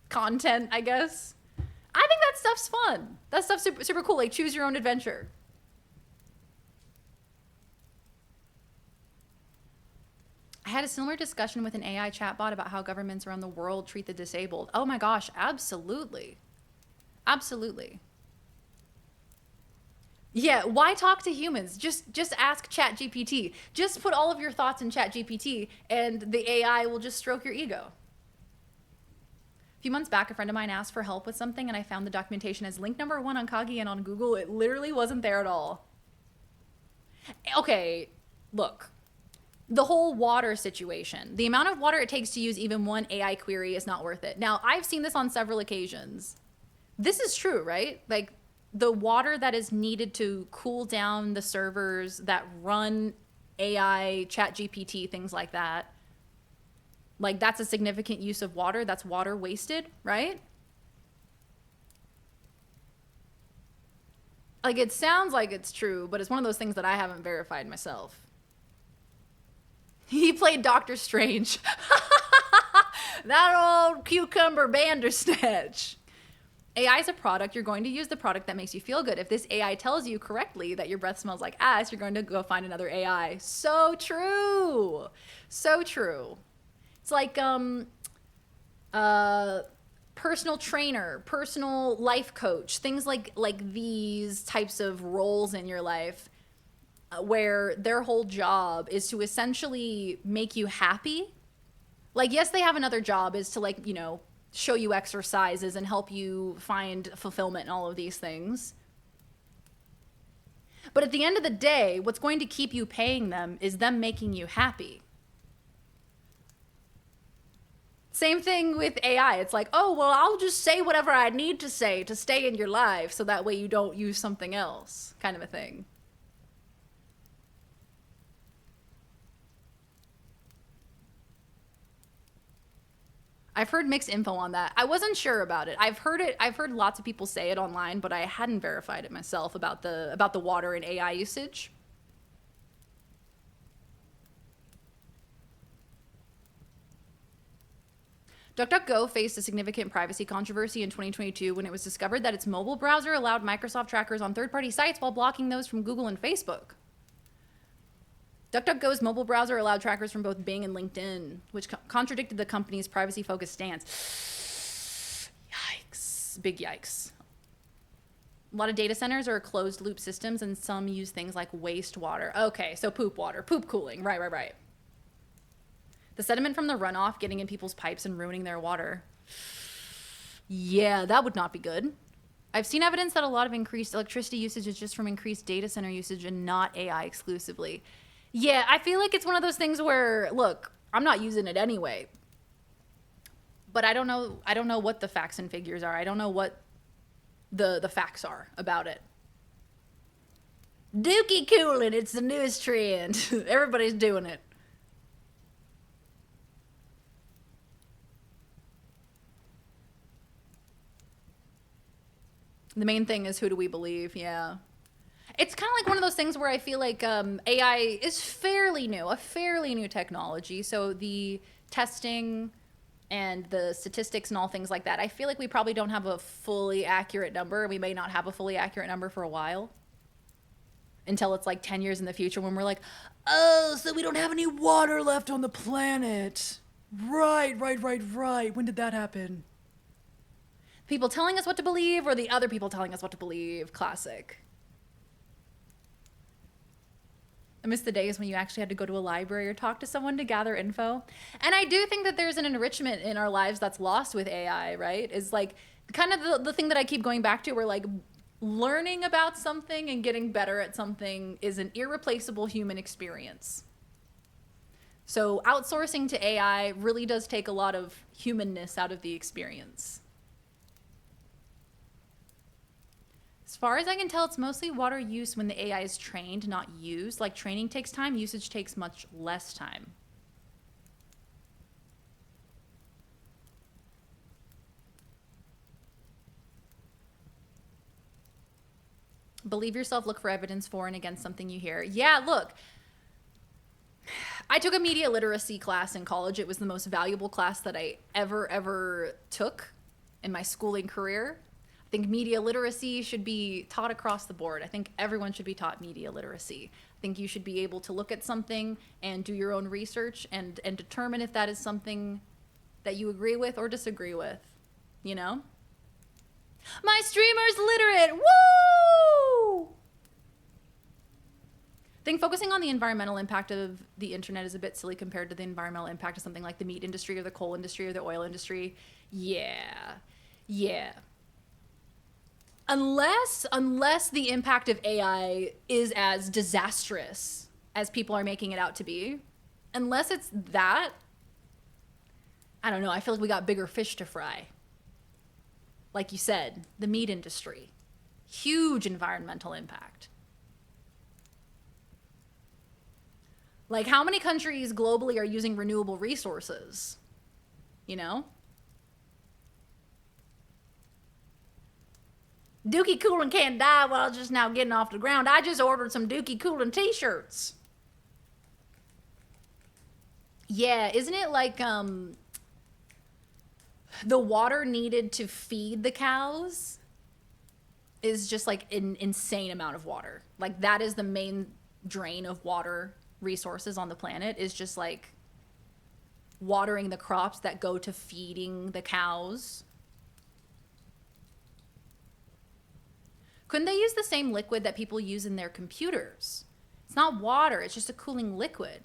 content, I guess. I think that stuff's fun. That stuff's super, super cool. Like, choose your own adventure. I had a similar discussion with an AI chatbot about how governments around the world treat the disabled. Oh my gosh, absolutely. Absolutely. Yeah, why talk to humans? Just ask ChatGPT. Just put all of your thoughts in ChatGPT and the AI will just stroke your ego. A few months back, a friend of mine asked for help with something and I found the documentation as link number 1 on Kagi, and on Google it literally wasn't there at all. Okay, look. The whole water situation. The amount of water it takes to use even one AI query is not worth it. Now, I've seen this on several occasions. This is true, right? Like, the water that is needed to cool down the servers that run AI, ChatGPT, things like that. Like, that's a significant use of water. That's water wasted, right? Like, it sounds like it's true, but it's one of those things that I haven't verified myself. He played Doctor Strange. That old cucumber Bandersnatch. AI is a product. You're going to use the product that makes you feel good. If this AI tells you correctly that your breath smells like ass, you're going to go find another AI. So true. So true. It's like personal trainer, personal life coach, things like these types of roles in your life where their whole job is to essentially make you happy. Like, yes, they have another job is to, like, you know, show you exercises and help you find fulfillment and all of these things. But at the end of the day, what's going to keep you paying them is them making you happy. Same thing with AI. It's like, oh, well, I'll just say whatever I need to say to stay in your life so that way you don't use something else, kind of a thing. I've heard mixed info on that. I wasn't sure about it. I've heard lots of people say it online, but I hadn't verified it myself about the water and AI usage. DuckDuckGo faced a significant privacy controversy in 2022 when it was discovered that its mobile browser allowed Microsoft trackers on third-party sites while blocking those from Google and Facebook. DuckDuckGo's mobile browser allowed trackers from both Bing and LinkedIn, which contradicted the company's privacy-focused stance. Yikes. Big yikes. A lot of data centers are closed-loop systems, and some use things like wastewater. Okay, so poop water, poop cooling. Right. The sediment from the runoff getting in people's pipes and ruining their water. Yeah, that would not be good. I've seen evidence that a lot of increased electricity usage is just from increased data center usage and not AI exclusively. Yeah, I feel like it's one of those things where, look, I'm not using it anyway. But I don't know what the facts and figures are. I don't know what the facts are about it. Dookie cooling, it's the newest trend. Everybody's doing it. The main thing is, who do we believe? Yeah. It's kind of like one of those things where I feel like AI is fairly new, a fairly new technology. So the testing and the statistics and all things like that, I feel like we probably don't have a fully accurate number. We may not have a fully accurate number for a while. Until it's like 10 years in the future when we're like, oh, so we don't have any water left on the planet. Right. When did that happen? People telling us what to believe or the other people telling us what to believe. Classic. I miss the days when you actually had to go to a library or talk to someone to gather info. And I do think that there's an enrichment in our lives that's lost with AI, right? Is like kind of the thing that I keep going back to, where like learning about something and getting better at something is an irreplaceable human experience. So outsourcing to AI really does take a lot of humanness out of the experience. As far as I can tell, it's mostly water use when the AI is trained, not used. Like, training takes time, usage takes much less time. Believe yourself, look for evidence for and against something you hear. Yeah, look. I took a media literacy class in college. It was the most valuable class that I ever took in my schooling career. I think media literacy should be taught across the board. I think everyone should be taught media literacy. I think you should be able to look at something and do your own research and determine if that is something that you agree with or disagree with, you know? My streamer's literate, woo! I think focusing on the environmental impact of the internet is a bit silly compared to the environmental impact of something like the meat industry or the coal industry or the oil industry. Yeah. Unless the impact of AI is as disastrous as people are making it out to be, unless it's that, I don't know, I feel like we got bigger fish to fry. Like you said, the meat industry, huge environmental impact. Like, how many countries globally are using renewable resources? You know? Dookie Coolin' can't die while just now getting off the ground. I just ordered some Dookie Coolin' t-shirts. Yeah, isn't it like, the water needed to feed the cows is just like an insane amount of water. Like, that is the main drain of water resources on the planet, is just like watering the crops that go to feeding the cows. Couldn't they use the same liquid that people use in their computers? It's not water, it's just a cooling liquid.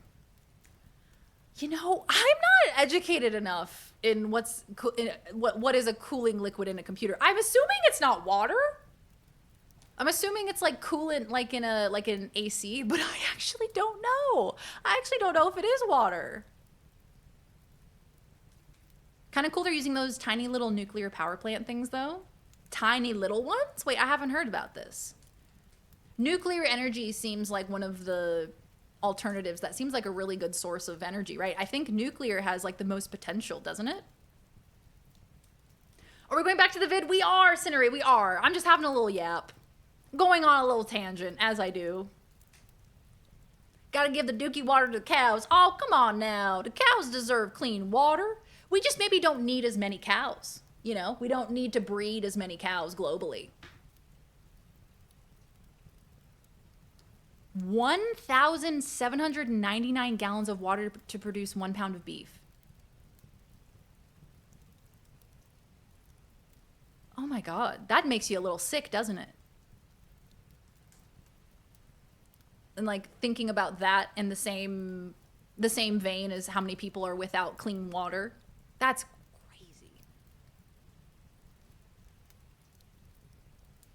You know, I'm not educated enough in what is a cooling liquid in a computer. I'm assuming it's not water. I'm assuming it's like coolant, like in an AC, but I actually don't know. I actually don't know if it is water. Kind of cool they're using those tiny little nuclear power plant things though. Tiny little ones? Wait, I haven't heard about this. Nuclear energy seems like one of the alternatives. That seems like a really good source of energy, right? I think nuclear has like the most potential, doesn't it? Are we going back to the vid? We are, Cinery, we are. I'm just having a little yap. Going on a little tangent, as I do. Gotta give the dookie water to the cows. Oh, come on now. The cows deserve clean water. We just maybe don't need as many cows. You know, we don't need to breed as many cows globally. 1,799 gallons of water to produce 1 pound of beef. Oh my God, that makes you a little sick, doesn't it? And like thinking about that in the same vein as how many people are without clean water. That's crazy.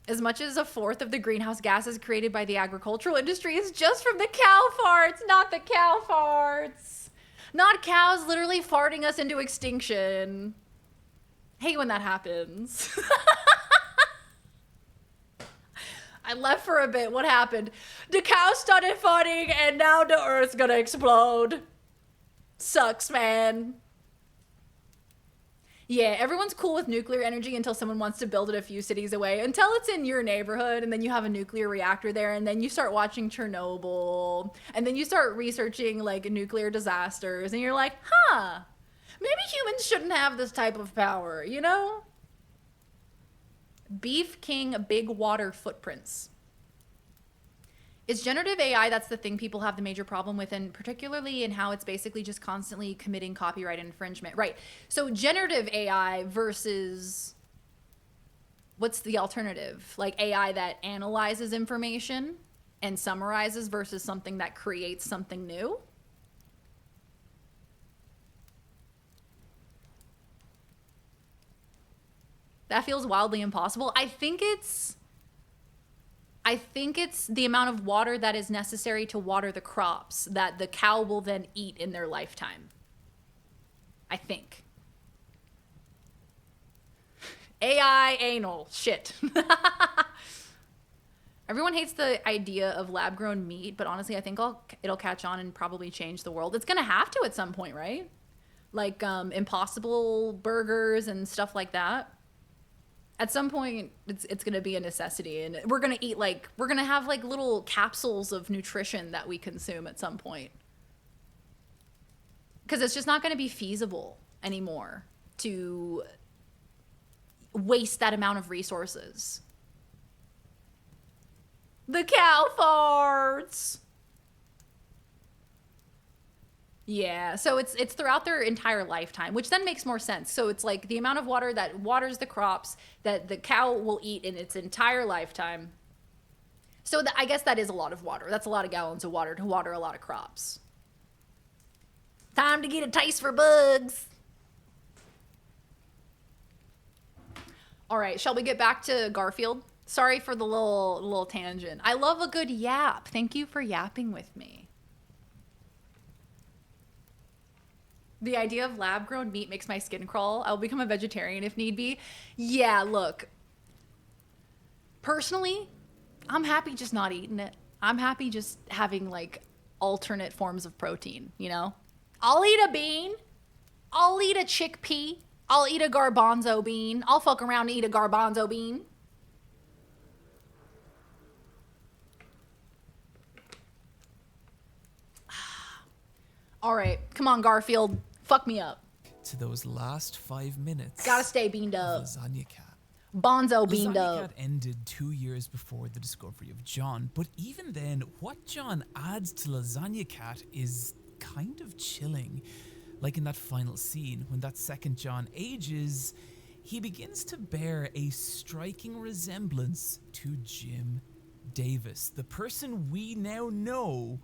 As much as a fourth of the greenhouse gases created by the agricultural industry is just from the cow farts, not the cow farts. Not cows literally farting us into extinction. Hate when that happens. I left for a bit. What happened? The cows started farting and now the earth's gonna explode. Sucks, man. Yeah, everyone's cool with nuclear energy until someone wants to build it a few cities away. Until it's in your neighborhood and then you have a nuclear reactor there and then you start watching Chernobyl and then you start researching like nuclear disasters and you're like, huh, maybe humans shouldn't have this type of power, you know? Beef King Big Water Footprints. It's generative AI that's the thing people have the major problem with, and particularly in how it's basically just constantly committing copyright infringement. Right. So generative AI versus what's the alternative? Like AI that analyzes information and summarizes versus something that creates something new. That feels wildly impossible. I think it's the amount of water that is necessary to water the crops that the cow will then eat in their lifetime. I think. AI anal. Shit. Everyone hates the idea of lab-grown meat, but honestly, I think it'll catch on and probably change the world. It's gonna have to at some point, right? Like Impossible burgers and stuff like that. At some point, it's gonna be a necessity, and we're gonna have like little capsules of nutrition that we consume at some point, because it's just not gonna be feasible anymore to waste that amount of resources. The cow farts. Yeah, so it's throughout their entire lifetime, which then makes more sense. So it's like the amount of water that waters the crops that the cow will eat in its entire lifetime. So I guess that is a lot of water. That's a lot of gallons of water to water a lot of crops. Time to get a taste for bugs. All right, shall we get back to Garfield? Sorry for the little tangent. I love a good yap. Thank you for yapping with me. The idea of lab-grown meat makes my skin crawl. I'll become a vegetarian if need be. Yeah, look. Personally, I'm happy just not eating it. I'm happy just having, like, alternate forms of protein, you know? I'll eat a bean. I'll eat a chickpea. I'll eat a garbanzo bean. I'll fuck around and eat a garbanzo bean. All right, come on, Garfield. Fuck me up. To those last 5 minutes. Gotta stay beamed up. Lasagna Cat. Bonzo beamed Lasagna up. Cat ended 2 years before the discovery of John, but even then, what John adds to Lasagna Cat is kind of chilling. Like in that final scene, when that second John ages, he begins to bear a striking resemblance to Jim Davis, the person we now know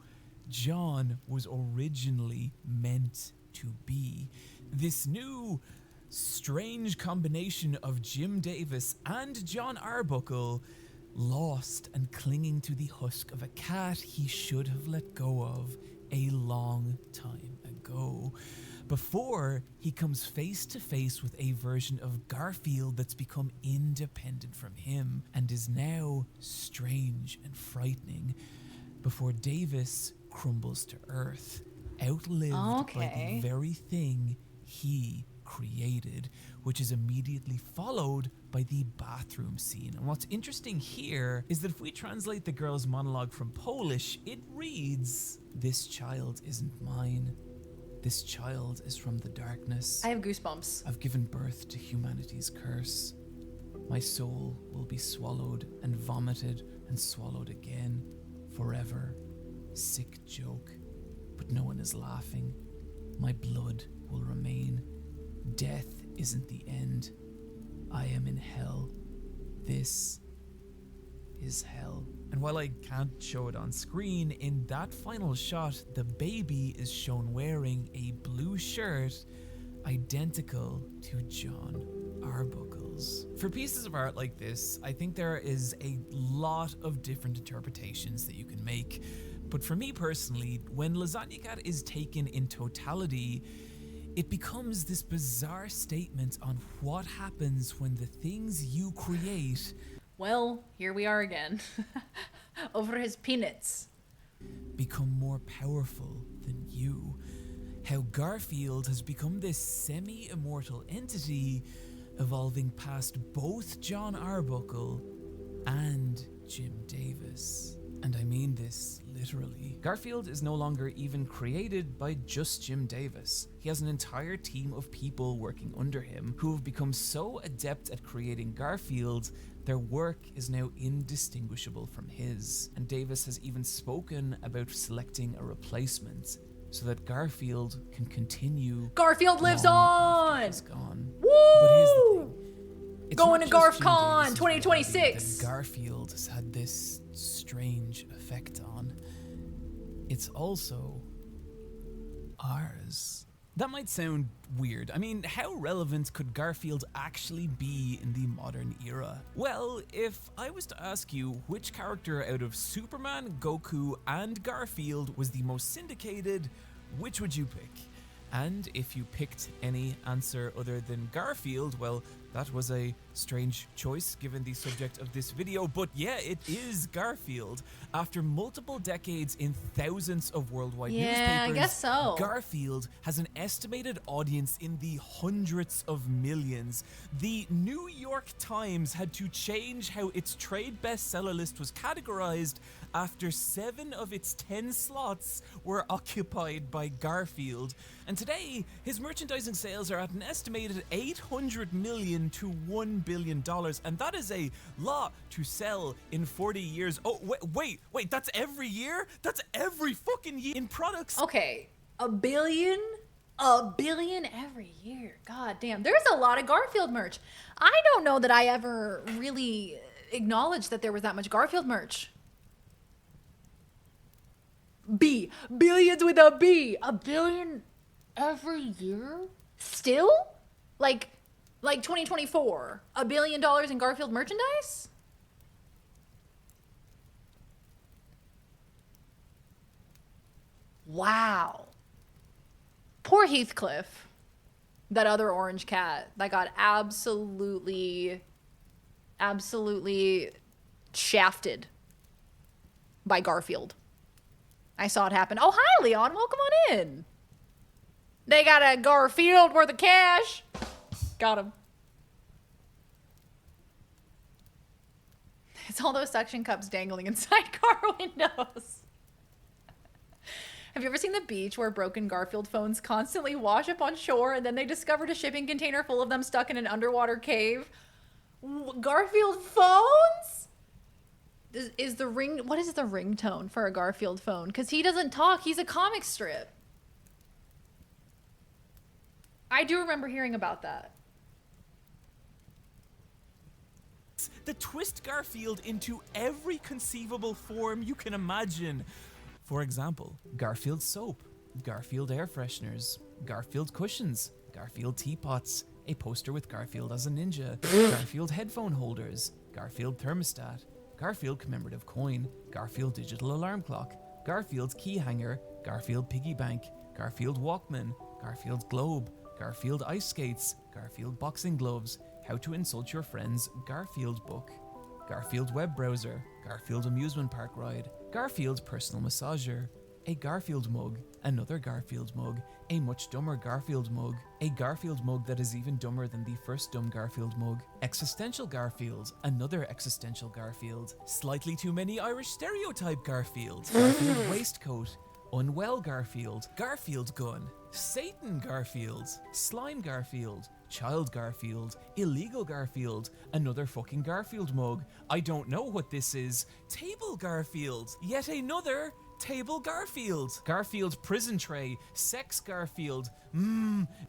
John was originally meant to be. This new strange combination of Jim Davis and John Arbuckle, lost and clinging to the husk of a cat he should have let go of a long time ago, before he comes face to face with a version of Garfield that's become independent from him and is now strange and frightening, before Davis crumbles to earth, outlived by the very thing he created, which is immediately followed by the bathroom scene. And what's interesting here is that if we translate the girl's monologue from Polish, it reads, "This child isn't mine. This child is from the darkness. I have goosebumps. I've given birth to humanity's curse. My soul will be swallowed and vomited and swallowed again, forever. Sick joke, but no one is laughing. My blood will remain. Death isn't the end. I am in hell. This is hell." And while I can't show it on screen, in that final shot, the baby is shown wearing a blue shirt identical to John Arbuckle's. For pieces of art like this, I think there is a lot of different interpretations that you can make. But for me personally, when Lasagna Cat is taken in totality, it becomes this bizarre statement on what happens when the things you create... Well, here we are again. Over his peanuts. ...become more powerful than you. How Garfield has become this semi-immortal entity, evolving past both John Arbuckle and Jim Davis. And I mean this literally. Garfield is no longer even created by just Jim Davis. He has an entire team of people working under him who have become so adept at creating Garfield, their work is now indistinguishable from his. And Davis has even spoken about selecting a replacement so that Garfield can continue. Garfield lives on! He's gone. Woo! But here's the thing. It's going to not just Jim GarfCon Davis's 2026. that Garfield has had this strange effect on. It's also ours. That might sound weird. I mean, how relevant could Garfield actually be in the modern era? Well, if I was to ask you which character out of Superman, Goku, and Garfield was the most syndicated, which would you pick? And if you picked any answer other than Garfield, well, That was a strange choice given the subject of this video, but yeah, it is Garfield. After multiple decades in thousands of worldwide newspapers, I guess so. Garfield has an estimated audience in the hundreds of millions. The New York Times had to change how its trade bestseller list was categorized after 7 of its 10 slots were occupied by Garfield. And today, his merchandising sales are at an estimated $800 million to $1 billion, and that is a lot to sell in 40 years. Oh, wait, that's every year? That's every fucking year in products. Okay, a billion every year. God damn, there's a lot of Garfield merch. I don't know that I ever really acknowledged that there was that much Garfield merch. Billions with a B. A billion every year? Still? Like 2024, $1 billion in Garfield merchandise? Wow. Poor Heathcliff. That other orange cat that got absolutely shafted by Garfield. I saw it happen. Oh, hi, Leon. Welcome on in. They got a Garfield worth of cash. Got him. It's all those suction cups dangling inside car windows. Have you ever seen the beach where broken Garfield phones constantly wash up on shore and then they discovered a shipping container full of them stuck in an underwater cave? Garfield phones? Is the ring... What is the ringtone for a Garfield phone? Because he doesn't talk. He's a comic strip. I do remember hearing about that. The twist Garfield into every conceivable form you can imagine. For example, Garfield soap, Garfield air fresheners, Garfield cushions, Garfield teapots, a poster with Garfield as a ninja, Garfield headphone holders, Garfield thermostat, Garfield commemorative coin, Garfield digital alarm clock, Garfield's key hanger, Garfield piggy bank, Garfield Walkman, Garfield globe, Garfield ice skates, Garfield boxing gloves, how to insult your friends, Garfield book, Garfield web browser, Garfield amusement park ride, Garfield personal massager, a Garfield mug, another Garfield mug, a much dumber Garfield mug, a Garfield mug that is even dumber than the first dumb Garfield mug, existential Garfield, another existential Garfield, slightly too many Irish stereotype Garfield, Garfield waistcoat, unwell Garfield, Garfield gun, Satan Garfield, slime Garfield, child Garfield, illegal Garfield, another fucking Garfield mug, I don't know what this is, table Garfield, yet another table Garfield, Garfield prison tray, sex Garfield,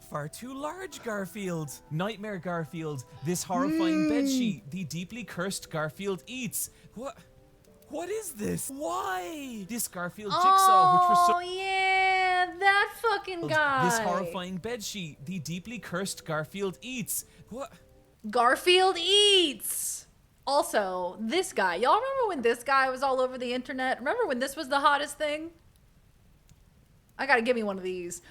far too large Garfield, nightmare Garfield, this horrifying bedsheet, the deeply cursed Garfield eats, what is this? Why? This Garfield jigsaw, which was so... Oh, yeah, that fucking guy. This horrifying bedsheet, the deeply cursed Garfield eats. What? Garfield eats. Also, this guy. Y'all remember when this guy was all over the internet? Remember when this was the hottest thing? I gotta give me one of these.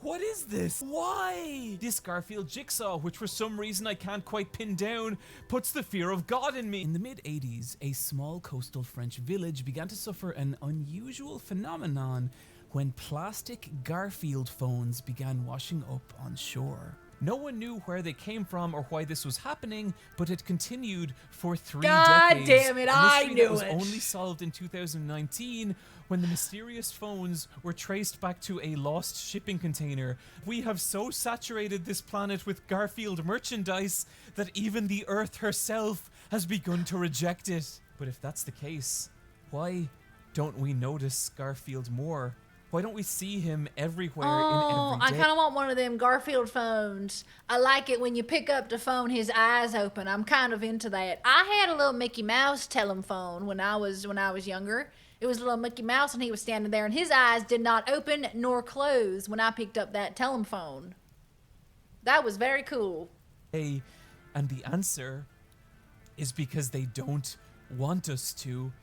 What is this? Why? This Garfield jigsaw, which for some reason I can't quite pin down, puts the fear of God in me. In the mid-80s, a small coastal French village began to suffer an unusual phenomenon when plastic Garfield phones began washing up on shore. No one knew where they came from or why this was happening, but it continued for 3 decades. God damn it, I knew it. It was only solved in 2019 when the mysterious phones were traced back to a lost shipping container. We have so saturated this planet with Garfield merchandise that even the Earth herself has begun to reject it. But if that's the case, why don't we notice Garfield more? Why don't we see him everywhere in every I day? kind of want one of them Garfield phones. I like it when you pick up the phone, his eyes open. I'm kind of into that. I had a little Mickey Mouse telephone when I was younger. It was a little Mickey Mouse and he was standing there and his eyes did not open nor close when I picked up that telephone. That was very cool. And the answer is because they don't want us to.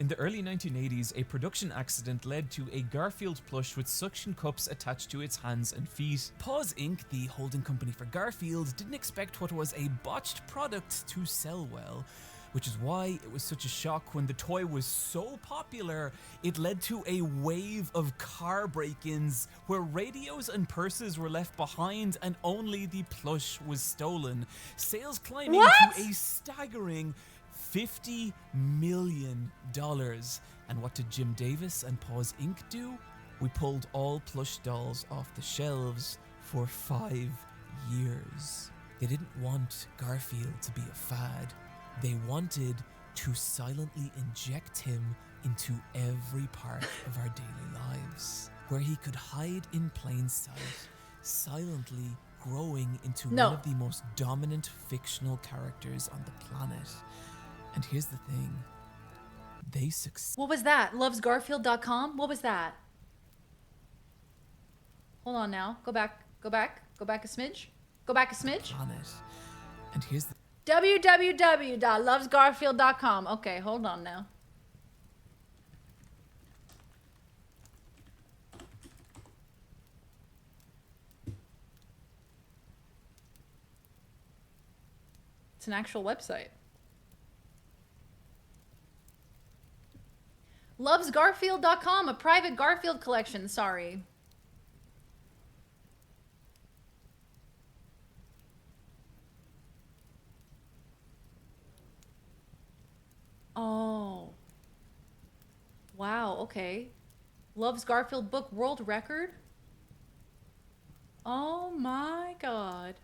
In the early 1980s, a production accident led to a Garfield plush with suction cups attached to its hands and feet. Paws Inc., the holding company for Garfield, didn't expect what was a botched product to sell well, which is why it was such a shock when the toy was so popular, it led to a wave of car break-ins where radios and purses were left behind and only the plush was stolen. Sales climbing to a staggering $50 million. And what did Jim Davis and Paws Inc. do? We pulled all plush dolls off the shelves for 5 years. They didn't want Garfield to be a fad. They wanted to silently inject him into every part of our daily lives, where he could hide in plain sight, silently growing into one of the most dominant fictional characters on the planet. And here's the thing, they succeeded. What was that? Lovesgarfield.com? What was that? Hold on now. Go back a smidge. Go back a smidge. And here's the www.lovesgarfield.com. Okay, hold on now. It's an actual website. Lovesgarfield.com, a private Garfield collection. Sorry. Oh. Wow, okay. Loves Garfield book world record? Oh my god.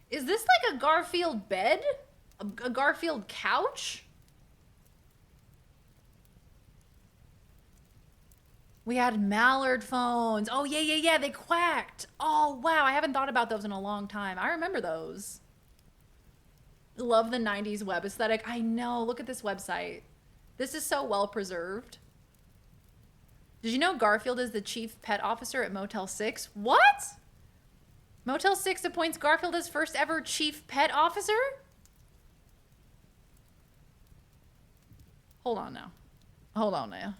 Is this like a Garfield bed? A Garfield couch? We had mallard phones. Oh, yeah, they quacked. Oh, wow, I haven't thought about those in a long time. I remember those. Love the 90s web aesthetic. I know, look at this website. This is so well preserved. Did you know Garfield is the chief pet officer at Motel 6? What? Motel 6 appoints Garfield as first ever chief pet officer? Hold on now. Hold on now.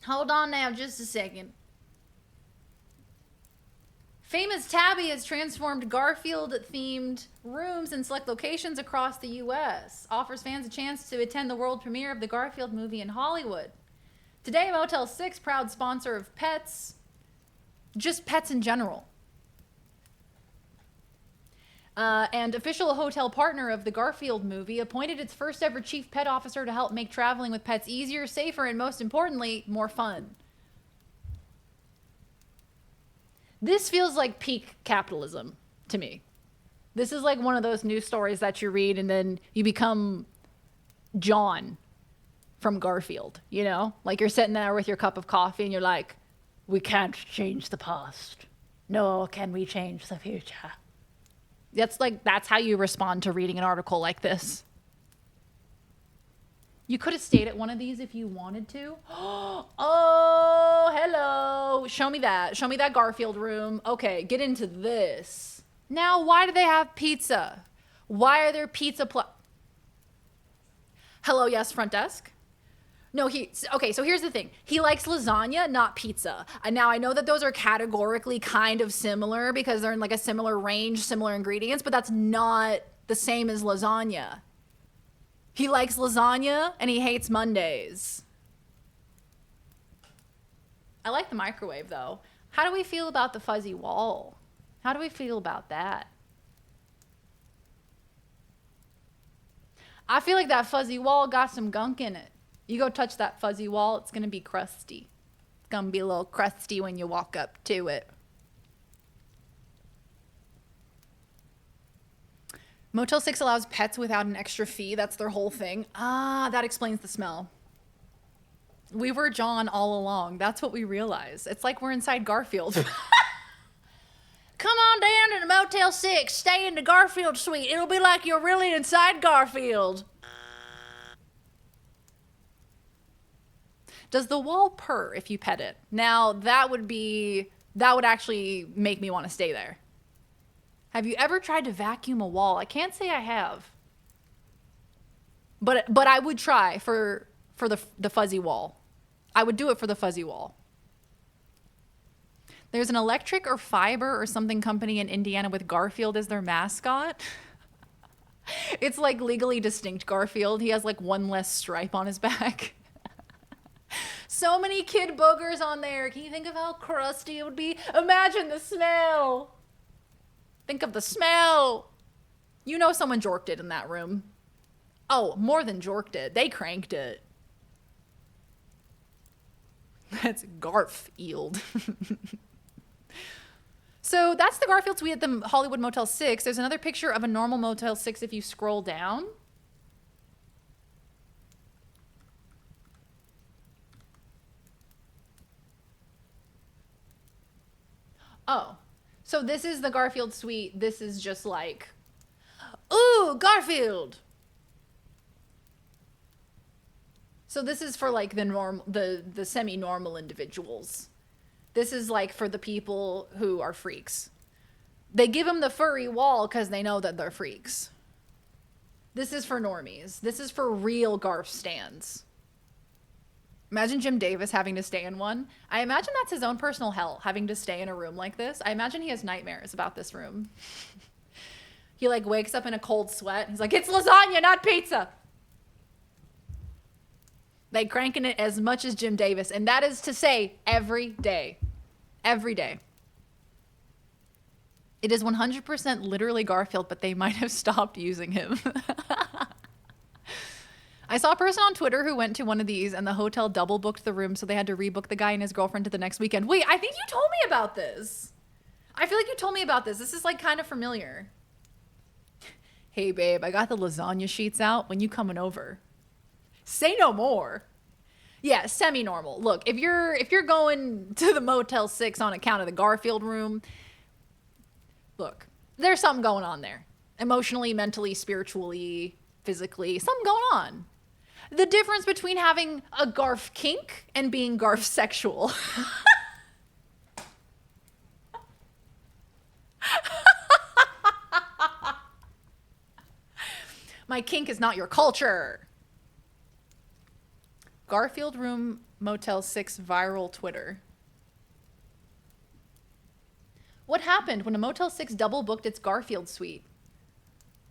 Hold on now, just a second. Famous Tabby has transformed Garfield-themed rooms in select locations across the U.S. Offers fans a chance to attend the world premiere of the Garfield movie in Hollywood. Today, Motel 6, proud sponsor of pets. Just pets in general. And official hotel partner of the Garfield movie, appointed its first ever chief pet officer to help make traveling with pets easier, safer, and most importantly, more fun. This feels like peak capitalism to me. This is like one of those news stories that you read and then you become John from Garfield, you know? Like you're sitting there with your cup of coffee and you're like, we can't change the past. Nor can we change the future. That's how you respond to reading an article like this. You could have stayed at one of these if you wanted to. Oh, hello. Show me that. Show me that Garfield room. Okay, get into this. Now, why do they have pizza? Why are there pizza Hello, yes, front desk? No, okay, so here's the thing. He likes lasagna, not pizza. And now I know that those are categorically kind of similar because they're in like a similar range, similar ingredients, but that's not the same as lasagna. He likes lasagna and he hates Mondays. I like the microwave though. How do we feel about the fuzzy wall? How do we feel about that? I feel like that fuzzy wall got some gunk in it. You go touch that fuzzy wall, it's gonna be crusty. It's gonna be a little crusty when you walk up to it. Motel 6 allows pets without an extra fee. That's their whole thing. Ah, that explains the smell. We were John all along. That's what we realize. It's like we're inside Garfield. Come on down to the Motel 6. Stay in the Garfield suite. It'll be like you're really inside Garfield. Does the wall purr if you pet it? Now, that would actually make me want to stay there. Have you ever tried to vacuum a wall? I can't say I have. But I would try for the fuzzy wall. I would do it for the fuzzy wall. There's an electric or fiber or something company in Indiana with Garfield as their mascot. It's like legally distinct Garfield. He has like one less stripe on his back. So many kid boogers on there. Can you think of how crusty it would be? Imagine the smell. Think of the smell. You know someone jorked it in that room. Oh, more than jorked it. They cranked it. That's Garfield. So that's the Garfield suite at the Hollywood Motel 6. There's another picture of a normal Motel 6 if you scroll down. Oh, so this is the Garfield suite. This is just like, ooh, Garfield. So this is for like the semi-normal individuals. This is like for the people who are freaks. They give them the furry wall because they know that they're freaks. This is for normies. This is for real Garf stans. Imagine Jim Davis having to stay in one. I imagine that's his own personal hell, having to stay in a room like this. I imagine he has nightmares about this room. He like wakes up in a cold sweat. He's like, it's lasagna, not pizza. They cranking it as much as Jim Davis. And that is to say every day. Every day. It is 100% literally Garfield, but they might have stopped using him. I saw a person on Twitter who went to one of these and the hotel double booked the room, so they had to rebook the guy and his girlfriend to the next weekend. Wait, I think you told me about this. I feel like you told me about this. This is like kind of familiar. Hey babe, I got the lasagna sheets out. When you coming over? Say no more. Yeah, semi-normal. Look, if you're going to the Motel 6 on account of the Garfield room, look, there's something going on there. Emotionally, mentally, spiritually, physically, something going on. The difference between having a Garf kink and being Garf sexual. My kink is not your culture. Garfield Room Motel 6 viral Twitter. What happened when a Motel 6 double booked its Garfield suite?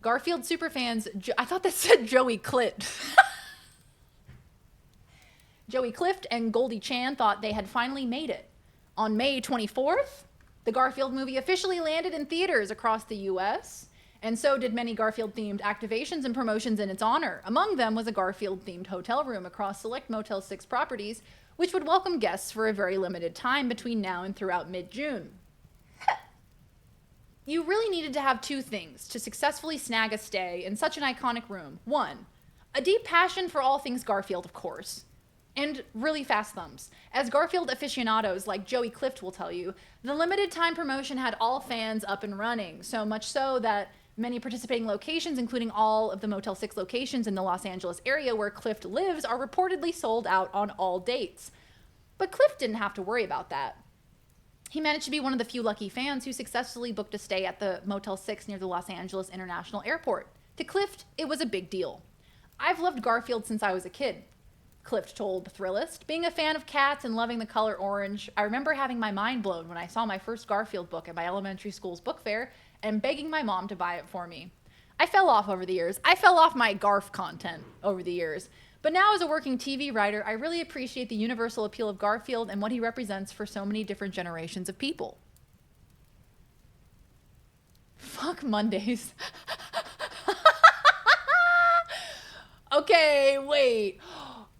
Garfield superfans, I thought that said Joey Clit. Joey Clift and Goldie Chan thought they had finally made it. On May 24th, the Garfield movie officially landed in theaters across the US, and so did many Garfield-themed activations and promotions in its honor. Among them was a Garfield-themed hotel room across select Motel 6 properties, which would welcome guests for a very limited time between now and throughout mid-June. You really needed to have two things to successfully snag a stay in such an iconic room. One, a deep passion for all things Garfield, of course, and really fast thumbs. As Garfield aficionados like Joey Clift will tell you, the limited time promotion had all fans up and running, so much so that many participating locations, including all of the Motel 6 locations in the Los Angeles area where Clift lives, are reportedly sold out on all dates. But Clift didn't have to worry about that. He managed to be one of the few lucky fans who successfully booked a stay at the Motel 6 near the Los Angeles International Airport. To Clift, it was a big deal. I've loved Garfield since I was a kid, Clift told Thrillist. Being a fan of cats and loving the color orange, I remember having my mind blown when I saw my first Garfield book at my elementary school's book fair and begging my mom to buy it for me. I fell off over the years. I fell off my Garf content over the years. But now as a working TV writer, I really appreciate the universal appeal of Garfield and what he represents for so many different generations of people. Fuck Mondays. Okay, wait.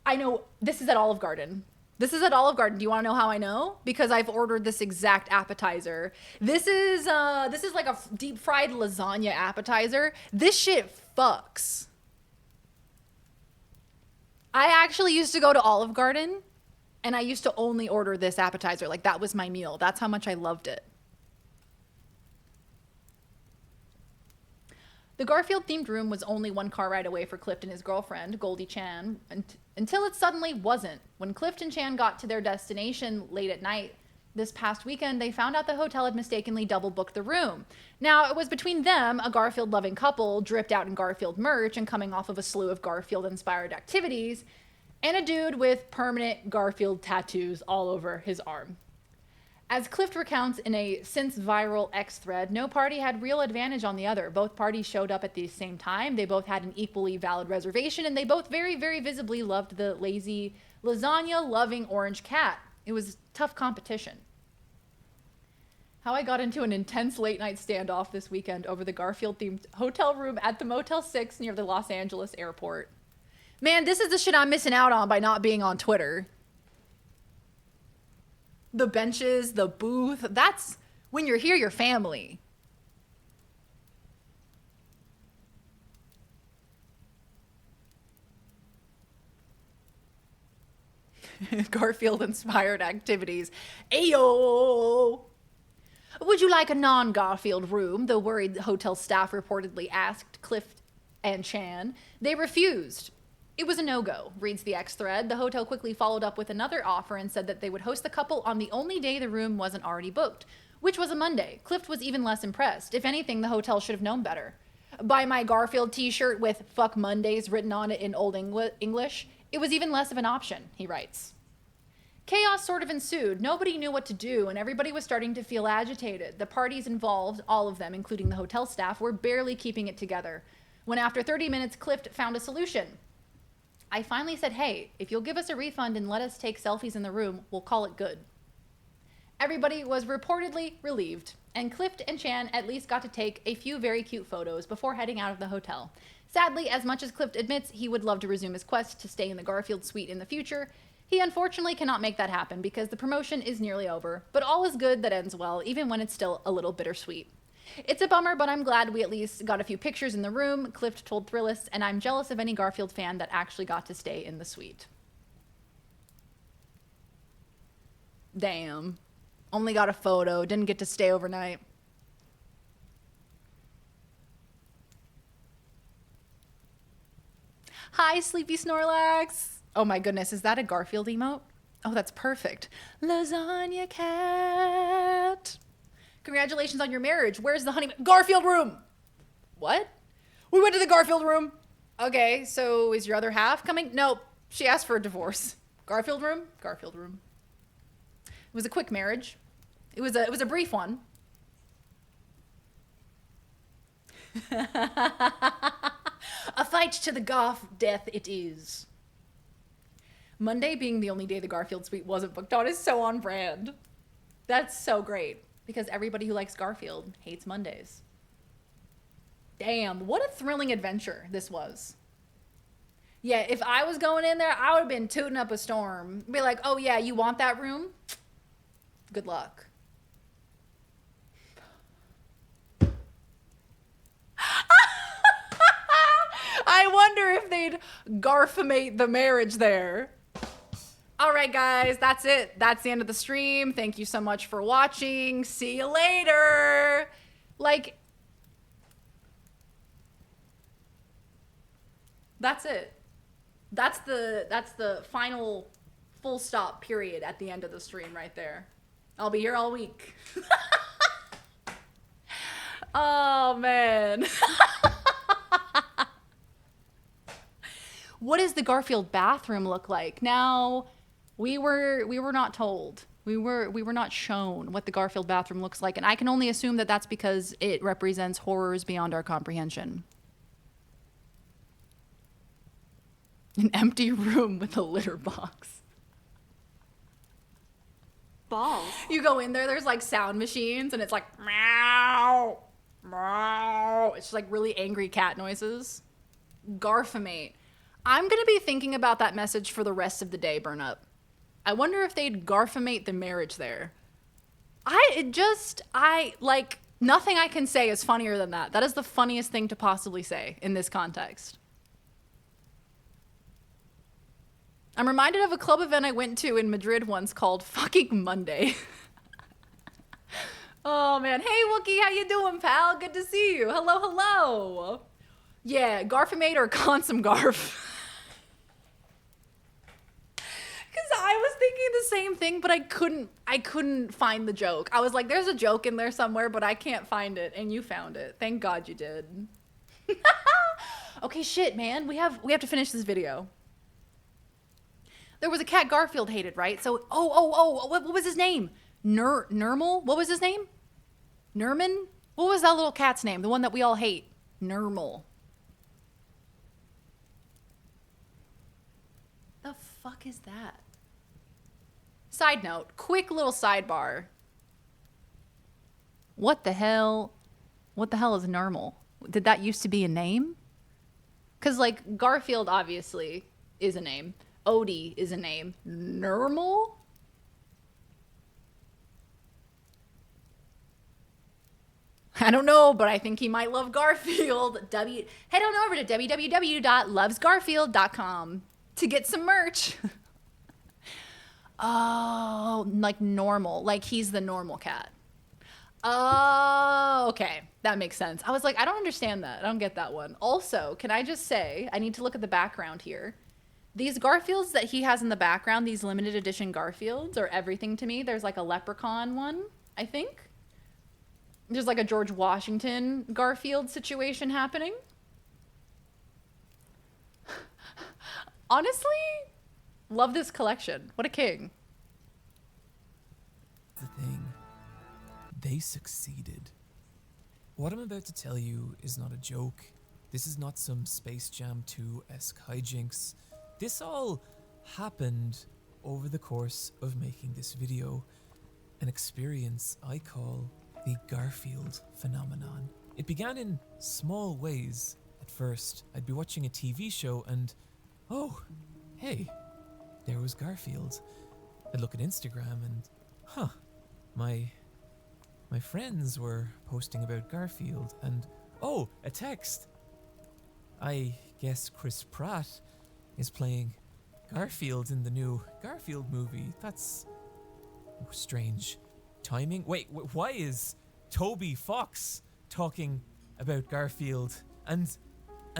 I know, this is at Olive Garden. This is at Olive Garden. Do you want to know how I know? Because I've ordered this exact appetizer. This is like a deep fried lasagna appetizer. This shit fucks. I actually used to go to Olive Garden and I used to only order this appetizer. Like that was my meal. That's how much I loved it. The Garfield-themed room was only one car ride away for Clift and his girlfriend, Goldie Chan, until it suddenly wasn't. When Clift and Chan got to their destination late at night, This past weekend, they found out the hotel had mistakenly double booked the room. Now, it was between them, a Garfield-loving couple, dripped out in Garfield merch and coming off of a slew of Garfield-inspired activities, and a dude with permanent Garfield tattoos all over his arm. As Clift recounts in a since-viral X thread, no party had real advantage on the other. Both parties showed up at the same time, they both had an equally valid reservation, and they both very, very visibly loved the lazy, lasagna-loving orange cat. It was tough competition. How I got into an intense late-night standoff this weekend over the Garfield-themed hotel room at the Motel 6 near the Los Angeles airport. Man, this is the shit I'm missing out on by not being on Twitter. The benches, the booth, that's when you're here, you're family. Garfield-inspired activities. Ayo! Would you like a non-Garfield room? The worried hotel staff reportedly asked Clift and Chan. They refused. It was a no-go, reads the X thread. The hotel quickly followed up with another offer and said that they would host the couple on the only day the room wasn't already booked, which was a Monday. Clift was even less impressed. If anything, the hotel should have known better. Buy my Garfield t-shirt with "Fuck Mondays" written on it in Old English. It was even less of an option, he writes. Chaos sort of ensued. Nobody knew what to do, and everybody was starting to feel agitated. The parties involved, all of them, including the hotel staff, were barely keeping it together. When after 30 minutes, Clift found a solution. I finally said, hey, if you'll give us a refund and let us take selfies in the room, we'll call it good. Everybody was reportedly relieved, and Clift and Chan at least got to take a few very cute photos before heading out of the hotel. Sadly, as much as Clift admits he would love to resume his quest to stay in the Garfield suite in the future, he unfortunately cannot make that happen because the promotion is nearly over, but all is good that ends well, even when it's still a little bittersweet. It's a bummer, but I'm glad we at least got a few pictures in the room, Clift told Thrillist, and I'm jealous of any Garfield fan that actually got to stay in the suite. Damn. Only got a photo, didn't get to stay overnight. Hi, Sleepy Snorlax. Oh my goodness, is that a Garfield emote? Oh, that's perfect. Lasagna cat. Congratulations on your marriage. Where's the honeymoon? Garfield room. What? We went to the Garfield room. Okay, so is your other half coming? Nope. She asked for a divorce. Garfield room? Garfield room. It was a quick marriage. It was a brief one. A fight to the Garf death it is. Monday being the only day the Garfield suite wasn't booked on is so on brand. That's so great. Because everybody who likes Garfield hates Mondays. Damn, what a thrilling adventure this was. Yeah, if I was going in there, I would have been tooting up a storm. Be like, oh yeah, you want that room? Good luck. I wonder if they'd Garfamate the marriage there. All right, guys, that's it. That's the end of the stream. Thank you so much for watching. See you later. Like, that's it. That's the final full stop period at the end of the stream right there. I'll be here all week. Oh, man. What does the Garfield bathroom look like? Now, we were not told. We were not shown what the Garfield bathroom looks like, and I can only assume that that's because it represents horrors beyond our comprehension. An empty room with a litter box. Balls. You go in there, there's like sound machines, and it's like meow, meow. It's just like really angry cat noises. Garfamate. I'm gonna be thinking about that message for the rest of the day, Burn Up. I wonder if they'd Garfamate the marriage there. Like, nothing I can say is funnier than that. That is the funniest thing to possibly say in this context. I'm reminded of a club event I went to in Madrid once called Fucking Monday. Oh man, hey Wookie, how you doing, pal? Good to see you. Hello, hello. Yeah, Garfamate or Consum Garf. Because I was thinking the same thing, but I couldn't find the joke. I was like, there's a joke in there somewhere, but I can't find it, and you found it. Thank God you did. Okay, shit, man. We have to finish this video. There was a cat Garfield hated, right? So, what was his name? Nermal? What was his name? Nerman? What was that little cat's name? The one that we all hate. Nermal. The fuck is that? Side note, quick little sidebar. What the hell is Nermal? Did that used to be a name? Because, like, Garfield obviously is a name. Odie is a name. Nermal? I don't know, but I think he might love Garfield. Head on over to www.lovesgarfield.com to get some merch. Oh, like normal. Like he's the normal cat. Oh, okay. That makes sense. I was like, I don't understand that. I don't get that one. Also, can I just say, I need to look at the background here. These Garfields that he has in the background, these limited edition Garfields, are everything to me. There's like a leprechaun one, I think. There's like a George Washington Garfield situation happening. Honestly, love this collection. What a king. The thing. They succeeded. What I'm about to tell you is not a joke. This is not some Space Jam 2-esque hijinks. This all happened over the course of making this video. An experience I call the Garfield phenomenon. It began in small ways. At first, I'd be watching a TV show and, oh, hey, there was Garfield. I'd look at Instagram and, my friends were posting about Garfield and, oh, a text. I guess Chris Pratt is playing Garfield in the new Garfield movie. That's strange timing. Wait, why is Toby Fox talking about Garfield? And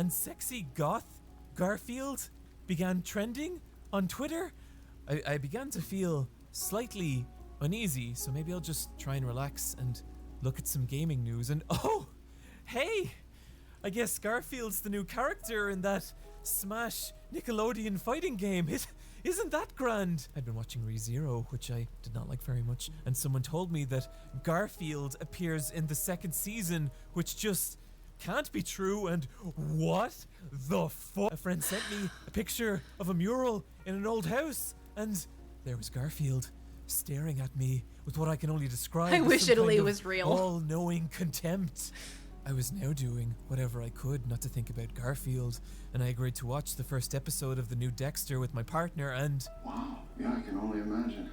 sexy goth Garfield began trending on Twitter? I began to feel slightly uneasy, so maybe I'll just try and relax and look at some gaming news. And oh, hey, I guess Garfield's the new character in that Smash Nickelodeon fighting game. Isn't that grand? I'd been watching ReZero, which I did not like very much, and someone told me that Garfield appears in the second season, which just can't be true. And what the fuck? A friend sent me a picture of a mural in an old house, and there was Garfield staring at me with what I can only describe I as wish some Italy kind of was real. all-knowing contempt. I was now doing whatever I could not to think about Garfield, and I agreed to watch the first episode of the new Dexter with my partner, and... Wow, yeah, I can only imagine.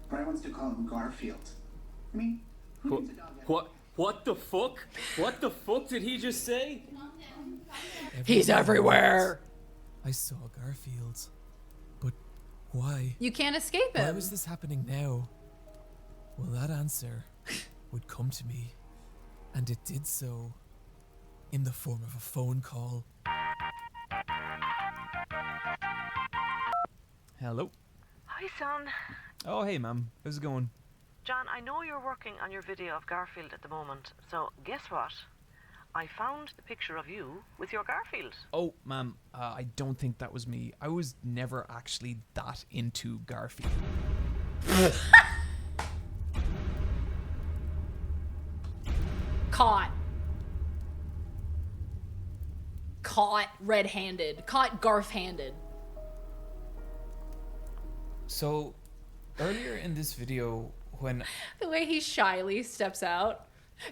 Brian wants to call him Garfield. I mean, who needs a dog? What the fuck? What the fuck did he just say? He's everywhere. I saw Garfield. But why? You can't escape him. Why was this happening now? Well, that answer would come to me. And it did so in the form of a phone call. Hello. Hi, son. Oh, hey, ma'am. How's it going? John, I know you're working on your video of Garfield at the moment, so guess what? I found the picture of you with your Garfield. Oh, ma'am, I don't think that was me. I was never actually that into Garfield. Caught red-handed. Caught Garf-handed. So, earlier in this video, when... The way he shyly steps out.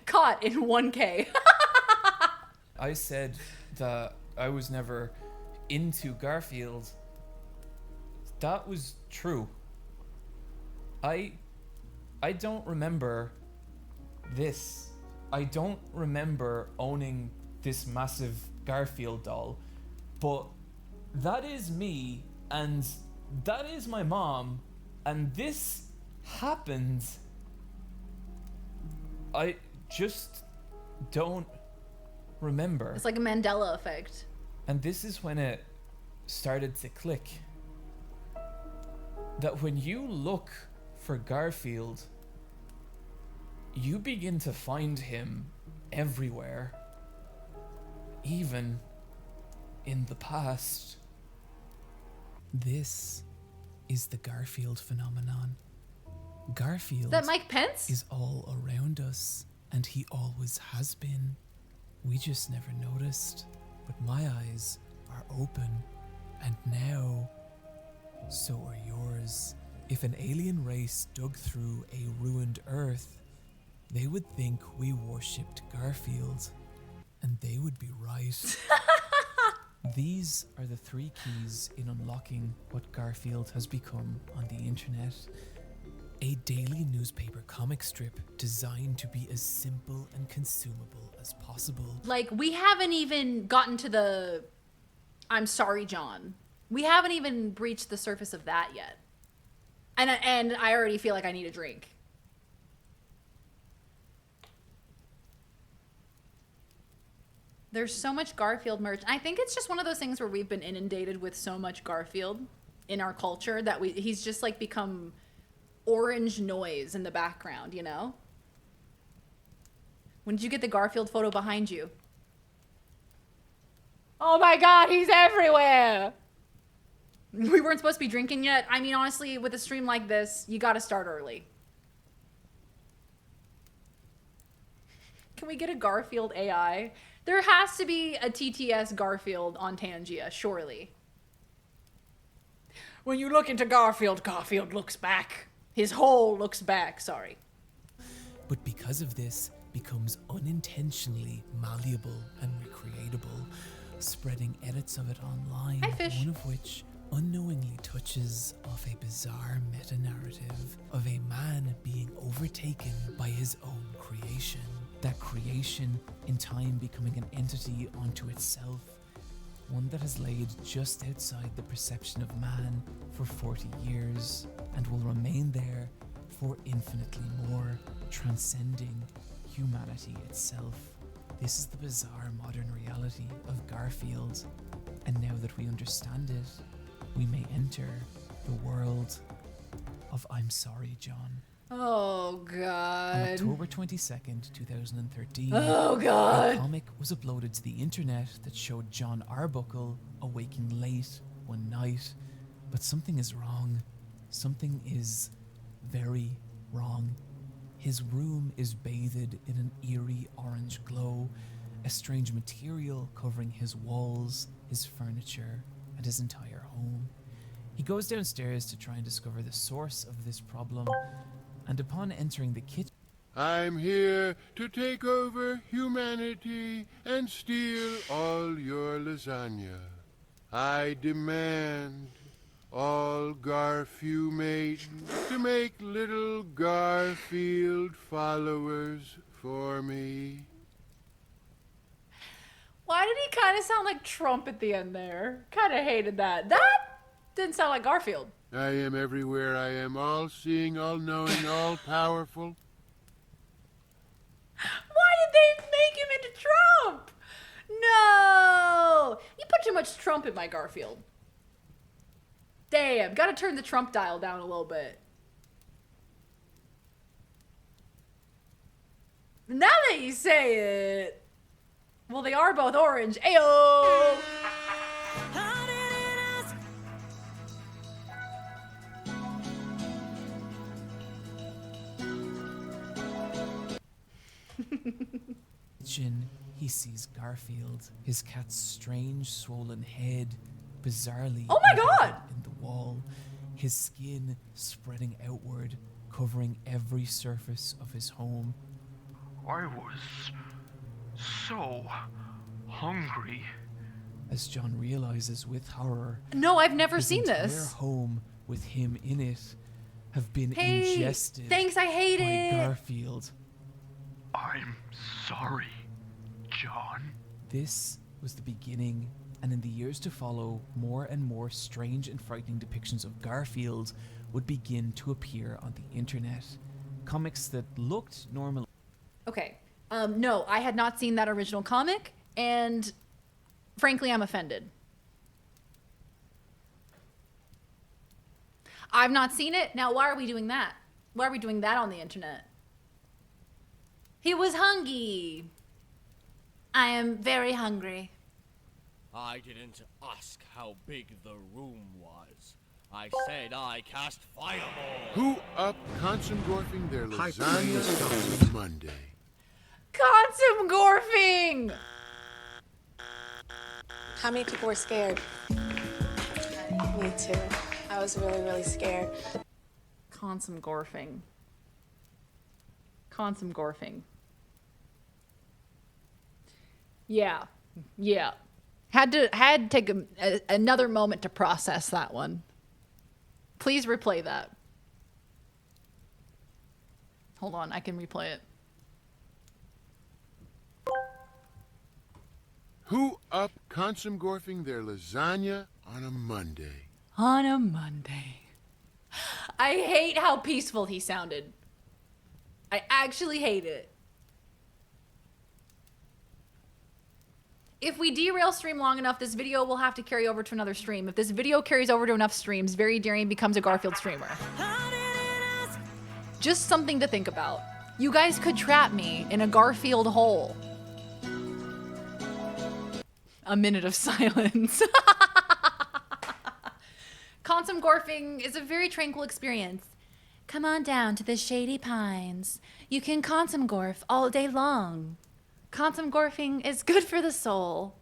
Caught in 1K. I said that I was never into Garfield, that was true. I don't remember this. I don't remember owning this massive Garfield doll, but that is me, and that is my mom, and this happened. I just don't remember. It's like a Mandela effect. And this is when it started to click. that when you look for Garfield, you begin to find him everywhere, even in the past. This is the Garfield phenomenon. Garfield Is that Mike Pence? is all around us, and he always has been. We just never noticed. But my eyes are open, and now so are yours. If an alien race dug through a ruined Earth, they would think we worshipped Garfield, and they would be right. These are the 3 keys in unlocking what Garfield has become on the internet. A daily newspaper comic strip designed to be as simple and consumable as possible. Like, we haven't even gotten to the I'm sorry, John. We haven't even breached the surface of that yet. And I already feel like I need a drink. There's so much Garfield merch. I think it's just one of those things where we've been inundated with so much Garfield in our culture that he's just like become orange noise in the background, you know? When did you get the Garfield photo behind you? Oh my God, he's everywhere. We weren't supposed to be drinking yet. I mean, honestly, with a stream like this, you gotta start early. Can we get a Garfield AI? There has to be a TTS Garfield on Tangia, surely. When you look into Garfield, Garfield looks back. His hole looks back, sorry. But because of this, becomes unintentionally malleable and recreatable, spreading edits of it online, Hi, Fish. one of which unknowingly touches off a bizarre meta-narrative of a man being overtaken by his own creation. That creation, in time becoming an entity unto itself, one that has laid just outside the perception of man for 40 years, and will remain there for infinitely more, transcending humanity itself. This is the bizarre modern reality of Garfield, and now that we understand it, we may enter the world of I'm Sorry, John. Oh, On God. October 22nd, 2013, Oh, God. a comic was uploaded to the internet that showed John Arbuckle awaking late one night. But something is wrong. Something is very wrong. His room is bathed in an eerie orange glow, a strange material covering his walls, his furniture, and his entire home. He goes downstairs to try and discover the source of this problem, and upon entering the kitchen, I'm here to take over humanity and steal all your lasagna. I demand all Garfumates to make little Garfield followers for me. Why did he kind of sound like Trump at the end there? Kind of hated that. That didn't sound like Garfield. I am everywhere. I am all-seeing, all-knowing, all-powerful. Why did they make him into Trump? No! You put too much Trump in my Garfield. Damn, gotta turn the Trump dial down a little bit. Now that you say it, well, they are both orange. Ayo! he sees Garfield, his cat's strange swollen head, bizarrely Oh my God! embedded in the wall, his skin spreading outward, covering every surface of his home. I was so hungry. As John realizes with horror, No, I've never his seen entire this. home with him in it have been Hey, ingested thanks, I hate by it. Garfield. I'm sorry, John. This was the beginning, and in the years to follow, more and more strange and frightening depictions of Garfield would begin to appear on the internet. Comics that looked normal. Okay. No, I had not seen that original comic, and frankly, I'm offended. I've not seen it. Now, why are we doing that? Why are we doing that on the internet? He was hungry. I am very hungry. I didn't ask how big the room was. I said I cast fireball. Who up consumgorfing their lasagna on Monday? Consumgorfing! How many people were scared? Me too. I was really, really scared. Consumgorfing. Consumgorfing. Yeah. Yeah. Had to take another moment to process that one. Please replay that. Hold on, I can replay it. Who up consumgorfing their lasagna on a Monday? On a Monday. I hate how peaceful he sounded. I actually hate it. If we derail stream long enough, this video will have to carry over to another stream. If this video carries over to enough streams, Very Daring becomes a Garfield streamer. Just something to think about. You guys could trap me in a Garfield hole. A minute of silence. Consumgorfing is a very tranquil experience. Come on down to the Shady Pines. You can consumgorf all day long. Consumgorfing is good for the soul.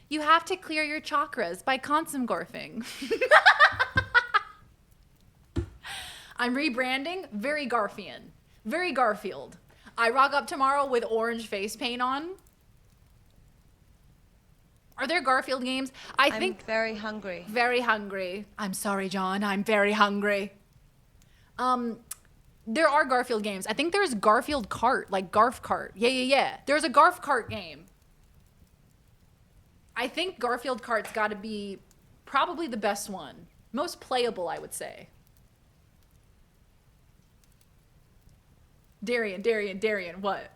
You have to clear your chakras by consumgorfing. I'm rebranding. Very Garfian. Very Garfield. I rock up tomorrow with orange face paint on. Are there Garfield games? I'm very hungry. Very hungry. I'm sorry, John. I'm very hungry. There are Garfield games. I think there's Garfield Kart, like Garf Kart. Yeah. There's a Garf Kart game. I think Garfield Kart's got to be probably the best one. Most playable, I would say. Darian, what?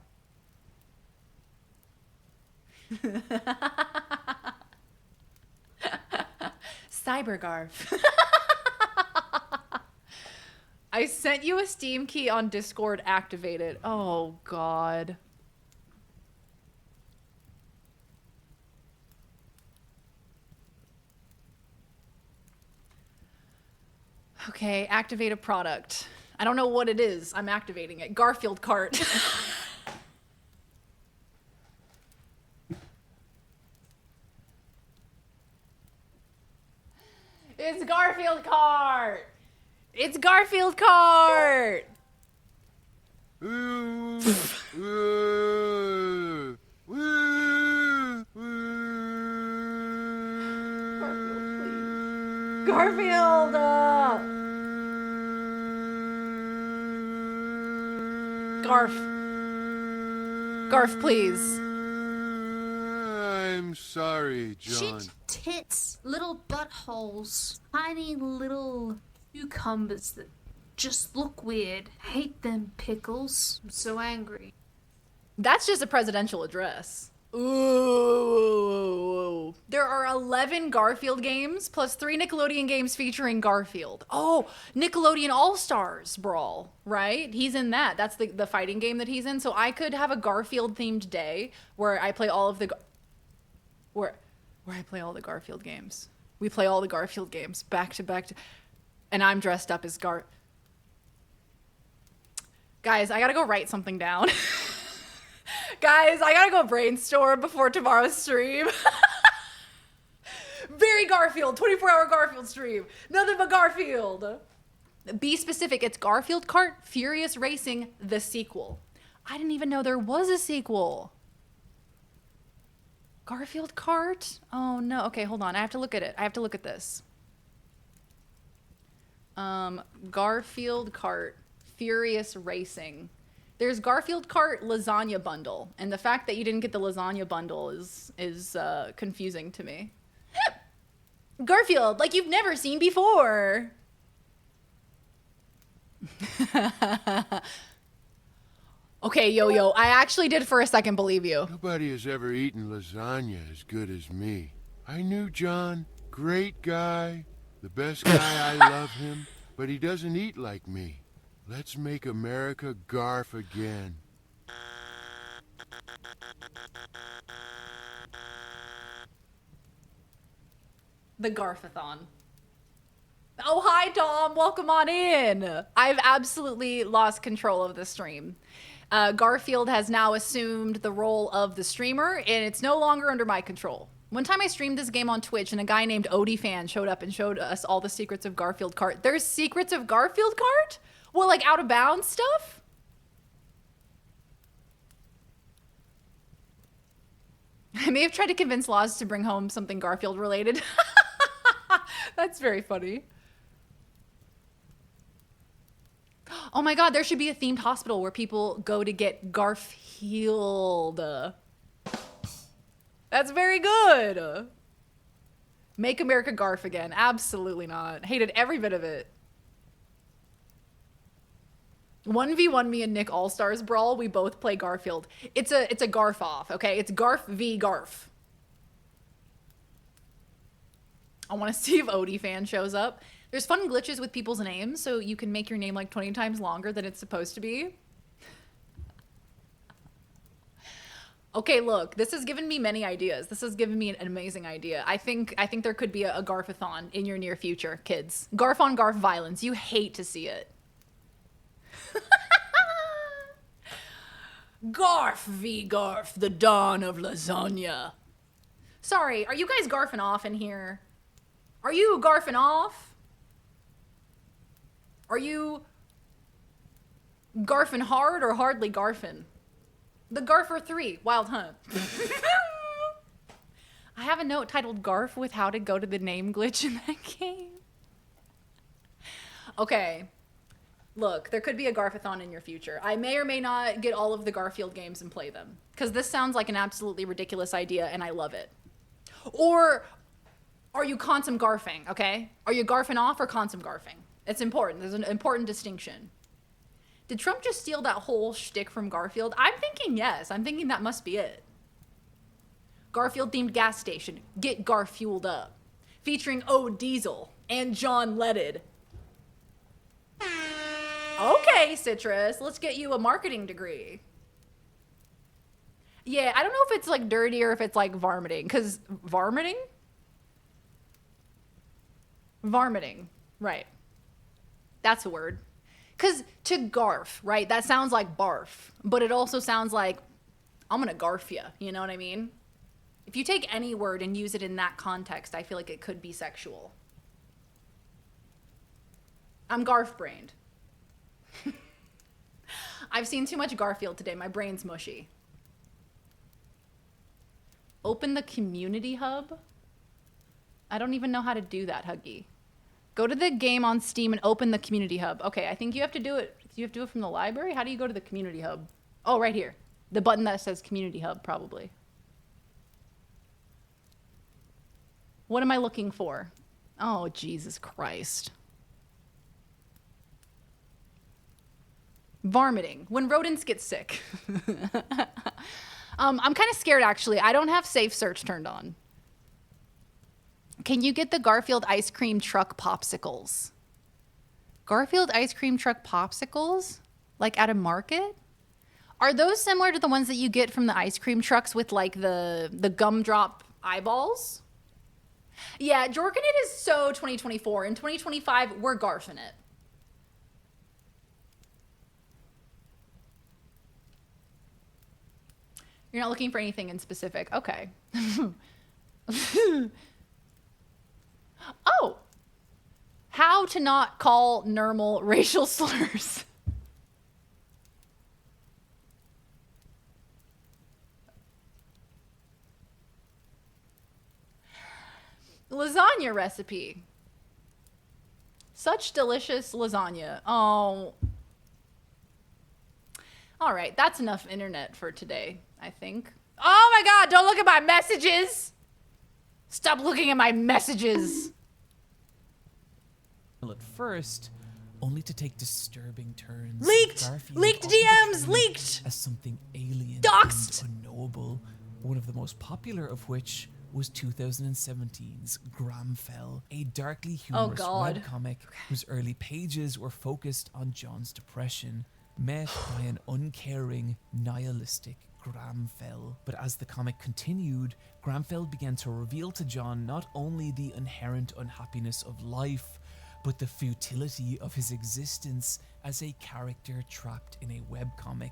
Cybergarf. I sent you a Steam key on Discord. Activated. Oh, God. Okay, activate a product. I don't know what it is. I'm activating it. Garfield Kart. It's Garfield Kart. It's Garfield Kart. Garfield. Garf, please. I'm sorry, John. Shit tits, little buttholes, tiny little cucumbers that just look weird. Hate them pickles. I'm so angry. That's just a presidential address. Ooh. There are 11 Garfield games plus 3 Nickelodeon games featuring Garfield. Oh, Nickelodeon All-Stars Brawl, right? He's in that. That's the fighting game that he's in. So I could have a Garfield-themed day where I play all of the... Where I play all the Garfield games. We play all the Garfield games back to back. And I'm dressed up as Guys, I gotta go write something down. Guys, I gotta go brainstorm before tomorrow's stream. Very Garfield, 24-hour Garfield stream. Nothing but Garfield. Be specific, it's Garfield Kart Furious Racing, the sequel. I didn't even know there was a sequel. Garfield Kart? Oh no, okay, hold on, I have to look at it. I have to look at this. Garfield Kart Furious Racing. There's Garfield Kart Lasagna Bundle, and the fact that you didn't get the Lasagna Bundle is confusing to me. Garfield, like you've never seen before. Okay, Yo-Yo, I actually did for a second believe you. Nobody has ever eaten lasagna as good as me. I knew John, great guy, the best guy, I love him. but he doesn't eat like me. Let's make America Garf again. The Garfathon. Oh, hi, Tom. Welcome on in. I've absolutely lost control of the stream. Garfield has now assumed the role of the streamer, and it's no longer under my control. One time I streamed this game on Twitch, and a guy named OdieFan showed up and showed us all the secrets of Garfield Kart. There's secrets of Garfield Kart? Well, like out of bounds stuff? I may have tried to convince Laws to bring home something Garfield related. That's very funny. Oh my god, there should be a themed hospital where people go to get Garf healed. That's very good. Make America Garf again. Absolutely not. Hated every bit of it. 1v1 me and Nick All-Stars Brawl. We both play Garfield. It's a Garf off, okay? It's Garf v Garf. I want to see if OdieFan shows up. There's fun glitches with people's names, so you can make your name like 20 times longer than it's supposed to be. Okay, look, this has given me many ideas. This has given me an amazing idea. I think there could be a Garfathon in your near future, kids. Garf on Garf violence. You hate to see it. Garf v Garf, the dawn of lasagna. Sorry, are you guys garfing off in here? Are you garfing off? Are you garfing hard or hardly garfing? The Garfer 3, Wild Hunt. I have a note titled Garf with how to go to the name glitch in that game. Okay. Look, there could be a Garfathon in your future. I may or may not get all of the Garfield games and play them. Because this sounds like an absolutely ridiculous idea and I love it. Or are you consum garfing, okay? Are you garfing off or consum garfing? It's important. There's an important distinction. Did Trump just steal that whole shtick from Garfield? I'm thinking yes. I'm thinking that must be it. Garfield-themed gas station. Get Garfueled up. Featuring O Diesel and John Leaded. Okay, Citrus. Let's get you a marketing degree. Yeah, I don't know if it's like dirty or if it's like varmiting. Because varmiting? Varmiting. Right. That's a word. Because to garf, right? That sounds like barf. But it also sounds like, I'm going to garf you. You know what I mean? If you take any word and use it in that context, I feel like it could be sexual. I'm garf-brained. I've seen too much Garfield today. My brain's mushy. Open the community hub? I don't even know how to do that, Huggy. Go to the game on Steam and open the community hub. Okay, I think you have to do it. You have to do it from the library? How do you go to the community hub? Oh, right here. The button that says community hub, probably. What am I looking for? Oh, Jesus Christ. Varmiting. When rodents get sick. I'm kind of scared, actually. I don't have safe search turned on. Can you get the Garfield ice cream truck popsicles? Garfield ice cream truck popsicles? Like at a market? Are those similar to the ones that you get from the ice cream trucks with like the gumdrop eyeballs? Yeah, Jorkin, it is so 2024. In 2025, we're garfing it. You're not looking for anything in specific. Okay. Oh! How to not call normal racial slurs. Lasagna recipe. Such delicious lasagna. Oh. All right, that's enough internet for today, I think. Oh my god, don't look at my messages! Stop looking at my messages! At first, only to take disturbing turns. Leaked! Garfield Leaked often DMs! became Leaked! As something alien Doxed! and unknowable, one of the most popular of which was 2017's Gramfell, a darkly humorous God. webcomic whose early pages were focused on John's depression, met by an uncaring, nihilistic Gramfell. But as the comic continued, Gramfell began to reveal to John not only the inherent unhappiness of life, but the futility of his existence as a character trapped in a webcomic,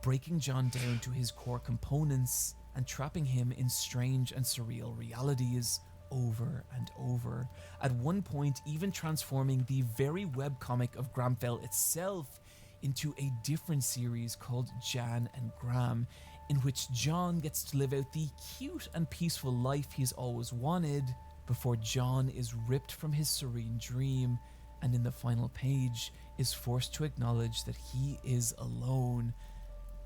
breaking John down to his core components and trapping him in strange and surreal realities over and over. At one point, even transforming the very webcomic of Gramfell itself into a different series called Jan and Gram, in which John gets to live out the cute and peaceful life he's always wanted before John is ripped from his serene dream and in the final page is forced to acknowledge that he is alone,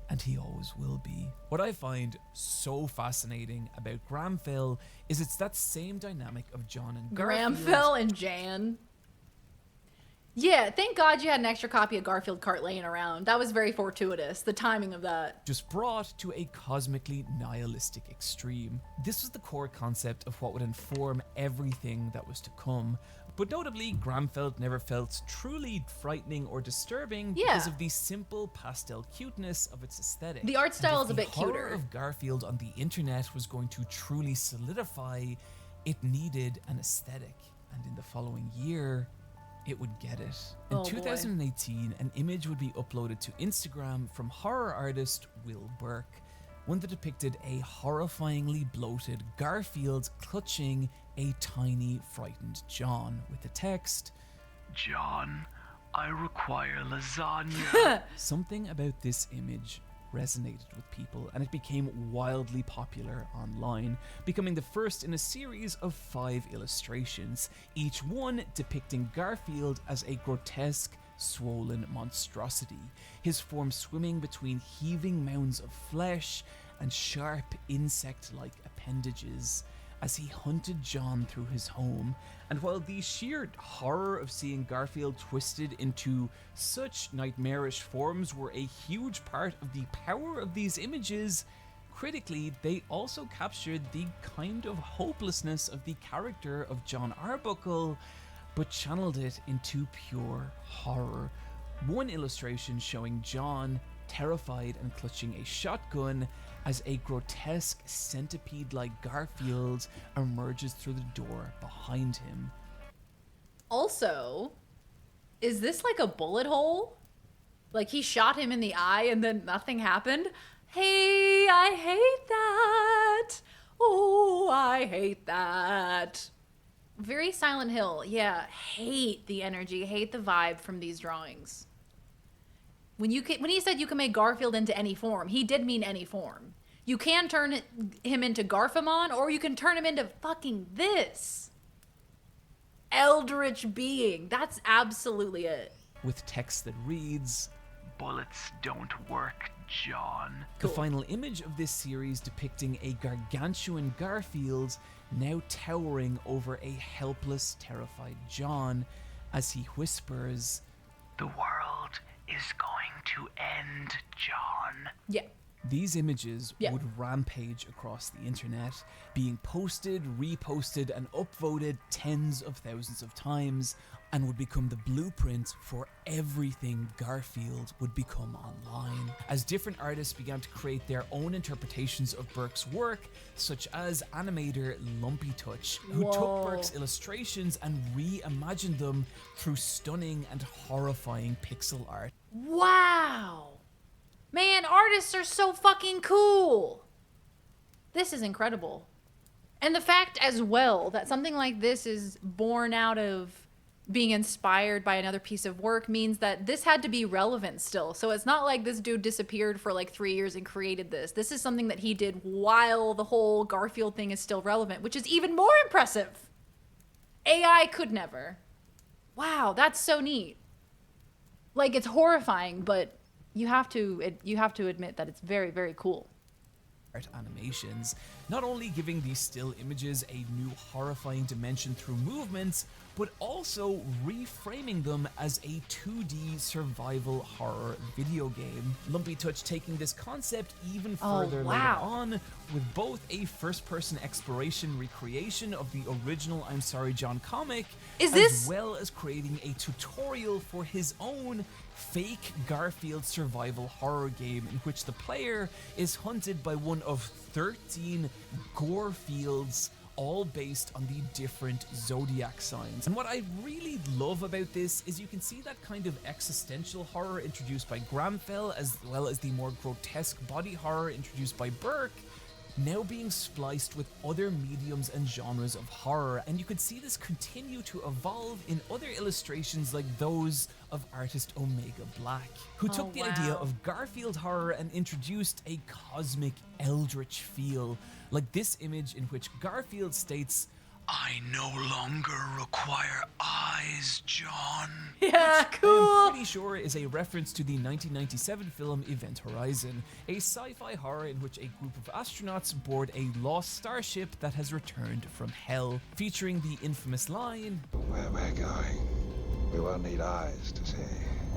and he always will be. What I find so fascinating about Gramfell is it's that same dynamic of John and Garfield. Gramfell and Jan. Yeah, thank God you had an extra copy of Garfield Kart laying around. That was very fortuitous, the timing of that. Just brought to a cosmically nihilistic extreme. This was the core concept of what would inform everything that was to come. But notably, Gramfell never felt truly frightening or disturbing because of the simple pastel cuteness of its aesthetic. The art style is a bit The horror cuter. of Garfield on the internet was going to truly solidify, it needed an aesthetic. And in the following year, it would get it. In Oh, boy. 2018, an image would be uploaded to Instagram from horror artist Will Burke, one that depicted a horrifyingly bloated Garfield clutching a tiny, frightened John with the text, John, I require lasagna. Something about this image resonated with people, and it became wildly popular online, becoming the first in a series of 5 illustrations, each one depicting Garfield as a grotesque, swollen monstrosity, his form swimming between heaving mounds of flesh and sharp insect-like appendages as he hunted John through his home. And while the sheer horror of seeing Garfield twisted into such nightmarish forms were a huge part of the power of these images, critically, they also captured the kind of hopelessness of the character of John Arbuckle, but channeled it into pure horror. One illustration showing John terrified and clutching a shotgun as a grotesque centipede-like Garfield emerges through the door behind him. Also, is this like a bullet hole? Like he shot him in the eye and then nothing happened? Hey, I hate that. Oh, I hate that. Very Silent Hill. Yeah, hate the energy, hate the vibe from these drawings. When he said you can make Garfield into any form, he did mean any form. You can turn him into Garfamon, or you can turn him into fucking this. Eldritch being. That's absolutely it. With text that reads, Bullets don't work, John. The final image of this series depicting a gargantuan Garfield now towering over a helpless, terrified John as he whispers, The world is going to end, John. Yeah. These images would rampage across the internet, being posted, reposted, and upvoted tens of thousands of times, and would become the blueprint for everything Garfield would become online. As different artists began to create their own interpretations of Burke's work, such as animator Lumpy Touch, who took Burke's illustrations and reimagined them through stunning and horrifying pixel art. Wow. Man, artists are so fucking cool. This is incredible. And the fact as well that something like this is born out of being inspired by another piece of work means that this had to be relevant still. So it's not like this dude disappeared for like 3 years and created this. This is something that he did while the whole Garfield thing is still relevant, which is even more impressive. AI could never. Wow, that's so neat. Like, it's horrifying, but you have to admit that it's very, very cool. Art animations, not only giving these still images a new horrifying dimension through movements, but also reframing them as a 2D survival horror video game. Lumpy Touch taking this concept even further later on with both a first-person exploration recreation of the original I'm Sorry John comic, as well as creating a tutorial for his own fake Garfield survival horror game in which the player is hunted by one of 13 Gorefields, all based on the different zodiac signs. And what I really love about this is you can see that kind of existential horror introduced by Gramfell, as well as the more grotesque body horror introduced by Burke, now being spliced with other mediums and genres of horror, and you could see this continue to evolve in other illustrations like those of artist Omega Black, who took the idea of Garfield horror and introduced a cosmic eldritch feel, like this image in which Garfield states, "I no longer require eyes, John." Yeah, cool. I'm pretty sure is a reference to the 1997 film Event Horizon, a sci-fi horror in which a group of astronauts board a lost starship that has returned from hell, featuring the infamous line, "Where we're going, we won't need eyes to see."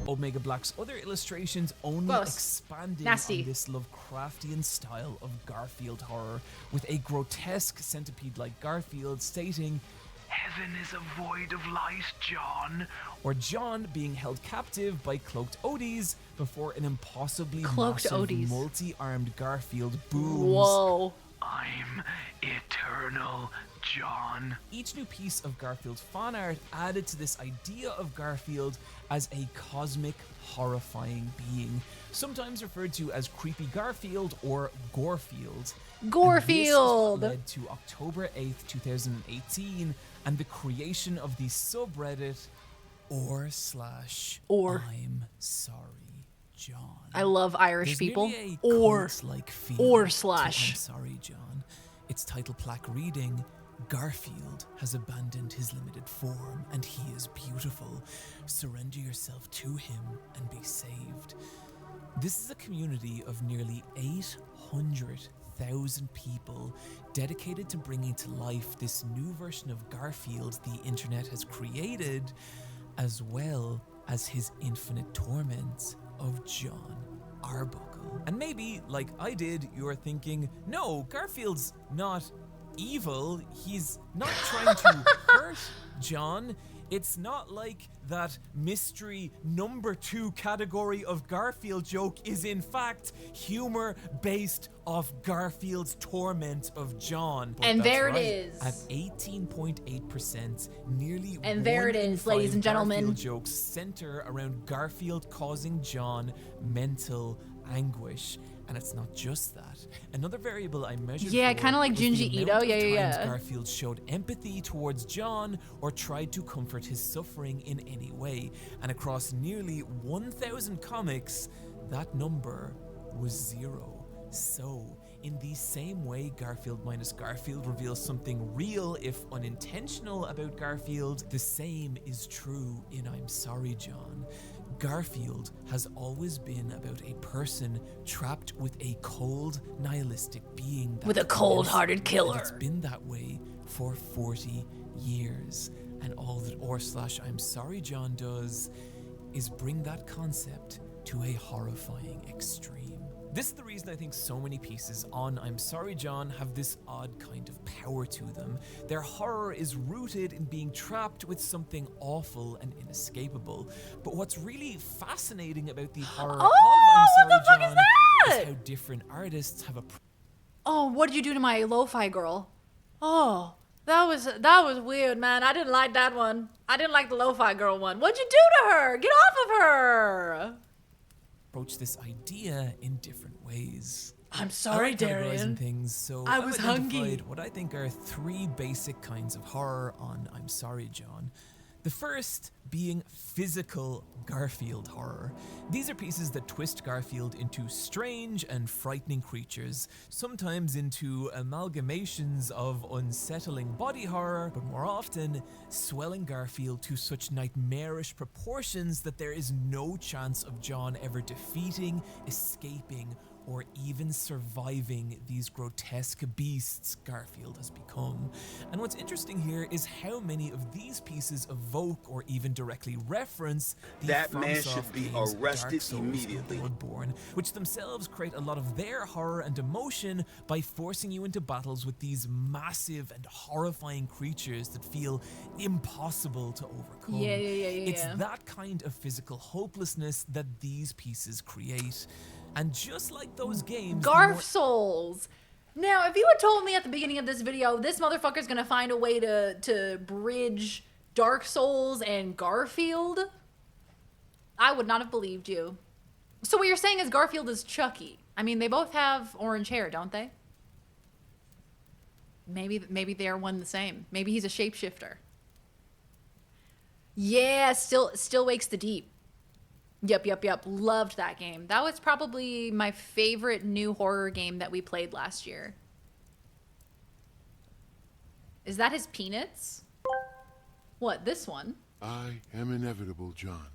Omega Black's other illustrations only expanding on this Lovecraftian style of Garfield horror, with a grotesque centipede-like Garfield stating, "Heaven is a void of light, John." Or John being held captive by cloaked Oddies before an impossibly Cloaked massive Oddies. multi-armed Garfield booms. Whoa. "I'm eternal, John." Each new piece of Garfield fan art added to this idea of Garfield as a cosmic, horrifying being, sometimes referred to as Creepy Garfield or Gorefield. Gorefield! And this led to October 8th, 2018, and the creation of the subreddit I'm Sorry John. I love Irish There's people. nearly a Or cult-like feel or to slash. I'm Sorry John. Its title plaque reading, "Garfield has abandoned his limited form and he is beautiful. Surrender yourself to him and be saved." This is a community of nearly 800,000 people dedicated to bringing to life this new version of Garfield the internet has created, as well as his infinite torment of John Arbuckle. And maybe, like I did, you're thinking, no, Garfield's not evil. He's not trying to hurt John. It's not like that mystery number 2 category of Garfield joke is in fact humor based off Garfield's torment of John. But And that's there it right. is. At 18.8%, nearly And there one it in is, ladies 5 and gentlemen. Garfield jokes center around Garfield causing John mental anguish. And it's not just that. Another variable I measured Yeah, for kinda like was the Junji amount Ito. of Yeah. times Garfield showed empathy towards John or tried to comfort his suffering in any way. And across nearly 1,000 comics, that number was 0. So, in the same way Garfield minus Garfield reveals something real, if unintentional, about Garfield, the same is true in I'm Sorry John. Garfield has always been about a person trapped with a cold, nihilistic being. With a cold-hearted killer. And it's been that way for 40 years. And all that I'm Sorry John does is bring that concept to a horrifying extreme. This is the reason I think so many pieces on I'm Sorry John have this odd kind of power to them. Their horror is rooted in being trapped with something awful and inescapable. But what's really fascinating about the horror of I'm Sorry John is how different artists have a Oh, what did you do to my lo-fi girl? Oh, that was weird, man. I didn't like that one. I didn't like the lo-fi girl one. What'd you do to her? Get off of her! approach this idea in different ways. I'm sorry, I like categorizing Darian. things, so I I've was identified hungry. what I think are 3 basic kinds of horror on I'm Sorry, John. The first being physical Garfield horror. These are pieces that twist Garfield into strange and frightening creatures, sometimes into amalgamations of unsettling body horror, but more often swelling Garfield to such nightmarish proportions that there is no chance of John ever defeating, escaping, or even surviving these grotesque beasts Garfield has become. And what's interesting here is how many of these pieces evoke or even directly reference the That man FromSoft should be games arrested Dark Souls and immediately. Bloodborne, which themselves create a lot of their horror and emotion by forcing you into battles with these massive and horrifying creatures that feel impossible to overcome. Yeah. It's that kind of physical hopelessness that these pieces create. And just like those games, the Garf more- Souls. Now, if you had told me at the beginning of this video, this motherfucker's gonna find a way to bridge Dark Souls and Garfield, I would not have believed you. So what you're saying is Garfield is Chucky. I mean, they both have orange hair, don't they? Maybe they are one and the same. Maybe he's a shapeshifter. Yeah, still wakes the deep. Yep. Loved that game. That was probably my favorite new horror game that we played last year. Is that his peanuts? What, this one? I am inevitable, John.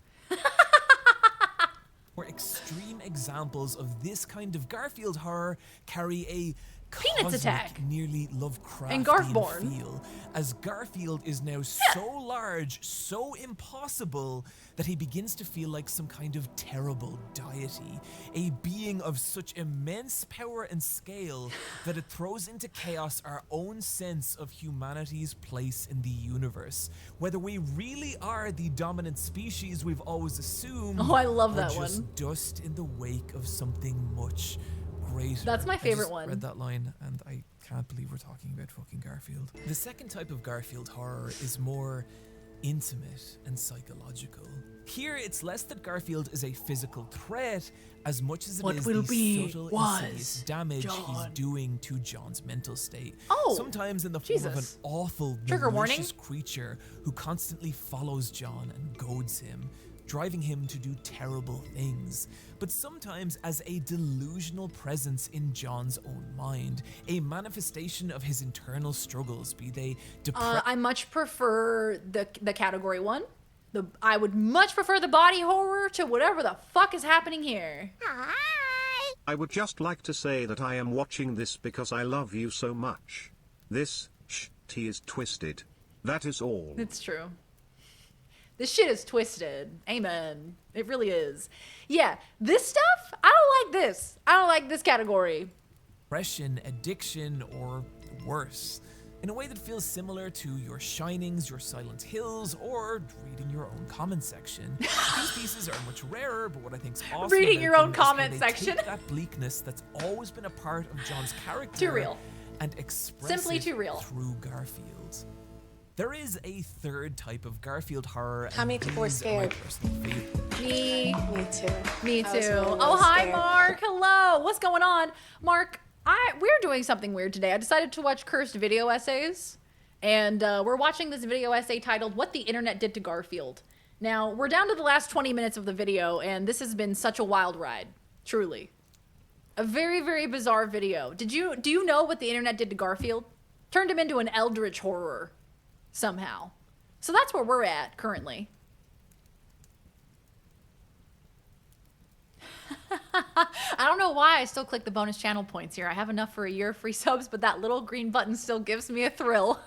More extreme examples of this kind of Garfield horror carry a Peanuts cosmic, attack. nearly Lovecraftian And Garthborn. feel, as Garfield is now so large, so impossible, that he begins to feel like some kind of terrible deity, a being of such immense power and scale that it throws into chaos our own sense of humanity's place in the universe, whether we really are the dominant species we've always assumed. Oh, I love or that just one. dust in the wake of something much greater. That's my favorite I just one. read that line and I can't believe we're talking about fucking Garfield. The second type of Garfield horror is more intimate and psychological. Here, it's less that Garfield is a physical threat as much as it What is will the be subtle, was insidious damage he's John. doing to John's mental state. Oh, sometimes in the form of an Jesus. awful, Trigger warning. malicious creature who constantly follows John and goads him, driving him to do terrible things, but sometimes as a delusional presence in John's own mind, a manifestation of his internal struggles, be they depression. I much prefer the category one. I would much prefer the body horror to whatever the fuck is happening here. I would just like to say that I am watching this because I love you so much. This tea is twisted. That is all. It's true. This shit is twisted. Amen. It really is. Yeah, this stuff, I don't like this. I don't like this category. Depression, addiction, or worse, in a way that feels similar to your Shinings, your Silent Hills, or reading your own comment section. These pieces are much rarer, but what I think's awesome Reading about your own them is how comment they section. take that bleakness that's always been a part of John's character Too real. and express Simply it too real. through Garfield. There is a third type of Garfield horror. How many and people were these are my scared? personal favorite. Me too. Me I too. was really, really Oh, hi, scared. Mark. Hello. What's going on? Mark, we're doing something weird today. I decided to watch cursed video essays, and we're watching this video essay titled What the Internet Did to Garfield. Now, we're down to the last 20 minutes of the video, and this has been such a wild ride. Truly. A very, very bizarre video. Do you know what the internet did to Garfield? Turned him into an eldritch horror. Somehow. So that's where we're at currently. I don't know why I still click the bonus channel points here. I have enough for a year of free subs, but that little green button still gives me a thrill.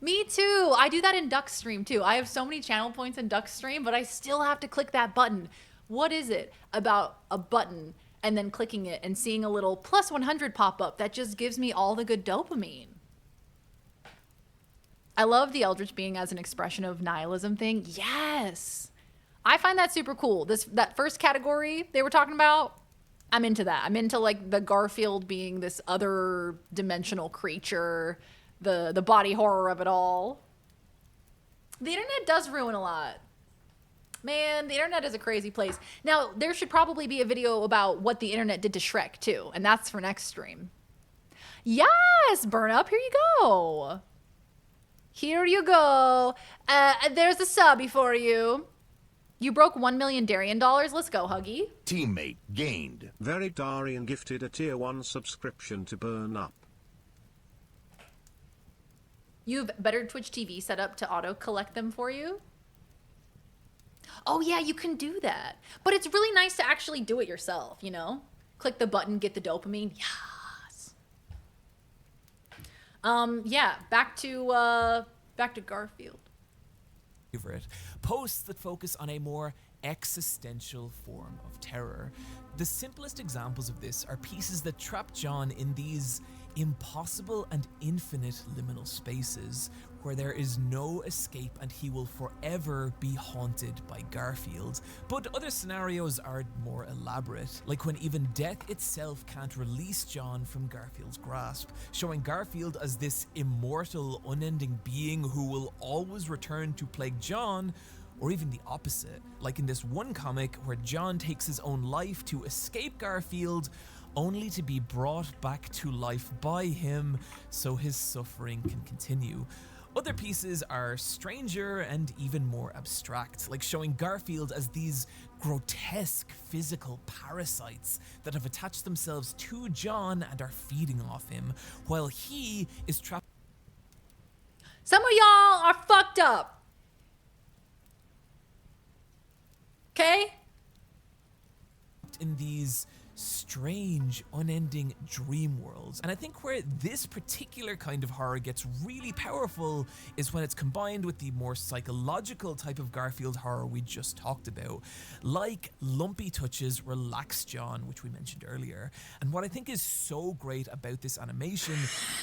Me too. I do that in Duckstream too. I have so many channel points in Duckstream, but I still have to click that button. What is it about a button and then clicking it and seeing a little plus 100 pop up that just gives me all the good dopamine? I love the Eldritch being as an expression of nihilism thing. Yes. I find that super cool. That first category they were talking about, I'm into that. I'm into like the Garfield being this other dimensional creature, the body horror of it all. The internet does ruin a lot. Man, the internet is a crazy place. Now, there should probably be a video about what the internet did to Shrek too, and that's for next stream. Yes, Burn Up, here you go. Here you go. There's a subby for you. You broke 1 million Darien dollars. Let's go, Huggy. Teammate gained. Very Darian gifted a tier 1 subscription to Burn Up. You've better Twitch TV set up to auto collect them for you. Oh yeah, you can do that. But it's really nice to actually do it yourself, you know? Click the button, get the dopamine. Yes. Yeah, back to Garfield. Favorite posts that focus on a more existential form of terror. The simplest examples of this are pieces that trap John in these impossible and infinite liminal spaces where there is no escape and he will forever be haunted by Garfield. But other scenarios are more elaborate, like when even death itself can't release John from Garfield's grasp, showing Garfield as this immortal, unending being who will always return to plague John, or even the opposite, like in this one comic where John takes his own life to escape Garfield, only to be brought back to life by him so his suffering can continue. Other pieces are stranger and even more abstract, like showing Garfield as these grotesque physical parasites that have attached themselves to John and are feeding off him, while he is trapped. Some of y'all are fucked up. Okay? In these strange, unending dream worlds. And I think where this particular kind of horror gets really powerful is when it's combined with the more psychological type of Garfield horror we just talked about, like Lumpy Touch's Relax John, which we mentioned earlier. And what I think is so great about this animation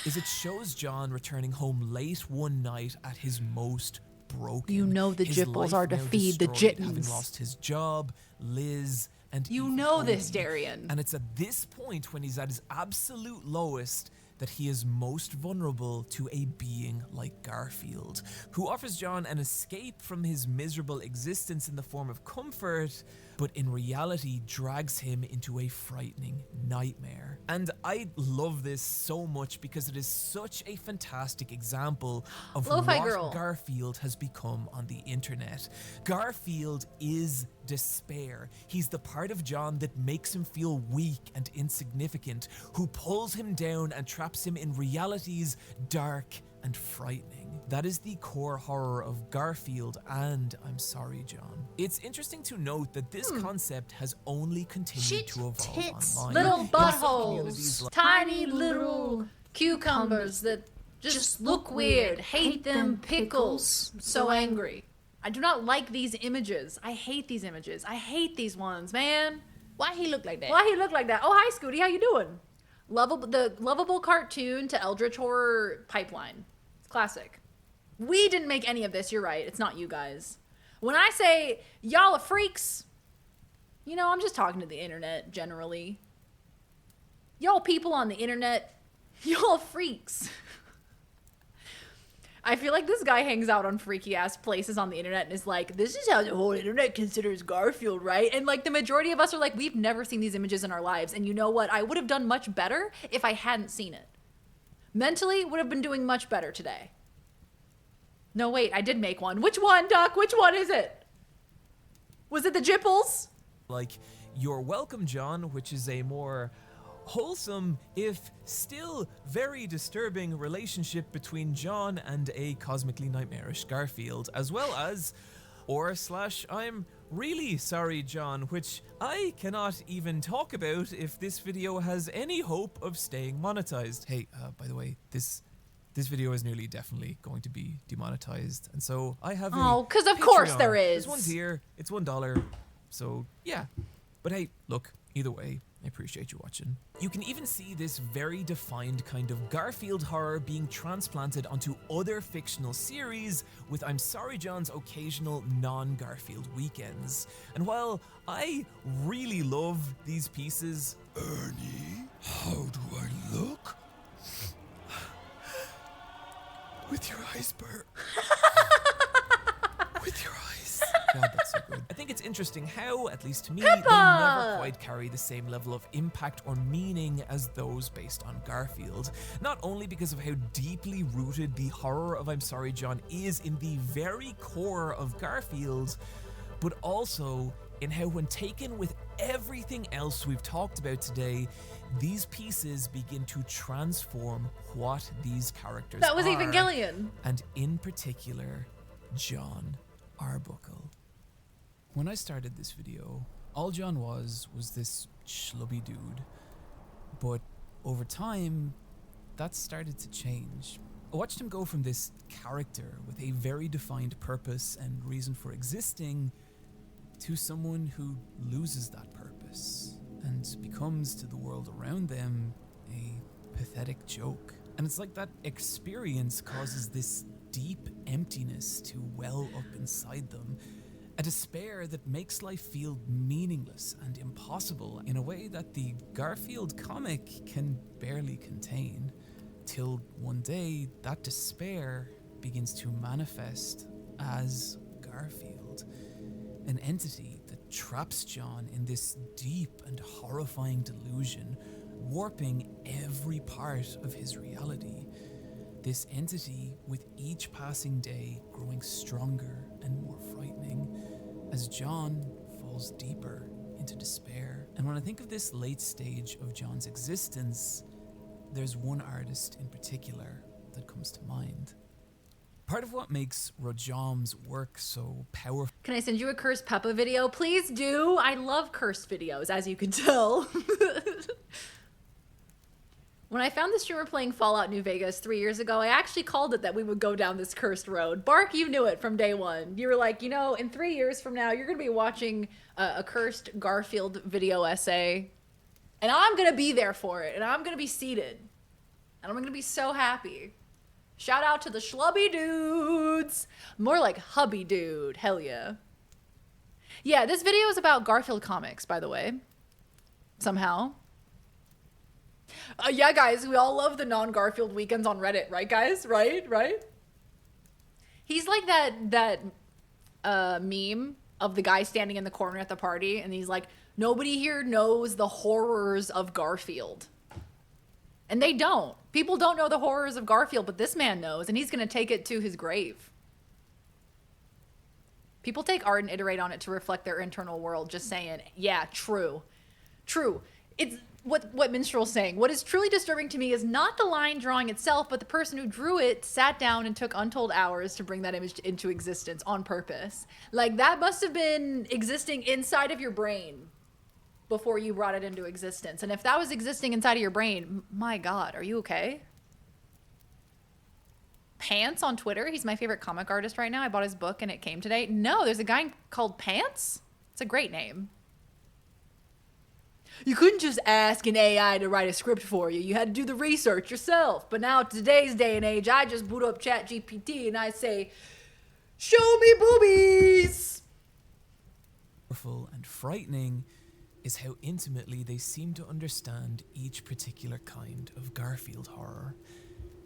is it shows John returning home late one night at his most broken. You know the His Jipples life are to now feed the destroyed, Jittens. having lost his job, Liz, and You even know this, Odie. Darian. And it's at this point when he's at his absolute lowest that he is most vulnerable to a being like Garfield, who offers John an escape from his miserable existence in the form of comfort, but in reality drags him into a frightening nightmare. And I love this so much because it is such a fantastic example of Lo-fi what girl. Garfield has become on the internet. Garfield is despair. He's the part of John that makes him feel weak and insignificant, who pulls him down and traps him in realities dark and frightening. That is the core horror of Garfield and I'm Sorry, John. It's interesting to note that this concept has only continued to evolve online. Little In buttholes, communities like tiny little cucumbers that just look weird. Hate them pickles. I'm so angry. I do not like these images. I hate these images. I hate these ones, man. Why he look like that? Why he look like that? Oh, hi, Scooty. How you doing? The lovable cartoon to Eldritch Horror pipeline. It's classic. We didn't make any of this. You're right. It's not you guys. When I say y'all are freaks, you know, I'm just talking to the internet generally. Y'all people on the internet, y'all freaks. I feel like this guy hangs out on freaky ass places on the internet and is like, this is how the whole internet considers Garfield, right? And like the majority of us are like, we've never seen these images in our lives. And you know what? I would have done much better if I hadn't seen it. Mentally, would have been doing much better today. No, wait, I did make one. Which one, Duck? Which one is it? Was it the Jipples? like You're Welcome, John, which is a more wholesome, if still very disturbing relationship between John and a cosmically nightmarish Garfield, as well as I'm Really Sorry, John, which I cannot even talk about if this video has any hope of staying monetized. Hey, by the way, this video is nearly definitely going to be demonetized, and so I have Oh, because of course Patreon. there is. This one's here, it's $1, so yeah. But hey, look, either way, I appreciate you watching. You can even see this very defined kind of Garfield horror being transplanted onto other fictional series with I'm Sorry John's occasional non-Garfield weekends. And while I really love these pieces... Ernie, how do I look? With your eyes, Bert. With your eyes. God, that's so good. I think it's interesting how, at least to me, they never quite carry the same level of impact or meaning as those based on Garfield. Not only because of how deeply rooted the horror of I'm Sorry, John is in the very core of Garfield, but also in how, when taken with everything else we've talked about today, these pieces begin to transform what these characters That was are, Evangelion. and in particular, John Arbuckle. When I started this video, all John was this schlubby dude. But over time, that started to change. I watched him go from this character with a very defined purpose and reason for existing to someone who loses that purpose and becomes to the world around them a pathetic joke. And it's like that experience causes this deep emptiness to well up inside them, a despair that makes life feel meaningless and impossible in a way that the Garfield comic can barely contain, till one day that despair begins to manifest as Garfield, an entity that traps John in this deep and horrifying delusion, warping every part of his reality. This entity, with each passing day, growing stronger and more frightening as John falls deeper into despair. And when I think of this late stage of John's existence, there's one artist in particular that comes to mind. Part of what makes Rojam's work so powerful... Can I send you a Cursed Peppa video? Please do. I love cursed videos, as you can tell. When I found the streamer playing Fallout New Vegas 3 years ago, I actually called it that we would go down this cursed road. Bark, you knew it from day one. You were like, you know, in 3 years from now, you're going to be watching a cursed Garfield video essay. And I'm going to be there for it. And I'm going to be seated. And I'm going to be so happy. Shout out to the schlubby dudes. More like hubby dude. Hell yeah. Yeah, this video is about Garfield comics, by the way. Somehow. Yeah, guys, we all love the non-Garfield weekends on Reddit, right, guys? Right? He's like that meme of the guy standing in the corner at the party, and he's like, nobody here knows the horrors of Garfield. And they don't. People don't know the horrors of Garfield, but this man knows, and he's going to take it to his grave. People take art and iterate on it to reflect their internal world, just saying, yeah, true. It's... What Minstrel's saying. What is truly disturbing to me is not the line drawing itself, but the person who drew it sat down and took untold hours to bring that image into existence on purpose. Like, that must have been existing inside of your brain before you brought it into existence. And if that was existing inside of your brain, my God, are you okay? Pants on Twitter. He's my favorite comic artist right now. I bought his book and it came today. No, there's a guy called Pants. It's a great name. You couldn't just ask an AI to write a script for you. You had to do the research yourself. But now, today's day and age, I just boot up ChatGPT and I say, show me boobies! Powerful and frightening is how intimately they seem to understand each particular kind of Garfield horror.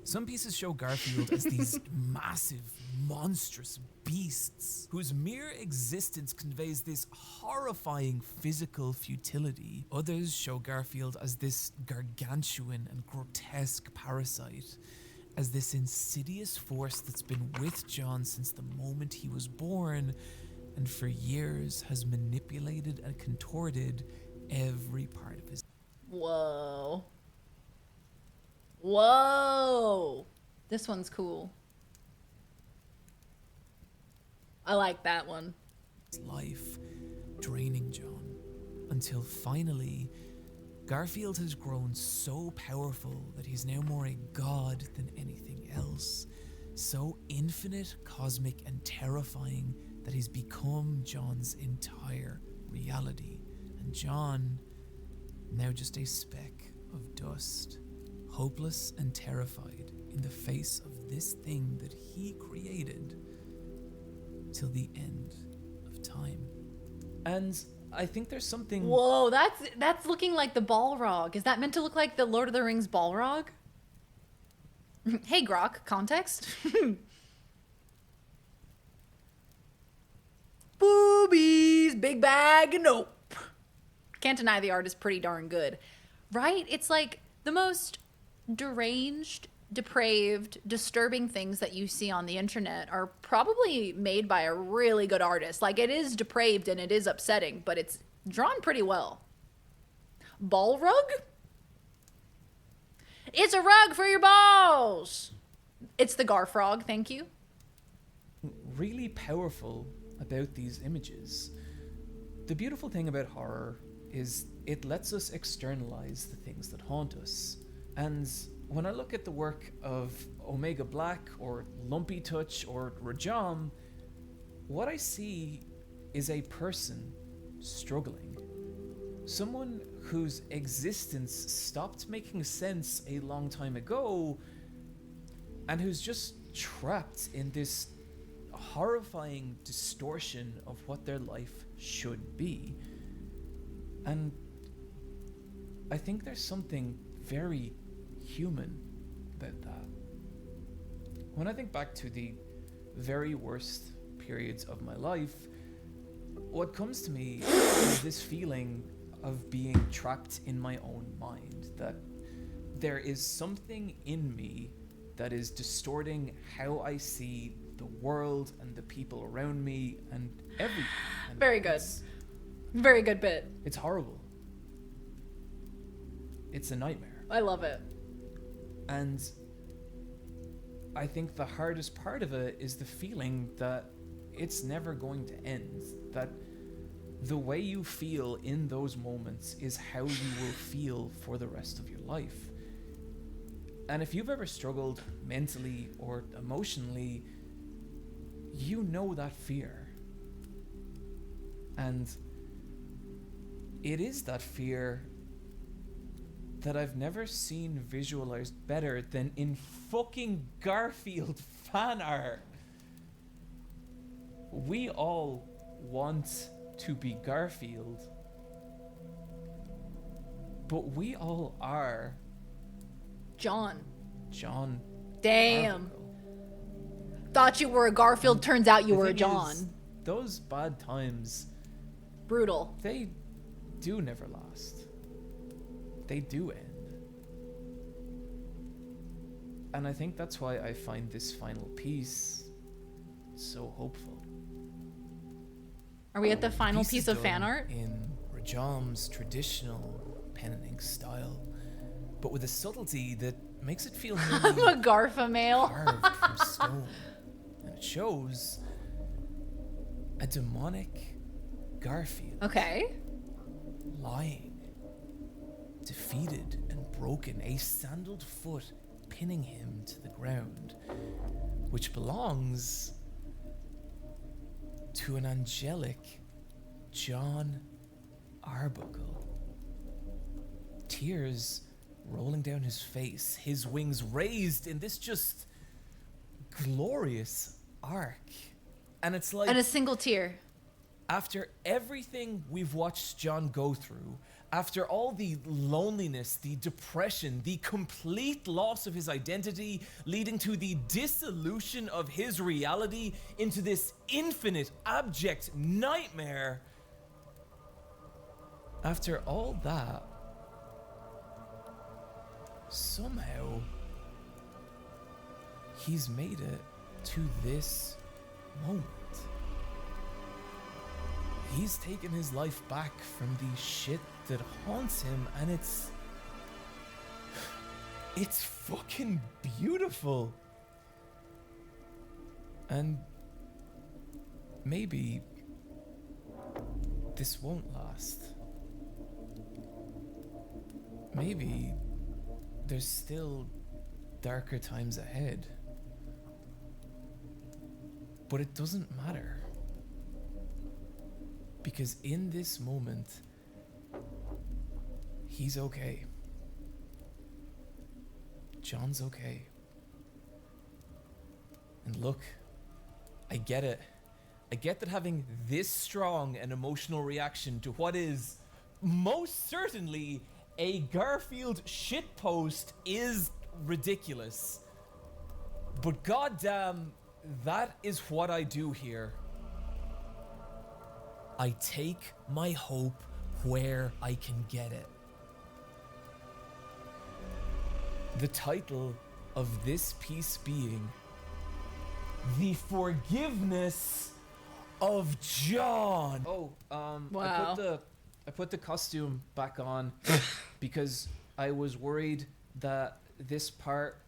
Some pieces show Garfield as these massive, monstrous beasts whose mere existence conveys this horrifying physical futility. Others show Garfield as this gargantuan and grotesque parasite, as this insidious force that's been with John since the moment he was born, and for years has manipulated and contorted every part of his... Whoa. This one's cool. I like that one. Life draining John until finally Garfield has grown so powerful that he's now more a god than anything else, so infinite, cosmic, and terrifying that he's become John's entire reality, and John, now just a speck of dust, hopeless and terrified in the face of this thing that he created till the end of time. And I think there's something... Whoa, that's looking like the Balrog. Is that meant to look like the Lord of the Rings Balrog? Hey, Grok, context? Boobies, big bag, nope. Can't deny the art is pretty darn good. Right? It's like the most deranged, depraved, disturbing things that you see on the internet are probably made by a really good artist. Like, it is depraved and it is upsetting, but it's drawn pretty well. Balrug? It's a rug for your balls! It's the Garfrog, thank you. Really powerful about these images The beautiful thing about horror is it lets us externalize the things that haunt us. And when I look at the work of Omega Black or Lumpy Touch or Rajam, what I see is a person struggling. Someone whose existence stopped making sense a long time ago and who's just trapped in this horrifying distortion of what their life should be. And I think there's something very human about that. When I think back to the very worst periods of my life, what comes to me is this feeling of being trapped in my own mind, that there is something in me that is distorting how I see the world and the people around me and everything. And Very good. Very good bit. It's horrible. It's a nightmare. I love it. And I think the hardest part of it is the feeling that it's never going to end. That the way you feel in those moments is how you will feel for the rest of your life. And if you've ever struggled mentally or emotionally, you know that fear. And it is that fear that I've never seen visualized better than in fucking Garfield fan art. We all want to be Garfield, but we all are John. Damn. Arbuckle. Thought you were a Garfield, turns out you were a John. Those bad times, brutal. They do never last. They do end. And I think that's why I find this final piece so hopeful. Are we at the final Piece piece is of fan done art? in Rajam's traditional pen and ink style, but with a subtlety that makes it feel I'm a Garfa male. carved from stone. And it shows a demonic Garfield. Okay. Lying, defeated and broken, a sandaled foot pinning him to the ground, which belongs to an angelic John Arbuckle. Tears rolling down his face, his wings raised in this just glorious arc. And it's like... And a single tear. After everything we've watched John go through, after all the loneliness, the depression, the complete loss of his identity, leading to the dissolution of his reality into this infinite, abject nightmare, after all that, somehow, he's made it to this moment. He's taken his life back from the shit that haunts him, and it's fucking beautiful. And maybe this won't last. Maybe there's still darker times ahead. But it doesn't matter. Because in this moment, he's okay. John's okay. And look, I get it. I get that having this strong an emotional reaction to what is most certainly a Garfield shitpost is ridiculous. But goddamn, that is what I do here. I take my hope where I can get it. The title of this piece being The Forgiveness of John. Oh, Wow. I put the costume back on because I was worried that this part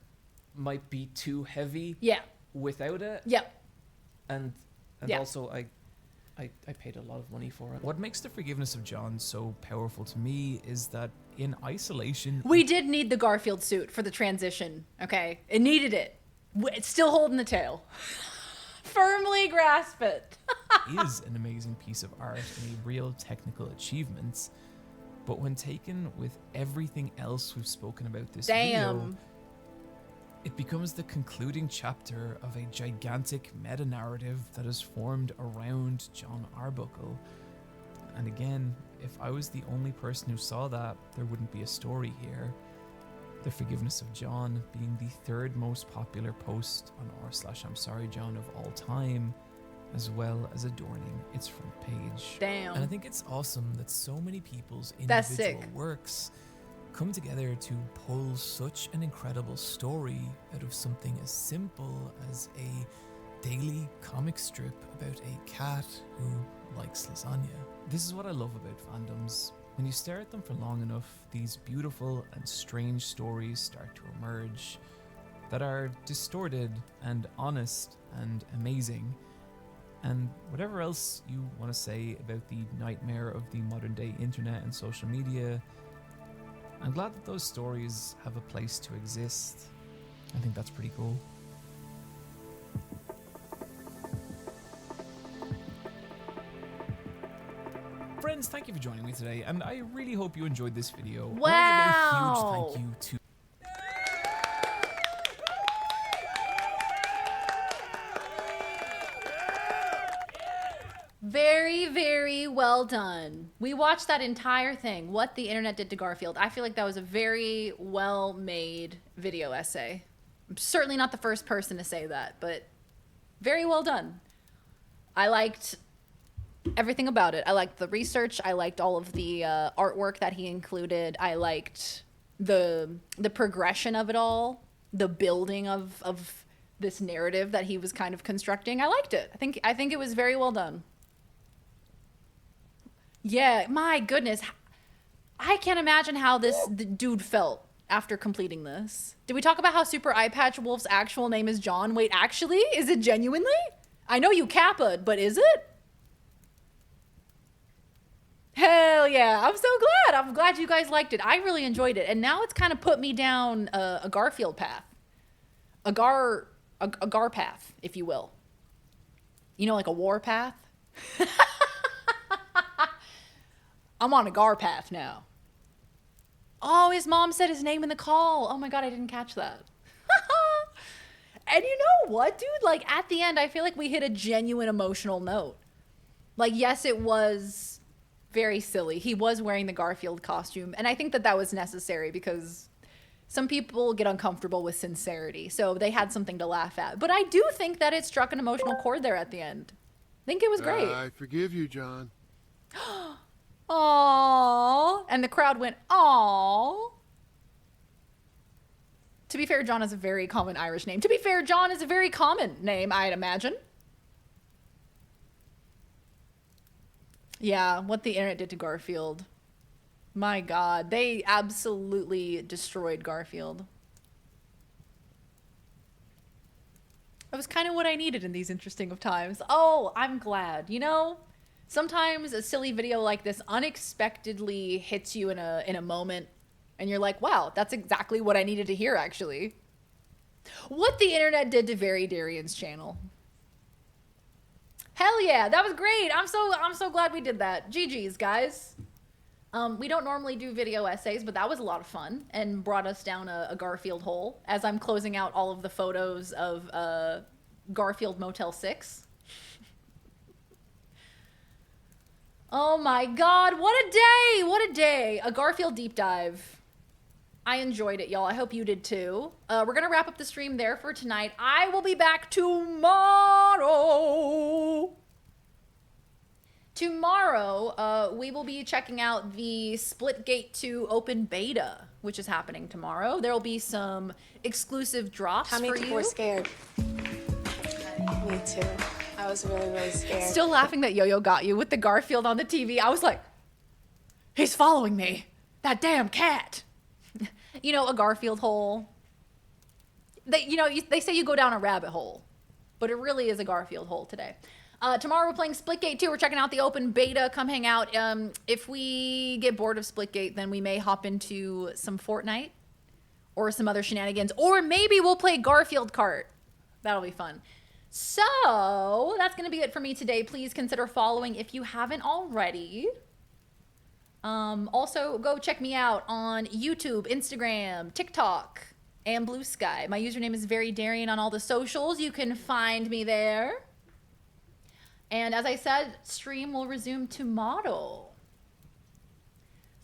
might be too heavy. Yeah. Without it. Yep. And Yeah. also I paid a lot of money for it. What makes the forgiveness of John so powerful to me is that in isolation, We did need the Garfield suit for the transition, okay? It needed it. It's still holding the tail. Firmly grasp it. is an amazing piece of art and a real technical achievement. But when taken with everything else we've spoken about this video, it becomes the concluding chapter of a gigantic meta-narrative that is formed around John Arbuckle. And again, if I was the only person who saw that, there wouldn't be a story here. The Forgiveness of John being the third most popular post on r/I'mSorryJohn of all time, as well as adorning its front page. Damn. And I think it's awesome that so many people's That's individual sick. works come together to pull such an incredible story out of something as simple as a daily comic strip about a cat who likes lasagna. This is what I love about fandoms. When you stare at them for long enough, these beautiful and strange stories start to emerge that are distorted and honest and amazing. And whatever else you want to say about the nightmare of the modern day internet and social media, I'm glad that those stories have a place to exist. I think that's pretty cool. Friends, thank you for joining me today, and I really hope you enjoyed this video. I wanna give a huge thank you to Very, very well done. We watched that entire thing, What the Internet Did to Garfield. I feel like that was a very well-made video essay. I'm certainly not the first person to say that, but very well done. I liked everything about it. I liked the research. I liked all of the artwork that he included. I liked the progression of it all, the building of this narrative that he was kind of constructing. I liked it. I think it was very well done. Yeah, my goodness. I can't imagine how this dude felt after completing this. Did we talk about how Super Eye Patch Wolf's actual name is John? Wait, actually? Is it genuinely? I know you Kappa, but is it? Hell yeah. I'm so glad. I'm glad you guys liked it. I really enjoyed it. And now it's kind of put me down a Garfield path. A Gar path, if you will. You know, like a war path? I'm on a Gar path now. Oh, his mom said his name in the call. Oh my God, I didn't catch that. And you know what, dude? Like, at the end, I feel like we hit a genuine emotional note. Like, yes, it was very silly. He was wearing the Garfield costume. And I think that that was necessary because some people get uncomfortable with sincerity. So they had something to laugh at. But I do think that it struck an emotional chord there at the end. I think it was great. I forgive you, John. Aww. And the crowd went, aww. To be fair, John is a very common Irish name. To be fair, John is a very common name, I'd imagine. Yeah, what the internet did to Garfield. My God, they absolutely destroyed Garfield. That was kind of what I needed in these interesting of times. Oh, I'm glad. You know, sometimes a silly video like this unexpectedly hits you in a moment, and you're like, wow, that's exactly what I needed to hear, actually. What the internet did to Very Darian's channel. Hell yeah, that was great. I'm so glad we did that. GG's, guys. We don't normally do video essays, but that was a lot of fun and brought us down a Garfield hole as I'm closing out all of the photos of Garfield Motel 6. Oh my God, what a day! What a day! A Garfield deep dive. I enjoyed it, y'all. I hope you did too. We're gonna wrap up the stream there for tonight. I will be back tomorrow. Tomorrow, we will be checking out the Splitgate 2 open beta, which is happening tomorrow. There will be some exclusive drops How many for people you. were scared? Me too. I was really, really scared. Still laughing that Yo-Yo got you with the Garfield on the TV. I was like, he's following me. That damn cat. You know, a Garfield hole. They say you go down a rabbit hole, but it really is a Garfield hole today. Tomorrow we're playing Splitgate 2. We're checking out the open beta. Come hang out. If we get bored of Splitgate, then we may hop into some Fortnite or some other shenanigans. Or maybe we'll play Garfield Kart. That'll be fun. So that's going to be it for me today. Please consider following if you haven't already. Also, go check me out on YouTube, Instagram, TikTok, and Blue Sky. My username is VeryDarian on all the socials. You can find me there. And as I said, stream will resume tomorrow.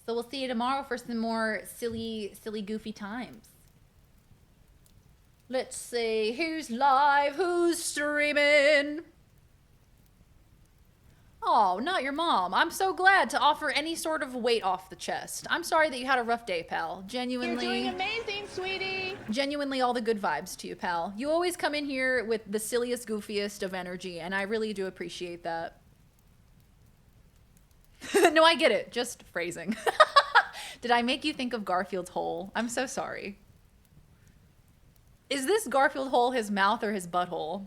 So we'll see you tomorrow for some more silly, goofy times. Let's see, who's live, who's streaming? Oh, not your mom. I'm so glad to offer any sort of weight off the chest. I'm sorry that you had a rough day, pal. Genuinely. You're doing amazing, sweetie. Genuinely all the good vibes to you, pal. You always come in here with the silliest, goofiest of energy, and I really do appreciate that. No, I get it. Just phrasing. Did I make you think of Garfield's hole? I'm so sorry. Is this Garfield hole his mouth or his butthole?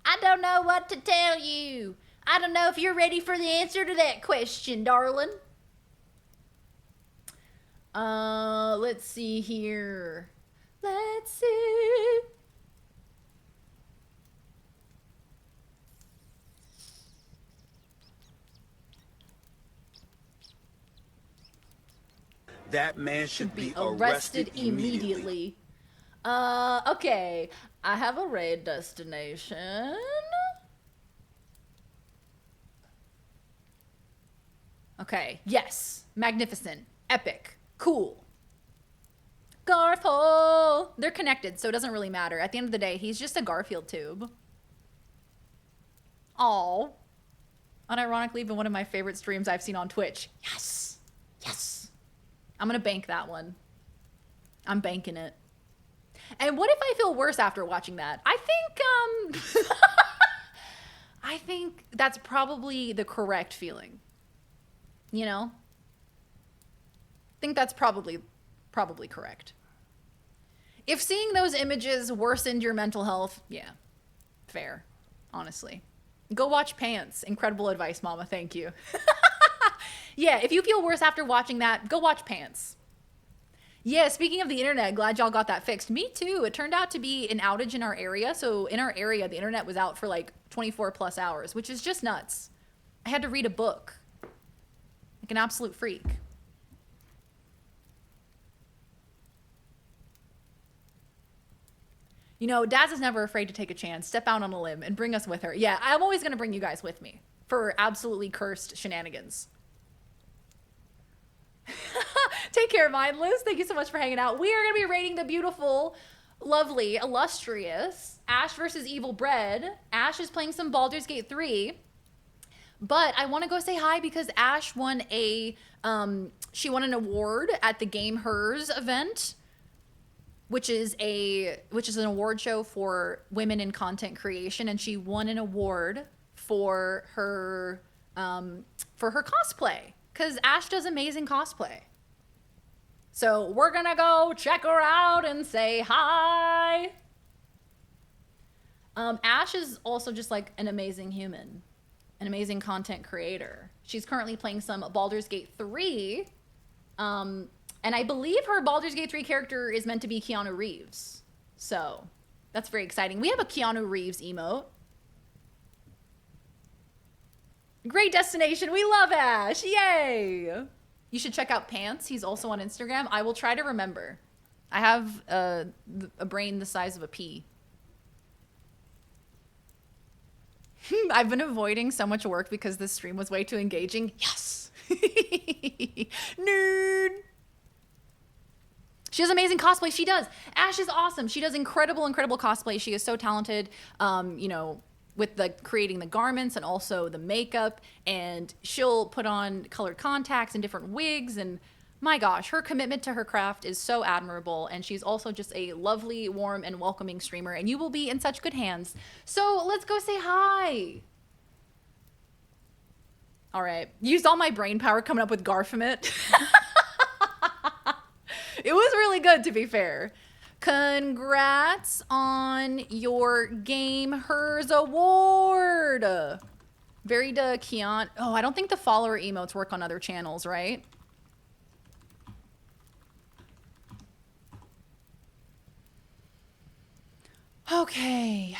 I don't know what to tell you. I don't know if you're ready for the answer to that question, darling. Let's see here. Let's see. That man should be arrested immediately. Okay. I have a raid destination. Okay, yes. Magnificent. Epic. Cool. Garfhole. They're connected, so it doesn't really matter. At the end of the day, he's just a Garfield tube. Aw. Unironically, been one of my favorite streams I've seen on Twitch. Yes. Yes. I'm gonna bank that one. I'm banking it. And what if I feel worse after watching that? I think that's probably the correct feeling. You know? I think that's probably correct. If seeing those images worsened your mental health, yeah. Fair. Honestly. Go watch Pants. Incredible advice, Mama. Thank you. Yeah, if you feel worse after watching that, go watch Pants. Yeah, speaking of the internet, glad y'all got that fixed. Me too. It turned out to be an outage in our area. So in our area, the internet was out for like 24 plus hours, which is just nuts. I had to read a book. Like an absolute freak. You know, Daz is never afraid to take a chance, step out on a limb, and bring us with her. Yeah, I'm always going to bring you guys with me for absolutely cursed shenanigans. Take care, Mindless. Thank you so much for hanging out. We are going to be rating the beautiful, lovely, illustrious Ash versus Evil Bread. Ash is playing some Baldur's Gate 3. But I want to go say hi because Ash won she won an award at the Game Hers event, which is an award show for women in content creation, and she won an award for her cosplay because Ash does amazing cosplay. So we're gonna go check her out and say hi. Ash is also just like an amazing human, an amazing content creator. She's currently playing some Baldur's Gate 3. And I believe her Baldur's Gate 3 character is meant to be Keanu Reeves. So that's very exciting. We have a Keanu Reeves emote. Great destination. We love Ash. Yay. You should check out Pants. He's also on Instagram. I will try to remember. I have a brain the size of a pea. I've been avoiding so much work because this stream was way too engaging. Yes. Nerd. She has amazing cosplay. She does. Ash is awesome. She does incredible cosplay. She is so talented. You know, with the creating the garments and also the makeup, and she'll put on colored contacts and different wigs, and my gosh, her commitment to her craft is so admirable, and she's also just a lovely, warm, and welcoming streamer, and you will be in such good hands. So let's go say hi. All right, used all my brain power coming up with Garfamit. It was really good, to be fair. Congrats on your Game Hers award. Very Keon. Oh, I don't think the follower emotes work on other channels, right? Okay.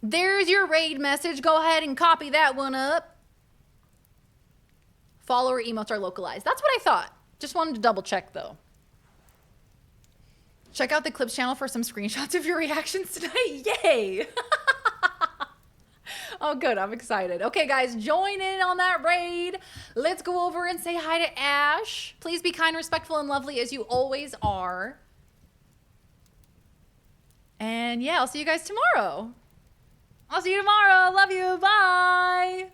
There's your raid message. Go ahead and copy that one up. Follower emotes are localized. That's what I thought. Just wanted to double check though. Check out the Clips channel for some screenshots of your reactions tonight. Yay! Oh, good. I'm excited. Okay, guys, join in on that raid. Let's go over and say hi to Ash. Please be kind, respectful, and lovely as you always are. And yeah, I'll see you guys tomorrow. I'll see you tomorrow. Love you. Bye.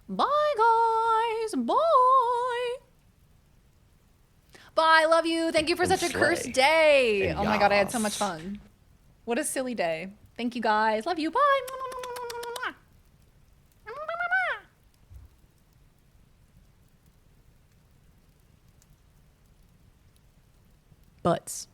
Bye, guys. Bye. Bye. Love you. Thank you for such a cursed day. Oh my God, I had so much fun. What a silly day. Thank you, guys. Love you. Bye. Butts.